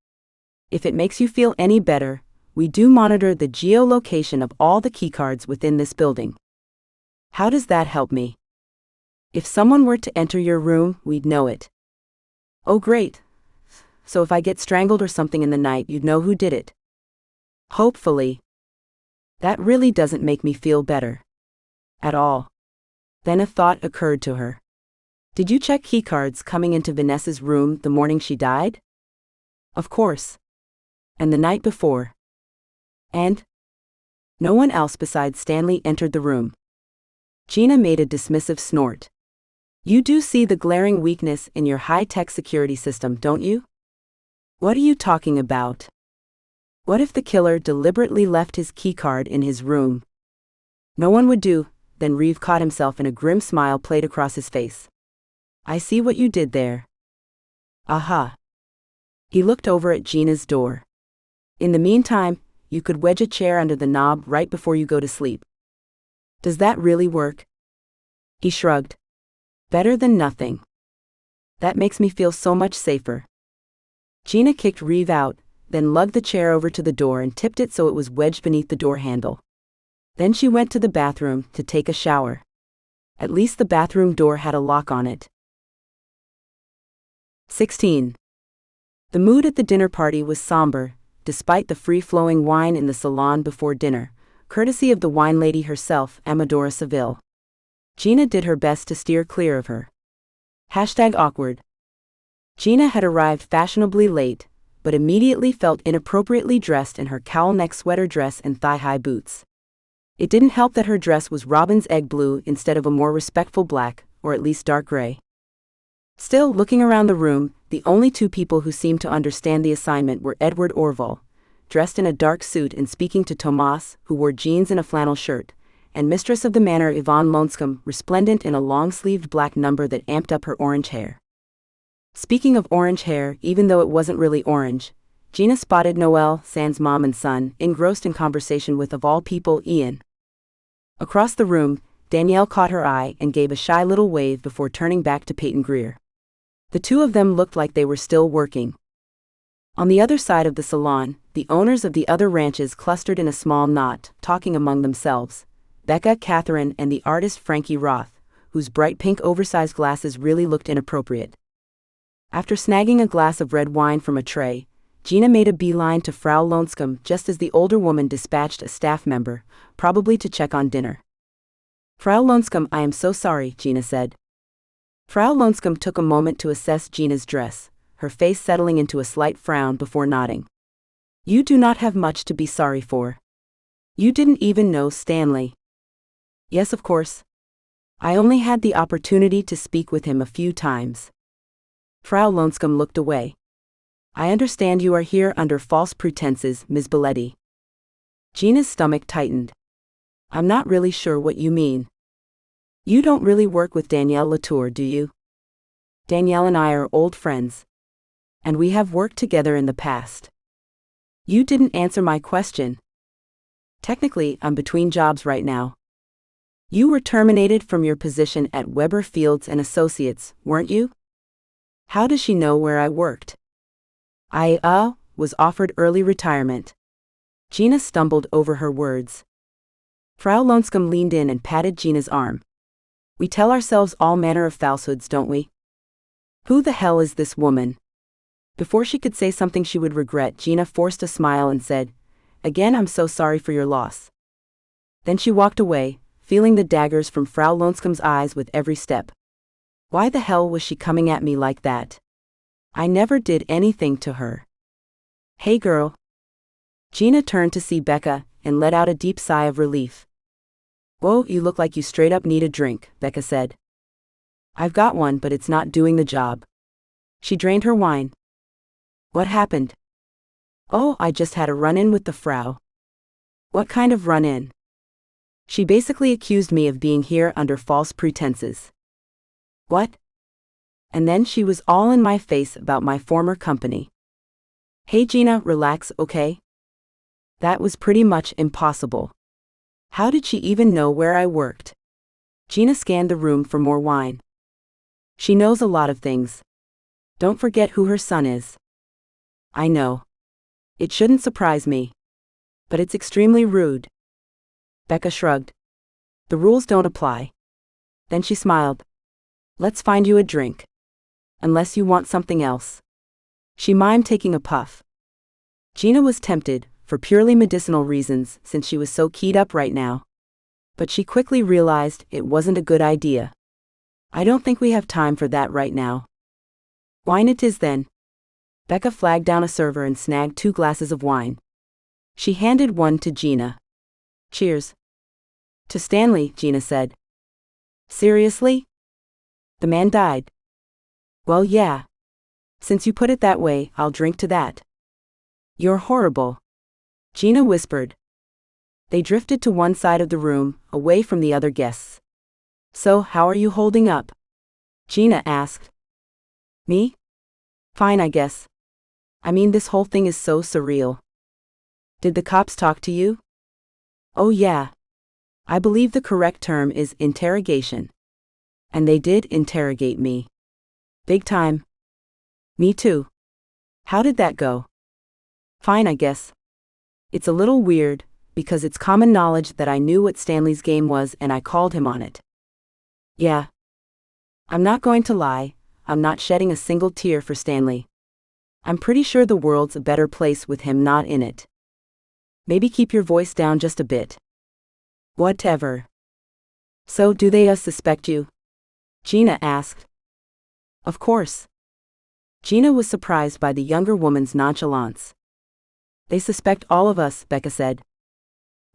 If it makes you feel any better, we do monitor the geolocation of all the keycards within this building. How does that help me? If someone were to enter your room, we'd know it. Oh great. So if I get strangled or something in the night, you'd know who did it. Hopefully. That really doesn't make me feel better. At all. Then a thought occurred to her. Did you check keycards coming into Vanessa's room the morning she died? Of course. And the night before. And? No one else besides Stanley entered the room. Gina made a dismissive snort. You do see the glaring weakness in your high-tech security system, don't you? What are you talking about? What if the killer deliberately left his keycard in his room? No one would do. Then Reev caught himself and a grim smile played across his face. I see what you did there. Aha. He looked over at Gina's door. In the meantime, you could wedge a chair under the knob right before you go to sleep. Does that really work? He shrugged. Better than nothing. That makes me feel so much safer. Gina kicked Reev out, then lugged the chair over to the door and tipped it so it was wedged beneath the door handle. Then she went to the bathroom to take a shower. At least the bathroom door had a lock on it. 16. The mood at the dinner party was somber, despite the free-flowing wine in the salon before dinner, courtesy of the wine lady herself, Amadora Seville. Gina did her best to steer clear of her. #awkward. Gina had arrived fashionably late, but immediately felt inappropriately dressed in her cowl-neck sweater dress and thigh-high boots. It didn't help that her dress was robin's egg blue instead of a more respectful black, or at least dark gray. Still, looking around the room, the only two people who seemed to understand the assignment were Edward Orval, dressed in a dark suit and speaking to Tomas, who wore jeans and a flannel shirt, and mistress of the manor Yvonne Lonscombe, resplendent in a long-sleeved black number that amped up her orange hair. Speaking of orange hair, even though it wasn't really orange, Gina spotted Noel, Sans mom and son, engrossed in conversation with, of all people, Ian. Across the room, Danielle caught her eye and gave a shy little wave before turning back to Peyton Greer. The two of them looked like they were still working. On the other side of the salon, the owners of the other ranches clustered in a small knot, talking among themselves. Becca, Catherine, and the artist Frankie Roth, whose bright pink oversized glasses really looked inappropriate. After snagging a glass of red wine from a tray, Gina made a beeline to Frau Lonscombe just as the older woman dispatched a staff member, probably to check on dinner. Frau Lonscombe, I am so sorry, Gina said. Frau Lonscombe took a moment to assess Gina's dress, her face settling into a slight frown before nodding. You do not have much to be sorry for. You didn't even know Stanley. Yes, of course. I only had the opportunity to speak with him a few times. Frau Lonscombe looked away. I understand you are here under false pretenses, Ms. Biletti. Gina's stomach tightened. I'm not really sure what you mean. You don't really work with Danielle Latour, do you? Danielle and I are old friends. And we have worked together in the past. You didn't answer my question. Technically, I'm between jobs right now. You were terminated from your position at Weber Fields and Associates, weren't you? How does she know where I worked? I was offered early retirement. Gina stumbled over her words. Frau Lonscombe leaned in and patted Gina's arm. We tell ourselves all manner of falsehoods, don't we? Who the hell is this woman? Before she could say something she would regret, Gina forced a smile and said, Again, I'm so sorry for your loss. Then she walked away, feeling the daggers from Frau Lonscombe's eyes with every step. Why the hell was she coming at me like that? I never did anything to her. Hey girl. Gina turned to see Becca and let out a deep sigh of relief. Whoa, you look like you straight up need a drink, Becca said. I've got one, but it's not doing the job. She drained her wine. What happened? Oh, I just had a run-in with the Frau. What kind of run-in? She basically accused me of being here under false pretenses. What? And then she was all in my face about my former company. Hey Gina, relax, okay? That was pretty much impossible. How did she even know where I worked? Gina scanned the room for more wine. She knows a lot of things. Don't forget who her son is. I know. It shouldn't surprise me. But it's extremely rude. Becca shrugged. The rules don't apply. Then she smiled. Let's find you a drink. Unless you want something else. She mimed taking a puff. Gina was tempted, for purely medicinal reasons, since she was so keyed up right now. But she quickly realized it wasn't a good idea. I don't think we have time for that right now. Wine it is then. Becca flagged down a server and snagged 2 glasses of wine. She handed one to Gina. Cheers. To Stanley, Gina said. Seriously? The man died. Well, yeah. Since you put it that way, I'll drink to that. You're horrible. Gina whispered. They drifted to one side of the room, away from the other guests. So, how are you holding up? Gina asked. Me? Fine, I guess. I mean, this whole thing is so surreal. Did the cops talk to you? Oh yeah. I believe the correct term is interrogation. And they did interrogate me. Big time. Me too. How did that go? Fine, I guess. It's a little weird, because it's common knowledge that I knew what Stanley's game was and I called him on it. Yeah. I'm not going to lie, I'm not shedding a single tear for Stanley. I'm pretty sure the world's a better place with him not in it. Maybe keep your voice down just a bit. Whatever. So, do they suspect you? Gina asked. Of course. Gina was surprised by the younger woman's nonchalance. They suspect all of us, Becca said.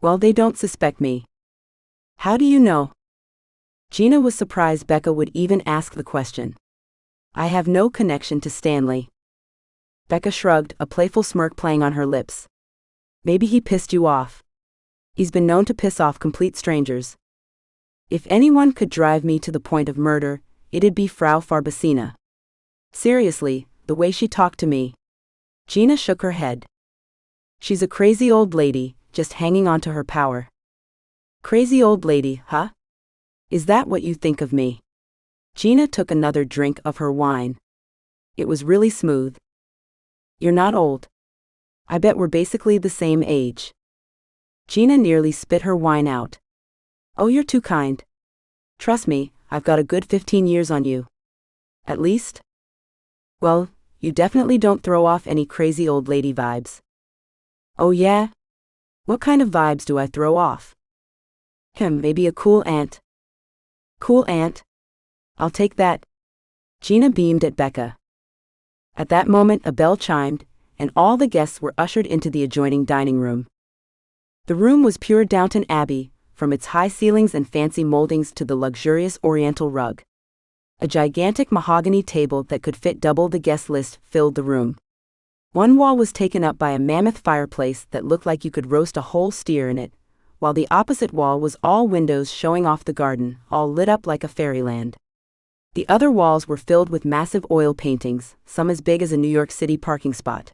Well, they don't suspect me. How do you know? Gina was surprised Becca would even ask the question. I have no connection to Stanley. Becca shrugged, a playful smirk playing on her lips. Maybe he pissed you off. He's been known to piss off complete strangers. If anyone could drive me to the point of murder, it'd be Frau Farbacina. Seriously, the way she talked to me. Gina shook her head. She's a crazy old lady, just hanging on to her power. Crazy old lady, huh? Is that what you think of me? Gina took another drink of her wine. It was really smooth. You're not old. I bet we're basically the same age. Gina nearly spit her wine out. Oh, you're too kind. Trust me, I've got a good 15 years on you. At least? Well, you definitely don't throw off any crazy old lady vibes. Oh yeah? What kind of vibes do I throw off? Maybe a cool aunt. Cool aunt? I'll take that. Gina beamed at Becca. At that moment a bell chimed, and all the guests were ushered into the adjoining dining room. The room was pure Downton Abbey, from its high ceilings and fancy moldings to the luxurious oriental rug. A gigantic mahogany table that could fit double the guest list filled the room. One wall was taken up by a mammoth fireplace that looked like you could roast a whole steer in it, while the opposite wall was all windows showing off the garden, all lit up like a fairyland. The other walls were filled with massive oil paintings, some as big as a New York City parking spot.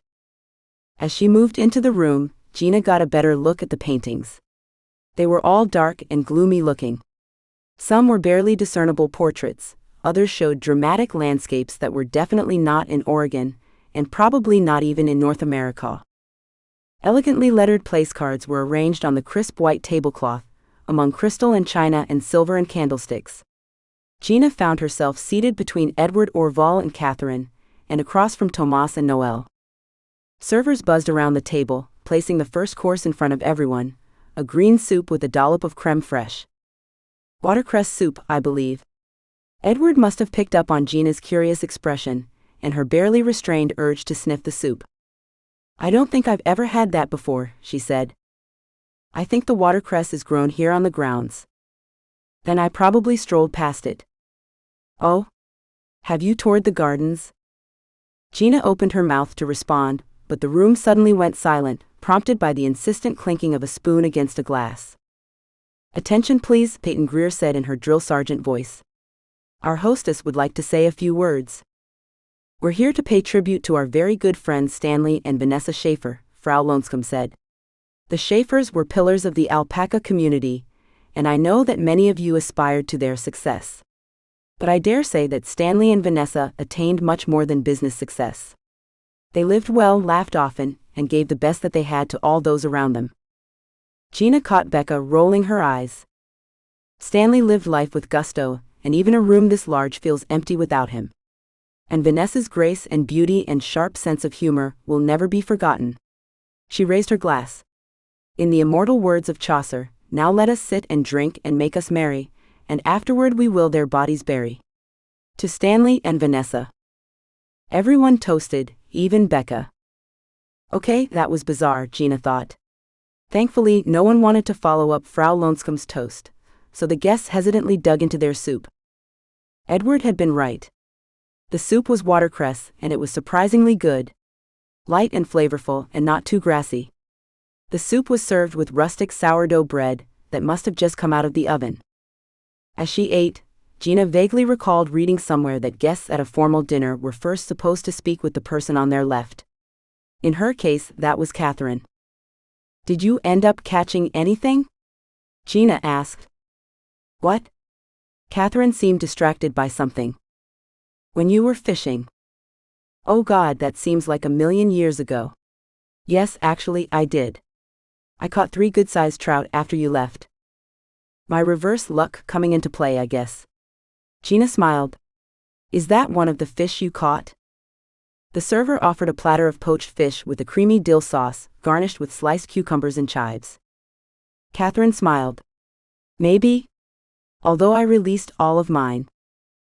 As she moved into the room, Gina got a better look at the paintings. They were all dark and gloomy looking. Some were barely discernible portraits, others showed dramatic landscapes that were definitely not in Oregon, and probably not even in North America. Elegantly lettered place cards were arranged on the crisp white tablecloth, among crystal and china and silver and candlesticks. Gina found herself seated between Edward Orval and Catherine, and across from Tomas and Noel. Servers buzzed around the table, placing the first course in front of everyone, a green soup with a dollop of creme fraiche. Watercress soup, I believe. Edward must have picked up on Gina's curious expression, and her barely restrained urge to sniff the soup. I don't think I've ever had that before, she said. I think the watercress is grown here on the grounds. Then I probably strolled past it. Oh? Have you toured the gardens? Gina opened her mouth to respond, but the room suddenly went silent, prompted by the insistent clinking of a spoon against a glass. Attention please, Peyton Greer said in her drill sergeant voice. Our hostess would like to say a few words. We're here to pay tribute to our very good friends Stanley and Vanessa Schaefer, Frau Lonscombe said. The Schaefers were pillars of the alpaca community, and I know that many of you aspired to their success. But I dare say that Stanley and Vanessa attained much more than business success. They lived well, laughed often, and gave the best that they had to all those around them. Gina caught Becca rolling her eyes. Stanley lived life with gusto, and even a room this large feels empty without him. And Vanessa's grace and beauty and sharp sense of humor will never be forgotten. She raised her glass. In the immortal words of Chaucer, now let us sit and drink and make us merry, and afterward we will their bodies bury. To Stanley and Vanessa. Everyone toasted, even Becca. Okay, that was bizarre, Gina thought. Thankfully, no one wanted to follow up Frau Lonscombe's toast, so the guests hesitantly dug into their soup. Edward had been right. The soup was watercress, and it was surprisingly good. Light and flavorful, and not too grassy. The soup was served with rustic sourdough bread that must have just come out of the oven. As she ate, Gina vaguely recalled reading somewhere that guests at a formal dinner were first supposed to speak with the person on their left. In her case, that was Catherine. "Did you end up catching anything?" Gina asked. "What?" Catherine seemed distracted by something. "When you were fishing." "Oh God, that seems like a million years ago." "Yes, actually, I did. I caught 3 good-sized trout after you left." "My reverse luck coming into play, I guess." Gina smiled. "Is that one of the fish you caught?" The server offered a platter of poached fish with a creamy dill sauce, garnished with sliced cucumbers and chives. Catherine smiled. "Maybe. Although I released all of mine.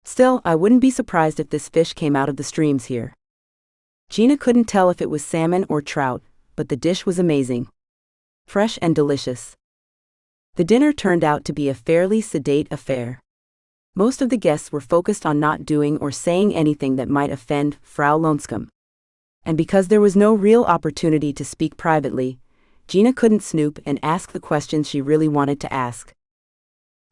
Still, I wouldn't be surprised if this fish came out of the streams here." Gina couldn't tell if it was salmon or trout, but the dish was amazing. Fresh and delicious. The dinner turned out to be a fairly sedate affair. Most of the guests were focused on not doing or saying anything that might offend Frau Lonscombe. And because there was no real opportunity to speak privately, Gina couldn't snoop and ask the questions she really wanted to ask.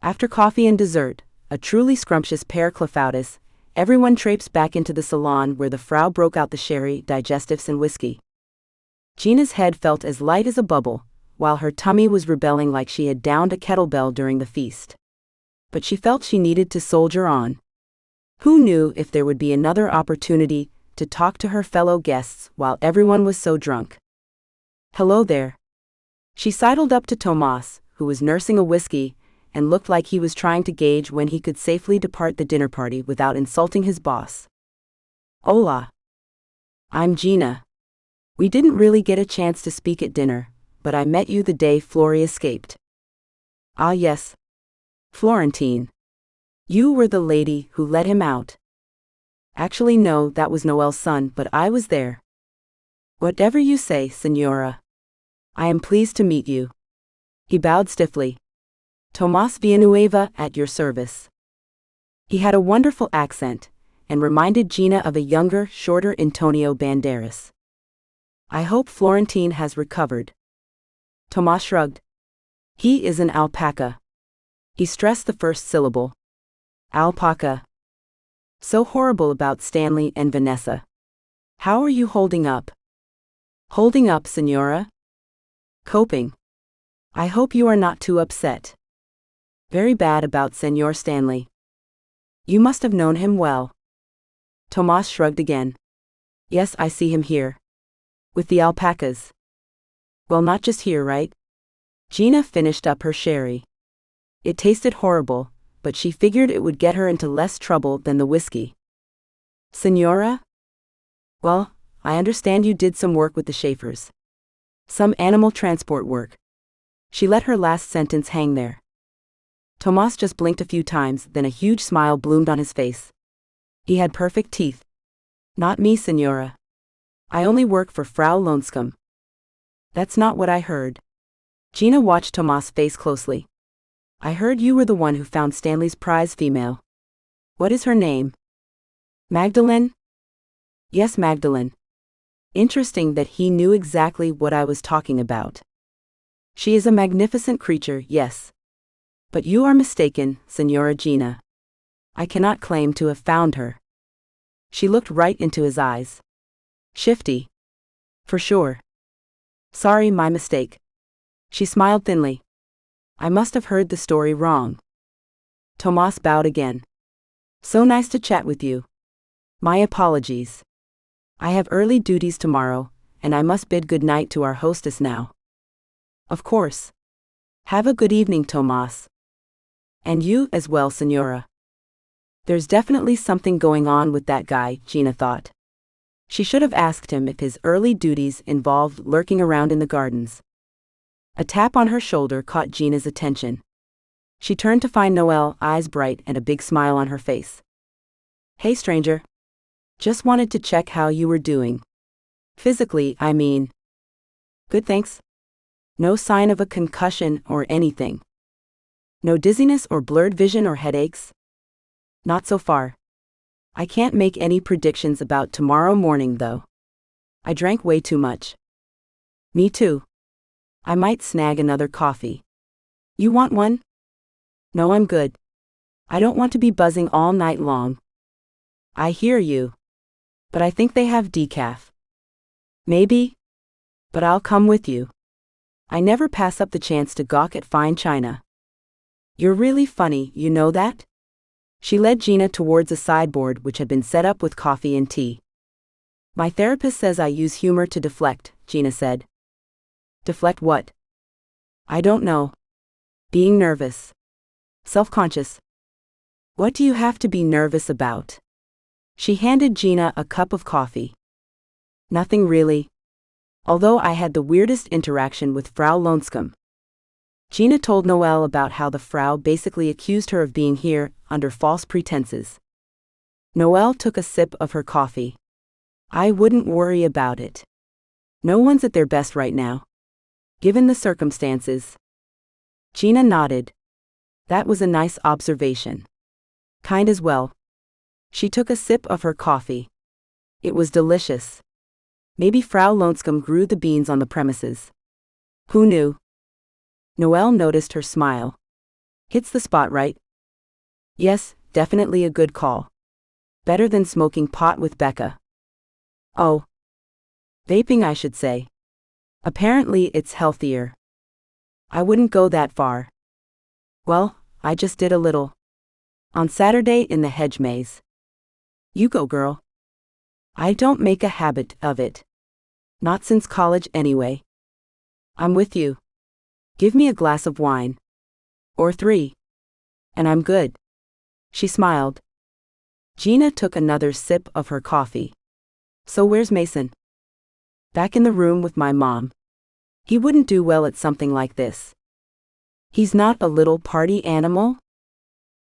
After coffee and dessert, a truly scrumptious pear clefautus, everyone traipsed back into the salon where the Frau broke out the sherry, digestives and whiskey. Gina's head felt as light as a bubble, while her tummy was rebelling like she had downed a kettlebell during the feast. But she felt she needed to soldier on. Who knew if there would be another opportunity to talk to her fellow guests while everyone was so drunk? "Hello there." She sidled up to Tomas, who was nursing a whiskey, and looked like he was trying to gauge when he could safely depart the dinner party without insulting his boss. "Hola. I'm Gina. We didn't really get a chance to speak at dinner, but I met you the day Flory escaped." "Ah yes. Florentine. You were the lady who let him out." "Actually no, that was Noel's son, but I was there." "Whatever you say, Senora. I am pleased to meet you." He bowed stiffly. "Tomas Villanueva, at your service." He had a wonderful accent, and reminded Gina of a younger, shorter Antonio Banderas. "I hope Florentine has recovered." Tomas shrugged. "He is an alpaca." He stressed the first syllable. "Alpaca. So horrible about Stanley and Vanessa. How are you holding up?" "Holding up, Senora?" "Coping. I hope you are not too upset." "Very bad about Senor Stanley." "You must have known him well." Tomas shrugged again. "Yes, I see him here. With the alpacas." "Well, not just here, right?" Gina finished up her sherry. It tasted horrible, but she figured it would get her into less trouble than the whiskey. "Senora? Well, I understand you did some work with the Schaefers. Some animal transport work." She let her last sentence hang there. Tomas just blinked a few times, then a huge smile bloomed on his face. He had perfect teeth. "Not me, Senora. I only work for Frau Lonscombe." "That's not what I heard." Gina watched Tomas' face closely. "I heard you were the one who found Stanley's prize female. What is her name?" "Magdalene?" "Yes, Magdalene." Interesting that he knew exactly what I was talking about. "She is a magnificent creature, yes. But you are mistaken, Senora Gina. I cannot claim to have found her." She looked right into his eyes. "Shifty. For sure. Sorry, my mistake." She smiled thinly. "I must have heard the story wrong." Tomas bowed again. "So nice to chat with you. My apologies. I have early duties tomorrow, and I must bid good night to our hostess now." "Of course. Have a good evening, Tomas." "And you as well, Senora." There's definitely something going on with that guy, Gina thought. She should have asked him if his early duties involved lurking around in the gardens. A tap on her shoulder caught Gina's attention. She turned to find Noel, eyes bright and a big smile on her face. "Hey stranger. Just wanted to check how you were doing. Physically, I mean." "Good, thanks. No sign of a concussion or anything. No dizziness or blurred vision or headaches?" "Not so far. I can't make any predictions about tomorrow morning though. I drank way too much." "Me too. I might snag another coffee. You want one? No, I'm good. I don't want to be buzzing all night long. I hear you. But I think they have decaf. Maybe? But I'll come with you. I never pass up the chance to gawk at fine china. You're really funny, you know that? She led Gina towards a sideboard which had been set up with coffee and tea. My therapist says I use humor to deflect, Gina said. Deflect what? I don't know. Being nervous. Self-conscious. What do you have to be nervous about? She handed Gina a cup of coffee. Nothing really. Although I had the weirdest interaction with Frau Lonscombe. Gina told Noel about how the Frau basically accused her of being here under false pretenses. Noel took a sip of her coffee. I wouldn't worry about it. No one's at their best right now. Given the circumstances. Gina nodded. That was a nice observation. Kind as well. She took a sip of her coffee. It was delicious. Maybe Frau Lonscombe grew the beans on the premises. Who knew? Noel noticed her smile. Hits the spot, right? Yes, definitely a good call. Better than smoking pot with Becca. Oh. Vaping, I should say. Apparently it's healthier. I wouldn't go that far. Well, I just did a little. On Saturday in the Hedge maze. You go, girl. I don't make a habit of it. Not since college anyway. I'm with you. Give me a glass of wine. Or 3. And I'm good. She smiled. Gina took another sip of her coffee. So where's Mason? Back in the room with my mom. He wouldn't do well at something like this. He's not a little party animal?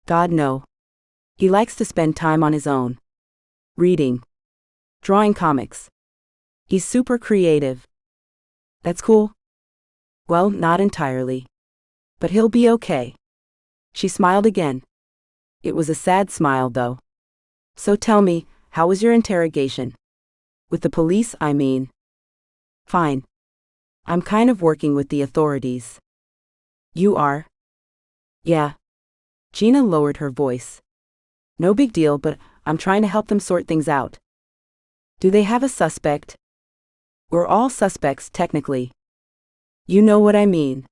God no. He likes to spend time on his own. Reading. Drawing comics. He's super creative. That's cool. Well, not entirely. But he'll be okay. She smiled again. It was a sad smile, though. So tell me, how was your interrogation? With the police, I mean. Fine. I'm kind of working with the authorities. You are? Yeah. Gina lowered her voice. No big deal, but I'm trying to help them sort things out. Do they have a suspect? We're all suspects, technically. You know what I mean.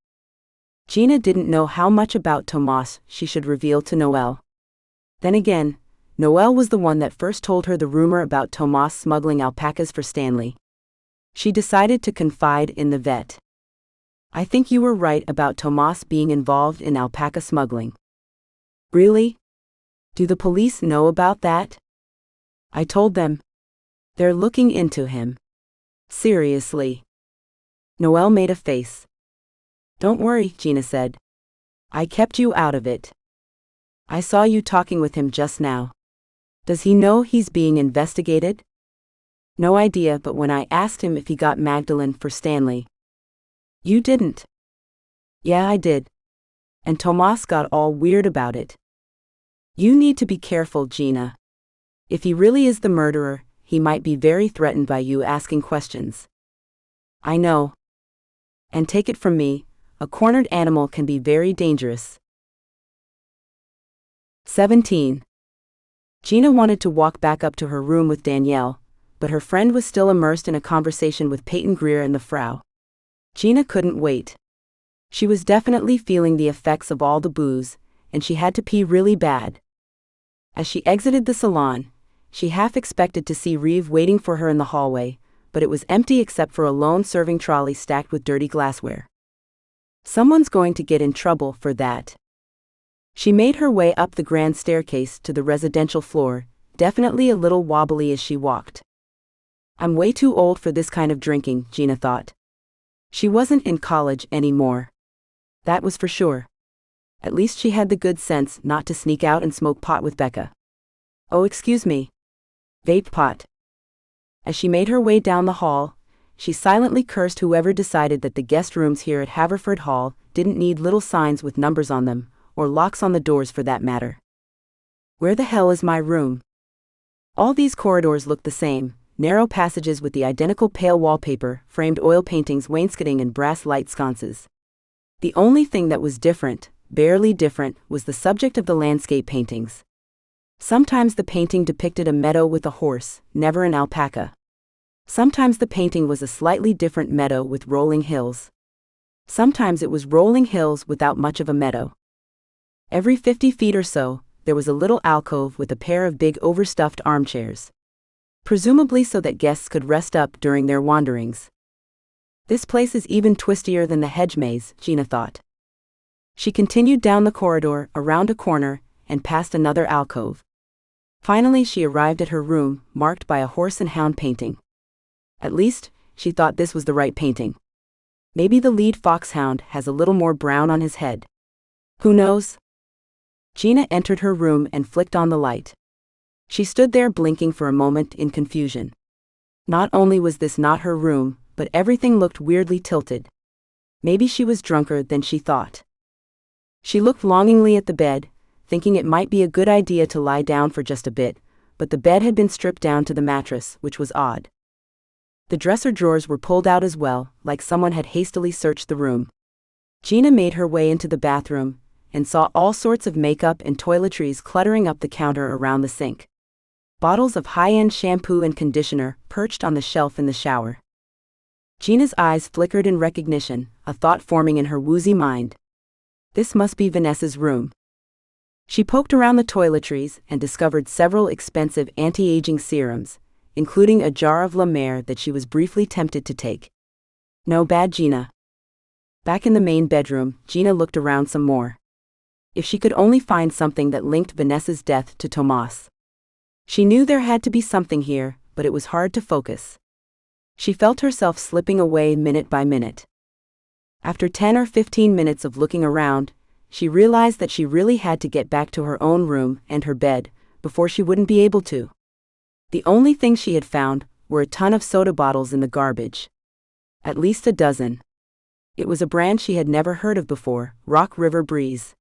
Gina didn't know how much about Tomas she should reveal to Noel. Then again, Noel was the one that first told her the rumor about Tomas smuggling alpacas for Stanley. She decided to confide in the vet. I think you were right about Tomas being involved in alpaca smuggling. Really? Do the police know about that? I told them. They're looking into him. Seriously. Noel made a face. Don't worry, Gina said. I kept you out of it. I saw you talking with him just now. Does he know he's being investigated? No idea, but when I asked him if he got Magdalene for Stanley. You didn't. Yeah, I did. And Tomas got all weird about it. You need to be careful, Gina. If he really is the murderer, he might be very threatened by you asking questions. I know. And take it from me, a cornered animal can be very dangerous. 17. Gina wanted to walk back up to her room with Danielle, but her friend was still immersed in a conversation with Peyton Greer and the Frau. Gina couldn't wait. She was definitely feeling the effects of all the booze, and she had to pee really bad. As she exited the salon, she half expected to see Reev waiting for her in the hallway, but it was empty except for a lone serving trolley stacked with dirty glassware. Someone's going to get in trouble for that. She made her way up the grand staircase to the residential floor, definitely a little wobbly as she walked. I'm way too old for this kind of drinking, Gina thought. She wasn't in college anymore. That was for sure. At least she had the good sense not to sneak out and smoke pot with Becca. Oh, excuse me. Vape pot. As she made her way down the hall, she silently cursed whoever decided that the guest rooms here at Haverford Hall didn't need little signs with numbers on them, or locks on the doors for that matter. Where the hell is my room? All these corridors look the same, narrow passages with the identical pale wallpaper, framed oil paintings, wainscoting, and brass light sconces. The only thing that was different, barely different, was the subject of the landscape paintings. Sometimes the painting depicted a meadow with a horse, never an alpaca. Sometimes the painting was a slightly different meadow with rolling hills. Sometimes it was rolling hills without much of a meadow. Every 50 feet or so, there was a little alcove with a pair of big overstuffed armchairs. Presumably so that guests could rest up during their wanderings. This place is even twistier than the hedge maze, Gina thought. She continued down the corridor, around a corner, and past another alcove. Finally she arrived at her room, marked by a horse and hound painting. At least, she thought this was the right painting. Maybe the lead foxhound has a little more brown on his head. Who knows? Gina entered her room and flicked on the light. She stood there blinking for a moment in confusion. Not only was this not her room, but everything looked weirdly tilted. Maybe she was drunker than she thought. She looked longingly at the bed, thinking it might be a good idea to lie down for just a bit, but the bed had been stripped down to the mattress, which was odd. The dresser drawers were pulled out as well, like someone had hastily searched the room. Gina made her way into the bathroom, and saw all sorts of makeup and toiletries cluttering up the counter around the sink. Bottles of high-end shampoo and conditioner perched on the shelf in the shower. Gina's eyes flickered in recognition, a thought forming in her woozy mind. This must be Vanessa's room. She poked around the toiletries and discovered several expensive anti-aging serums, including a jar of La Mer that she was briefly tempted to take. No bad, Gina. Back in the main bedroom, Gina looked around some more. If she could only find something that linked Vanessa's death to Tomas. She knew there had to be something here, but it was hard to focus. She felt herself slipping away minute by minute. After 10 or 15 minutes of looking around, she realized that she really had to get back to her own room and her bed, before she wouldn't be able to. The only thing she had found were a ton of soda bottles in the garbage. At least a dozen. It was a brand she had never heard of before, Rock River Breeze.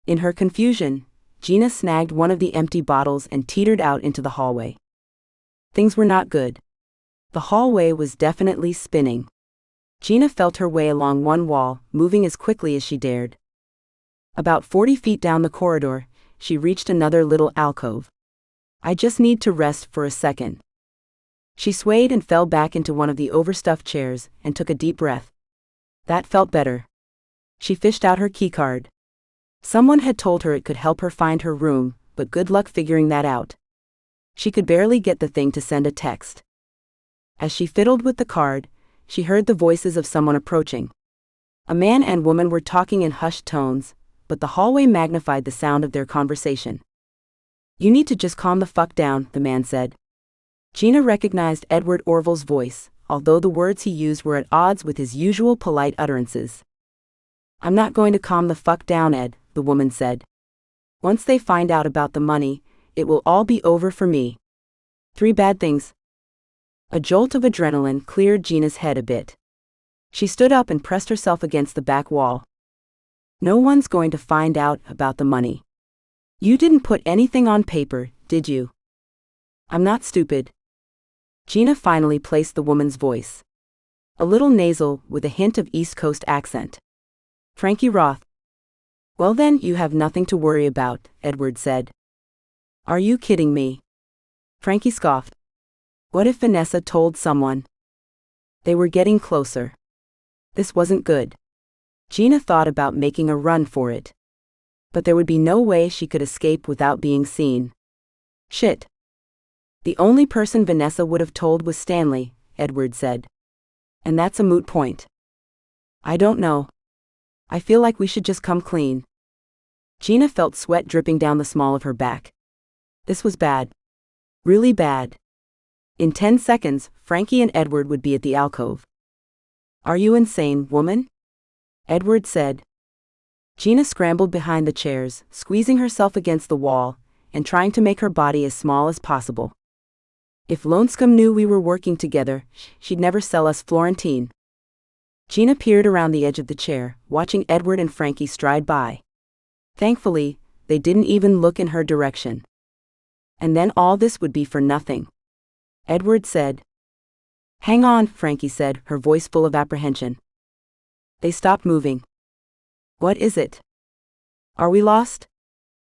In her confusion, Gina snagged one of the empty bottles and teetered out into the hallway. Things were not good. The hallway was definitely spinning. Gina felt her way along one wall, moving as quickly as she dared. About 40 feet down the corridor, she reached another little alcove. I just need to rest for a second. She swayed and fell back into one of the overstuffed chairs and took a deep breath. That felt better. She fished out her keycard. Someone had told her it could help her find her room, but good luck figuring that out. She could barely get the thing to send a text. As she fiddled with the card, she heard the voices of someone approaching. A man and woman were talking in hushed tones, but the hallway magnified the sound of their conversation. You need to just calm the fuck down, the man said. Gina recognized Edward Orville's voice, although the words he used were at odds with his usual polite utterances. I'm not going to calm the fuck down, Ed, the woman said. Once they find out about the money, it will all be over for me. 3 bad things. A jolt of adrenaline cleared Gina's head a bit. She stood up and pressed herself against the back wall. No one's going to find out about the money. You didn't put anything on paper, did you? I'm not stupid. Gina finally placed the woman's voice. A little nasal with a hint of East Coast accent. Frankie Roth. Well then, you have nothing to worry about, Edward said. Are you kidding me? Frankie scoffed. What if Vanessa told someone? They were getting closer. This wasn't good. Gina thought about making a run for it. But there would be no way she could escape without being seen. Shit. The only person Vanessa would have told was Stanley, Edward said. And that's a moot point. I don't know. I feel like we should just come clean. Gina felt sweat dripping down the small of her back. This was bad. Really bad. In 10 seconds, Frankie and Edward would be at the alcove. Are you insane, woman? Edward said. Gina scrambled behind the chairs, squeezing herself against the wall, and trying to make her body as small as possible. If Lonescombe knew we were working together, she'd never sell us Florentine. Gina peered around the edge of the chair, watching Edward and Frankie stride by. Thankfully, they didn't even look in her direction. And then all this would be for nothing. Edward said. Hang on, Frankie said, her voice full of apprehension. They stopped moving. What is it? Are we lost?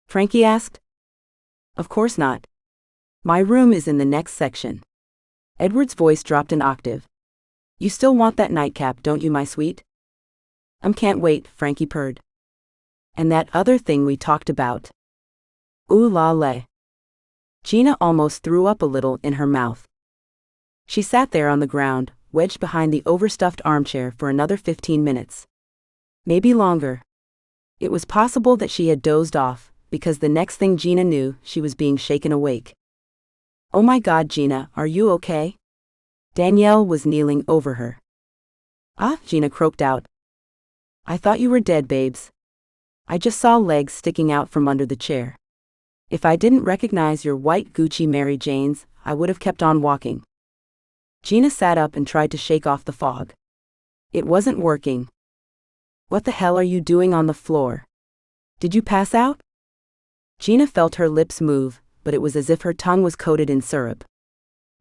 Frankie asked. Of course not. My room is in the next section. Edward's voice dropped an octave. You still want that nightcap, don't you, my sweet? Can't wait, Frankie purred. And that other thing we talked about. Ooh la la. Gina almost threw up a little in her mouth. She sat there on the ground, wedged behind the overstuffed armchair for another 15 minutes. Maybe longer. It was possible that she had dozed off, because the next thing Gina knew, she was being shaken awake. Oh my God, Gina, are you okay? Danielle was kneeling over her. Ah, Gina croaked out. I thought you were dead, babes. I just saw legs sticking out from under the chair. If I didn't recognize your white Gucci Mary Janes, I would have kept on walking. Gina sat up and tried to shake off the fog. It wasn't working. What the hell are you doing on the floor? Did you pass out? Gina felt her lips move, but it was as if her tongue was coated in syrup.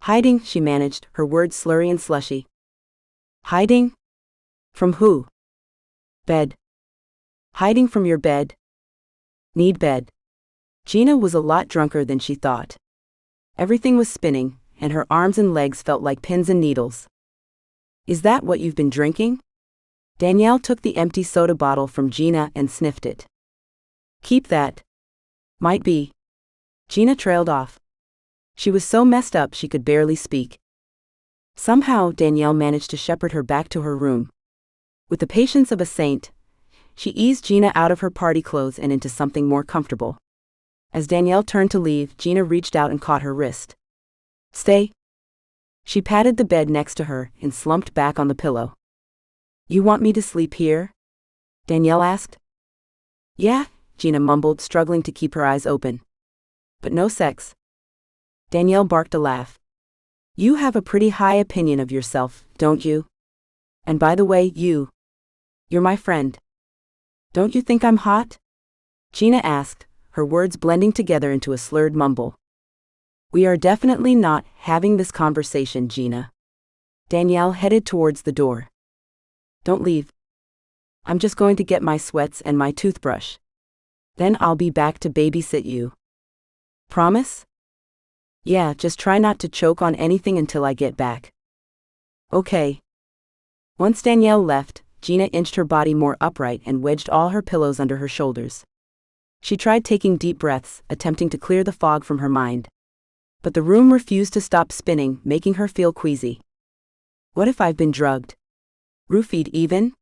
Hiding, she managed, her words slurry and slushy. Hiding? From who? Bed. Hiding from your bed? Need bed. Gina was a lot drunker than she thought. Everything was spinning, and her arms and legs felt like pins and needles. Is that what you've been drinking? Danielle took the empty soda bottle from Gina and sniffed it. Keep that. Might be. Gina trailed off. She was so messed up she could barely speak. Somehow Danielle managed to shepherd her back to her room. With the patience of a saint, she eased Gina out of her party clothes and into something more comfortable. As Danielle turned to leave, Gina reached out and caught her wrist. Stay. She patted the bed next to her and slumped back on the pillow. You want me to sleep here? Danielle asked. Yeah, Gina mumbled, struggling to keep her eyes open. But no sex. Danielle barked a laugh. You have a pretty high opinion of yourself, don't you? And by the way, you're my friend. Don't you think I'm hot? Gina asked, her words blending together into a slurred mumble. We are definitely not having this conversation, Gina. Danielle headed towards the door. Don't leave. I'm just going to get my sweats and my toothbrush. Then I'll be back to babysit you. Promise? Yeah, just try not to choke on anything until I get back. Okay. Once Danielle left, Gina inched her body more upright and wedged all her pillows under her shoulders. She tried taking deep breaths, attempting to clear the fog from her mind. But the room refused to stop spinning, making her feel queasy. What if I've been drugged? Roofied even?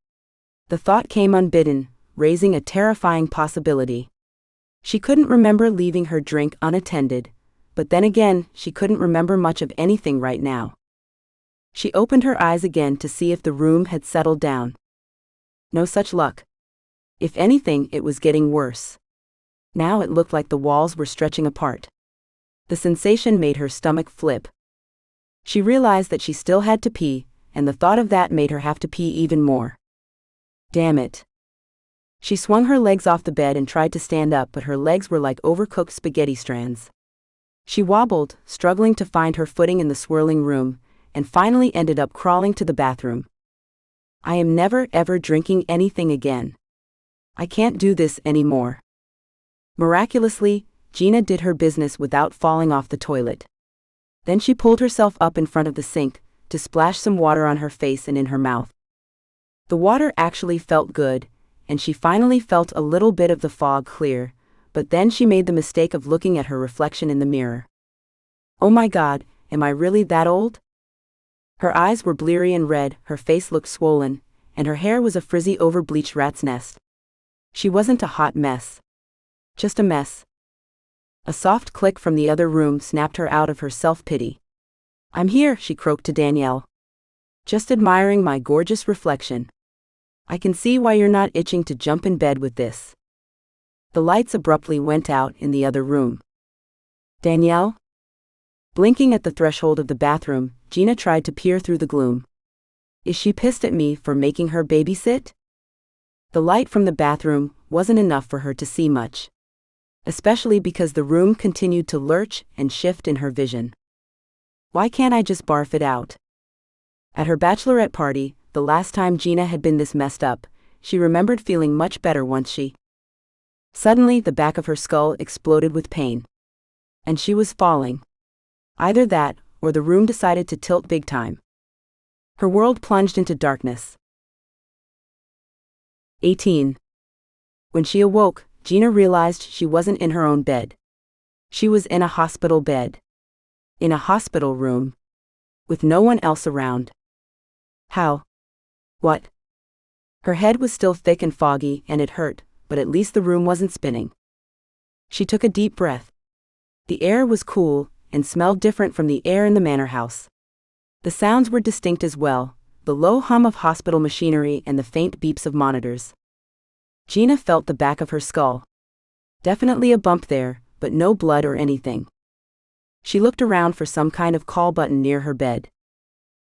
The thought came unbidden, raising a terrifying possibility. She couldn't remember leaving her drink unattended, but then again, she couldn't remember much of anything right now. She opened her eyes again to see if the room had settled down. No such luck. If anything, it was getting worse. Now it looked like the walls were stretching apart. The sensation made her stomach flip. She realized that she still had to pee, and the thought of that made her have to pee even more. Damn it. She swung her legs off the bed and tried to stand up, but her legs were like overcooked spaghetti strands. She wobbled, struggling to find her footing in the swirling room, and finally ended up crawling to the bathroom. I am never ever drinking anything again. I can't do this anymore. Miraculously, Gina did her business without falling off the toilet. Then she pulled herself up in front of the sink, to splash some water on her face and in her mouth. The water actually felt good, and she finally felt a little bit of the fog clear, but then she made the mistake of looking at her reflection in the mirror. Oh my God, am I really that old? Her eyes were bleary and red, her face looked swollen, and her hair was a frizzy over-bleached rat's nest. She wasn't a hot mess. Just a mess. A soft click from the other room snapped her out of her self-pity. I'm here, she croaked to Danielle. Just admiring my gorgeous reflection. I can see why you're not itching to jump in bed with this. The lights abruptly went out in the other room. Danielle? Blinking at the threshold of the bathroom, Gina tried to peer through the gloom. Is she pissed at me for making her babysit? The light from the bathroom wasn't enough for her to see much. Especially because the room continued to lurch and shift in her vision. Why can't I just barf it out? At her bachelorette party, the last time Gina had been this messed up, she remembered feeling much better once she. Suddenly, the back of her skull exploded with pain. And she was falling. Either that, or the room decided to tilt big time. Her world plunged into darkness. 18. When she awoke, Gina realized she wasn't in her own bed. She was in a hospital bed. In a hospital room. With no one else around. How? What? Her head was still thick and foggy, and it hurt, but at least the room wasn't spinning. She took a deep breath. The air was cool, and smelled different from the air in the manor house. The sounds were distinct as well, the low hum of hospital machinery and the faint beeps of monitors. Gina felt the back of her skull. Definitely a bump there, but no blood or anything. She looked around for some kind of call button near her bed.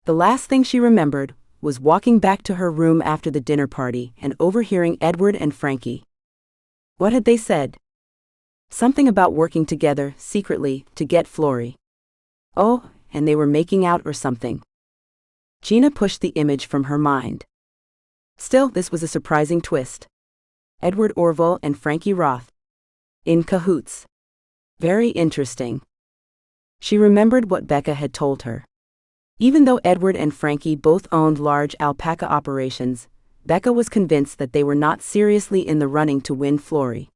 The last thing she remembered was walking back to her room after the dinner party and overhearing Edward and Frankie. What had they said? Something about working together, secretly, to get Flory. Oh, and they were making out or something. Gina pushed the image from her mind. Still, this was a surprising twist. Edward Orville and Frankie Roth. In cahoots. Very interesting. She remembered what Becca had told her. Even though Edward and Frankie both owned large alpaca operations, Becca was convinced that they were not seriously in the running to win Flory.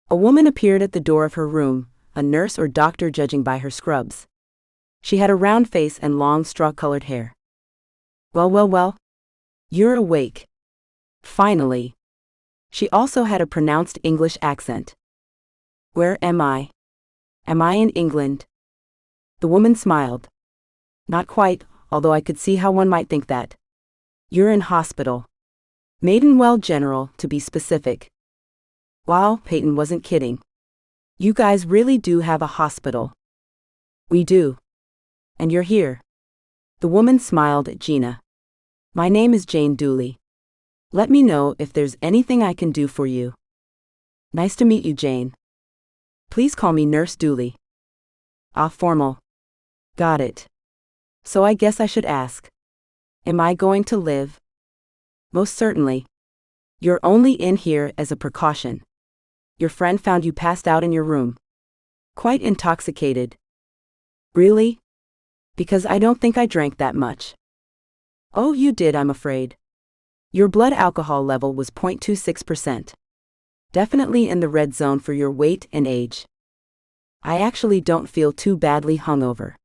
A woman appeared at the door of her room, a nurse or doctor judging by her scrubs. She had a round face and long straw-colored hair. Well. You're awake. Finally. She also had a pronounced English accent. Where am I? Am I in England? The woman smiled. Not quite, although I could see how one might think that. You're in hospital. Maidenwell General, to be specific. Wow, Peyton wasn't kidding. You guys really do have a hospital. We do. And you're here. The woman smiled at Gina. My name is Jane Dooley. Let me know if there's anything I can do for you. Nice to meet you, Jane. Please call me Nurse Dooley. Ah, formal. Got it. So I guess I should ask. Am I going to live? Most certainly. You're only in here as a precaution. Your friend found you passed out in your room. Quite intoxicated. Really? Because I don't think I drank that much. Oh, you did, I'm afraid. Your blood alcohol level was 0.26%. Definitely in the red zone for your weight and age. I actually don't feel too badly hungover.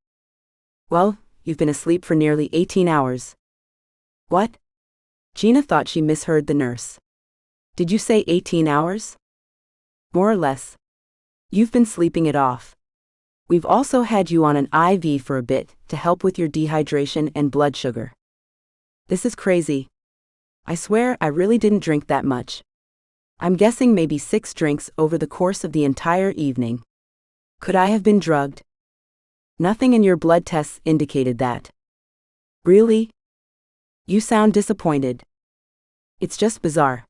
Well, you've been asleep for nearly 18 hours. What? Gina thought she misheard the nurse. Did you say 18 hours? More or less. You've been sleeping it off. We've also had you on an IV for a bit to help with your dehydration and blood sugar. This is crazy. I swear I really didn't drink that much. I'm guessing maybe 6 drinks over the course of the entire evening. Could I have been drugged? Nothing in your blood tests indicated that. Really? You sound disappointed. It's just bizarre.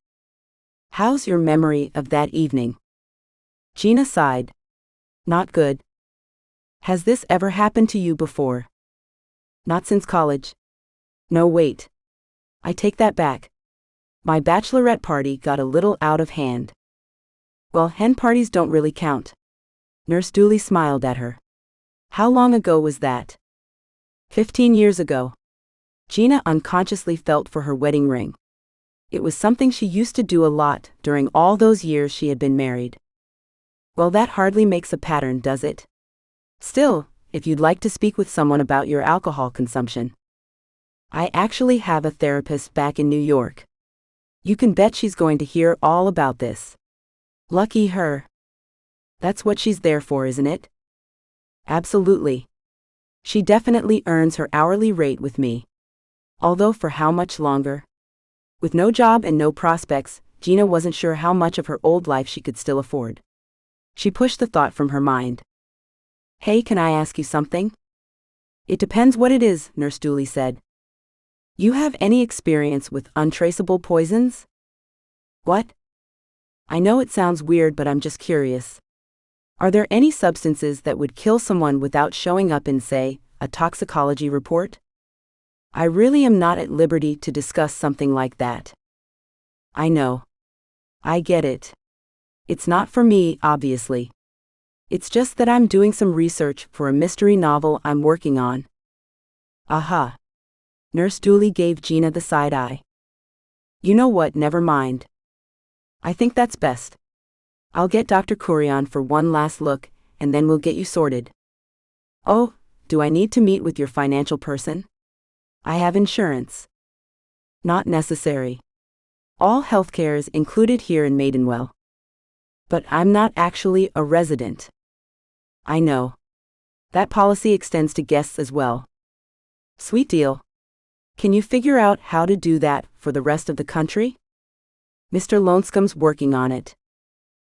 How's your memory of that evening? Gina sighed. Not good. Has this ever happened to you before? Not since college. No, wait. I take that back. My bachelorette party got a little out of hand. Well, hen parties don't really count. Nurse Dooley smiled at her. How long ago was that? 15 years ago. Gina unconsciously felt for her wedding ring. It was something she used to do a lot during all those years she had been married. Well, that hardly makes a pattern, does it? Still, if you'd like to speak with someone about your alcohol consumption. I actually have a therapist back in New York. You can bet she's going to hear all about this. Lucky her. That's what she's there for, isn't it? Absolutely. She definitely earns her hourly rate with me. Although for how much longer? With no job and no prospects, Gina wasn't sure how much of her old life she could still afford. She pushed the thought from her mind. Hey, can I ask you something? It depends what it is, Nurse Dooley said. You have any experience with untraceable poisons? What? I know it sounds weird, but I'm just curious. Are there any substances that would kill someone without showing up in, say, a toxicology report? I really am not at liberty to discuss something like that. I know. I get it. It's not for me, obviously. It's just that I'm doing some research for a mystery novel I'm working on. Aha. Nurse Dooley gave Gina the side eye. You know what, never mind. I think that's best. I'll get Dr. Kurian for one last look, and then we'll get you sorted. Oh, do I need to meet with your financial person? I have insurance. Not necessary. All healthcare is included here in Maidenwell. But I'm not actually a resident. I know. That policy extends to guests as well. Sweet deal. Can you figure out how to do that for the rest of the country? Mr. Lonescome's working on it.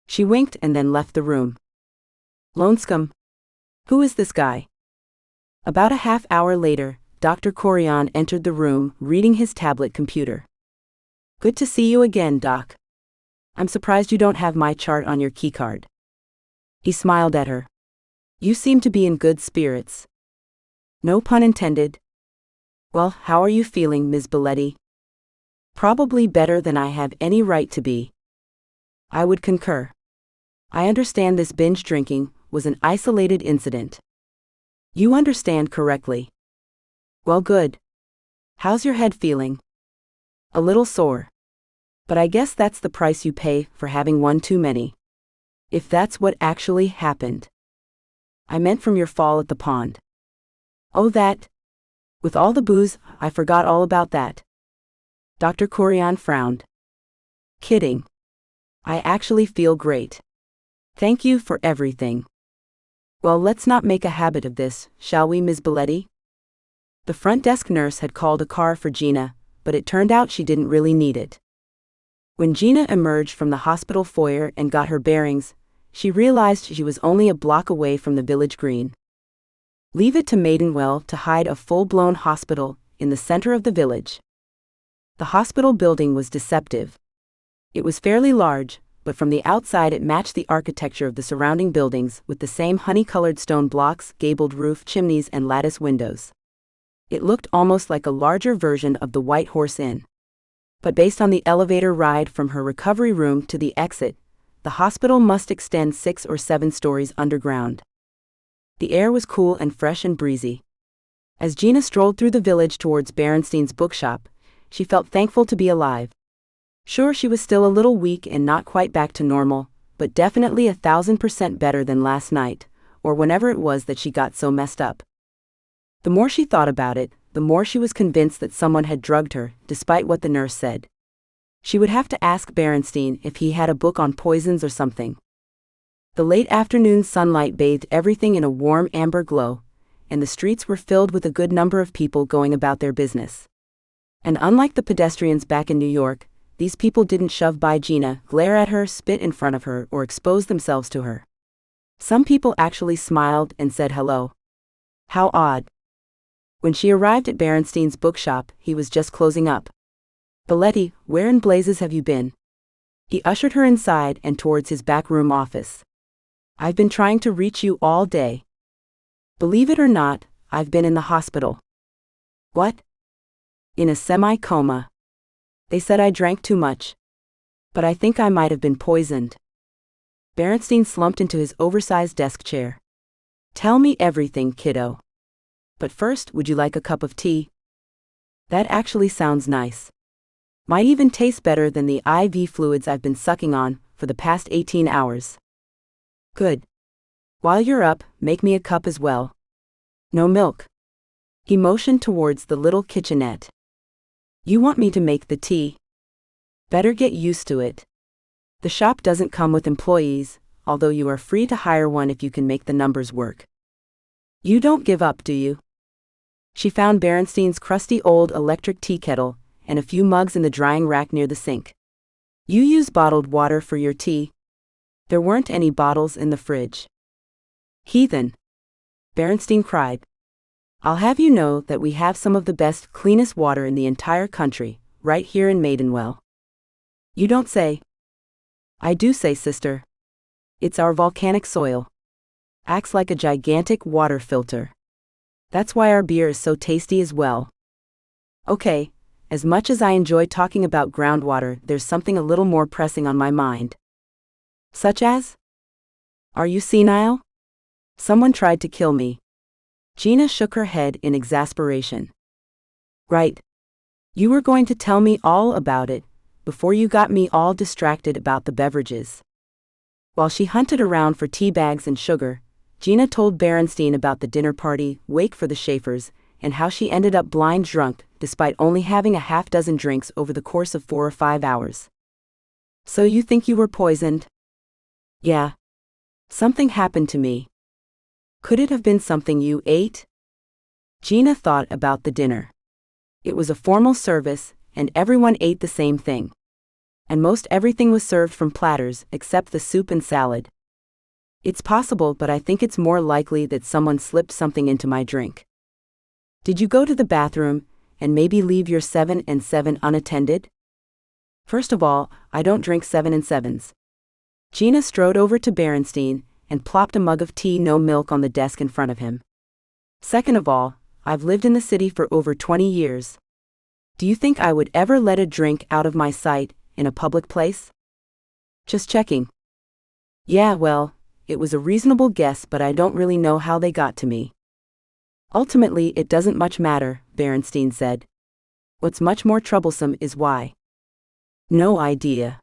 She winked and then left the room. Lonescome? Who is this guy? About a half hour later, Dr. Kurian entered the room, reading his tablet computer. Good to see you again, Doc. I'm surprised you don't have my chart on your keycard. He smiled at her. You seem to be in good spirits. No pun intended. Well, how are you feeling, Ms. Biletti? Probably better than I have any right to be. I would concur. I understand this binge drinking was an isolated incident. You understand correctly. Well, good. How's your head feeling? A little sore. But I guess that's the price you pay for having one too many. If that's what actually happened. I meant from your fall at the pond. Oh, that. With all the booze, I forgot all about that. Dr. Kurian frowned. Kidding. I actually feel great. Thank you for everything. Well, let's not make a habit of this, shall we, Ms. Biletti? The front desk nurse had called a car for Gina, but it turned out she didn't really need it. When Gina emerged from the hospital foyer and got her bearings, she realized she was only a block away from the village green. Leave it to Maidenwell to hide a full-blown hospital in the center of the village. The hospital building was deceptive. It was fairly large, but from the outside it matched the architecture of the surrounding buildings with the same honey-colored stone blocks, gabled roof, chimneys, and lattice windows. It looked almost like a larger version of the White Horse Inn. But based on the elevator ride from her recovery room to the exit, the hospital must extend 6 or 7 stories underground. The air was cool and fresh and breezy. As Gina strolled through the village towards Barrenstein's bookshop, she felt thankful to be alive. Sure, she was still a little weak and not quite back to normal, but definitely 1,000% better than last night, or whenever it was that she got so messed up. The more she thought about it, the more she was convinced that someone had drugged her, despite what the nurse said. She would have to ask Barrenstein if he had a book on poisons or something. The late afternoon sunlight bathed everything in a warm amber glow, and the streets were filled with a good number of people going about their business. And unlike the pedestrians back in New York, these people didn't shove by Gina, glare at her, spit in front of her, or expose themselves to her. Some people actually smiled and said hello. How odd. When she arrived at Barrenstein's bookshop, he was just closing up. Biletti, where in blazes have you been? He ushered her inside and towards his back room office. I've been trying to reach you all day. Believe it or not, I've been in the hospital. What? In a semi-coma. They said I drank too much. But I think I might have been poisoned. Barrenstein slumped into his oversized desk chair. Tell me everything, kiddo. But first, would you like a cup of tea? That actually sounds nice. Might even taste better than the IV fluids I've been sucking on for the past 18 hours. Good. While you're up, make me a cup as well. No milk. He motioned towards the little kitchenette. You want me to make the tea? Better get used to it. The shop doesn't come with employees, although you are free to hire one if you can make the numbers work. You don't give up, do you? She found Barrenstein's crusty old electric tea kettle and a few mugs in the drying rack near the sink. You use bottled water for your tea? There weren't any bottles in the fridge. Heathen! Barrenstein cried. I'll have you know that we have some of the best, cleanest water in the entire country, right here in Maidenwell. You don't say. I do say, sister. It's our volcanic soil. Acts like a gigantic water filter. That's why our beer is so tasty as well. Okay, as much as I enjoy talking about groundwater, there's something a little more pressing on my mind. Such as? Are you senile? Someone tried to kill me. Gina shook her head in exasperation. Right. You were going to tell me all about it, before you got me all distracted about the beverages. While she hunted around for tea bags and sugar, Gina told Barrenstein about the dinner party, wake for the Schaefers, and how she ended up blind drunk, despite only having a half-dozen drinks over the course of 4 or 5 hours. So you think you were poisoned? Yeah. Something happened to me. Could it have been something you ate? Gina thought about the dinner. It was a formal service, and everyone ate the same thing. And most everything was served from platters, except the soup and salad. It's possible, but I think it's more likely that someone slipped something into my drink. Did you go to the bathroom, and maybe leave your 7 and 7 unattended? First of all, I don't drink 7 and 7s. Gina strode over to Barrenstein, and plopped a mug of tea no milk on the desk in front of him. Second of all, I've lived in the city for over 20 years. Do you think I would ever let a drink out of my sight, in a public place? Just checking. Yeah, well, it was a reasonable guess, but I don't really know how they got to me. Ultimately, it doesn't much matter, Barrenstein said. What's much more troublesome is why. No idea.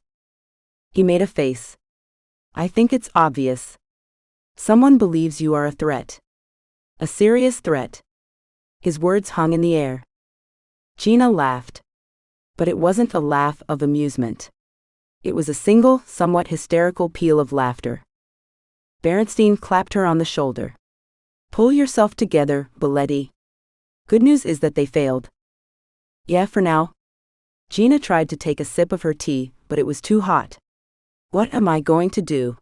He made a face. I think it's obvious. Someone believes you are a threat. A serious threat. His words hung in the air. Gina laughed. But it wasn't a laugh of amusement. It was a single, somewhat hysterical peal of laughter. Barrenstein clapped her on the shoulder. Pull yourself together, Biletti. Good news is that they failed. Yeah, for now. Gina tried to take a sip of her tea, but it was too hot. What am I going to do?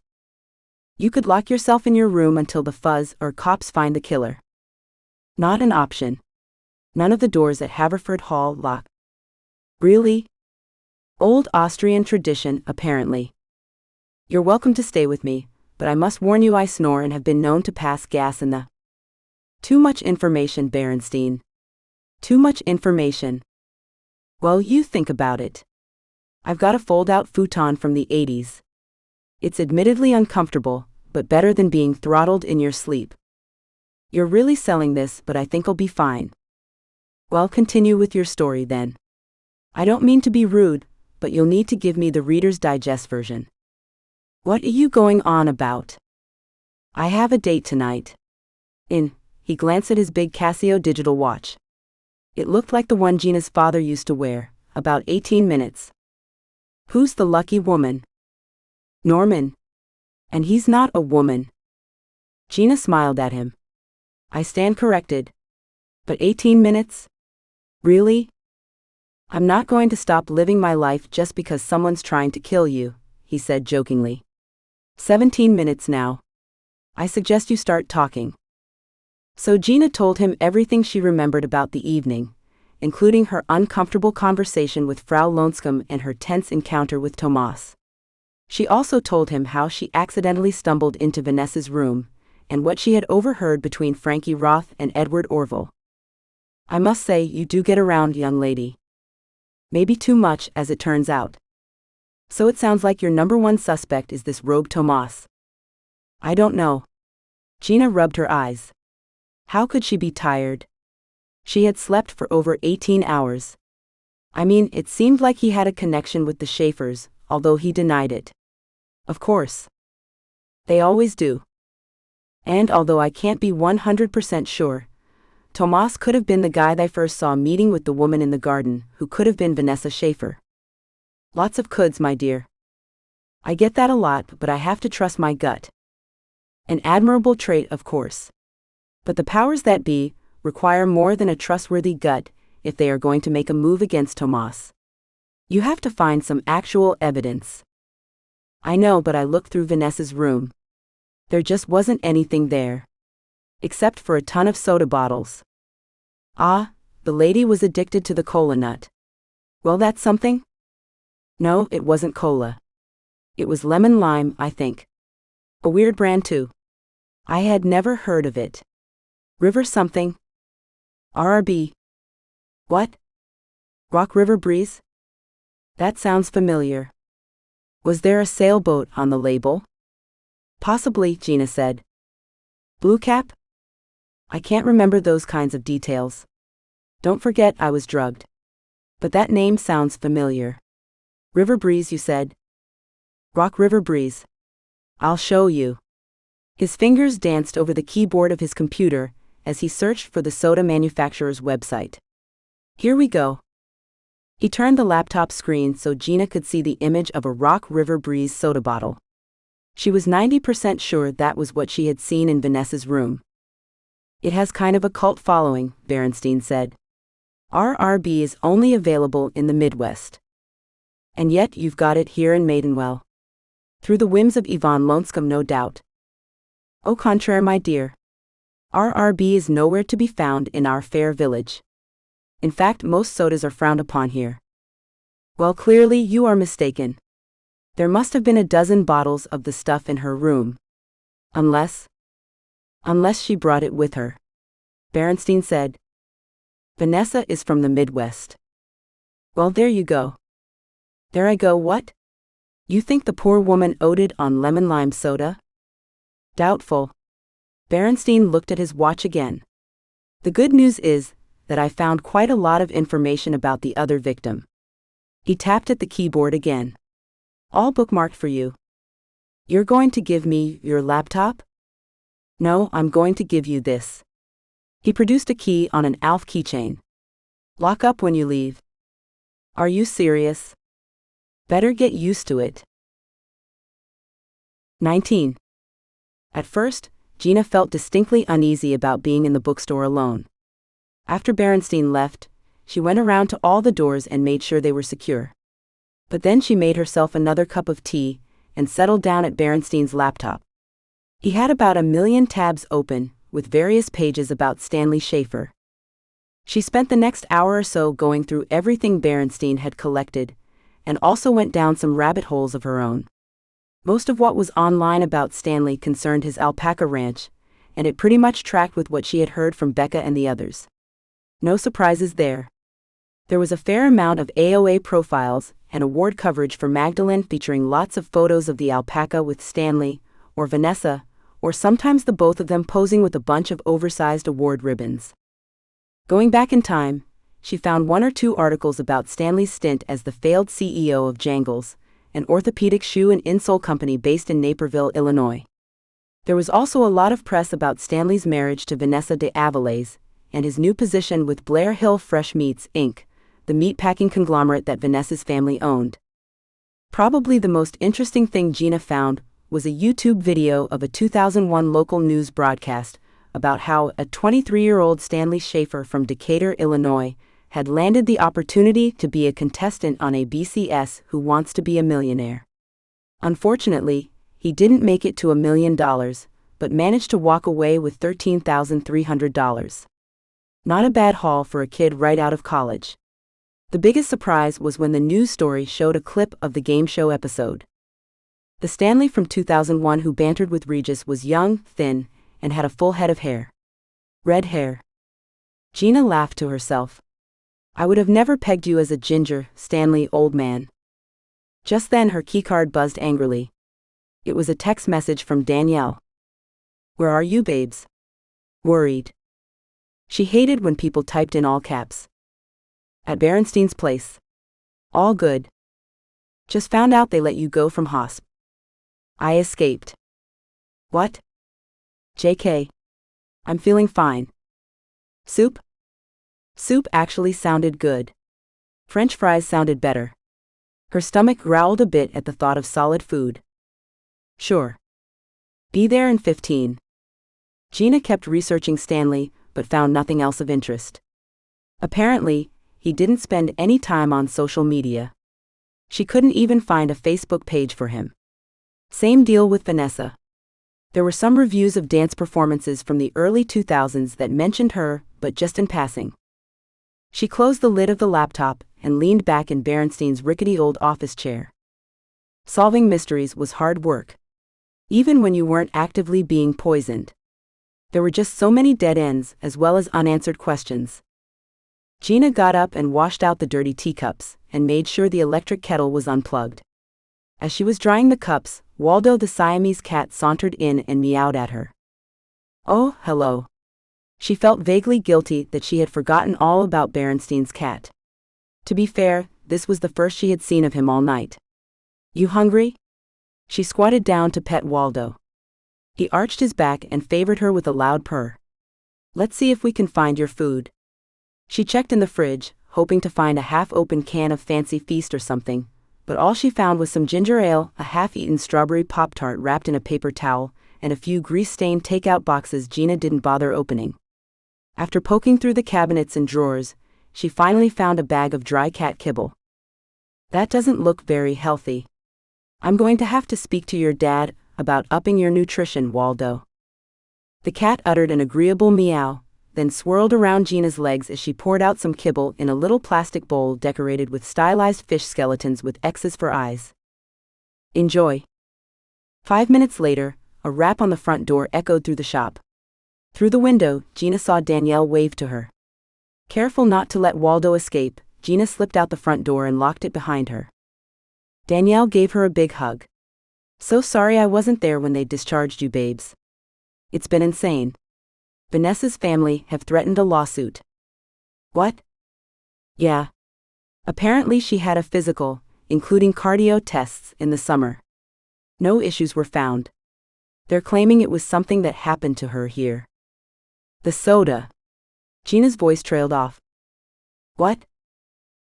You could lock yourself in your room until the fuzz or cops find the killer. Not an option. None of the doors at Haverford Hall lock. Really? Old Austrian tradition, apparently. You're welcome to stay with me, but I must warn you I snore and have been known to pass gas in the... Too much information, Barrenstein. Too much information. Well, you think about it. I've got a fold-out futon from the 80s. It's admittedly uncomfortable, but better than being throttled in your sleep. You're really selling this, but I think I'll be fine. Well, continue with your story then. I don't mean to be rude, but you'll need to give me the Reader's Digest version. What are you going on about? I have a date tonight. He glanced at his big Casio digital watch. It looked like the one Gina's father used to wear, about 18 minutes. Who's the lucky woman? Norman. And he's not a woman. Gina smiled at him. I stand corrected. But 18 minutes? Really? I'm not going to stop living my life just because someone's trying to kill you, he said jokingly. 17 minutes now. I suggest you start talking. So Gina told him everything she remembered about the evening, including her uncomfortable conversation with Frau Lonscombe and her tense encounter with Tomas. She also told him how she accidentally stumbled into Vanessa's room, and what she had overheard between Frankie Roth and Edward Orville. I must say, you do get around, young lady. Maybe too much, as it turns out. So it sounds like your number one suspect is this rogue Tomas. I don't know. Gina rubbed her eyes. How could she be tired? She had slept for over 18 hours. I mean, it seemed like he had a connection with the Schaefers, although he denied it. Of course. They always do. And although I can't be 100% sure, Tomas could have been the guy they first saw meeting with the woman in the garden, who could have been Vanessa Schaefer. Lots of coulds, my dear. I get that a lot, but I have to trust my gut. An admirable trait, of course. But the powers that be require more than a trustworthy gut if they are going to make a move against Tomas. You have to find some actual evidence. I know, but I looked through Vanessa's room. There just wasn't anything there. Except for a ton of soda bottles. Ah, the lady was addicted to the cola nut. Well, that's something? No, it wasn't cola. It was lemon lime, I think. A weird brand too. I had never heard of it. River something, RRB. What? Rock River Breeze? That sounds familiar. Was there a sailboat on the label? Possibly, Gina said. Blue cap? I can't remember those kinds of details. Don't forget I was drugged. But that name sounds familiar. River Breeze, you said? Rock River Breeze. I'll show you. His fingers danced over the keyboard of his computer as he searched for the soda manufacturer's website. Here we go. He turned the laptop screen so Gina could see the image of a Rock River Breeze soda bottle. She was 90% sure that was what she had seen in Vanessa's room. It has kind of a cult following, Barrenstein said. RRB is only available in the Midwest. And yet you've got it here in Maidenwell. Through the whims of Yvonne Lonescombe, no doubt. Au contraire, my dear. RRB is nowhere to be found in our fair village. In fact, most sodas are frowned upon here. Well, clearly you are mistaken. There must have been a dozen bottles of the stuff in her room. Unless she brought it with her. Barrenstein said. Vanessa is from the Midwest. Well, there you go. There I go, what? You think the poor woman owed on lemon lime soda? Doubtful. Barrenstein looked at his watch again. The good news is that I found quite a lot of information about the other victim. He tapped at the keyboard again. All bookmarked for you. You're going to give me your laptop? No, I'm going to give you this. He produced a key on an Alf keychain. Lock up when you leave. Are you serious? Better get used to it. 19. At first, Gina felt distinctly uneasy about being in the bookstore alone. After Barrenstein left, she went around to all the doors and made sure they were secure. But then she made herself another cup of tea and settled down at Barrenstein's laptop. He had about 1,000,000 tabs open, with various pages about Stanley Schaefer. She spent the next hour or so going through everything Barrenstein had collected, and also went down some rabbit holes of her own. Most of what was online about Stanley concerned his alpaca ranch, and it pretty much tracked with what she had heard from Becca and the others. No surprises there. There was a fair amount of AOA profiles and award coverage for Magdalene featuring lots of photos of the alpaca with Stanley, or Vanessa, or sometimes the both of them posing with a bunch of oversized award ribbons. Going back in time, she found one or two articles about Stanley's stint as the failed CEO of Jangles, an orthopedic shoe and insole company based in Naperville, Illinois. There was also a lot of press about Stanley's marriage to Vanessa de Avilés, and his new position with Blair Hill Fresh Meats, Inc., the meatpacking conglomerate that Vanessa's family owned. Probably the most interesting thing Gina found was a YouTube video of a 2001 local news broadcast about how a 23-year-old Stanley Schaefer from Decatur, Illinois, had landed the opportunity to be a contestant on a BCS Who Wants to Be a Millionaire. Unfortunately, he didn't make it to $1 million, but managed to walk away with $13,300. Not a bad haul for a kid right out of college. The biggest surprise was when the news story showed a clip of the game show episode. The Stanley from 2001 who bantered with Regis was young, thin, and had a full head of hair. Red hair. Gina laughed to herself. I would have never pegged you as a ginger, Stanley, old man. Just then her keycard buzzed angrily. It was a text message from Danielle. Where are you, babes? Worried. She hated when people typed in all caps. At Barrenstein's place. All good. Just found out they let you go from hosp. I escaped. What? JK. I'm feeling fine. Soup? Soup actually sounded good. French fries sounded better. Her stomach growled a bit at the thought of solid food. Sure. Be there in 15. Gina kept researching Stanley, but found nothing else of interest. Apparently, he didn't spend any time on social media. She couldn't even find a Facebook page for him. Same deal with Vanessa. There were some reviews of dance performances from the early 2000s that mentioned her, but just in passing. She closed the lid of the laptop and leaned back in Barrenstein's rickety old office chair. Solving mysteries was hard work. Even when you weren't actively being poisoned. There were just so many dead ends, as well as unanswered questions. Gina got up and washed out the dirty teacups, and made sure the electric kettle was unplugged. As she was drying the cups, Waldo the Siamese cat sauntered in and meowed at her. Oh, hello. She felt vaguely guilty that she had forgotten all about Berensstein's cat. To be fair, this was the first she had seen of him all night. You hungry? She squatted down to pet Waldo. He arched his back and favored her with a loud purr. Let's see if we can find your food. She checked in the fridge, hoping to find a half-open can of Fancy Feast or something, but all she found was some ginger ale, a half-eaten strawberry Pop-Tart wrapped in a paper towel, and a few grease-stained takeout boxes Gina didn't bother opening. After poking through the cabinets and drawers, she finally found a bag of dry cat kibble. That doesn't look very healthy. I'm going to have to speak to your dad about upping your nutrition, Waldo. The cat uttered an agreeable meow, then swirled around Gina's legs as she poured out some kibble in a little plastic bowl decorated with stylized fish skeletons with X's for eyes. Enjoy. 5 minutes later, a rap on the front door echoed through the shop. Through the window, Gina saw Danielle wave to her. Careful not to let Waldo escape, Gina slipped out the front door and locked it behind her. Danielle gave her a big hug. So sorry I wasn't there when they discharged you, babes. It's been insane. Vanessa's family have threatened a lawsuit. What? Yeah. Apparently she had a physical, including cardio tests, in the summer. No issues were found. They're claiming it was something that happened to her here. The soda. Gina's voice trailed off. What?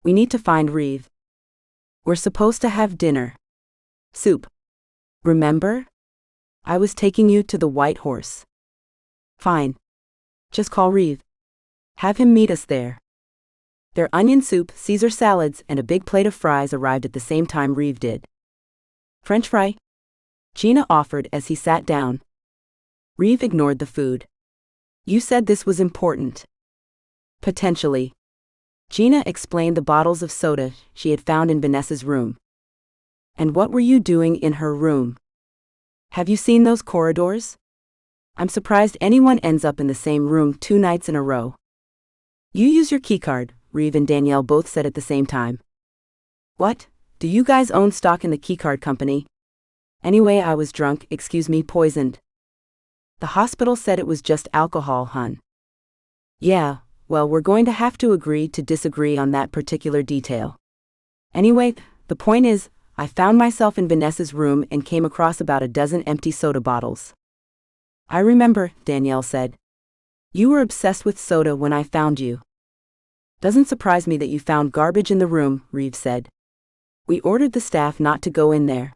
We need to find Reev. We're supposed to have dinner. Soup. Remember? I was taking you to the White Horse. Fine. Just call Reev. Have him meet us there. Their onion soup, Caesar salads, and a big plate of fries arrived at the same time Reev did. French fry? Gina offered as he sat down. Reev ignored the food. You said this was important. Potentially. Gina explained the bottles of soda she had found in Vanessa's room. And what were you doing in her room? Have you seen those corridors? I'm surprised anyone ends up in the same room 2 nights in a row. You use your keycard, Reev and Danielle both said at the same time. What? Do you guys own stock in the keycard company? Anyway, I was drunk, poisoned. The hospital said it was just alcohol, hun. Yeah, well, we're going to have to agree to disagree on that particular detail. Anyway, the point is, I found myself in Vanessa's room and came across about a dozen empty soda bottles. I remember, Danielle said. You were obsessed with soda when I found you. Doesn't surprise me that you found garbage in the room, Reev said. We ordered the staff not to go in there.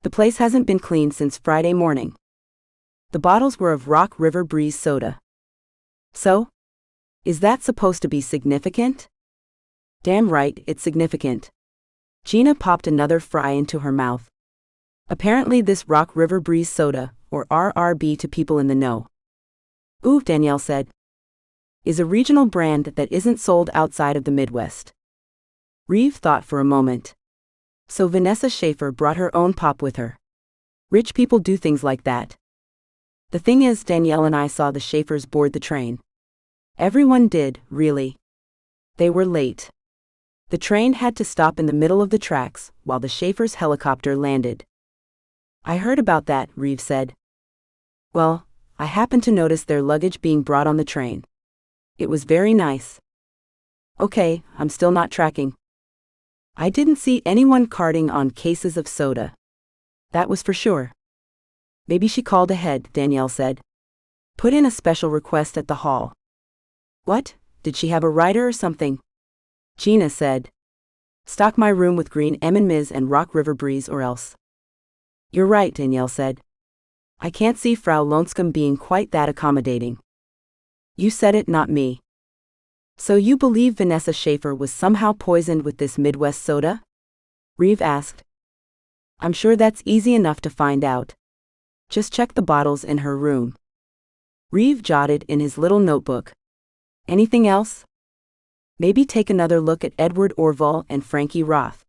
The place hasn't been cleaned since Friday morning. The bottles were of Rock River Breeze soda. So? Is that supposed to be significant? Damn right, it's significant. Gina popped another fry into her mouth. Apparently this Rock River Breeze soda, or RRB to people in the know. Ooh, Danielle said. Is a regional brand that isn't sold outside of the Midwest. Reev thought for a moment. So Vanessa Schaefer brought her own pop with her. Rich people do things like that. The thing is, Danielle and I saw the Schaefers board the train. Everyone did, really. They were late. The train had to stop in the middle of the tracks while the Schaefers' helicopter landed. I heard about that, Reev said. Well, I happened to notice their luggage being brought on the train. It was very nice. Okay, I'm still not tracking. I didn't see anyone carting on cases of soda. That was for sure. Maybe she called ahead, Danielle said. Put in a special request at the hall. What? Did she have a rider or something? Gina said. Stock my room with green M&Ms and Rock River Breeze or else. You're right, Danielle said. I can't see Frau Lonscombe being quite that accommodating. You said it, not me. So you believe Vanessa Schaefer was somehow poisoned with this Midwest soda? Reev asked. I'm sure that's easy enough to find out. Just check the bottles in her room. Reev jotted in his little notebook. Anything else? Maybe take another look at Edward Orval and Frankie Roth.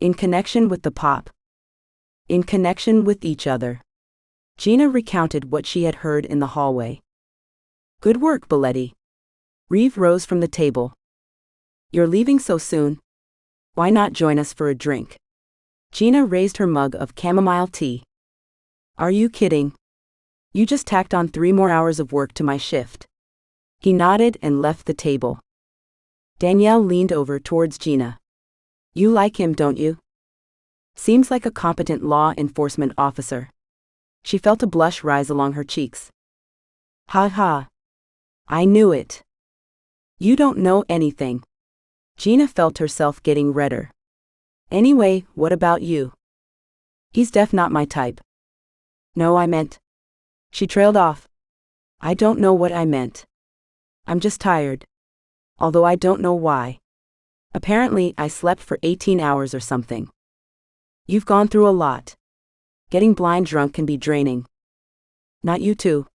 In connection with the pop. In connection with each other. Gina recounted what she had heard in the hallway. Good work, Biletti. Reev rose from the table. You're leaving so soon? Why not join us for a drink? Gina raised her mug of chamomile tea. Are you kidding? You just tacked on 3 more hours of work to my shift. He nodded and left the table. Danielle leaned over towards Gina. You like him, don't you? Seems like a competent law enforcement officer. She felt a blush rise along her cheeks. Ha ha. I knew it. You don't know anything. Gina felt herself getting redder. Anyway, what about you? He's def not my type. No, I meant. She trailed off. I don't know what I meant. I'm just tired. Although I don't know why. Apparently, I slept for 18 hours or something. You've gone through a lot. Getting blind drunk can be draining. Not you too.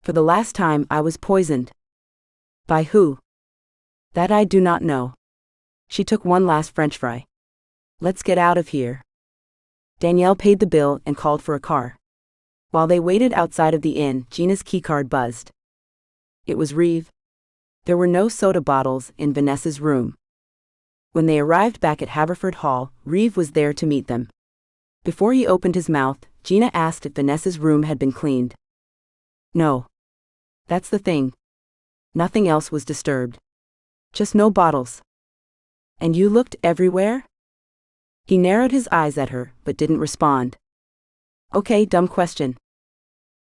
For the last time I was poisoned. By who? That I do not know. She took one last French fry. Let's get out of here. Danielle paid the bill and called for a car. While they waited outside of the inn, Gina's keycard buzzed. It was Reev. There were no soda bottles in Vanessa's room. When they arrived back at Haverford Hall, Reev was there to meet them. Before he opened his mouth, Gina asked if Vanessa's room had been cleaned. No. That's the thing. Nothing else was disturbed. Just no bottles. And you looked everywhere? He narrowed his eyes at her, but didn't respond. Okay, dumb question.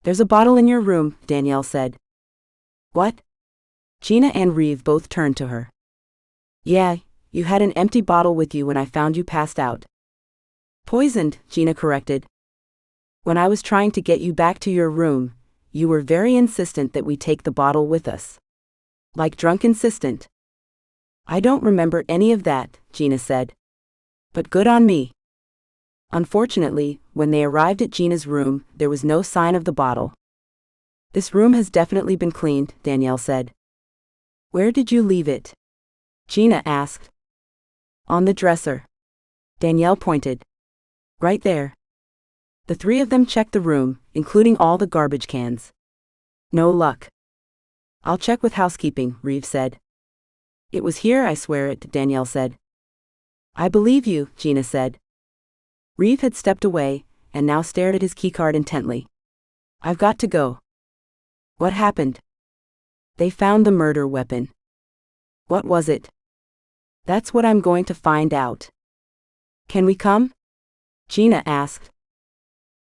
There's a bottle in your room, Danielle said. What? Gina and Reev both turned to her. Yeah, you had an empty bottle with you when I found you passed out. Poisoned, Gina corrected. When I was trying to get you back to your room, you were very insistent that we take the bottle with us. Like drunk insistent. I don't remember any of that, Gina said. But good on me. Unfortunately, when they arrived at Gina's room, there was no sign of the bottle. This room has definitely been cleaned, Danielle said. Where did you leave it? Gina asked. On the dresser. Danielle pointed. Right there. The 3 of them checked the room, including all the garbage cans. No luck. I'll check with housekeeping, Reev said. It was here, I swear it, Danielle said. I believe you, Gina said. Reev had stepped away, and now stared at his keycard intently. I've got to go. What happened? They found the murder weapon. What was it? That's what I'm going to find out. Can we come? Gina asked.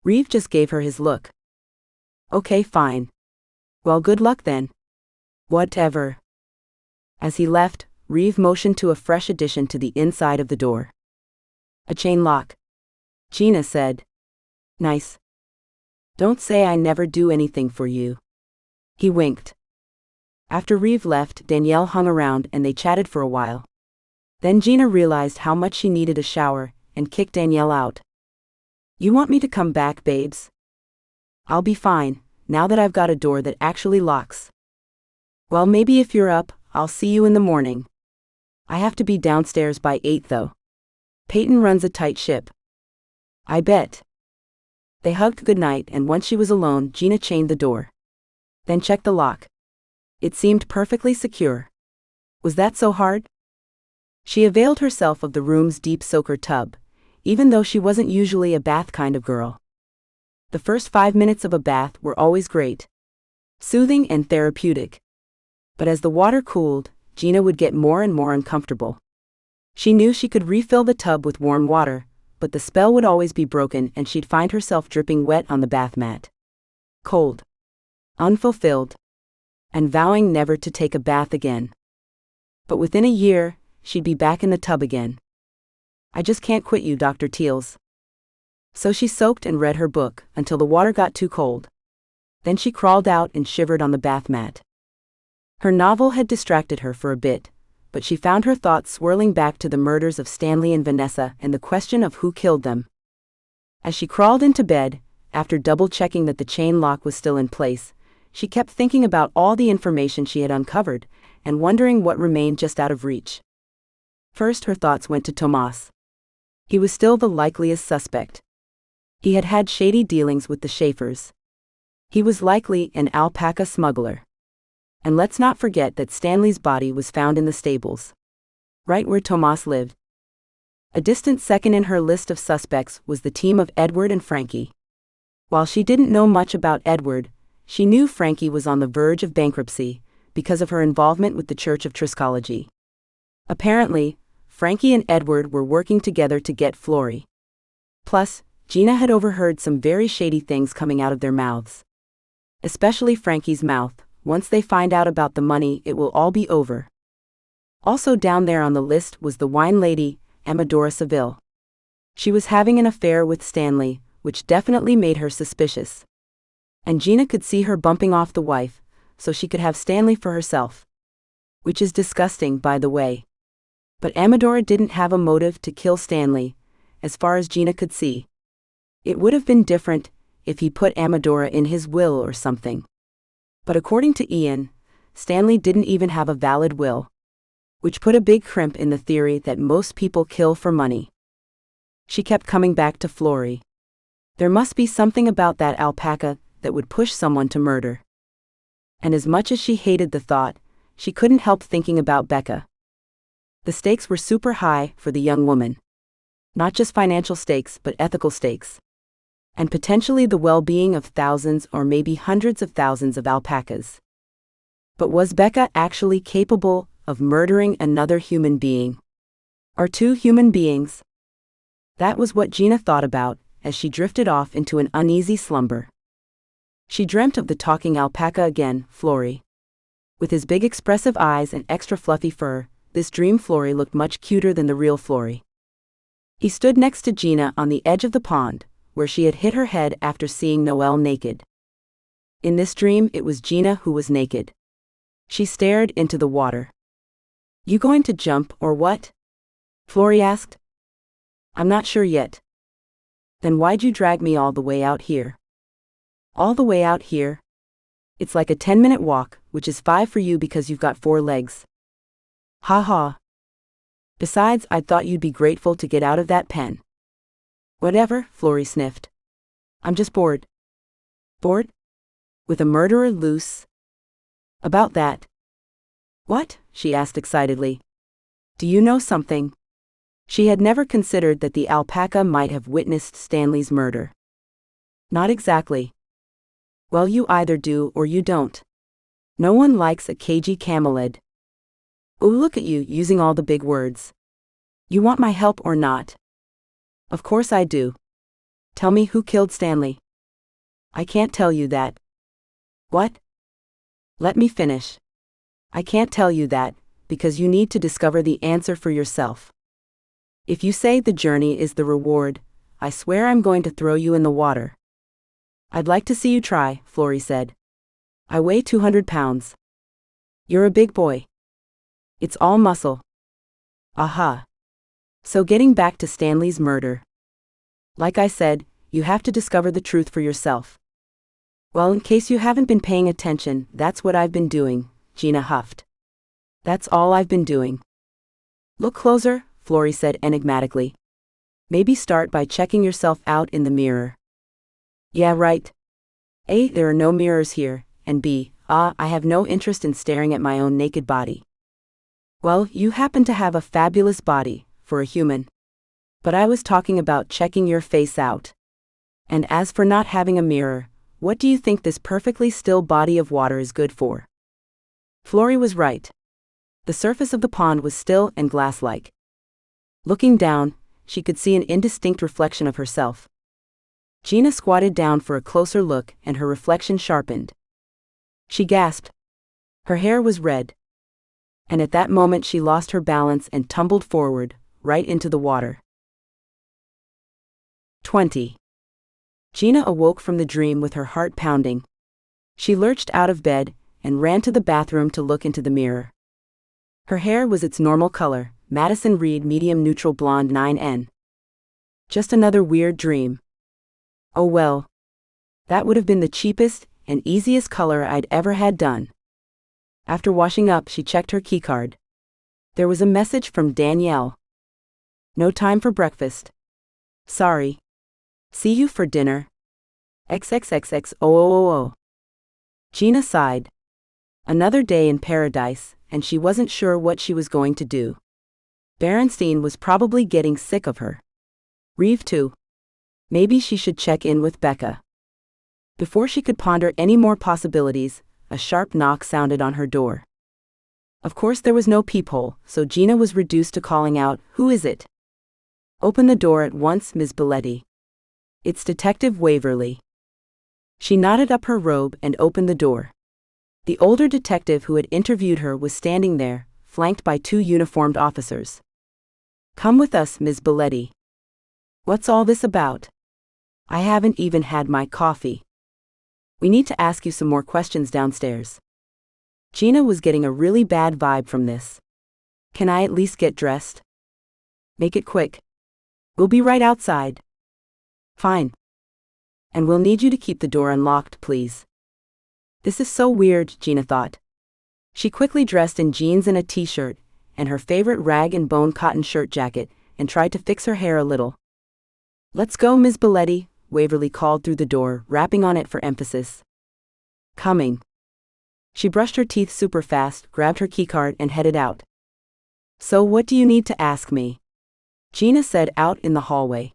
Reev just gave her his look. Okay, fine. Well, good luck then. Whatever. As he left, Reev motioned to a fresh addition to the inside of the door. A chain lock. Gina said. Nice. Don't say I never do anything for you. He winked. After Reev left, Danielle hung around and they chatted for a while. Then Gina realized how much she needed a shower, and kicked Danielle out. You want me to come back, babes? I'll be fine, now that I've got a door that actually locks. Well, maybe if you're up, I'll see you in the morning. I have to be downstairs by 8 though. Peyton runs a tight ship. I bet. They hugged goodnight, and once she was alone, Gina chained the door. Then checked the lock. It seemed perfectly secure. Was that so hard? She availed herself of the room's deep soaker tub, even though she wasn't usually a bath kind of girl. The first 5 minutes of a bath were always great. Soothing and therapeutic. But as the water cooled, Gina would get more and more uncomfortable. She knew she could refill the tub with warm water, but the spell would always be broken and she'd find herself dripping wet on the bath mat. Cold. Unfulfilled. And vowing never to take a bath again. But within a year, she'd be back in the tub again. I just can't quit you, Dr. Teals. So she soaked and read her book until the water got too cold. Then she crawled out and shivered on the bath mat. Her novel had distracted her for a bit, but she found her thoughts swirling back to the murders of Stanley and Vanessa and the question of who killed them. As she crawled into bed, after double-checking that the chain lock was still in place, she kept thinking about all the information she had uncovered and wondering what remained just out of reach. First, her thoughts went to Tomas. He was still the likeliest suspect. He had had shady dealings with the Schaefers. He was likely an alpaca smuggler. And let's not forget that Stanley's body was found in the stables, right where Tomas lived. A distant second in her list of suspects was the team of Edward and Frankie. While she didn't know much about Edward, she knew Frankie was on the verge of bankruptcy because of her involvement with the Church of Triskology. Apparently, Frankie and Edward were working together to get Florrie. Plus, Gina had overheard some very shady things coming out of their mouths. Especially Frankie's mouth. Once they find out about the money, it will all be over. Also down there on the list was the wine lady, Amadora Seville. She was having an affair with Stanley, which definitely made her suspicious. And Gina could see her bumping off the wife, so she could have Stanley for herself. Which is disgusting, by the way. But Amadora didn't have a motive to kill Stanley, as far as Gina could see. It would have been different if he put Amadora in his will or something. But according to Ian, Stanley didn't even have a valid will, which put a big crimp in the theory that most people kill for money. She kept coming back to Florrie. There must be something about that alpaca that would push someone to murder. And as much as she hated the thought, she couldn't help thinking about Becca. The stakes were super high for the young woman. Not just financial stakes, but ethical stakes. And potentially the well-being of thousands or maybe hundreds of thousands of alpacas. But was Becca actually capable of murdering another human being? Or two human beings? That was what Gina thought about as she drifted off into an uneasy slumber. She dreamt of the talking alpaca again, Florrie. With his big expressive eyes and extra fluffy fur, this dream Florrie looked much cuter than the real Florrie. He stood next to Gina on the edge of the pond, where she had hit her head after seeing Noel naked. In this dream, it was Gina who was naked. She stared into the water. "You going to jump or what?" Florrie asked. "I'm not sure yet." "Then why'd you drag me all the way out here?" "All the way out here? It's like a 10-minute walk, which is 5 for you because you've got 4 legs." "Ha ha. Besides, I thought you'd be grateful to get out of that pen." "Whatever," Florrie sniffed. "I'm just bored." "Bored? With a murderer loose?" "About that." "What?" she asked excitedly. "Do you know something?" She had never considered that the alpaca might have witnessed Stanley's murder. "Not exactly." "Well, you either do or you don't. No one likes a cagey camelid." "Oh, look at you using all the big words. You want my help or not?" "Of course I do. Tell me who killed Stanley." "I can't tell you that." "What?" "Let me finish. I can't tell you that, because you need to discover the answer for yourself. If you say the journey is the reward, I swear I'm going to throw you in the water." "I'd like to see you try," Florrie said. "I weigh 200 pounds. You're a big boy. It's all muscle." "Aha. So getting back to Stanley's murder. Like I said, you have to discover the truth for yourself." "Well, in case you haven't been paying attention, that's what I've been doing," Gina huffed. "That's all I've been doing." "Look closer," Florrie said enigmatically. "Maybe start by checking yourself out in the mirror." "Yeah, right. A, there are no mirrors here, and B, I have no interest in staring at my own naked body." "Well, you happen to have a fabulous body, for a human. But I was talking about checking your face out. And as for not having a mirror, what do you think this perfectly still body of water is good for?" Florrie was right. The surface of the pond was still and glass-like. Looking down, she could see an indistinct reflection of herself. Gina squatted down for a closer look and her reflection sharpened. She gasped. Her hair was red. And at that moment she lost her balance and tumbled forward, right into the water. 20. Gina awoke from the dream with her heart pounding. She lurched out of bed and ran to the bathroom to look into the mirror. Her hair was its normal color, Madison Reed medium neutral blonde 9N. Just another weird dream. Oh well. That would have been the cheapest and easiest color I'd ever had done. After washing up, she checked her keycard. There was a message from Danielle. "No time for breakfast. Sorry. See you for dinner. XXXXOOOO. Gina sighed. Another day in paradise, and she wasn't sure what she was going to do. Barrenstein was probably getting sick of her. Reev too. Maybe she should check in with Becca. Before she could ponder any more possibilities, a sharp knock sounded on her door. Of course there was no peephole, so Gina was reduced to calling out, "Who is it?" "Open the door at once, Miss Biletti. It's Detective Waverly." She knotted up her robe and opened the door. The older detective who had interviewed her was standing there, flanked by 2 uniformed officers. "Come with us, Miss Biletti." "What's all this about?" "I haven't even had my coffee." "We need to ask you some more questions downstairs." Gina was getting a really bad vibe from this. "Can I at least get dressed?" "Make it quick. We'll be right outside." "Fine. And we'll need you to keep the door unlocked, please." This is so weird, Gina thought. She quickly dressed in jeans and a t-shirt, and her favorite rag-and-bone cotton shirt jacket, and tried to fix her hair a little. "Let's go, Miss Biletti," Waverly called through the door, rapping on it for emphasis. "Coming." She brushed her teeth super fast, grabbed her keycard and headed out. "So what do you need to ask me?" Gina said out in the hallway.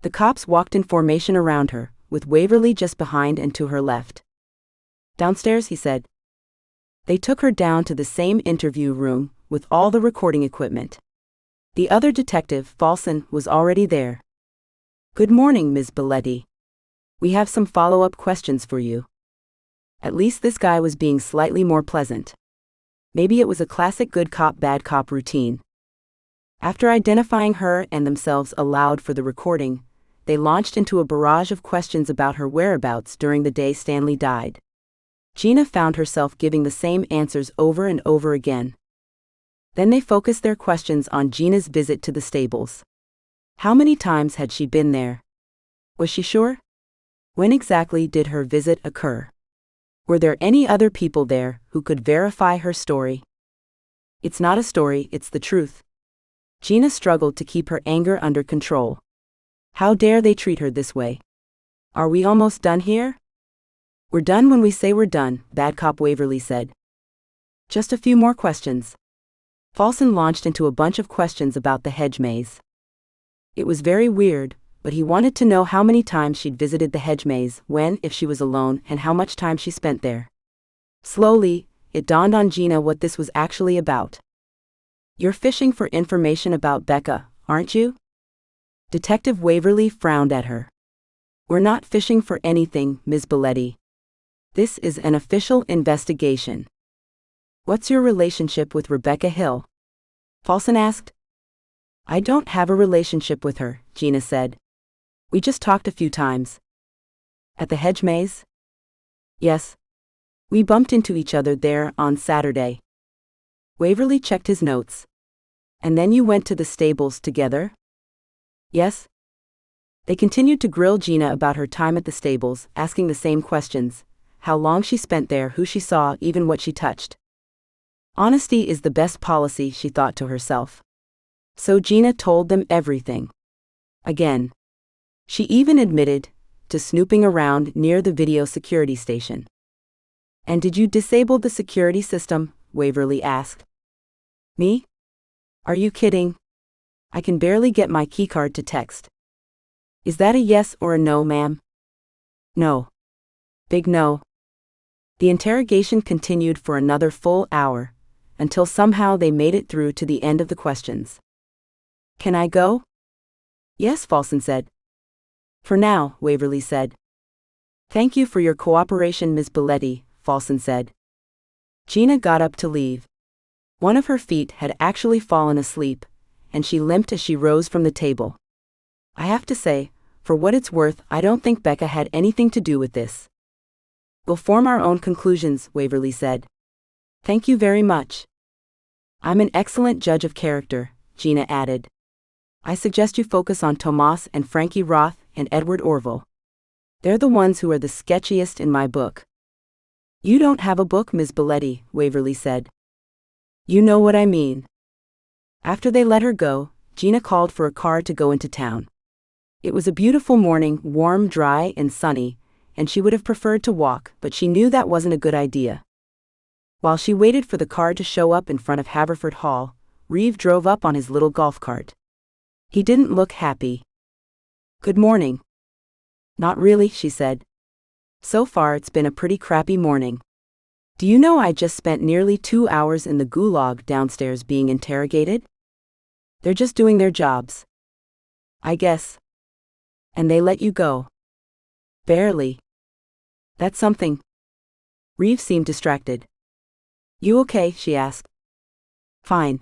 The cops walked in formation around her, with Waverly just behind and to her left. "Downstairs," he said. They took her down to the same interview room, with all the recording equipment. The other detective, Falson, was already there. "Good morning, Ms. Biletti. We have some follow-up questions for you." At least this guy was being slightly more pleasant. Maybe it was a classic good cop bad cop routine. After identifying her and themselves aloud for the recording, they launched into a barrage of questions about her whereabouts during the day Stanley died. Gina found herself giving the same answers over and over again. Then they focused their questions on Gina's visit to the stables. How many times had she been there? Was she sure? When exactly did her visit occur? Were there any other people there who could verify her story? It's not a story, it's the truth. Gina struggled to keep her anger under control. How dare they treat her this way? "Are we almost done here?" "We're done when we say we're done," Bad Cop Waverly said. "Just a few more questions." Falson launched into a bunch of questions about the Hedge maze. It was very weird, but he wanted to know how many times she'd visited the Hedge maze, when, if she was alone, and how much time she spent there. Slowly, it dawned on Gina what this was actually about. "You're fishing for information about Becca, aren't you?" Detective Waverly frowned at her. "We're not fishing for anything, Ms. Biletti. This is an official investigation." "What's your relationship with Rebecca Hill?" Falson asked. "I don't have a relationship with her," Gina said. "We just talked a few times." "At the Hedge maze?" "Yes. We bumped into each other there on Saturday." Waverly checked his notes. "And then you went to the stables together?" "Yes." They continued to grill Gina about her time at the stables, asking the same questions: how long she spent there, who she saw, even what she touched. Honesty is the best policy, she thought to herself. So Gina told them everything. Again. She even admitted to snooping around near the video security station. "And did you disable the security system?" Waverly asked. "Me? Are you kidding? I can barely get my keycard to text." "Is that a yes or a no, ma'am?" "No. Big no." The interrogation continued for another full hour, until somehow they made it through to the end of the questions. "Can I go?" "Yes," Falson said. "For now," Waverly said. "Thank you for your cooperation, Ms. Biletti," Falson said. Gina got up to leave. One of her feet had actually fallen asleep, and she limped as she rose from the table. "I have to say, for what it's worth, I don't think Becca had anything to do with this." "We'll form our own conclusions," Waverly said. "Thank you very much." "I'm an excellent judge of character," Gina added. "I suggest you focus on Tomas and Frankie Roth and Edward Orville. They're the ones who are the sketchiest in my book." "You don't have a book, Ms. Biletti," Waverly said. "You know what I mean." After they let her go, Gina called for a car to go into town. It was a beautiful morning, warm, dry, and sunny, and she would have preferred to walk, but she knew that wasn't a good idea. While she waited for the car to show up in front of Haverford Hall, Reev drove up on his little golf cart. He didn't look happy. "Good morning." "Not really," she said. "So far it's been a pretty crappy morning. Do you know I just spent nearly 2 hours in the gulag downstairs being interrogated? They're just doing their jobs, I guess. And they let you go." "Barely." "That's something." Reev seemed distracted. "You okay?" she asked. "Fine.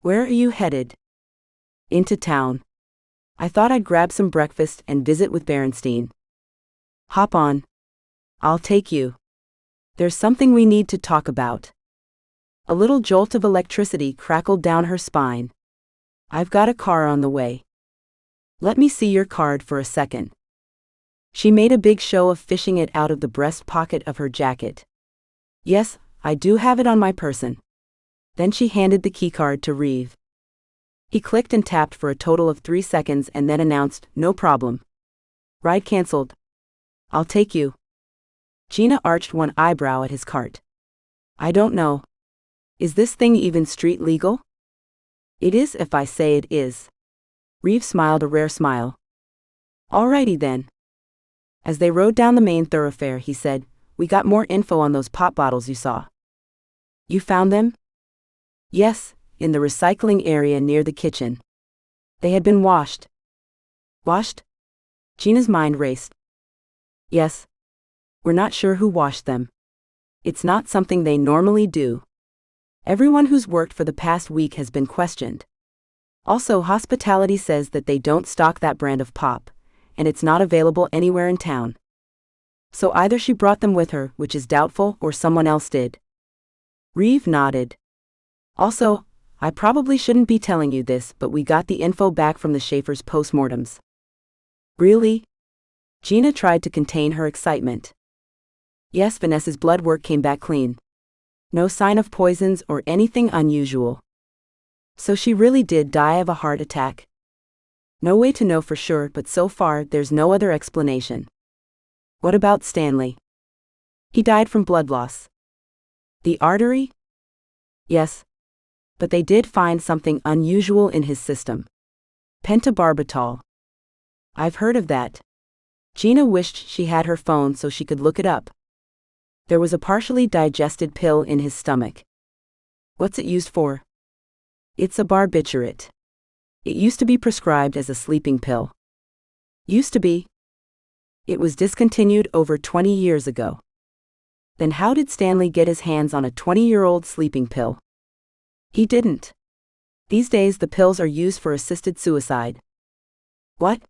Where are you headed?" "Into town. I thought I'd grab some breakfast and visit with Barrenstein." "Hop on. I'll take you. There's something we need to talk about." A little jolt of electricity crackled down her spine. "I've got a car on the way." "Let me see your card for a second." She made a big show of fishing it out of the breast pocket of her jacket. "Yes, I do have it on my person." Then she handed the keycard to Reev. He clicked and tapped for a total of 3 seconds and then announced, "No problem. Ride cancelled. I'll take you." Gina arched one eyebrow at his cart. "I don't know. Is this thing even street legal?" "It is if I say it is." Reev smiled a rare smile. "Alrighty then." As they rode down the main thoroughfare, he said, "We got more info on those pop bottles you saw." "You found them?" "Yes, in the recycling area near the kitchen. They had been washed." "Washed?" Gina's mind raced. "Yes. We're not sure who washed them. It's not something they normally do. Everyone who's worked for the past week has been questioned. Also, hospitality says that they don't stock that brand of pop, and it's not available anywhere in town. So either she brought them with her, which is doubtful, or someone else did." Reev nodded. "Also, I probably shouldn't be telling you this, but we got the info back from the Schaefer's postmortems." "Really?" Gina tried to contain her excitement. "Yes, Vanessa's blood work came back clean. No sign of poisons or anything unusual. So she really did die of a heart attack. No way to know for sure, but so far there's no other explanation." "What about Stanley?" "He died from blood loss." "The artery?" "Yes. But they did find something unusual in his system. Pentobarbital." "I've heard of that." Gina wished she had her phone so she could look it up. "There was a partially digested pill in his stomach." "What's it used for?" "It's a barbiturate. It used to be prescribed as a sleeping pill." "Used to be?" "It was discontinued over 20 years ago." "Then how did Stanley get his hands on a 20-year-old sleeping pill?" "He didn't. These days the pills are used for assisted suicide." "What?"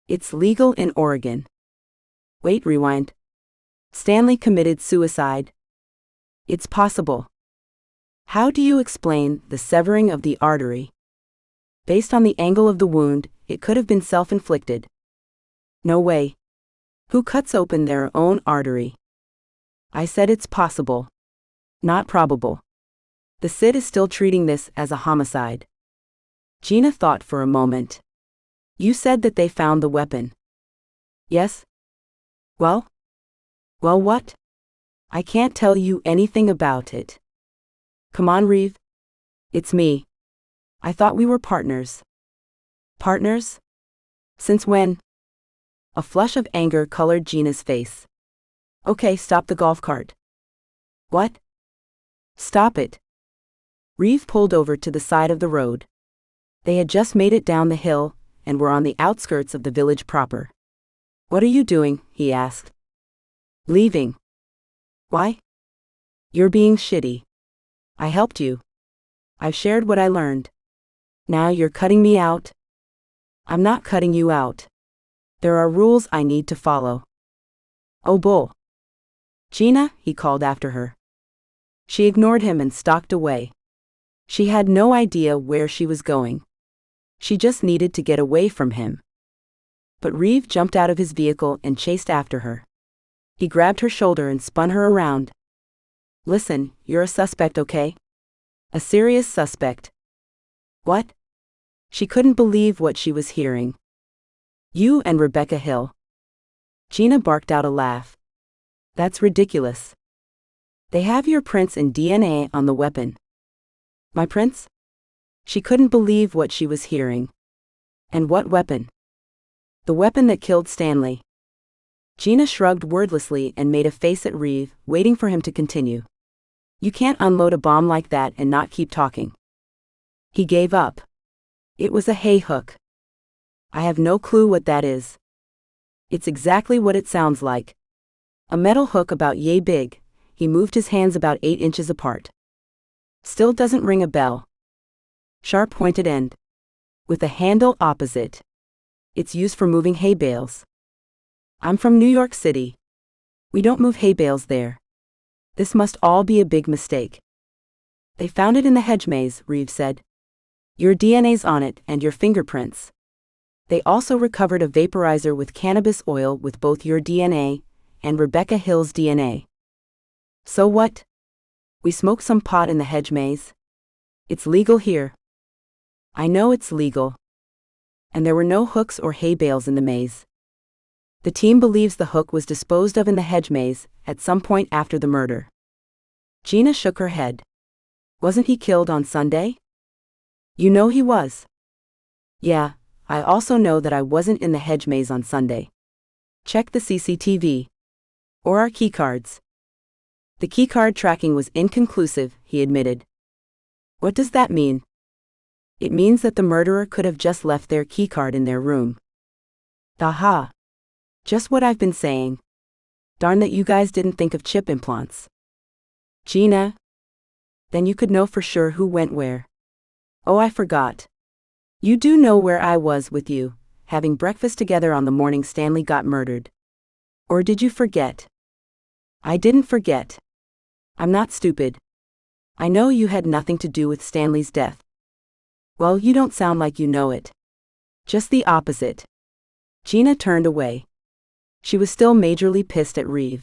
"It's legal in Oregon." "Wait, rewind. Stanley committed suicide." "It's possible." "How do you explain the severing of the artery?" "Based on the angle of the wound, it could have been self-inflicted." "No way. Who cuts open their own artery?" "I said it's possible. Not probable. The CID is still treating this as a homicide." Gina thought for a moment. "You said that they found the weapon." "Yes." Well, what? "I can't tell you anything about it." "Come on, Reev. It's me. I thought we were partners." "Partners? Since when?" A flush of anger colored Gina's face. "Okay, stop the golf cart." "What?" "Stop it." Reev pulled over to the side of the road. They had just made it down the hill, and were on the outskirts of the village proper. "What are you doing?" he asked. "Leaving." "Why?" "You're being shitty. I helped you. I've shared what I learned. Now you're cutting me out." "I'm not cutting you out. There are rules I need to follow." "Oh bull." "Gina," he called after her. She ignored him and stalked away. She had no idea where she was going. She just needed to get away from him. But Reev jumped out of his vehicle and chased after her. He grabbed her shoulder and spun her around. "Listen, you're a suspect, okay? A serious suspect." "What?" She couldn't believe what she was hearing. You and Rebecca Hill. Gina barked out a laugh. That's ridiculous. They have your prints and DNA on the weapon. My prints? She couldn't believe what she was hearing. And what weapon? The weapon that killed Stanley. Gina shrugged wordlessly and made a face at Reev, waiting for him to continue. You can't unload a bomb like that and not keep talking. He gave up. It was a hay hook. I have no clue what that is. It's exactly what it sounds like. A metal hook about yay big. He moved his hands about 8 inches apart. Still doesn't ring a bell. Sharp pointed end. With a handle opposite. It's used for moving hay bales. I'm from New York City. We don't move hay bales there. This must all be a big mistake. They found it in the hedge maze, Reev said. Your DNA's on it and your fingerprints. They also recovered a vaporizer with cannabis oil with both your DNA and Rebecca Hill's DNA. So what? We smoked some pot in the hedge maze. It's legal here. I know it's legal. And there were no hooks or hay bales in the maze. The team believes the hook was disposed of in the hedge maze at some point after the murder. Gina shook her head. Wasn't he killed on Sunday? You know he was. Yeah, I also know that I wasn't in the hedge maze on Sunday. Check the CCTV. Or our keycards. The keycard tracking was inconclusive, he admitted. What does that mean? It means that the murderer could have just left their keycard in their room. Aha. Just what I've been saying. Darn that you guys didn't think of chip implants. Gina? Then you could know for sure who went where. Oh, I forgot. You do know where I was with you, having breakfast together on the morning Stanley got murdered. Or did you forget? I didn't forget. I'm not stupid. I know you had nothing to do with Stanley's death. Well, you don't sound like you know it. Just the opposite. Gina turned away. She was still majorly pissed at Reev.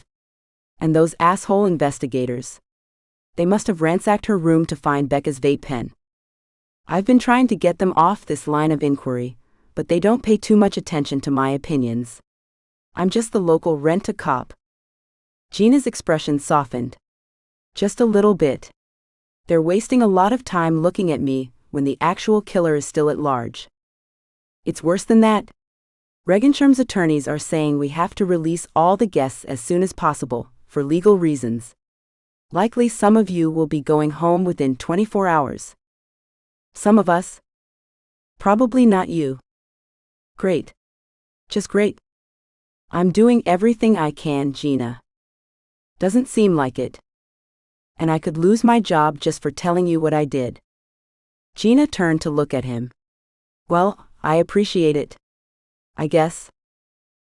And those asshole investigators. They must have ransacked her room to find Becca's vape pen. I've been trying to get them off this line of inquiry, but they don't pay too much attention to my opinions. I'm just the local rent-a-cop. Gina's expression softened. Just a little bit. They're wasting a lot of time looking at me when the actual killer is still at large. It's worse than that. Regensham's attorneys are saying we have to release all the guests as soon as possible, for legal reasons. Likely some of you will be going home within 24 hours. Some of us? Probably not you. Great. Just great. I'm doing everything I can, Gina. Doesn't seem like it. And I could lose my job just for telling you what I did. Gina turned to look at him. Well, I appreciate it. I guess.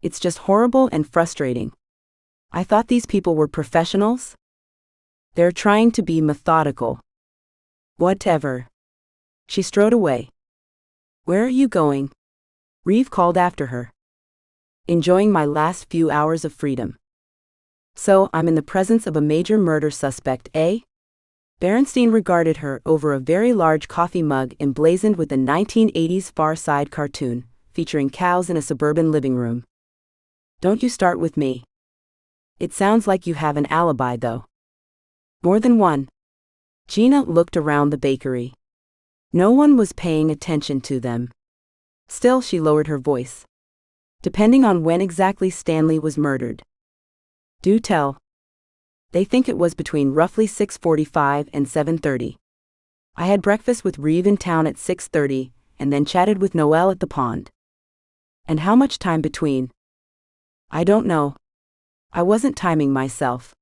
It's just horrible and frustrating. I thought these people were professionals. They're trying to be methodical. Whatever. She strode away. Where are you going? Reev called after her. Enjoying my last few hours of freedom. So I'm in the presence of a major murder suspect, eh? Barrenstein regarded her over a very large coffee mug emblazoned with a 1980s Far Side cartoon, featuring cows in a suburban living room. Don't you start with me. It sounds like you have an alibi, though. More than one. Gina looked around the bakery. No one was paying attention to them. Still, she lowered her voice. Depending on when exactly Stanley was murdered. Do tell. They think it was between roughly 6:45 and 7:30. I had breakfast with Reev in town at 6:30, and then chatted with Noel at the pond. And how much time between? I don't know. I wasn't timing myself.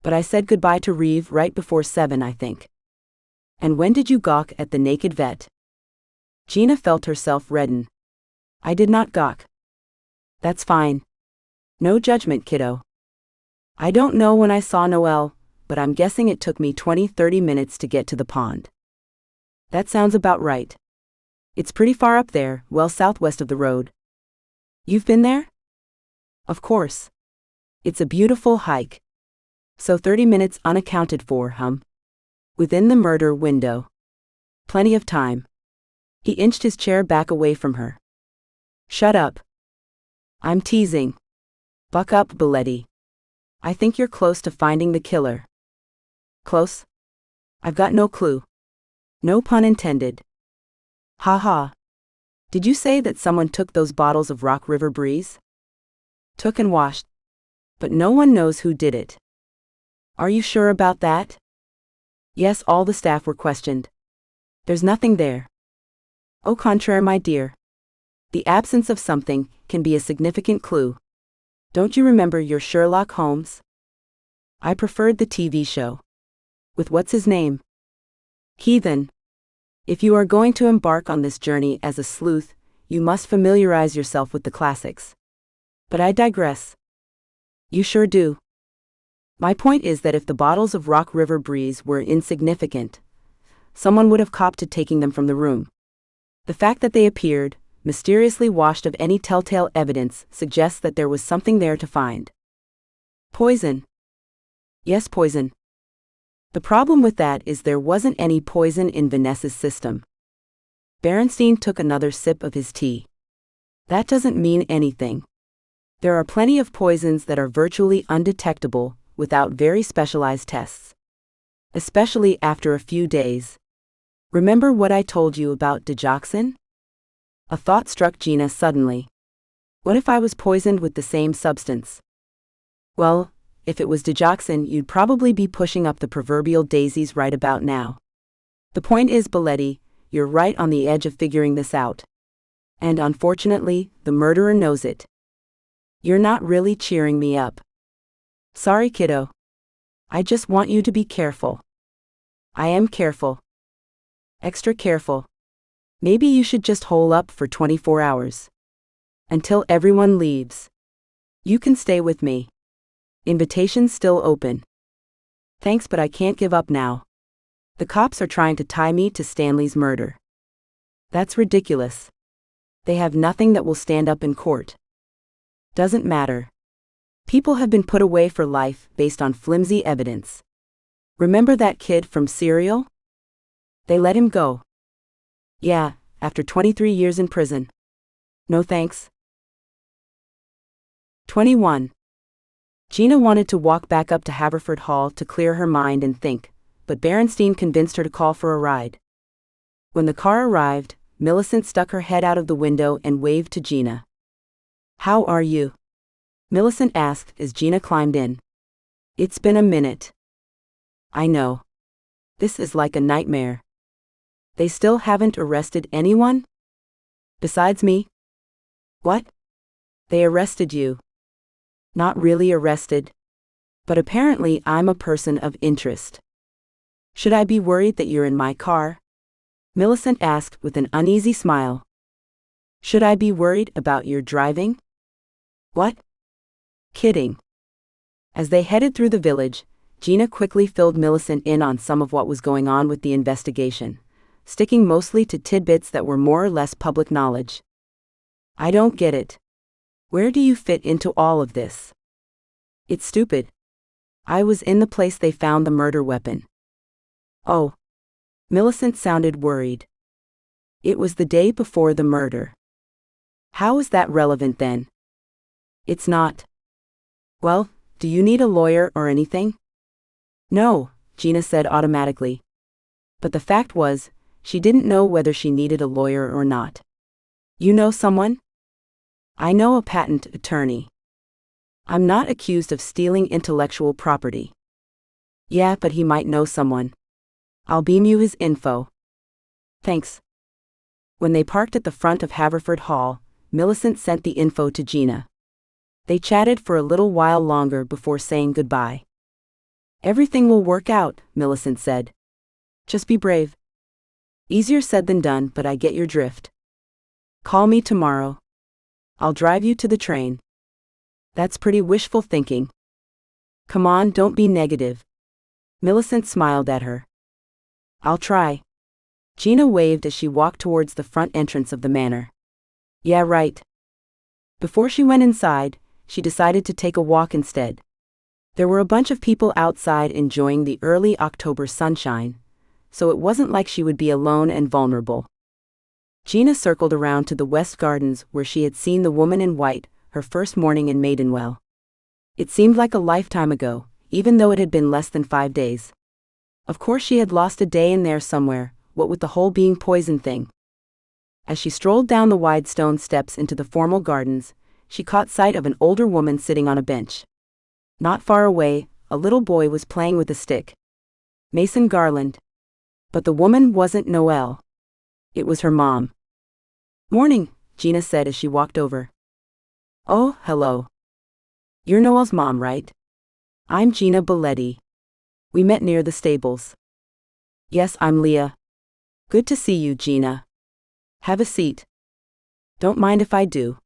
But I said goodbye to Reev right before 7, I think. And when did you gawk at the naked vet? Gina felt herself redden. I did not gawk. That's fine. No judgment, kiddo. I don't know when I saw Noel, but I'm guessing it took me 20-30 minutes to get to the pond. That sounds about right. It's pretty far up there, well southwest of the road. You've been there? Of course. It's a beautiful hike. So 30 minutes unaccounted for, Within the murder window. Plenty of time. He inched his chair back away from her. Shut up. I'm teasing. Buck up, Biletti. I think you're close to finding the killer. Close? I've got no clue. No pun intended. Ha ha. Did you say that someone took those bottles of Rock River Breeze? Took and washed. But no one knows who did it. Are you sure about that? Yes, all the staff were questioned. There's nothing there. Au contraire, my dear. The absence of something can be a significant clue. Don't you remember your Sherlock Holmes? I preferred the TV show. With what's his name? Heathen. If you are going to embark on this journey as a sleuth, you must familiarize yourself with the classics. But I digress. You sure do. My point is that if the bottles of Rock River Breeze were insignificant, someone would have copped to taking them from the room. The fact that they appeared, mysteriously washed of any telltale evidence, suggests that there was something there to find. Poison. Yes, poison. The problem with that is there wasn't any poison in Vanessa's system. Barrenstein took another sip of his tea. That doesn't mean anything. There are plenty of poisons that are virtually undetectable without very specialized tests. Especially after a few days. Remember what I told you about digoxin? A thought struck Gina suddenly. What if I was poisoned with the same substance? Well, if it was digoxin, you'd probably be pushing up the proverbial daisies right about now. The point is, Biletti, you're right on the edge of figuring this out. And unfortunately, the murderer knows it. You're not really cheering me up. Sorry, kiddo. I just want you to be careful. I am careful. Extra careful. Maybe you should just hole up for 24 hours. Until everyone leaves. You can stay with me. Invitation's still open. Thanks, but I can't give up now. The cops are trying to tie me to Stanley's murder. That's ridiculous. They have nothing that will stand up in court. Doesn't matter. People have been put away for life based on flimsy evidence. Remember that kid from Serial? They let him go. Yeah, after 23 years in prison. No thanks. 21. Gina wanted to walk back up to Haverford Hall to clear her mind and think, but Barrenstein convinced her to call for a ride. When the car arrived, Millicent stuck her head out of the window and waved to Gina. How are you? Millicent asked as Gina climbed in. It's been a minute. I know. This is like a nightmare. They still haven't arrested anyone? Besides me? What? They arrested you. Not really arrested. But apparently I'm a person of interest. Should I be worried that you're in my car? Millicent asked with an uneasy smile. Should I be worried about your driving? What? Kidding. As they headed through the village, Gina quickly filled Millicent in on some of what was going on with the investigation, sticking mostly to tidbits that were more or less public knowledge. I don't get it. Where do you fit into all of this? It's stupid. I was in the place they found the murder weapon. Oh. Millicent sounded worried. It was the day before the murder. How is that relevant then? It's not. Well, do you need a lawyer or anything? No, Gina said automatically. But the fact was, she didn't know whether she needed a lawyer or not. You know someone? I know a patent attorney. I'm not accused of stealing intellectual property. Yeah, but he might know someone. I'll beam you his info. Thanks. When they parked at the front of Haverford Hall, Millicent sent the info to Gina. They chatted for a little while longer before saying goodbye. Everything will work out, Millicent said. Just be brave. Easier said than done, but I get your drift. Call me tomorrow. I'll drive you to the train. That's pretty wishful thinking. Come on, don't be negative. Millicent smiled at her. I'll try. Gina waved as she walked towards the front entrance of the manor. Yeah, right. Before she went inside, she decided to take a walk instead. There were a bunch of people outside enjoying the early October sunshine, so it wasn't like she would be alone and vulnerable. Gina circled around to the West Gardens where she had seen the woman in white, her first morning in Maidenwell. It seemed like a lifetime ago, even though it had been less than 5 days. Of course she had lost a day in there somewhere, what with the whole being poison thing. As she strolled down the wide stone steps into the formal gardens, she caught sight of an older woman sitting on a bench. Not far away, a little boy was playing with a stick. Mason Garland. But the woman wasn't Noel. It was her mom. "Morning," Gina said as she walked over. "Oh, hello. You're Noel's mom, right? I'm Gina Biletti. We met near the stables." "Yes, I'm Leah. Good to see you, Gina. Have a seat." "Don't mind if I do.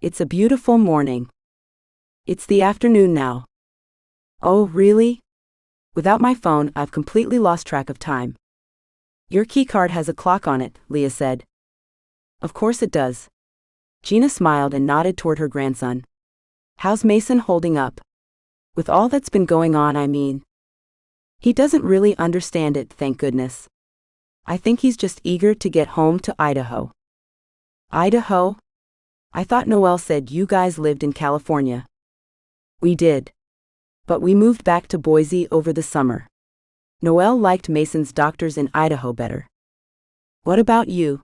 It's a beautiful morning." "It's the afternoon now." "Oh, really? Without my phone, I've completely lost track of time." "Your keycard has a clock on it," Leah said. "Of course it does." Gina smiled and nodded toward her grandson. "How's Mason holding up? With all that's been going on, I mean." "He doesn't really understand it, thank goodness. I think he's just eager to get home to Idaho." "Idaho? I thought Noel said you guys lived in California." "We did. But we moved back to Boise over the summer. Noel liked Mason's doctors in Idaho better." "What about you?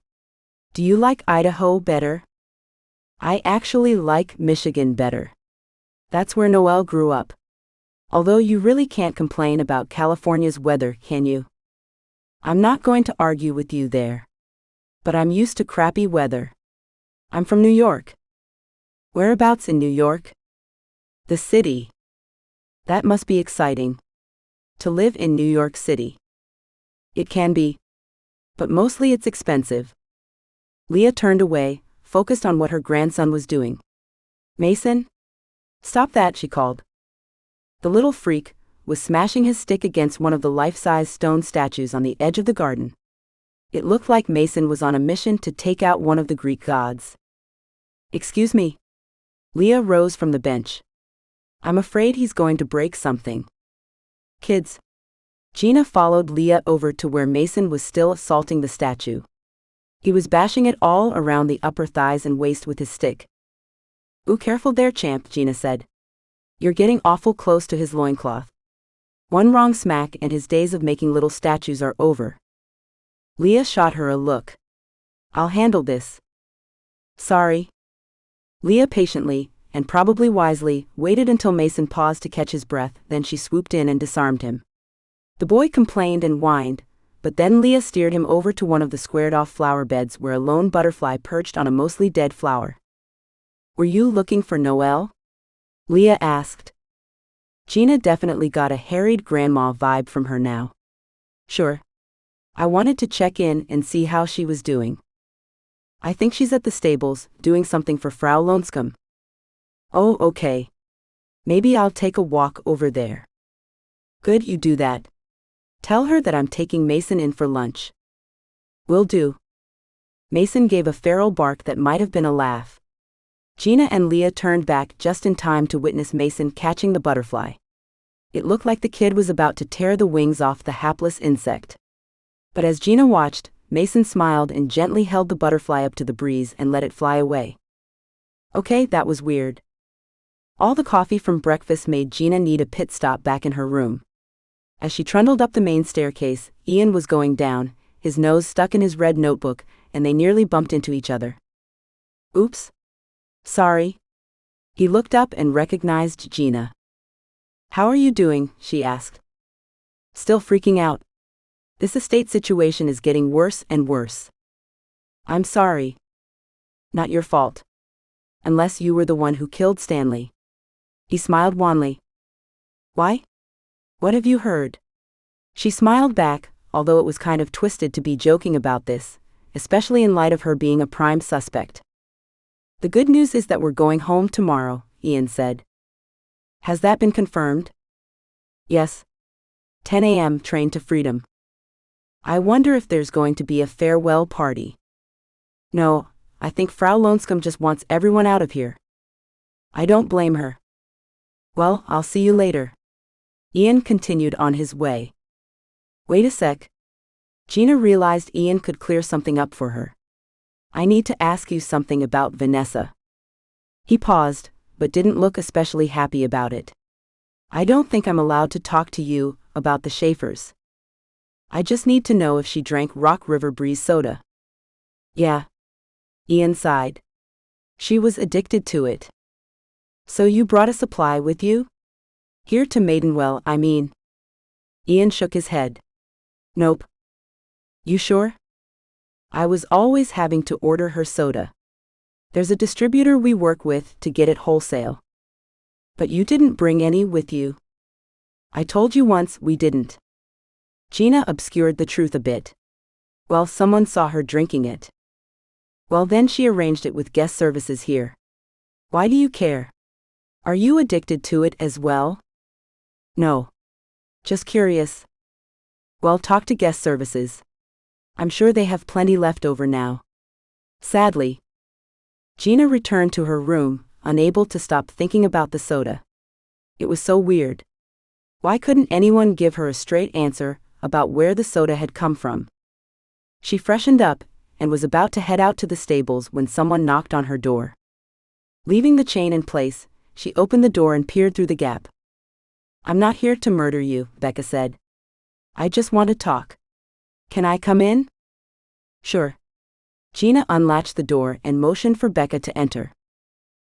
Do you like Idaho better?" "I actually like Michigan better. That's where Noel grew up. Although you really can't complain about California's weather, can you?" "I'm not going to argue with you there. But I'm used to crappy weather. I'm from New York." "Whereabouts in New York?" "The city." "That must be exciting. To live in New York City." "It can be. But mostly it's expensive." Leah turned away, focused on what her grandson was doing. "Mason? Stop that," she called. The little freak was smashing his stick against one of the life-size stone statues on the edge of the garden. It looked like Mason was on a mission to take out one of the Greek gods. "Excuse me." Leah rose from the bench. "I'm afraid he's going to break something." "Kids." Gina followed Leah over to where Mason was still assaulting the statue. He was bashing it all around the upper thighs and waist with his stick. "Ooh, careful there, champ," Gina said. "You're getting awful close to his loincloth. One wrong smack and his days of making little statues are over." Leah shot her a look. "I'll handle this." "Sorry." Leah patiently, and probably wisely, waited until Mason paused to catch his breath, then she swooped in and disarmed him. The boy complained and whined, but then Leah steered him over to one of the squared-off flower beds where a lone butterfly perched on a mostly dead flower. "Were you looking for Noel?" Leah asked. Gina definitely got a harried grandma vibe from her now. "Sure. I wanted to check in and see how she was doing. I think she's at the stables, doing something for Frau Lonscombe." "Oh, okay. Maybe I'll take a walk over there." "Good, you do that. Tell her that I'm taking Mason in for lunch." "Will do." Mason gave a feral bark that might have been a laugh. Gina and Leah turned back just in time to witness Mason catching the butterfly. It looked like the kid was about to tear the wings off the hapless insect. But as Gina watched, Mason smiled and gently held the butterfly up to the breeze and let it fly away. Okay, that was weird. All the coffee from breakfast made Gina need a pit stop back in her room. As she trundled up the main staircase, Ian was going down, his nose stuck in his red notebook, and they nearly bumped into each other. "Oops. Sorry." He looked up and recognized Gina. "How are you doing?" she asked. "Still freaking out. This estate situation is getting worse and worse." "I'm sorry." "Not your fault. Unless you were the one who killed Stanley." He smiled wanly. "Why? What have you heard?" She smiled back, although it was kind of twisted to be joking about this, especially in light of her being a prime suspect. "The good news is that we're going home tomorrow," Ian said. "Has that been confirmed?" "Yes. 10 a.m. train to Freedom." "I wonder if there's going to be a farewell party." "No, I think Frau Lonscombe just wants everyone out of here." "I don't blame her." "Well, I'll see you later." Ian continued on his way. "Wait a sec." Gina realized Ian could clear something up for her. "I need to ask you something about Vanessa." He paused, but didn't look especially happy about it. I don't think I'm allowed to talk to you about the Schaefers. I just need to know if she drank Rock River Breeze soda. Yeah. Ian sighed. She was addicted to it. So you brought a supply with you? Here to Maidenwell, I mean. Ian shook his head. Nope. You sure? I was always having to order her soda. There's a distributor we work with to get it wholesale. But you didn't bring any with you. I told you once we didn't. Gina obscured the truth a bit. Well, someone saw her drinking it. Well, then she arranged it with guest services here. Why do you care? Are you addicted to it as well? No. Just curious. Well, talk to guest services. I'm sure they have plenty left over now. Sadly. Gina returned to her room, unable to stop thinking about the soda. It was so weird. Why couldn't anyone give her a straight answer about where the soda had come from? She freshened up and was about to head out to the stables when someone knocked on her door. Leaving the chain in place, she opened the door and peered through the gap. I'm not here to murder you, Becca said. I just want to talk. Can I come in? Sure. Gina unlatched the door and motioned for Becca to enter.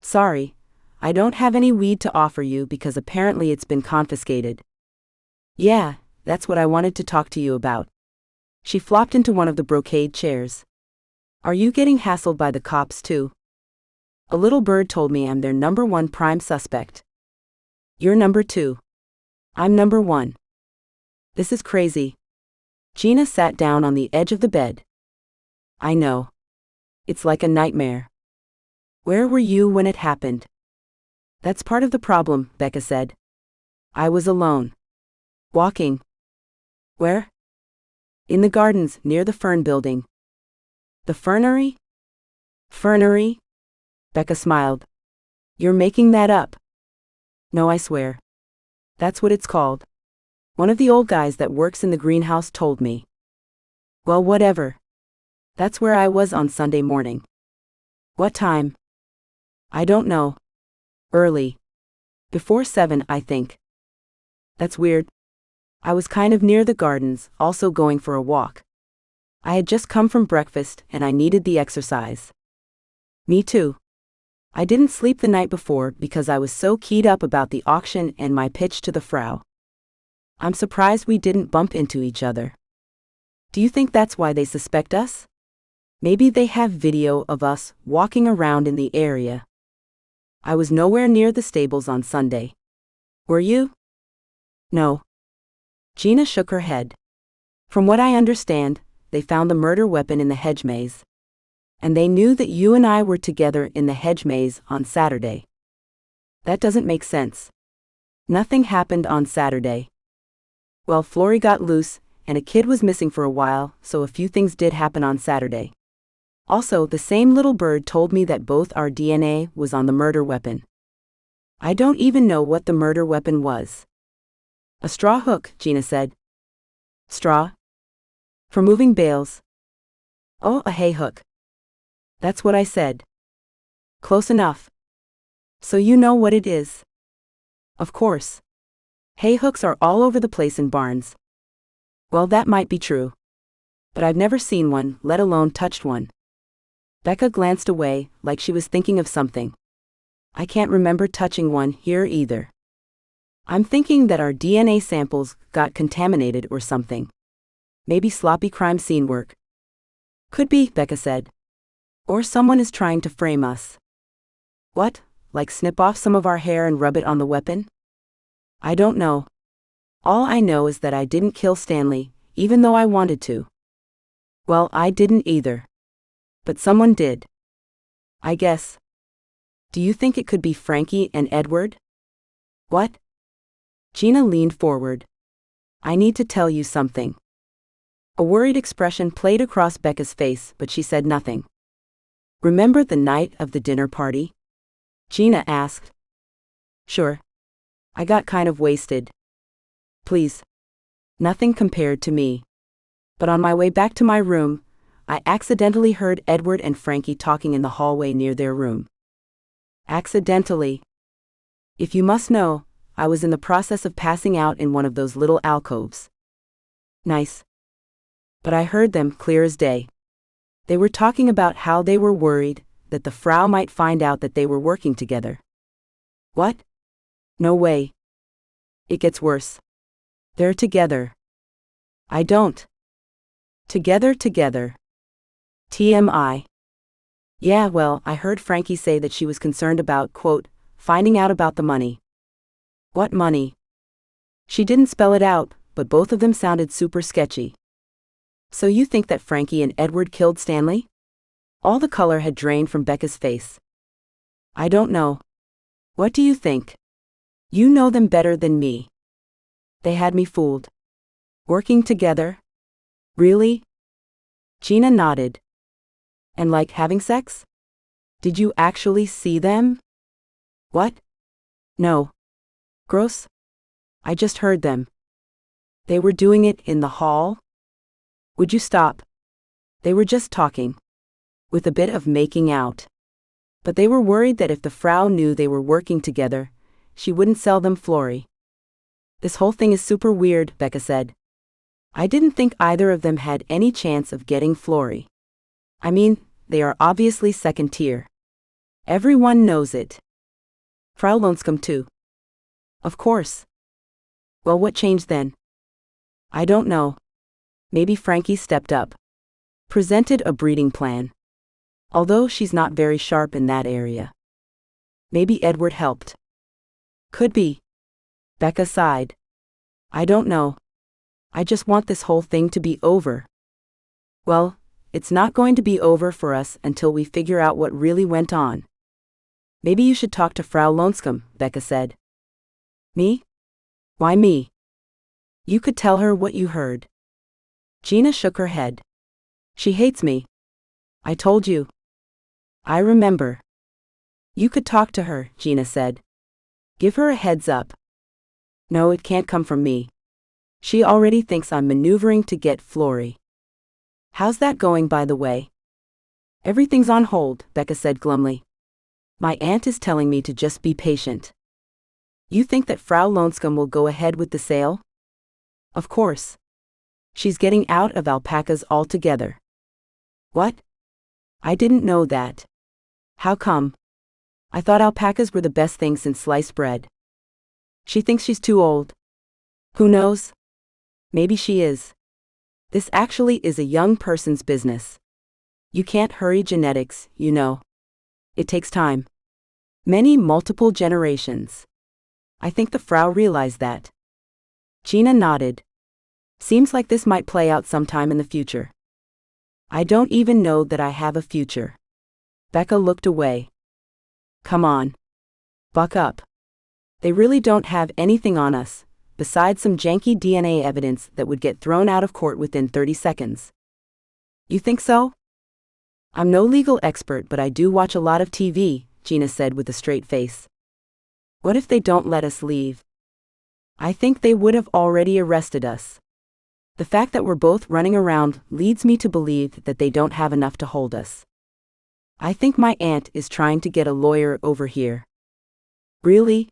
Sorry, I don't have any weed to offer you because apparently it's been confiscated. Yeah, that's what I wanted to talk to you about. She flopped into one of the brocade chairs. Are you getting hassled by the cops too? A little bird told me I'm their number one prime suspect. You're number two. I'm number one. This is crazy. Gina sat down on the edge of the bed. I know. It's like a nightmare. Where were you when it happened? That's part of the problem, Becca said. I was alone. Walking. Where? In the gardens, near the fern building. The fernery? Fernery? Becca smiled. You're making that up. No, I swear. That's what it's called. One of the old guys that works in the greenhouse told me. Well, whatever. That's where I was on Sunday morning. What time? I don't know. Early. Before 7, I think. That's weird. I was kind of near the gardens, also going for a walk. I had just come from breakfast and I needed the exercise. Me too. I didn't sleep the night before because I was so keyed up about the auction and my pitch to the Frau. I'm surprised we didn't bump into each other. Do you think that's why they suspect us? Maybe they have video of us walking around in the area. I was nowhere near the stables on Sunday. Were you? No. Gina shook her head. From what I understand, they found the murder weapon in the hedge maze. And they knew that you and I were together in the hedge maze on Saturday. That doesn't make sense. Nothing happened on Saturday. Well, Flory got loose, and a kid was missing for a while, so a few things did happen on Saturday. Also, the same little bird told me that both our DNA was on the murder weapon. I don't even know what the murder weapon was. A straw hook, Gina said. Straw? For moving bales. Oh, a hay hook. That's what I said. Close enough. So you know what it is? Of course. Hay hooks are all over the place in barns. Well, that might be true. But I've never seen one, let alone touched one. Becca glanced away, like she was thinking of something. I can't remember touching one here either. I'm thinking that our DNA samples got contaminated or something. Maybe sloppy crime scene work. Could be, Becca said. Or someone is trying to frame us. What, like snip off some of our hair and rub it on the weapon? I don't know. All I know is that I didn't kill Stanley, even though I wanted to. Well, I didn't either. But someone did. I guess. Do you think it could be Frankie and Edward? What? Gina leaned forward. I need to tell you something. A worried expression played across Becca's face, but she said nothing. Remember the night of the dinner party? Gina asked. Sure. I got kind of wasted. Please. Nothing compared to me. But on my way back to my room, I accidentally heard Edward and Frankie talking in the hallway near their room. Accidentally. If you must know, I was in the process of passing out in one of those little alcoves. Nice. But I heard them clear as day. They were talking about how they were worried that the Frau might find out that they were working together. What? No way. It gets worse. They're together. I don't. Together. TMI. Yeah, well, I heard Frankie say that she was concerned about, quote, finding out about the money. What money? She didn't spell it out, but both of them sounded super sketchy. So you think that Frankie and Edward killed Stanley? All the color had drained from Becca's face. I don't know. What do you think? You know them better than me. They had me fooled. Working together? Really? Gina nodded. And like having sex? Did you actually see them? What? No. Gross? I just heard them. They were doing it in the hall? Would you stop? They were just talking. With a bit of making out. But they were worried that if the Frau knew they were working together, she wouldn't sell them Flory. This whole thing is super weird, Becca said. I didn't think either of them had any chance of getting Flory. I mean, they are obviously second tier. Everyone knows it. Frau Lonscombe too. Of course. Well, what changed then? I don't know. Maybe Frankie stepped up. Presented a breeding plan. Although she's not very sharp in that area. Maybe Edward helped. Could be. Becca sighed. I don't know. I just want this whole thing to be over. Well, it's not going to be over for us until we figure out what really went on. Maybe you should talk to Frau Lonscombe, Becca said. Me? Why me? You could tell her what you heard. Gina shook her head. She hates me. I told you. I remember. You could talk to her, Gina said. Give her a heads up. No, it can't come from me. She already thinks I'm maneuvering to get Flory. How's that going, by the way? Everything's on hold, Becca said glumly. My aunt is telling me to just be patient. You think that Frau Lonscombe will go ahead with the sale? Of course. She's getting out of alpacas altogether. What? I didn't know that. How come? I thought alpacas were the best thing since sliced bread. She thinks she's too old. Who knows? Maybe she is. This actually is a young person's business. You can't hurry genetics, you know. It takes time. Multiple generations. I think the Frau realized that. Gina nodded. Seems like this might play out sometime in the future. I don't even know that I have a future. Becca looked away. Come on. Buck up. They really don't have anything on us, besides some janky DNA evidence that would get thrown out of court within 30 seconds. You think so? I'm no legal expert, but I do watch a lot of TV, Gina said with a straight face. What if they don't let us leave? I think they would have already arrested us. The fact that we're both running around leads me to believe that they don't have enough to hold us. I think my aunt is trying to get a lawyer over here. Really?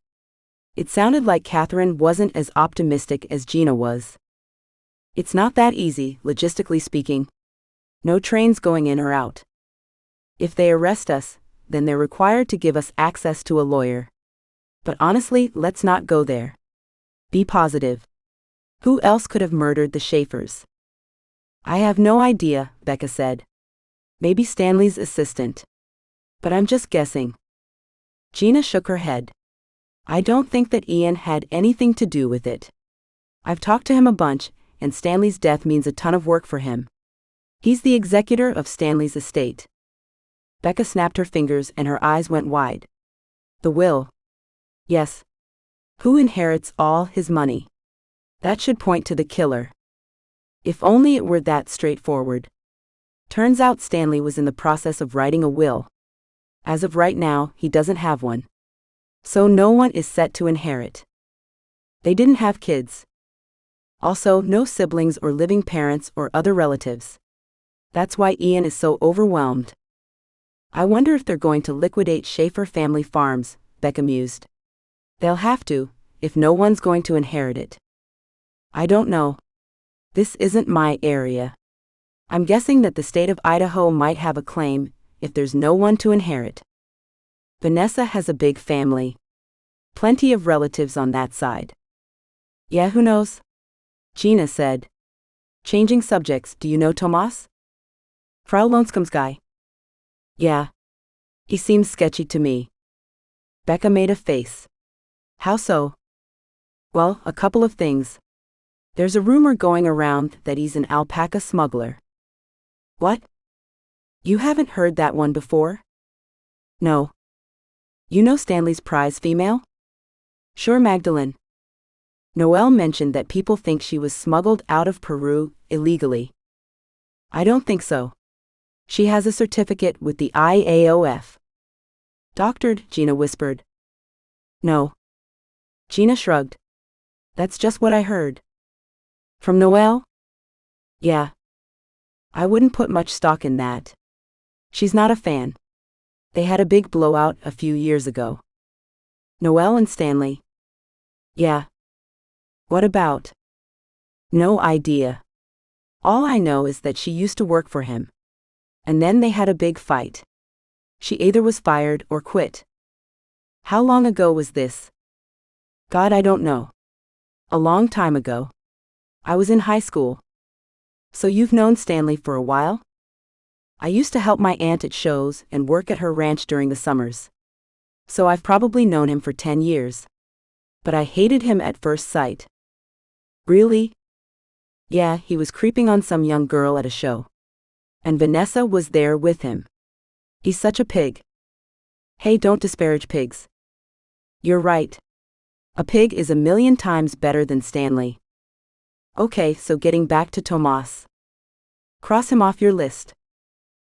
It sounded like Catherine wasn't as optimistic as Gina was. It's not that easy, logistically speaking. No trains going in or out. If they arrest us, then they're required to give us access to a lawyer. But honestly, let's not go there. Be positive. Who else could have murdered the Schaefers? I have no idea, Becca said. Maybe Stanley's assistant. But I'm just guessing. Gina shook her head. I don't think that Ian had anything to do with it. I've talked to him a bunch, and Stanley's death means a ton of work for him. He's the executor of Stanley's estate. Becca snapped her fingers and her eyes went wide. The will. Yes. Who inherits all his money? That should point to the killer. If only it were that straightforward. Turns out Stanley was in the process of writing a will. As of right now, he doesn't have one. So no one is set to inherit. They didn't have kids. Also, no siblings or living parents or other relatives. That's why Ian is so overwhelmed. I wonder if they're going to liquidate Schaefer Family Farms, Becca mused. They'll have to, if no one's going to inherit it. I don't know. This isn't my area. I'm guessing that the state of Idaho might have a claim, if there's no one to inherit. Vanessa has a big family. Plenty of relatives on that side. Yeah, who knows? Gina said. Changing subjects, do you know Tomas? Frau Lonskam's guy. Yeah. He seems sketchy to me. Becca made a face. How so? Well, a couple of things. There's a rumor going around that he's an alpaca smuggler. What? You haven't heard that one before? No. You know Stanley's prize female? Sure, Magdalene. Noel mentioned that people think she was smuggled out of Peru illegally. I don't think so. She has a certificate with the IAOF. Doctored, Gina whispered. No. Gina shrugged. That's just what I heard. From Noel? Yeah. I wouldn't put much stock in that. She's not a fan. They had a big blowout a few years ago. Noel and Stanley. Yeah. What about? No idea. All I know is that she used to work for him. And then they had a big fight. She either was fired or quit. How long ago was this? God, I don't know. A long time ago. I was in high school. So you've known Stanley for a while? I used to help my aunt at shows and work at her ranch during the summers. So I've probably known him for 10 years. But I hated him at first sight. Really? Yeah, he was creeping on some young girl at a show. And Vanessa was there with him. He's such a pig. Hey, don't disparage pigs. You're right. A pig is 1,000,000 times better than Stanley. Okay, so getting back to Tomas. Cross him off your list.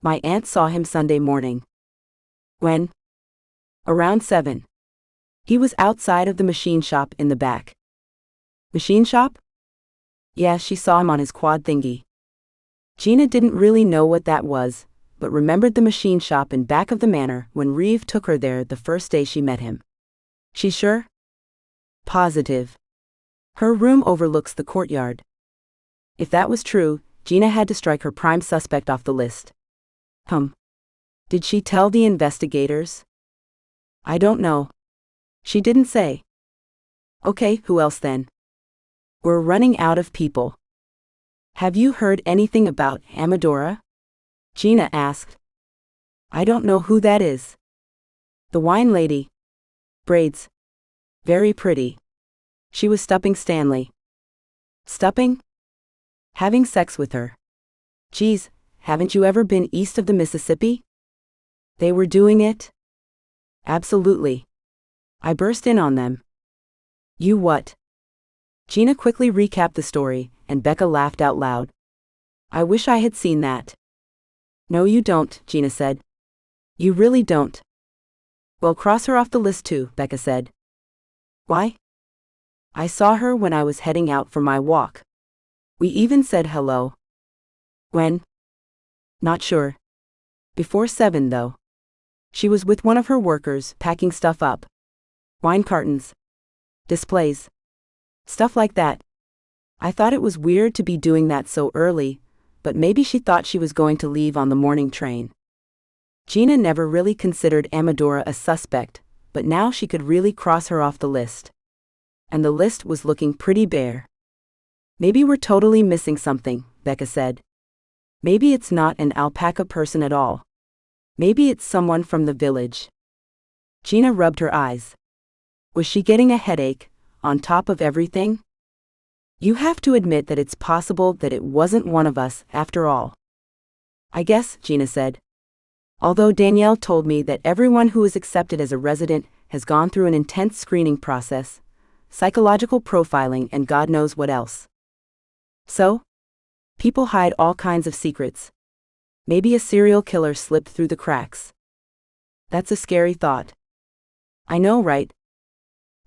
My aunt saw him Sunday morning. When? Around 7. He was outside of the machine shop in the back. Machine shop? Yeah, she saw him on his quad thingy. Gina didn't really know what that was, but remembered the machine shop in back of the manor when Reev took her there the first day she met him. She's sure? Positive. Her room overlooks the courtyard. If that was true, Gina had to strike her prime suspect off the list. Did she tell the investigators? I don't know. She didn't say. Okay, who else then? We're running out of people. Have you heard anything about Amadora? Gina asked. I don't know who that is. The wine lady. Braids. Very pretty. She was stupping Stanley. Stupping? Having sex with her. Geez, haven't you ever been east of the Mississippi? They were doing it? Absolutely. I burst in on them. You what? Gina quickly recapped the story, and Becca laughed out loud. I wish I had seen that. No, you don't, Gina said. You really don't. Well, cross her off the list too, Becca said. Why? I saw her when I was heading out for my walk. We even said hello. When? Not sure. Before 7, though. She was with one of her workers, packing stuff up. Wine cartons. Displays. Stuff like that. I thought it was weird to be doing that so early, but maybe she thought she was going to leave on the morning train. Gina never really considered Amadora a suspect, but now she could really cross her off the list. And the list was looking pretty bare. Maybe we're totally missing something, Becca said. Maybe it's not an alpaca person at all. Maybe it's someone from the village. Gina rubbed her eyes. Was she getting a headache, on top of everything? You have to admit that it's possible that it wasn't one of us, after all. I guess, Gina said. Although Danielle told me that everyone who is accepted as a resident has gone through an intense screening process, psychological profiling, and God knows what else. So? People hide all kinds of secrets. Maybe a serial killer slipped through the cracks. That's a scary thought. I know, right?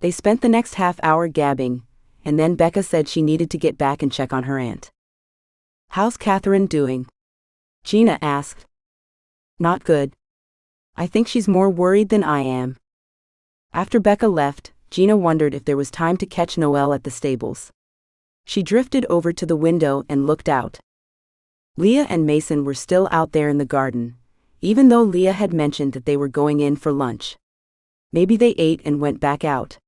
They spent the next half hour gabbing, and then Becca said she needed to get back and check on her aunt. How's Catherine doing? Gina asked. Not good. I think she's more worried than I am." After Becca left, Gina wondered if there was time to catch Noel at the stables. She drifted over to the window and looked out. Leah and Mason were still out there in the garden, even though Leah had mentioned that they were going in for lunch. Maybe they ate and went back out.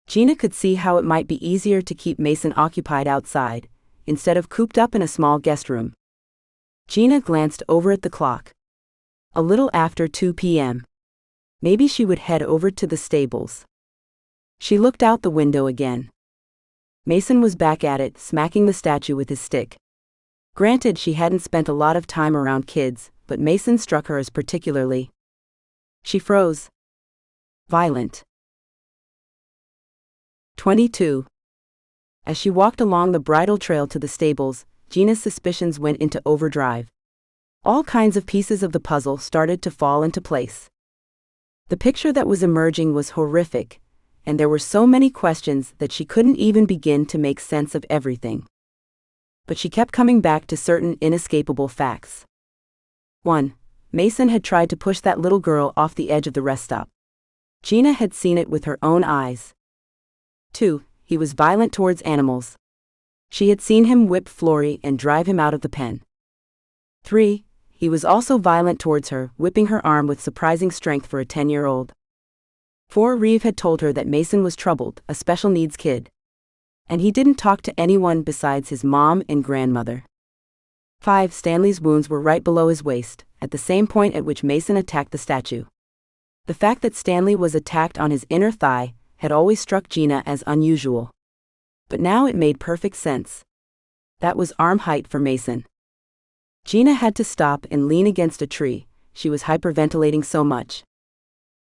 Gina could see how it might be easier to keep Mason occupied outside, instead of cooped up in a small guest room. Gina glanced over at the clock. A little after 2 p.m. Maybe she would head over to the stables. She looked out the window again. Mason was back at it, smacking the statue with his stick. Granted, she hadn't spent a lot of time around kids, but Mason struck her as particularly. She froze. Violent. 22. As she walked along the bridle trail to the stables, Gina's suspicions went into overdrive. All kinds of pieces of the puzzle started to fall into place. The picture that was emerging was horrific, and there were so many questions that she couldn't even begin to make sense of everything. But she kept coming back to certain inescapable facts. 1. Mason had tried to push that little girl off the edge of the rest stop. Gina had seen it with her own eyes. 2. He was violent towards animals. She had seen him whip Flory and drive him out of the pen. 3. He was also violent towards her, whipping her arm with surprising strength for a 10-year-old. 4. Reev had told her that Mason was troubled, a special needs kid. And he didn't talk to anyone besides his mom and grandmother. 5. Stanley's wounds were right below his waist, at the same point at which Mason attacked the statue. The fact that Stanley was attacked on his inner thigh had always struck Gina as unusual. But now it made perfect sense. That was arm height for Mason. Gina had to stop and lean against a tree, she was hyperventilating so much.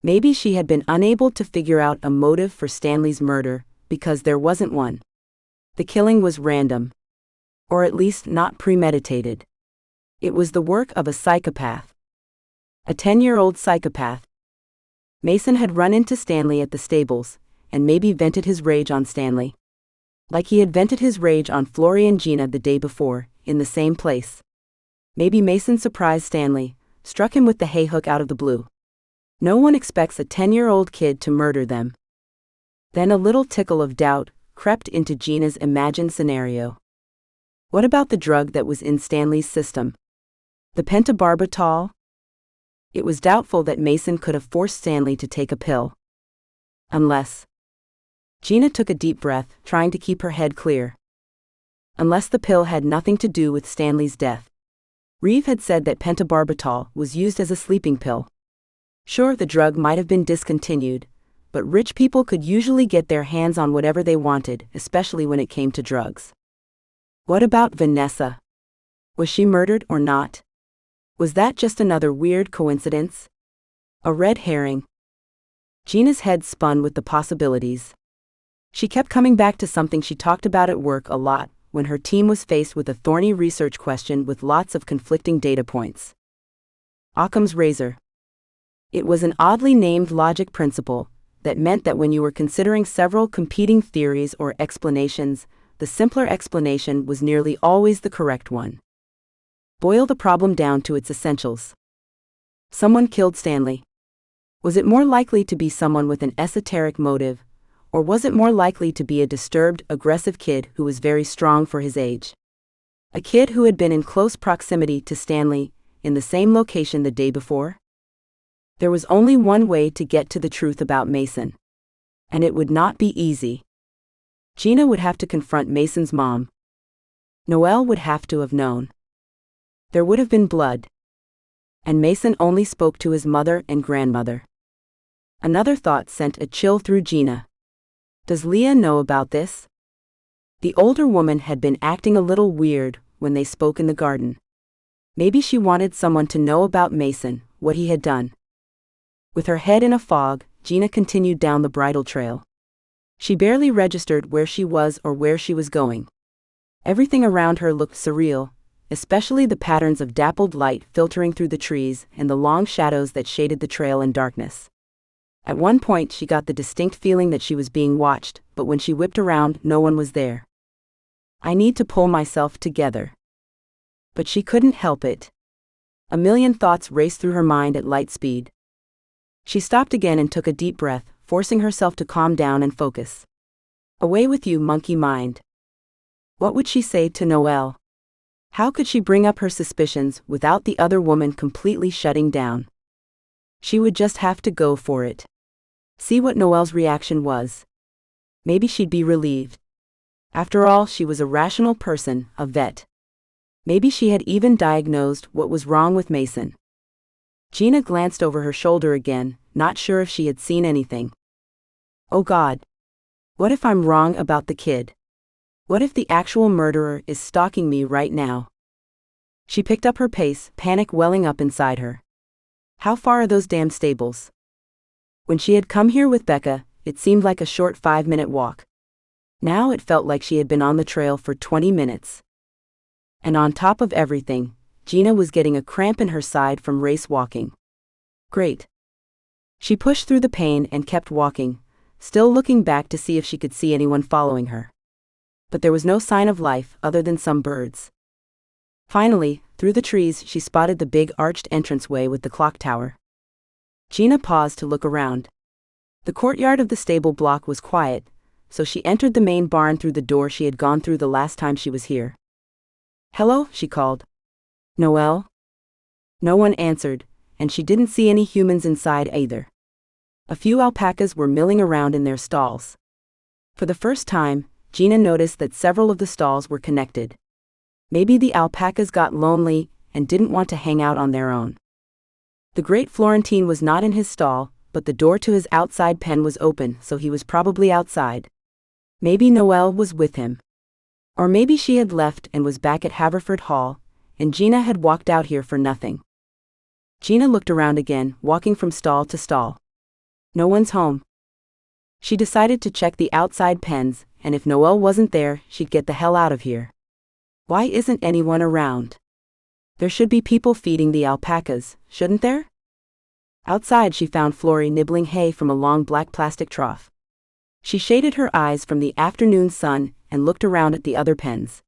Maybe she had been unable to figure out a motive for Stanley's murder, because there wasn't one. The killing was random. Or at least not premeditated. It was the work of a psychopath. A 10-year-old psychopath. Mason had run into Stanley at the stables, and maybe vented his rage on Stanley. Like he had vented his rage on Flory and Gina the day before, in the same place. Maybe Mason surprised Stanley, struck him with the hay hook out of the blue. No one expects a 10-year-old kid to murder them. Then a little tickle of doubt crept into Gina's imagined scenario. What about the drug that was in Stanley's system? The pentobarbital? It was doubtful that Mason could have forced Stanley to take a pill. Unless. Gina took a deep breath, trying to keep her head clear. Unless the pill had nothing to do with Stanley's death. Reev had said that pentobarbital was used as a sleeping pill. Sure, the drug might have been discontinued, but rich people could usually get their hands on whatever they wanted, especially when it came to drugs. What about Vanessa? Was she murdered or not? Was that just another weird coincidence? A red herring? Gina's head spun with the possibilities. She kept coming back to something she talked about at work a lot, when her team was faced with a thorny research question with lots of conflicting data points. Occam's razor. It was an oddly named logic principle that meant that when you were considering several competing theories or explanations, the simpler explanation was nearly always the correct one. Boil the problem down to its essentials. Someone killed Stanley. Was it more likely to be someone with an esoteric motive, or was it more likely to be a disturbed, aggressive kid who was very strong for his age? A kid who had been in close proximity to Stanley, in the same location the day before? There was only one way to get to the truth about Mason. And it would not be easy. Gina would have to confront Mason's mom. Noel would have to have known. There would have been blood. And Mason only spoke to his mother and grandmother. Another thought sent a chill through Gina. Does Leah know about this? The older woman had been acting a little weird when they spoke in the garden. Maybe she wanted someone to know about Mason, what he had done. With her head in a fog, Gina continued down the bridle trail. She barely registered where she was or where she was going. Everything around her looked surreal, especially the patterns of dappled light filtering through the trees and the long shadows that shaded the trail in darkness. At one point she got the distinct feeling that she was being watched, but when she whipped around, no one was there. I need to pull myself together. But she couldn't help it. A million thoughts raced through her mind at light speed, She stopped again and took a deep breath, forcing herself to calm down and focus. Away with you, monkey mind. What would she say to Noel? How could she bring up her suspicions without the other woman completely shutting down? She would just have to go for it. See what Noel's reaction was. Maybe she'd be relieved. After all, she was a rational person, a vet. Maybe she had even diagnosed what was wrong with Mason. Gina glanced over her shoulder again, not sure if she had seen anything. Oh God. What if I'm wrong about the kid? What if the actual murderer is stalking me right now? She picked up her pace, panic welling up inside her. How far are those damn stables? When she had come here with Becca, it seemed like a short 5-minute walk. Now it felt like she had been on the trail for 20 minutes. And on top of everything, Gina was getting a cramp in her side from race walking. Great. She pushed through the pain and kept walking, still looking back to see if she could see anyone following her. But there was no sign of life other than some birds. Finally, through the trees she spotted the big arched entranceway with the clock tower. Gina paused to look around. The courtyard of the stable block was quiet, so she entered the main barn through the door she had gone through the last time she was here. Hello, she called. Noel? No one answered, and she didn't see any humans inside either. A few alpacas were milling around in their stalls. For the first time, Gina noticed that several of the stalls were connected. Maybe the alpacas got lonely and didn't want to hang out on their own. The great Florentine was not in his stall, but the door to his outside pen was open, so he was probably outside. Maybe Noel was with him. Or maybe she had left and was back at Haverford Hall, and Gina had walked out here for nothing. Gina looked around again, walking from stall to stall. No one's home. She decided to check the outside pens, and if Noel wasn't there, she'd get the hell out of here. Why isn't anyone around? There should be people feeding the alpacas, shouldn't there? Outside she found Florrie nibbling hay from a long black plastic trough. She shaded her eyes from the afternoon sun and looked around at the other pens.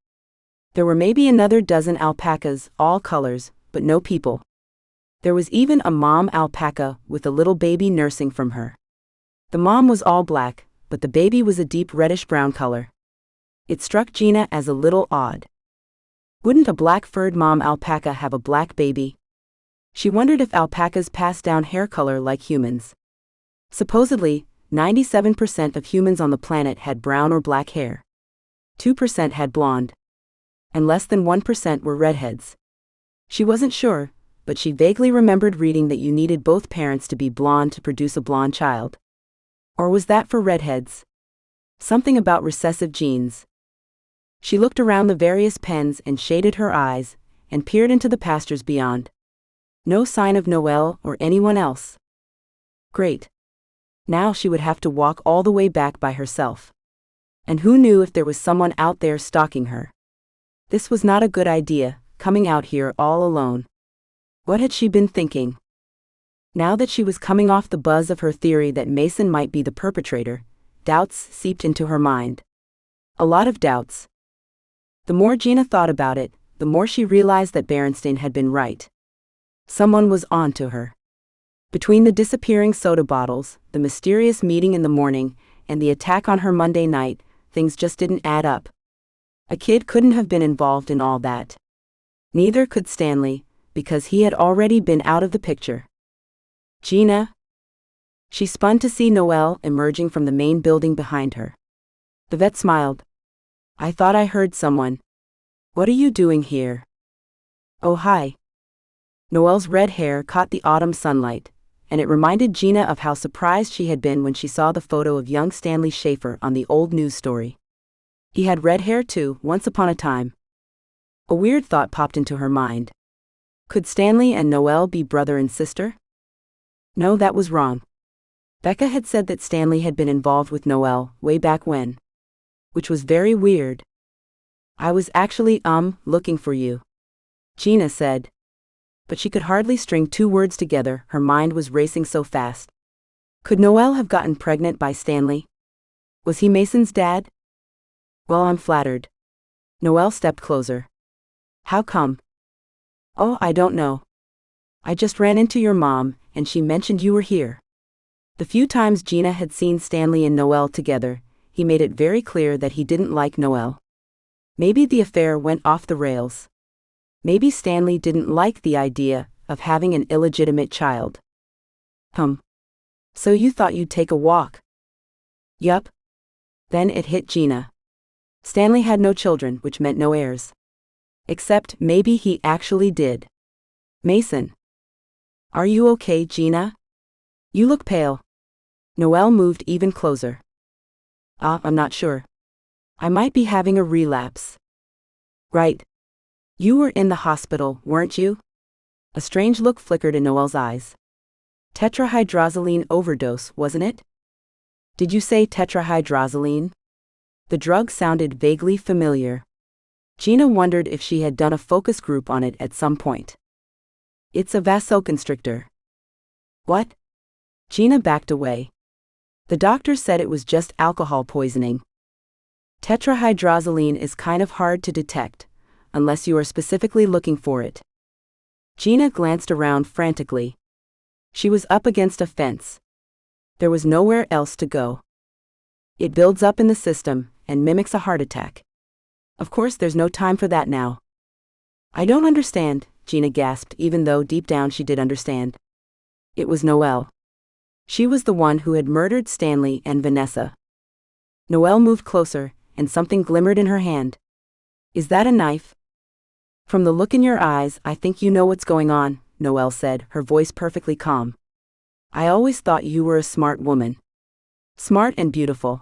There were maybe another dozen alpacas, all colors, but no people. There was even a mom alpaca with a little baby nursing from her. The mom was all black, but the baby was a deep reddish-brown color. It struck Gina as a little odd. Wouldn't a black-furred mom alpaca have a black baby? She wondered if alpacas pass down hair color like humans. Supposedly, 97% of humans on the planet had brown or black hair. 2% had blonde. And less than 1% were redheads. She wasn't sure, but she vaguely remembered reading that you needed both parents to be blonde to produce a blonde child. Or was that for redheads? Something about recessive genes. She looked around the various pens and shaded her eyes, and peered into the pastures beyond. No sign of Noel or anyone else. Great. Now she would have to walk all the way back by herself. And who knew if there was someone out there stalking her? This was not a good idea, coming out here all alone. What had she been thinking? Now that she was coming off the buzz of her theory that Mason might be the perpetrator, doubts seeped into her mind. A lot of doubts. The more Gina thought about it, the more she realized that Barrenstein had been right. Someone was on to her. Between the disappearing soda bottles, the mysterious meeting in the morning, and the attack on her Monday night, things just didn't add up. A kid couldn't have been involved in all that. Neither could Stanley, because he had already been out of the picture. Gina? She spun to see Noel emerging from the main building behind her. The vet smiled. I thought I heard someone. What are you doing here? Oh, hi. Noel's red hair caught the autumn sunlight, and it reminded Gina of how surprised she had been when she saw the photo of young Stanley Schaefer on the old news story. He had red hair too, once upon a time. A weird thought popped into her mind. Could Stanley and Noel be brother and sister? No, that was wrong. Becca had said that Stanley had been involved with Noel way back when. Which was very weird. I was actually, looking for you, Gina said. But she could hardly string two words together, her mind was racing so fast. Could Noel have gotten pregnant by Stanley? Was he Mason's dad? Well, I'm flattered. Noel stepped closer. How come? Oh, I don't know. I just ran into your mom, and she mentioned you were here. The few times Gina had seen Stanley and Noel together, he made it very clear that he didn't like Noel. Maybe the affair went off the rails. Maybe Stanley didn't like the idea of having an illegitimate child. So you thought you'd take a walk? Yup. Then it hit Gina. Stanley had no children, which meant no heirs. Except maybe he actually did. Mason. Are you okay, Gina? You look pale. Noel moved even closer. I'm not sure. I might be having a relapse. Right. You were in the hospital, weren't you? A strange look flickered in Noel's eyes. Tetrahydrozoline overdose, wasn't it? Did you say tetrahydrozoline? The drug sounded vaguely familiar. Gina wondered if she had done a focus group on it at some point. It's a vasoconstrictor. What? Gina backed away. The doctor said it was just alcohol poisoning. Tetrahydrozoline is kind of hard to detect, unless you are specifically looking for it. Gina glanced around frantically. She was up against a fence. There was nowhere else to go. It builds up in the system and mimics a heart attack. Of course, there's no time for that now. I don't understand, Gina gasped, even though deep down she did understand. It was Noel. She was the one who had murdered Stanley and Vanessa. Noel moved closer, and something glimmered in her hand. Is that a knife? From the look in your eyes, I think you know what's going on, Noel said, her voice perfectly calm. I always thought you were a smart woman. Smart and beautiful.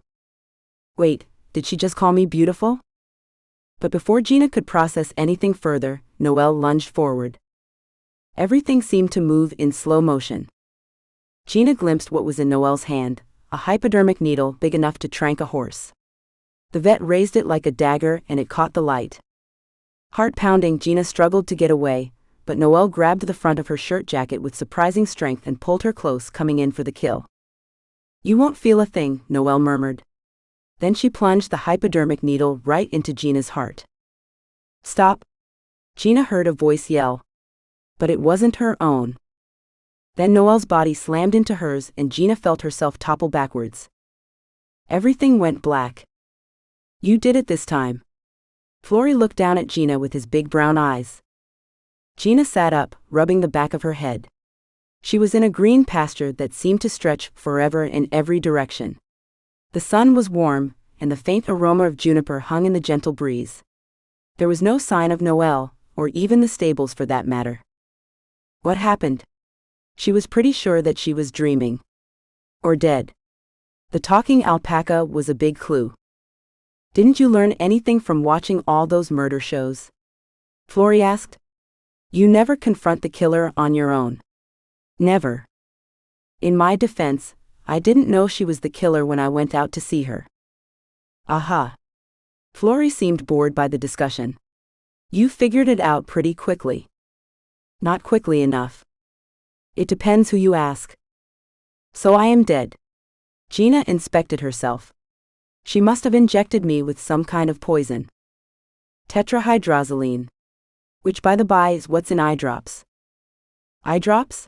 Wait, did she just call me beautiful? But before Gina could process anything further, Noel lunged forward. Everything seemed to move in slow motion. Gina glimpsed what was in Noel's hand, a hypodermic needle big enough to trank a horse. The vet raised it like a dagger and it caught the light. Heart pounding, Gina struggled to get away, but Noel grabbed the front of her shirt jacket with surprising strength and pulled her close, coming in for the kill. You won't feel a thing, Noel murmured. Then she plunged the hypodermic needle right into Gina's heart. Stop! Gina heard a voice yell. But it wasn't her own. Then Noel's body slammed into hers and Gina felt herself topple backwards. Everything went black. You did it this time. Florey looked down at Gina with his big brown eyes. Gina sat up, rubbing the back of her head. She was in a green pasture that seemed to stretch forever in every direction. The sun was warm, and the faint aroma of juniper hung in the gentle breeze. There was no sign of Noel, or even the stables for that matter. What happened? She was pretty sure that she was dreaming. Or dead. The talking alpaca was a big clue. Didn't you learn anything from watching all those murder shows? Florey asked. You never confront the killer on your own. Never. In my defense, I didn't know she was the killer when I went out to see her. Aha. Florey seemed bored by the discussion. You figured it out pretty quickly. Not quickly enough. It depends who you ask. So I am dead. Gina inspected herself. She must have injected me with some kind of poison. Tetrahydrozoline. Which by the by is what's in eye drops. Eye drops?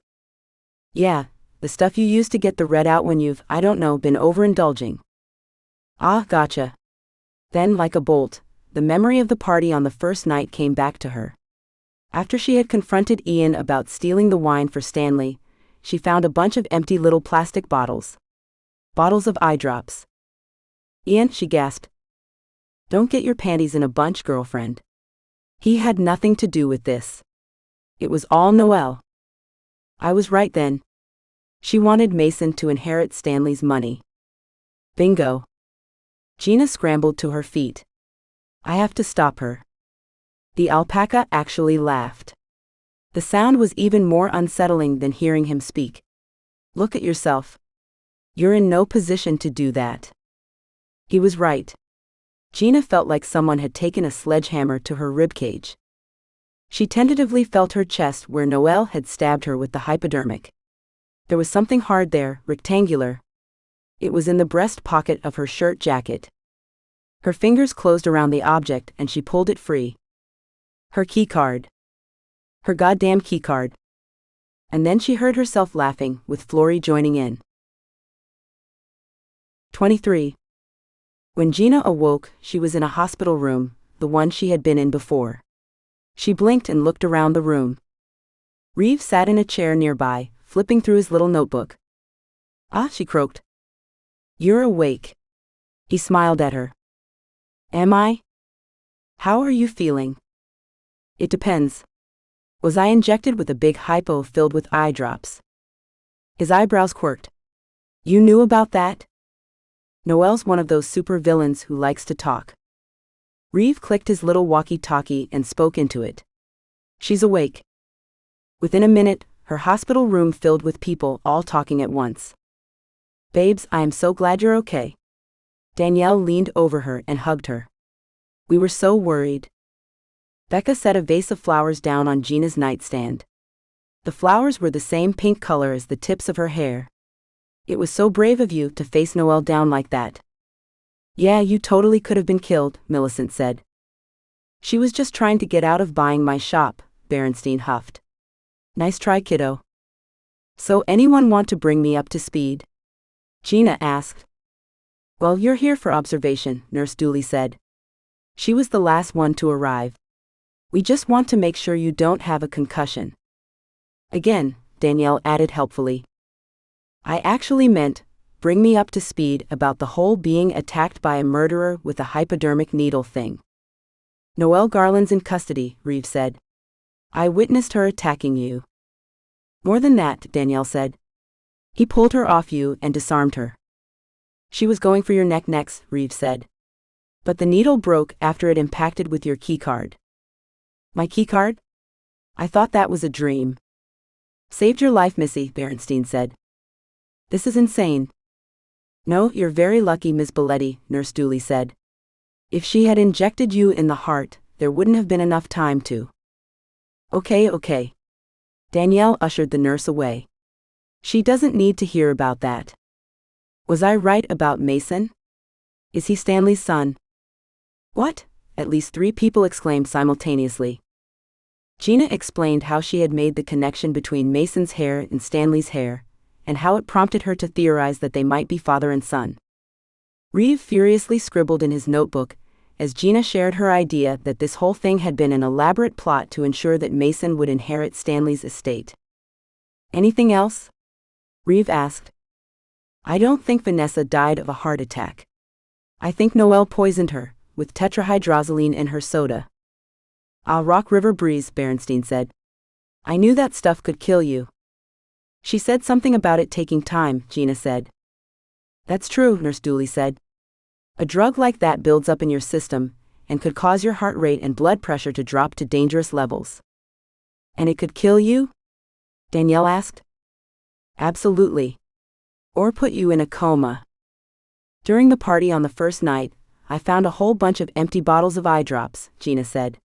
Yeah, the stuff you use to get the red out when you've, I don't know, been overindulging. Ah, gotcha. Then, like a bolt, the memory of the party on the first night came back to her. After she had confronted Ian about stealing the wine for Stanley, she found a bunch of empty little plastic bottles. Bottles of eye drops. Ian, she gasped. Don't get your panties in a bunch, girlfriend. He had nothing to do with this. It was all Noel. I was right then. She wanted Mason to inherit Stanley's money. Bingo. Gina scrambled to her feet. I have to stop her. The alpaca actually laughed. The sound was even more unsettling than hearing him speak. Look at yourself. You're in no position to do that. He was right. Gina felt like someone had taken a sledgehammer to her ribcage. She tentatively felt her chest where Noel had stabbed her with the hypodermic. There was something hard there, rectangular. It was in the breast pocket of her shirt jacket. Her fingers closed around the object and she pulled it free. Her keycard. Her goddamn keycard. And then she heard herself laughing, with Florey joining in. 23. When Gina awoke, she was in a hospital room, the one she had been in before. She blinked and looked around the room. Reev sat in a chair nearby, flipping through his little notebook. "Ah," she croaked. "You're awake." He smiled at her. "Am I? How are you feeling?" "It depends. Was I injected with a big hypo filled with eye drops?" His eyebrows quirked. "You knew about that?" Noel's one of those super villains who likes to talk. Reev clicked his little walkie-talkie and spoke into it. "She's awake." Within a minute, her hospital room filled with people all talking at once. "Babes, I am so glad you're okay." Danielle leaned over her and hugged her. "We were so worried." Becca set a vase of flowers down on Gina's nightstand. The flowers were the same pink color as the tips of her hair. "It was so brave of you to face Noel down like that." "Yeah, you totally could have been killed," Millicent said. "She was just trying to get out of buying my shop," Barrenstein huffed. "Nice try, kiddo." "So anyone want to bring me up to speed?" Gina asked. "Well, you're here for observation," Nurse Dooley said. She was the last one to arrive. "We just want to make sure you don't have a concussion." "Again," Danielle added helpfully. "I actually meant, bring me up to speed about the whole being attacked by a murderer with a hypodermic needle thing." "Noel Garland's in custody," Reev said. "I witnessed her attacking you." "More than that," Danielle said. "He pulled her off you and disarmed her." "She was going for your neck next," Reev said. "But the needle broke after it impacted with your keycard." "My keycard? I thought that was a dream." "Saved your life, Missy," Barrenstein said. "This is insane." "No, you're very lucky, Miss Biletti," Nurse Dooley said. "If she had injected you in the heart, there wouldn't have been enough time to." Okay. Danielle ushered the nurse away. "She doesn't need to hear about that." "Was I right about Mason? Is he Stanley's son?" "What?" At least 3 people exclaimed simultaneously. Gina explained how she had made the connection between Mason's hair and Stanley's hair, and how it prompted her to theorize that they might be father and son. Reev furiously scribbled in his notebook, as Gina shared her idea that this whole thing had been an elaborate plot to ensure that Mason would inherit Stanley's estate. "Anything else?" Reev asked. "I don't think Vanessa died of a heart attack. I think Noel poisoned her, with tetrahydrozoline in her soda." "Ah, Rock River Breeze," Barrenstein said. "I knew that stuff could kill you." "She said something about it taking time," Gina said. "That's true," Nurse Dooley said. "A drug like that builds up in your system, and could cause your heart rate and blood pressure to drop to dangerous levels." "And it could kill you?" Danielle asked. "Absolutely. Or put you in a coma." "During the party on the first night, I found a whole bunch of empty bottles of eye drops," Gina said.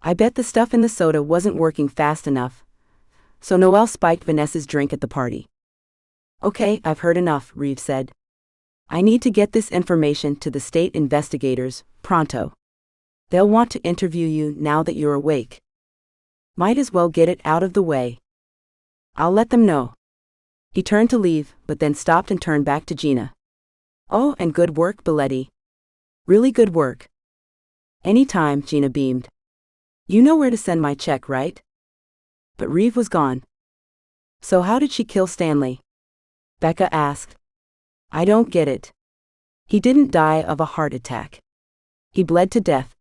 "I bet the stuff in the soda wasn't working fast enough. So Noel spiked Vanessa's drink at the party." "Okay, I've heard enough," Reev said. "I need to get this information to the state investigators, pronto. They'll want to interview you now that you're awake. Might as well get it out of the way. I'll let them know." He turned to leave, but then stopped and turned back to Gina. "Oh, and good work, Biletti. Really good work." "Anytime," Gina beamed. "You know where to send my check, right?" But Reev was gone. "So how did she kill Stanley?" Becca asked. "I don't get it. He didn't die of a heart attack. He bled to death."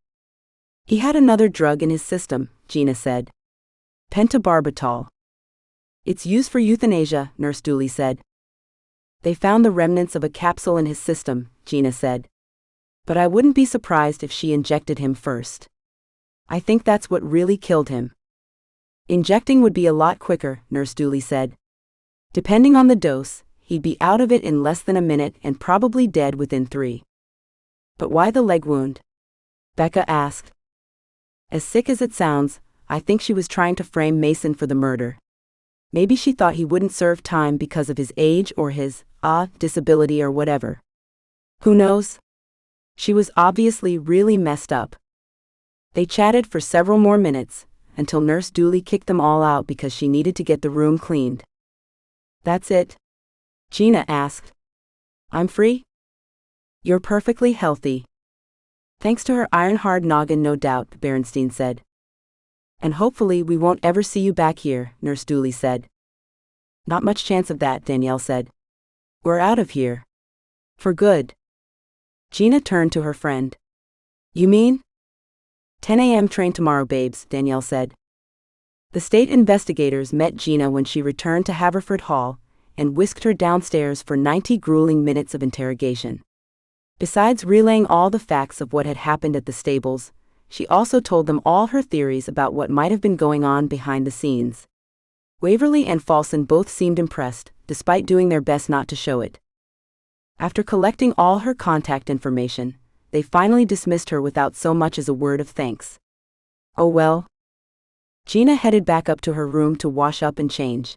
"He had another drug in his system," Gina said. "Pentobarbital. It's used for euthanasia," Nurse Dooley said. "They found the remnants of a capsule in his system," Gina said. "But I wouldn't be surprised if she injected him first. I think that's what really killed him." "Injecting would be a lot quicker," Nurse Dooley said. "Depending on the dose, he'd be out of it in less than a minute and probably dead within 3. "But why the leg wound?" Becca asked. "As sick as it sounds, I think she was trying to frame Mason for the murder. Maybe she thought he wouldn't serve time because of his age or his, disability or whatever. Who knows? She was obviously really messed up." They chatted for several more minutes, until Nurse Dooley kicked them all out because she needed to get the room cleaned. "That's it?" Gina asked. "I'm free?" You're perfectly healthy. Thanks to her iron-hard noggin, no doubt, Barrenstein said. And hopefully we won't ever see you back here, Nurse Dooley said. Not much chance of that, Danielle said. We're out of here. For good. Gina turned to her friend. You mean? 10 a.m. train tomorrow, babes, Danielle said. The state investigators met Gina when she returned to Haverford Hall and whisked her downstairs for 90 grueling minutes of interrogation. Besides relaying all the facts of what had happened at the stables, she also told them all her theories about what might have been going on behind the scenes. Waverley and Falson both seemed impressed, despite doing their best not to show it. After collecting all her contact information, they finally dismissed her without so much as a word of thanks. Oh well. Gina headed back up to her room to wash up and change.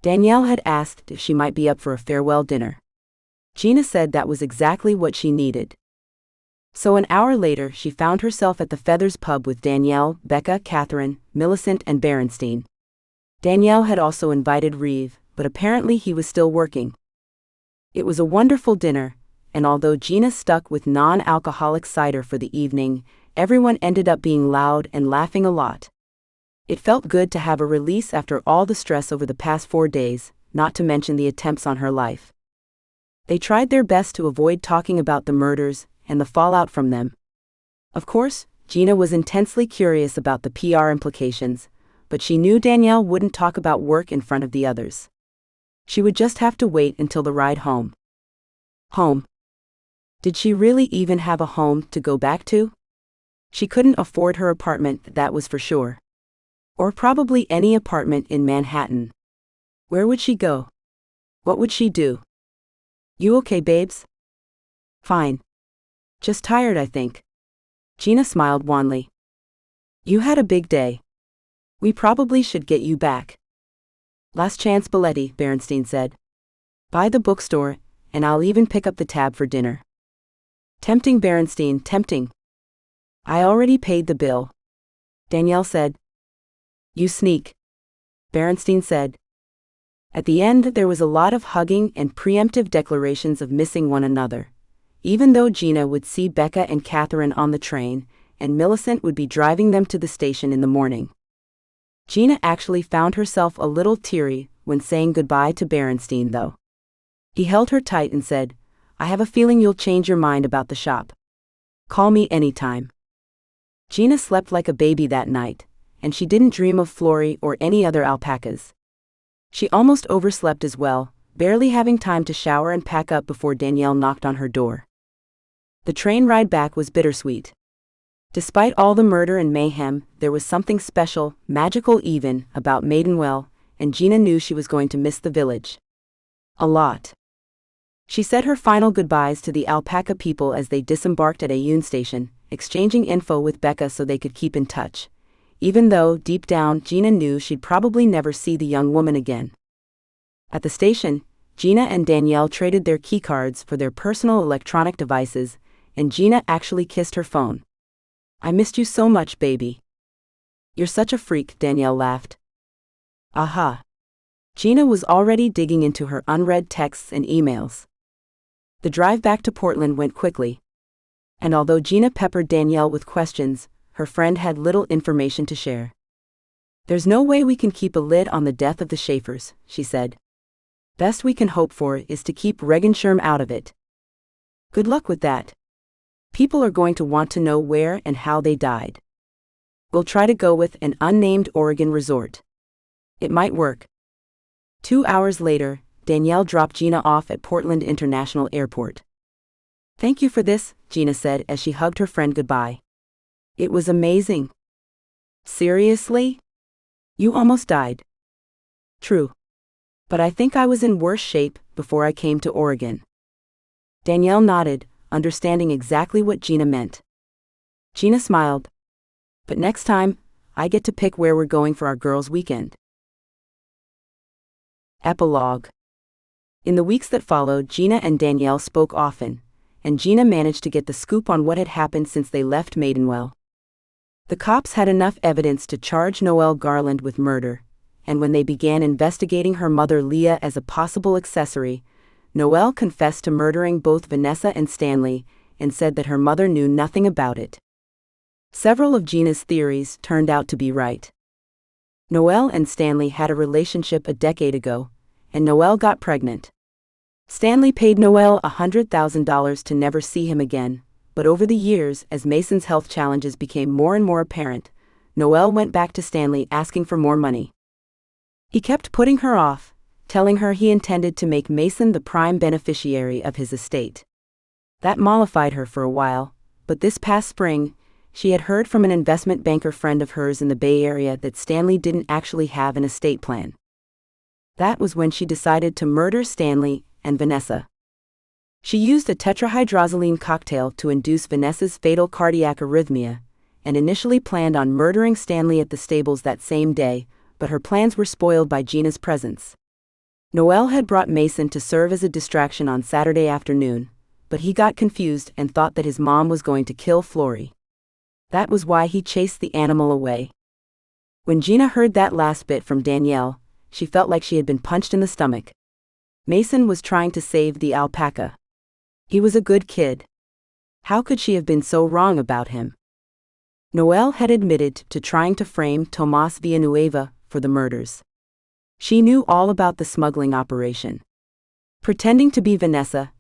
Danielle had asked if she might be up for a farewell dinner. Gina said that was exactly what she needed. So an hour later she found herself at the Feathers pub with Danielle, Becca, Catherine, Millicent and Barrenstein. Danielle had also invited Reev, but apparently he was still working. It was a wonderful dinner, and although Gina stuck with non-alcoholic cider for the evening, everyone ended up being loud and laughing a lot. It felt good to have a release after all the stress over the past 4 days, not to mention the attempts on her life. They tried their best to avoid talking about the murders and the fallout from them. Of course, Gina was intensely curious about the PR implications, but she knew Danielle wouldn't talk about work in front of the others. She would just have to wait until the ride home. Home. Did she really even have a home to go back to? She couldn't afford her apartment, that was for sure. Or probably any apartment in Manhattan. Where would she go? What would she do? You okay, babes? Fine. Just tired, I think. Gina smiled wanly. You had a big day. We probably should get you back. Last chance, Biletti, Barrenstein said. By the bookstore, and I'll even pick up the tab for dinner. Tempting, Barrenstein, tempting. I already paid the bill. Danielle said. You sneak. Barrenstein said. At the end there was a lot of hugging and preemptive declarations of missing one another. Even though Gina would see Becca and Catherine on the train, and Millicent would be driving them to the station in the morning. Gina actually found herself a little teary when saying goodbye to Barrenstein, though. He held her tight and said, I have a feeling you'll change your mind about the shop. Call me anytime. Gina slept like a baby that night, and she didn't dream of Flory or any other alpacas. She almost overslept as well, barely having time to shower and pack up before Danielle knocked on her door. The train ride back was bittersweet. Despite all the murder and mayhem, there was something special, magical even, about Maidenwell, and Gina knew she was going to miss the village. A lot. She said her final goodbyes to the alpaca people as they disembarked at a Union station, exchanging info with Becca so they could keep in touch, even though, deep down, Gina knew she'd probably never see the young woman again. At the station, Gina and Danielle traded their keycards for their personal electronic devices, and Gina actually kissed her phone. I missed you so much, baby. You're such a freak, Danielle laughed. Aha. Gina was already digging into her unread texts and emails. The drive back to Portland went quickly. And although Gina peppered Danielle with questions, her friend had little information to share. There's no way we can keep a lid on the death of the Schaefers, she said. Best we can hope for is to keep Regenschirm out of it. Good luck with that. People are going to want to know where and how they died. We'll try to go with an unnamed Oregon resort. It might work. 2 hours later, Danielle dropped Gina off at Portland International Airport. Thank you for this, Gina said as she hugged her friend goodbye. It was amazing. Seriously? You almost died. True. But I think I was in worse shape before I came to Oregon. Danielle nodded, understanding exactly what Gina meant. Gina smiled. But next time, I get to pick where we're going for our girls' weekend. Epilogue. In the weeks that followed, Gina and Danielle spoke often, and Gina managed to get the scoop on what had happened since they left Maidenwell. The cops had enough evidence to charge Noel Garland with murder, and when they began investigating her mother Leah as a possible accessory, Noel confessed to murdering both Vanessa and Stanley and said that her mother knew nothing about it. Several of Gina's theories turned out to be right. Noel and Stanley had a relationship a decade ago, and Noel got pregnant. Stanley paid Noel $100,000 to never see him again, but over the years, as Mason's health challenges became more and more apparent, Noel went back to Stanley asking for more money. He kept putting her off, telling her he intended to make Mason the prime beneficiary of his estate. That mollified her for a while, but this past spring, she had heard from an investment banker friend of hers in the Bay Area that Stanley didn't actually have an estate plan. That was when she decided to murder Stanley and Vanessa. She used a tetrahydrozoline cocktail to induce Vanessa's fatal cardiac arrhythmia, and initially planned on murdering Stanley at the stables that same day, but her plans were spoiled by Gina's presence. Noel had brought Mason to serve as a distraction on Saturday afternoon, but he got confused and thought that his mom was going to kill Flory. That was why he chased the animal away. When Gina heard that last bit from Danielle, she felt like she had been punched in the stomach. Mason was trying to save the alpaca. He was a good kid. How could she have been so wrong about him? Noel had admitted to trying to frame Tomas Villanueva for the murders. She knew all about the smuggling operation. Pretending to be Vanessa,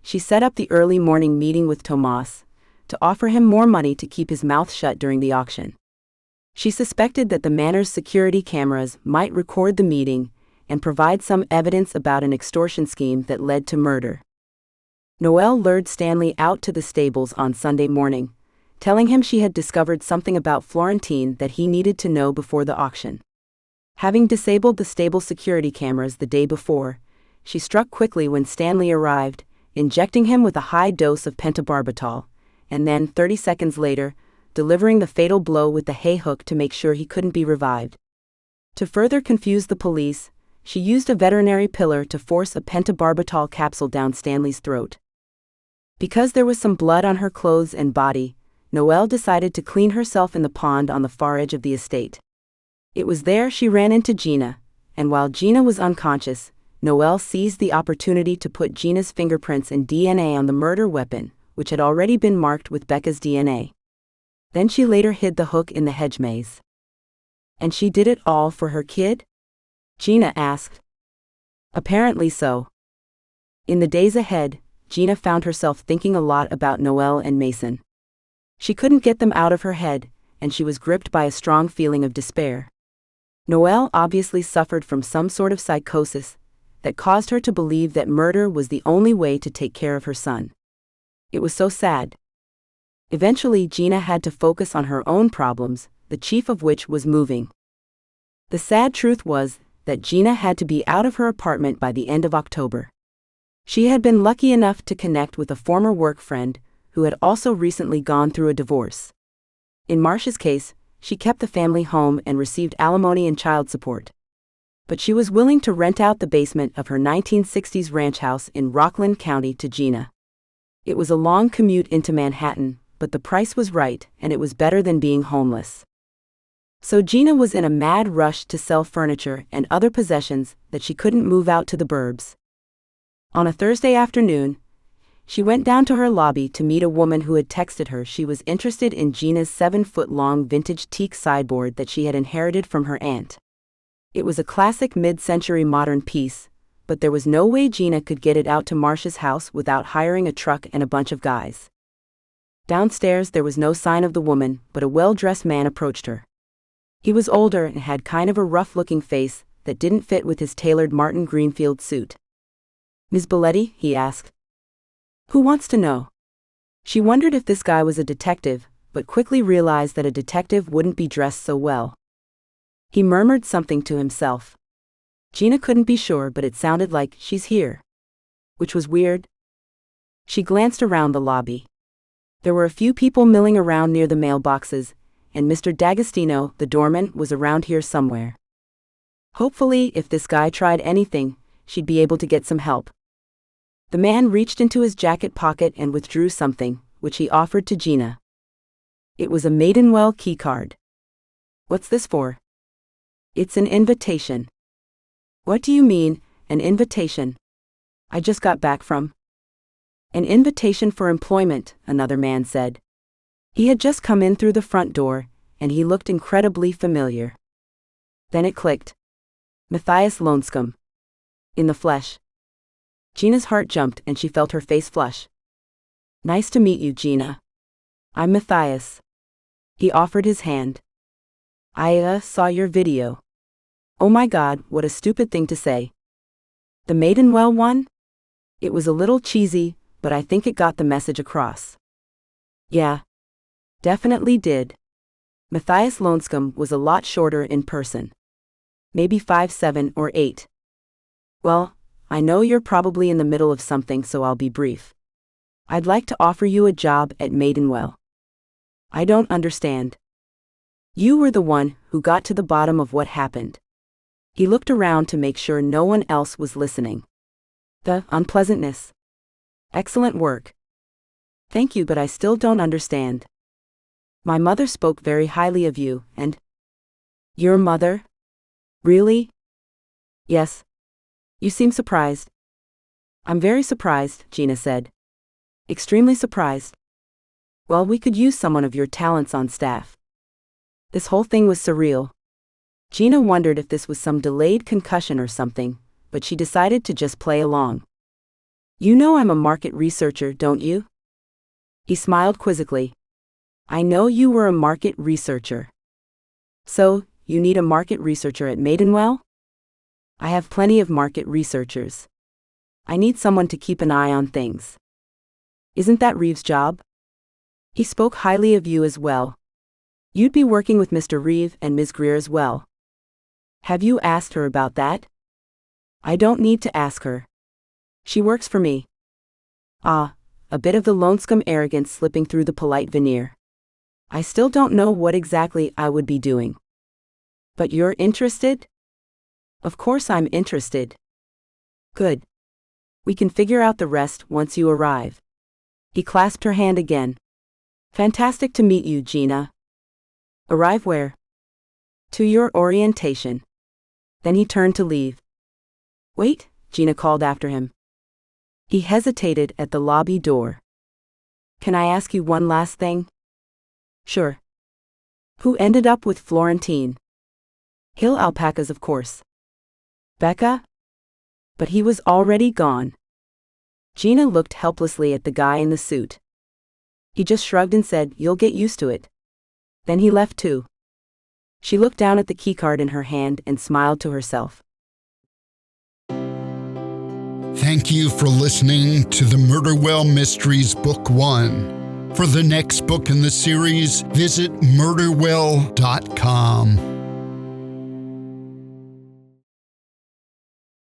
she set up the early morning meeting with Tomas to offer him more money to keep his mouth shut during the auction. She suspected that the manor's security cameras might record the meeting and provide some evidence about an extortion scheme that led to murder. Noel lured Stanley out to the stables on Sunday morning, telling him she had discovered something about Florentine that he needed to know before the auction. Having disabled the stable security cameras the day before, she struck quickly when Stanley arrived, injecting him with a high dose of pentobarbital, and then, 30 seconds later, delivering the fatal blow with the hay hook to make sure he couldn't be revived. To further confuse the police, she used a veterinary pillar to force a pentobarbital capsule down Stanley's throat. Because there was some blood on her clothes and body, Noel decided to clean herself in the pond on the far edge of the estate. It was there she ran into Gina, and while Gina was unconscious, Noel seized the opportunity to put Gina's fingerprints and DNA on the murder weapon, which had already been marked with Becca's DNA. Then she later hid the hook in the hedge maze. And she did it all for her kid? Gina asked. Apparently so. In the days ahead, Gina found herself thinking a lot about Noel and Mason. She couldn't get them out of her head, and she was gripped by a strong feeling of despair. Noel obviously suffered from some sort of psychosis that caused her to believe that murder was the only way to take care of her son. It was so sad. Eventually, Gina had to focus on her own problems, the chief of which was moving. The sad truth was that Gina had to be out of her apartment by the end of October. She had been lucky enough to connect with a former work friend who had also recently gone through a divorce. In Marcia's case, she kept the family home and received alimony and child support. But she was willing to rent out the basement of her 1960s ranch house in Rockland County to Gina. It was a long commute into Manhattan, but the price was right, and it was better than being homeless. So Gina was in a mad rush to sell furniture and other possessions that she couldn't move out to the burbs. On a Thursday afternoon, she went down to her lobby to meet a woman who had texted her she was interested in Gina's 7-foot-long vintage teak sideboard that she had inherited from her aunt. It was a classic mid-century modern piece, but there was no way Gina could get it out to Marcia's house without hiring a truck and a bunch of guys. Downstairs there was no sign of the woman, but a well-dressed man approached her. He was older and had kind of a rough-looking face that didn't fit with his tailored Martin Greenfield suit. "Miss Biletti?" he asked. "Who wants to know?" She wondered if this guy was a detective, but quickly realized that a detective wouldn't be dressed so well. He murmured something to himself. Gina couldn't be sure, but it sounded like "she's here," which was weird. She glanced around the lobby. There were a few people milling around near the mailboxes, and Mr. D'Agostino, the doorman, was around here somewhere. Hopefully, if this guy tried anything, she'd be able to get some help. The man reached into his jacket pocket and withdrew something, which he offered to Gina. It was a Maidenwell keycard. "What's this for?" "It's an invitation." "What do you mean, an invitation?" I just got back from an invitation for employment, another man said. He had just come in through the front door, and he looked incredibly familiar. Then it clicked. Matthias Lonescombe. In the flesh. Gina's heart jumped and she felt her face flush. Nice to meet you, Gina. I'm Matthias. He offered his hand. I saw your video. Oh my God, what a stupid thing to say. The Maidenwell one? It was a little cheesy, but I think it got the message across. Yeah. Definitely did. Matthias Lonescombe was a lot shorter in person. Maybe 5'7" or 8. Well, I know you're probably in the middle of something, so I'll be brief. I'd like to offer you a job at Maidenwell. I don't understand. You were the one who got to the bottom of what happened. He looked around to make sure no one else was listening. The unpleasantness. Excellent work. Thank you, but I still don't understand. My mother spoke very highly of you, and... Your mother? Really? Yes. You seem surprised. I'm very surprised, Gina said. Extremely surprised. Well, we could use someone of your talents on staff. This whole thing was surreal. Gina wondered if this was some delayed concussion or something, but she decided to just play along. You know I'm a market researcher, don't you? He smiled quizzically. I know you were a market researcher. So, you need a market researcher at Maidenwell? I have plenty of market researchers. I need someone to keep an eye on things. Isn't that Reev's job? He spoke highly of you as well. You'd be working with Mr. Reev and Ms. Greer as well. Have you asked her about that? I don't need to ask her. She works for me. Ah, a bit of the Lonescombe arrogance slipping through the polite veneer. I still don't know what exactly I would be doing. But you're interested? Of course I'm interested. Good. We can figure out the rest once you arrive. He clasped her hand again. Fantastic to meet you, Gina. Arrive where? To your orientation. Then he turned to leave. Wait, Gina called after him. He hesitated at the lobby door. Can I ask you one last thing? Sure. Who ended up with Florentine? Hill Alpacas, of course. Becca? But he was already gone. Gina looked helplessly at the guy in the suit. He just shrugged and said, "You'll get used to it." Then he left too. She looked down at the keycard in her hand and smiled to herself. Thank you for listening to the Murderwell Mysteries Book 1. For the next book in the series, visit murderwell.com.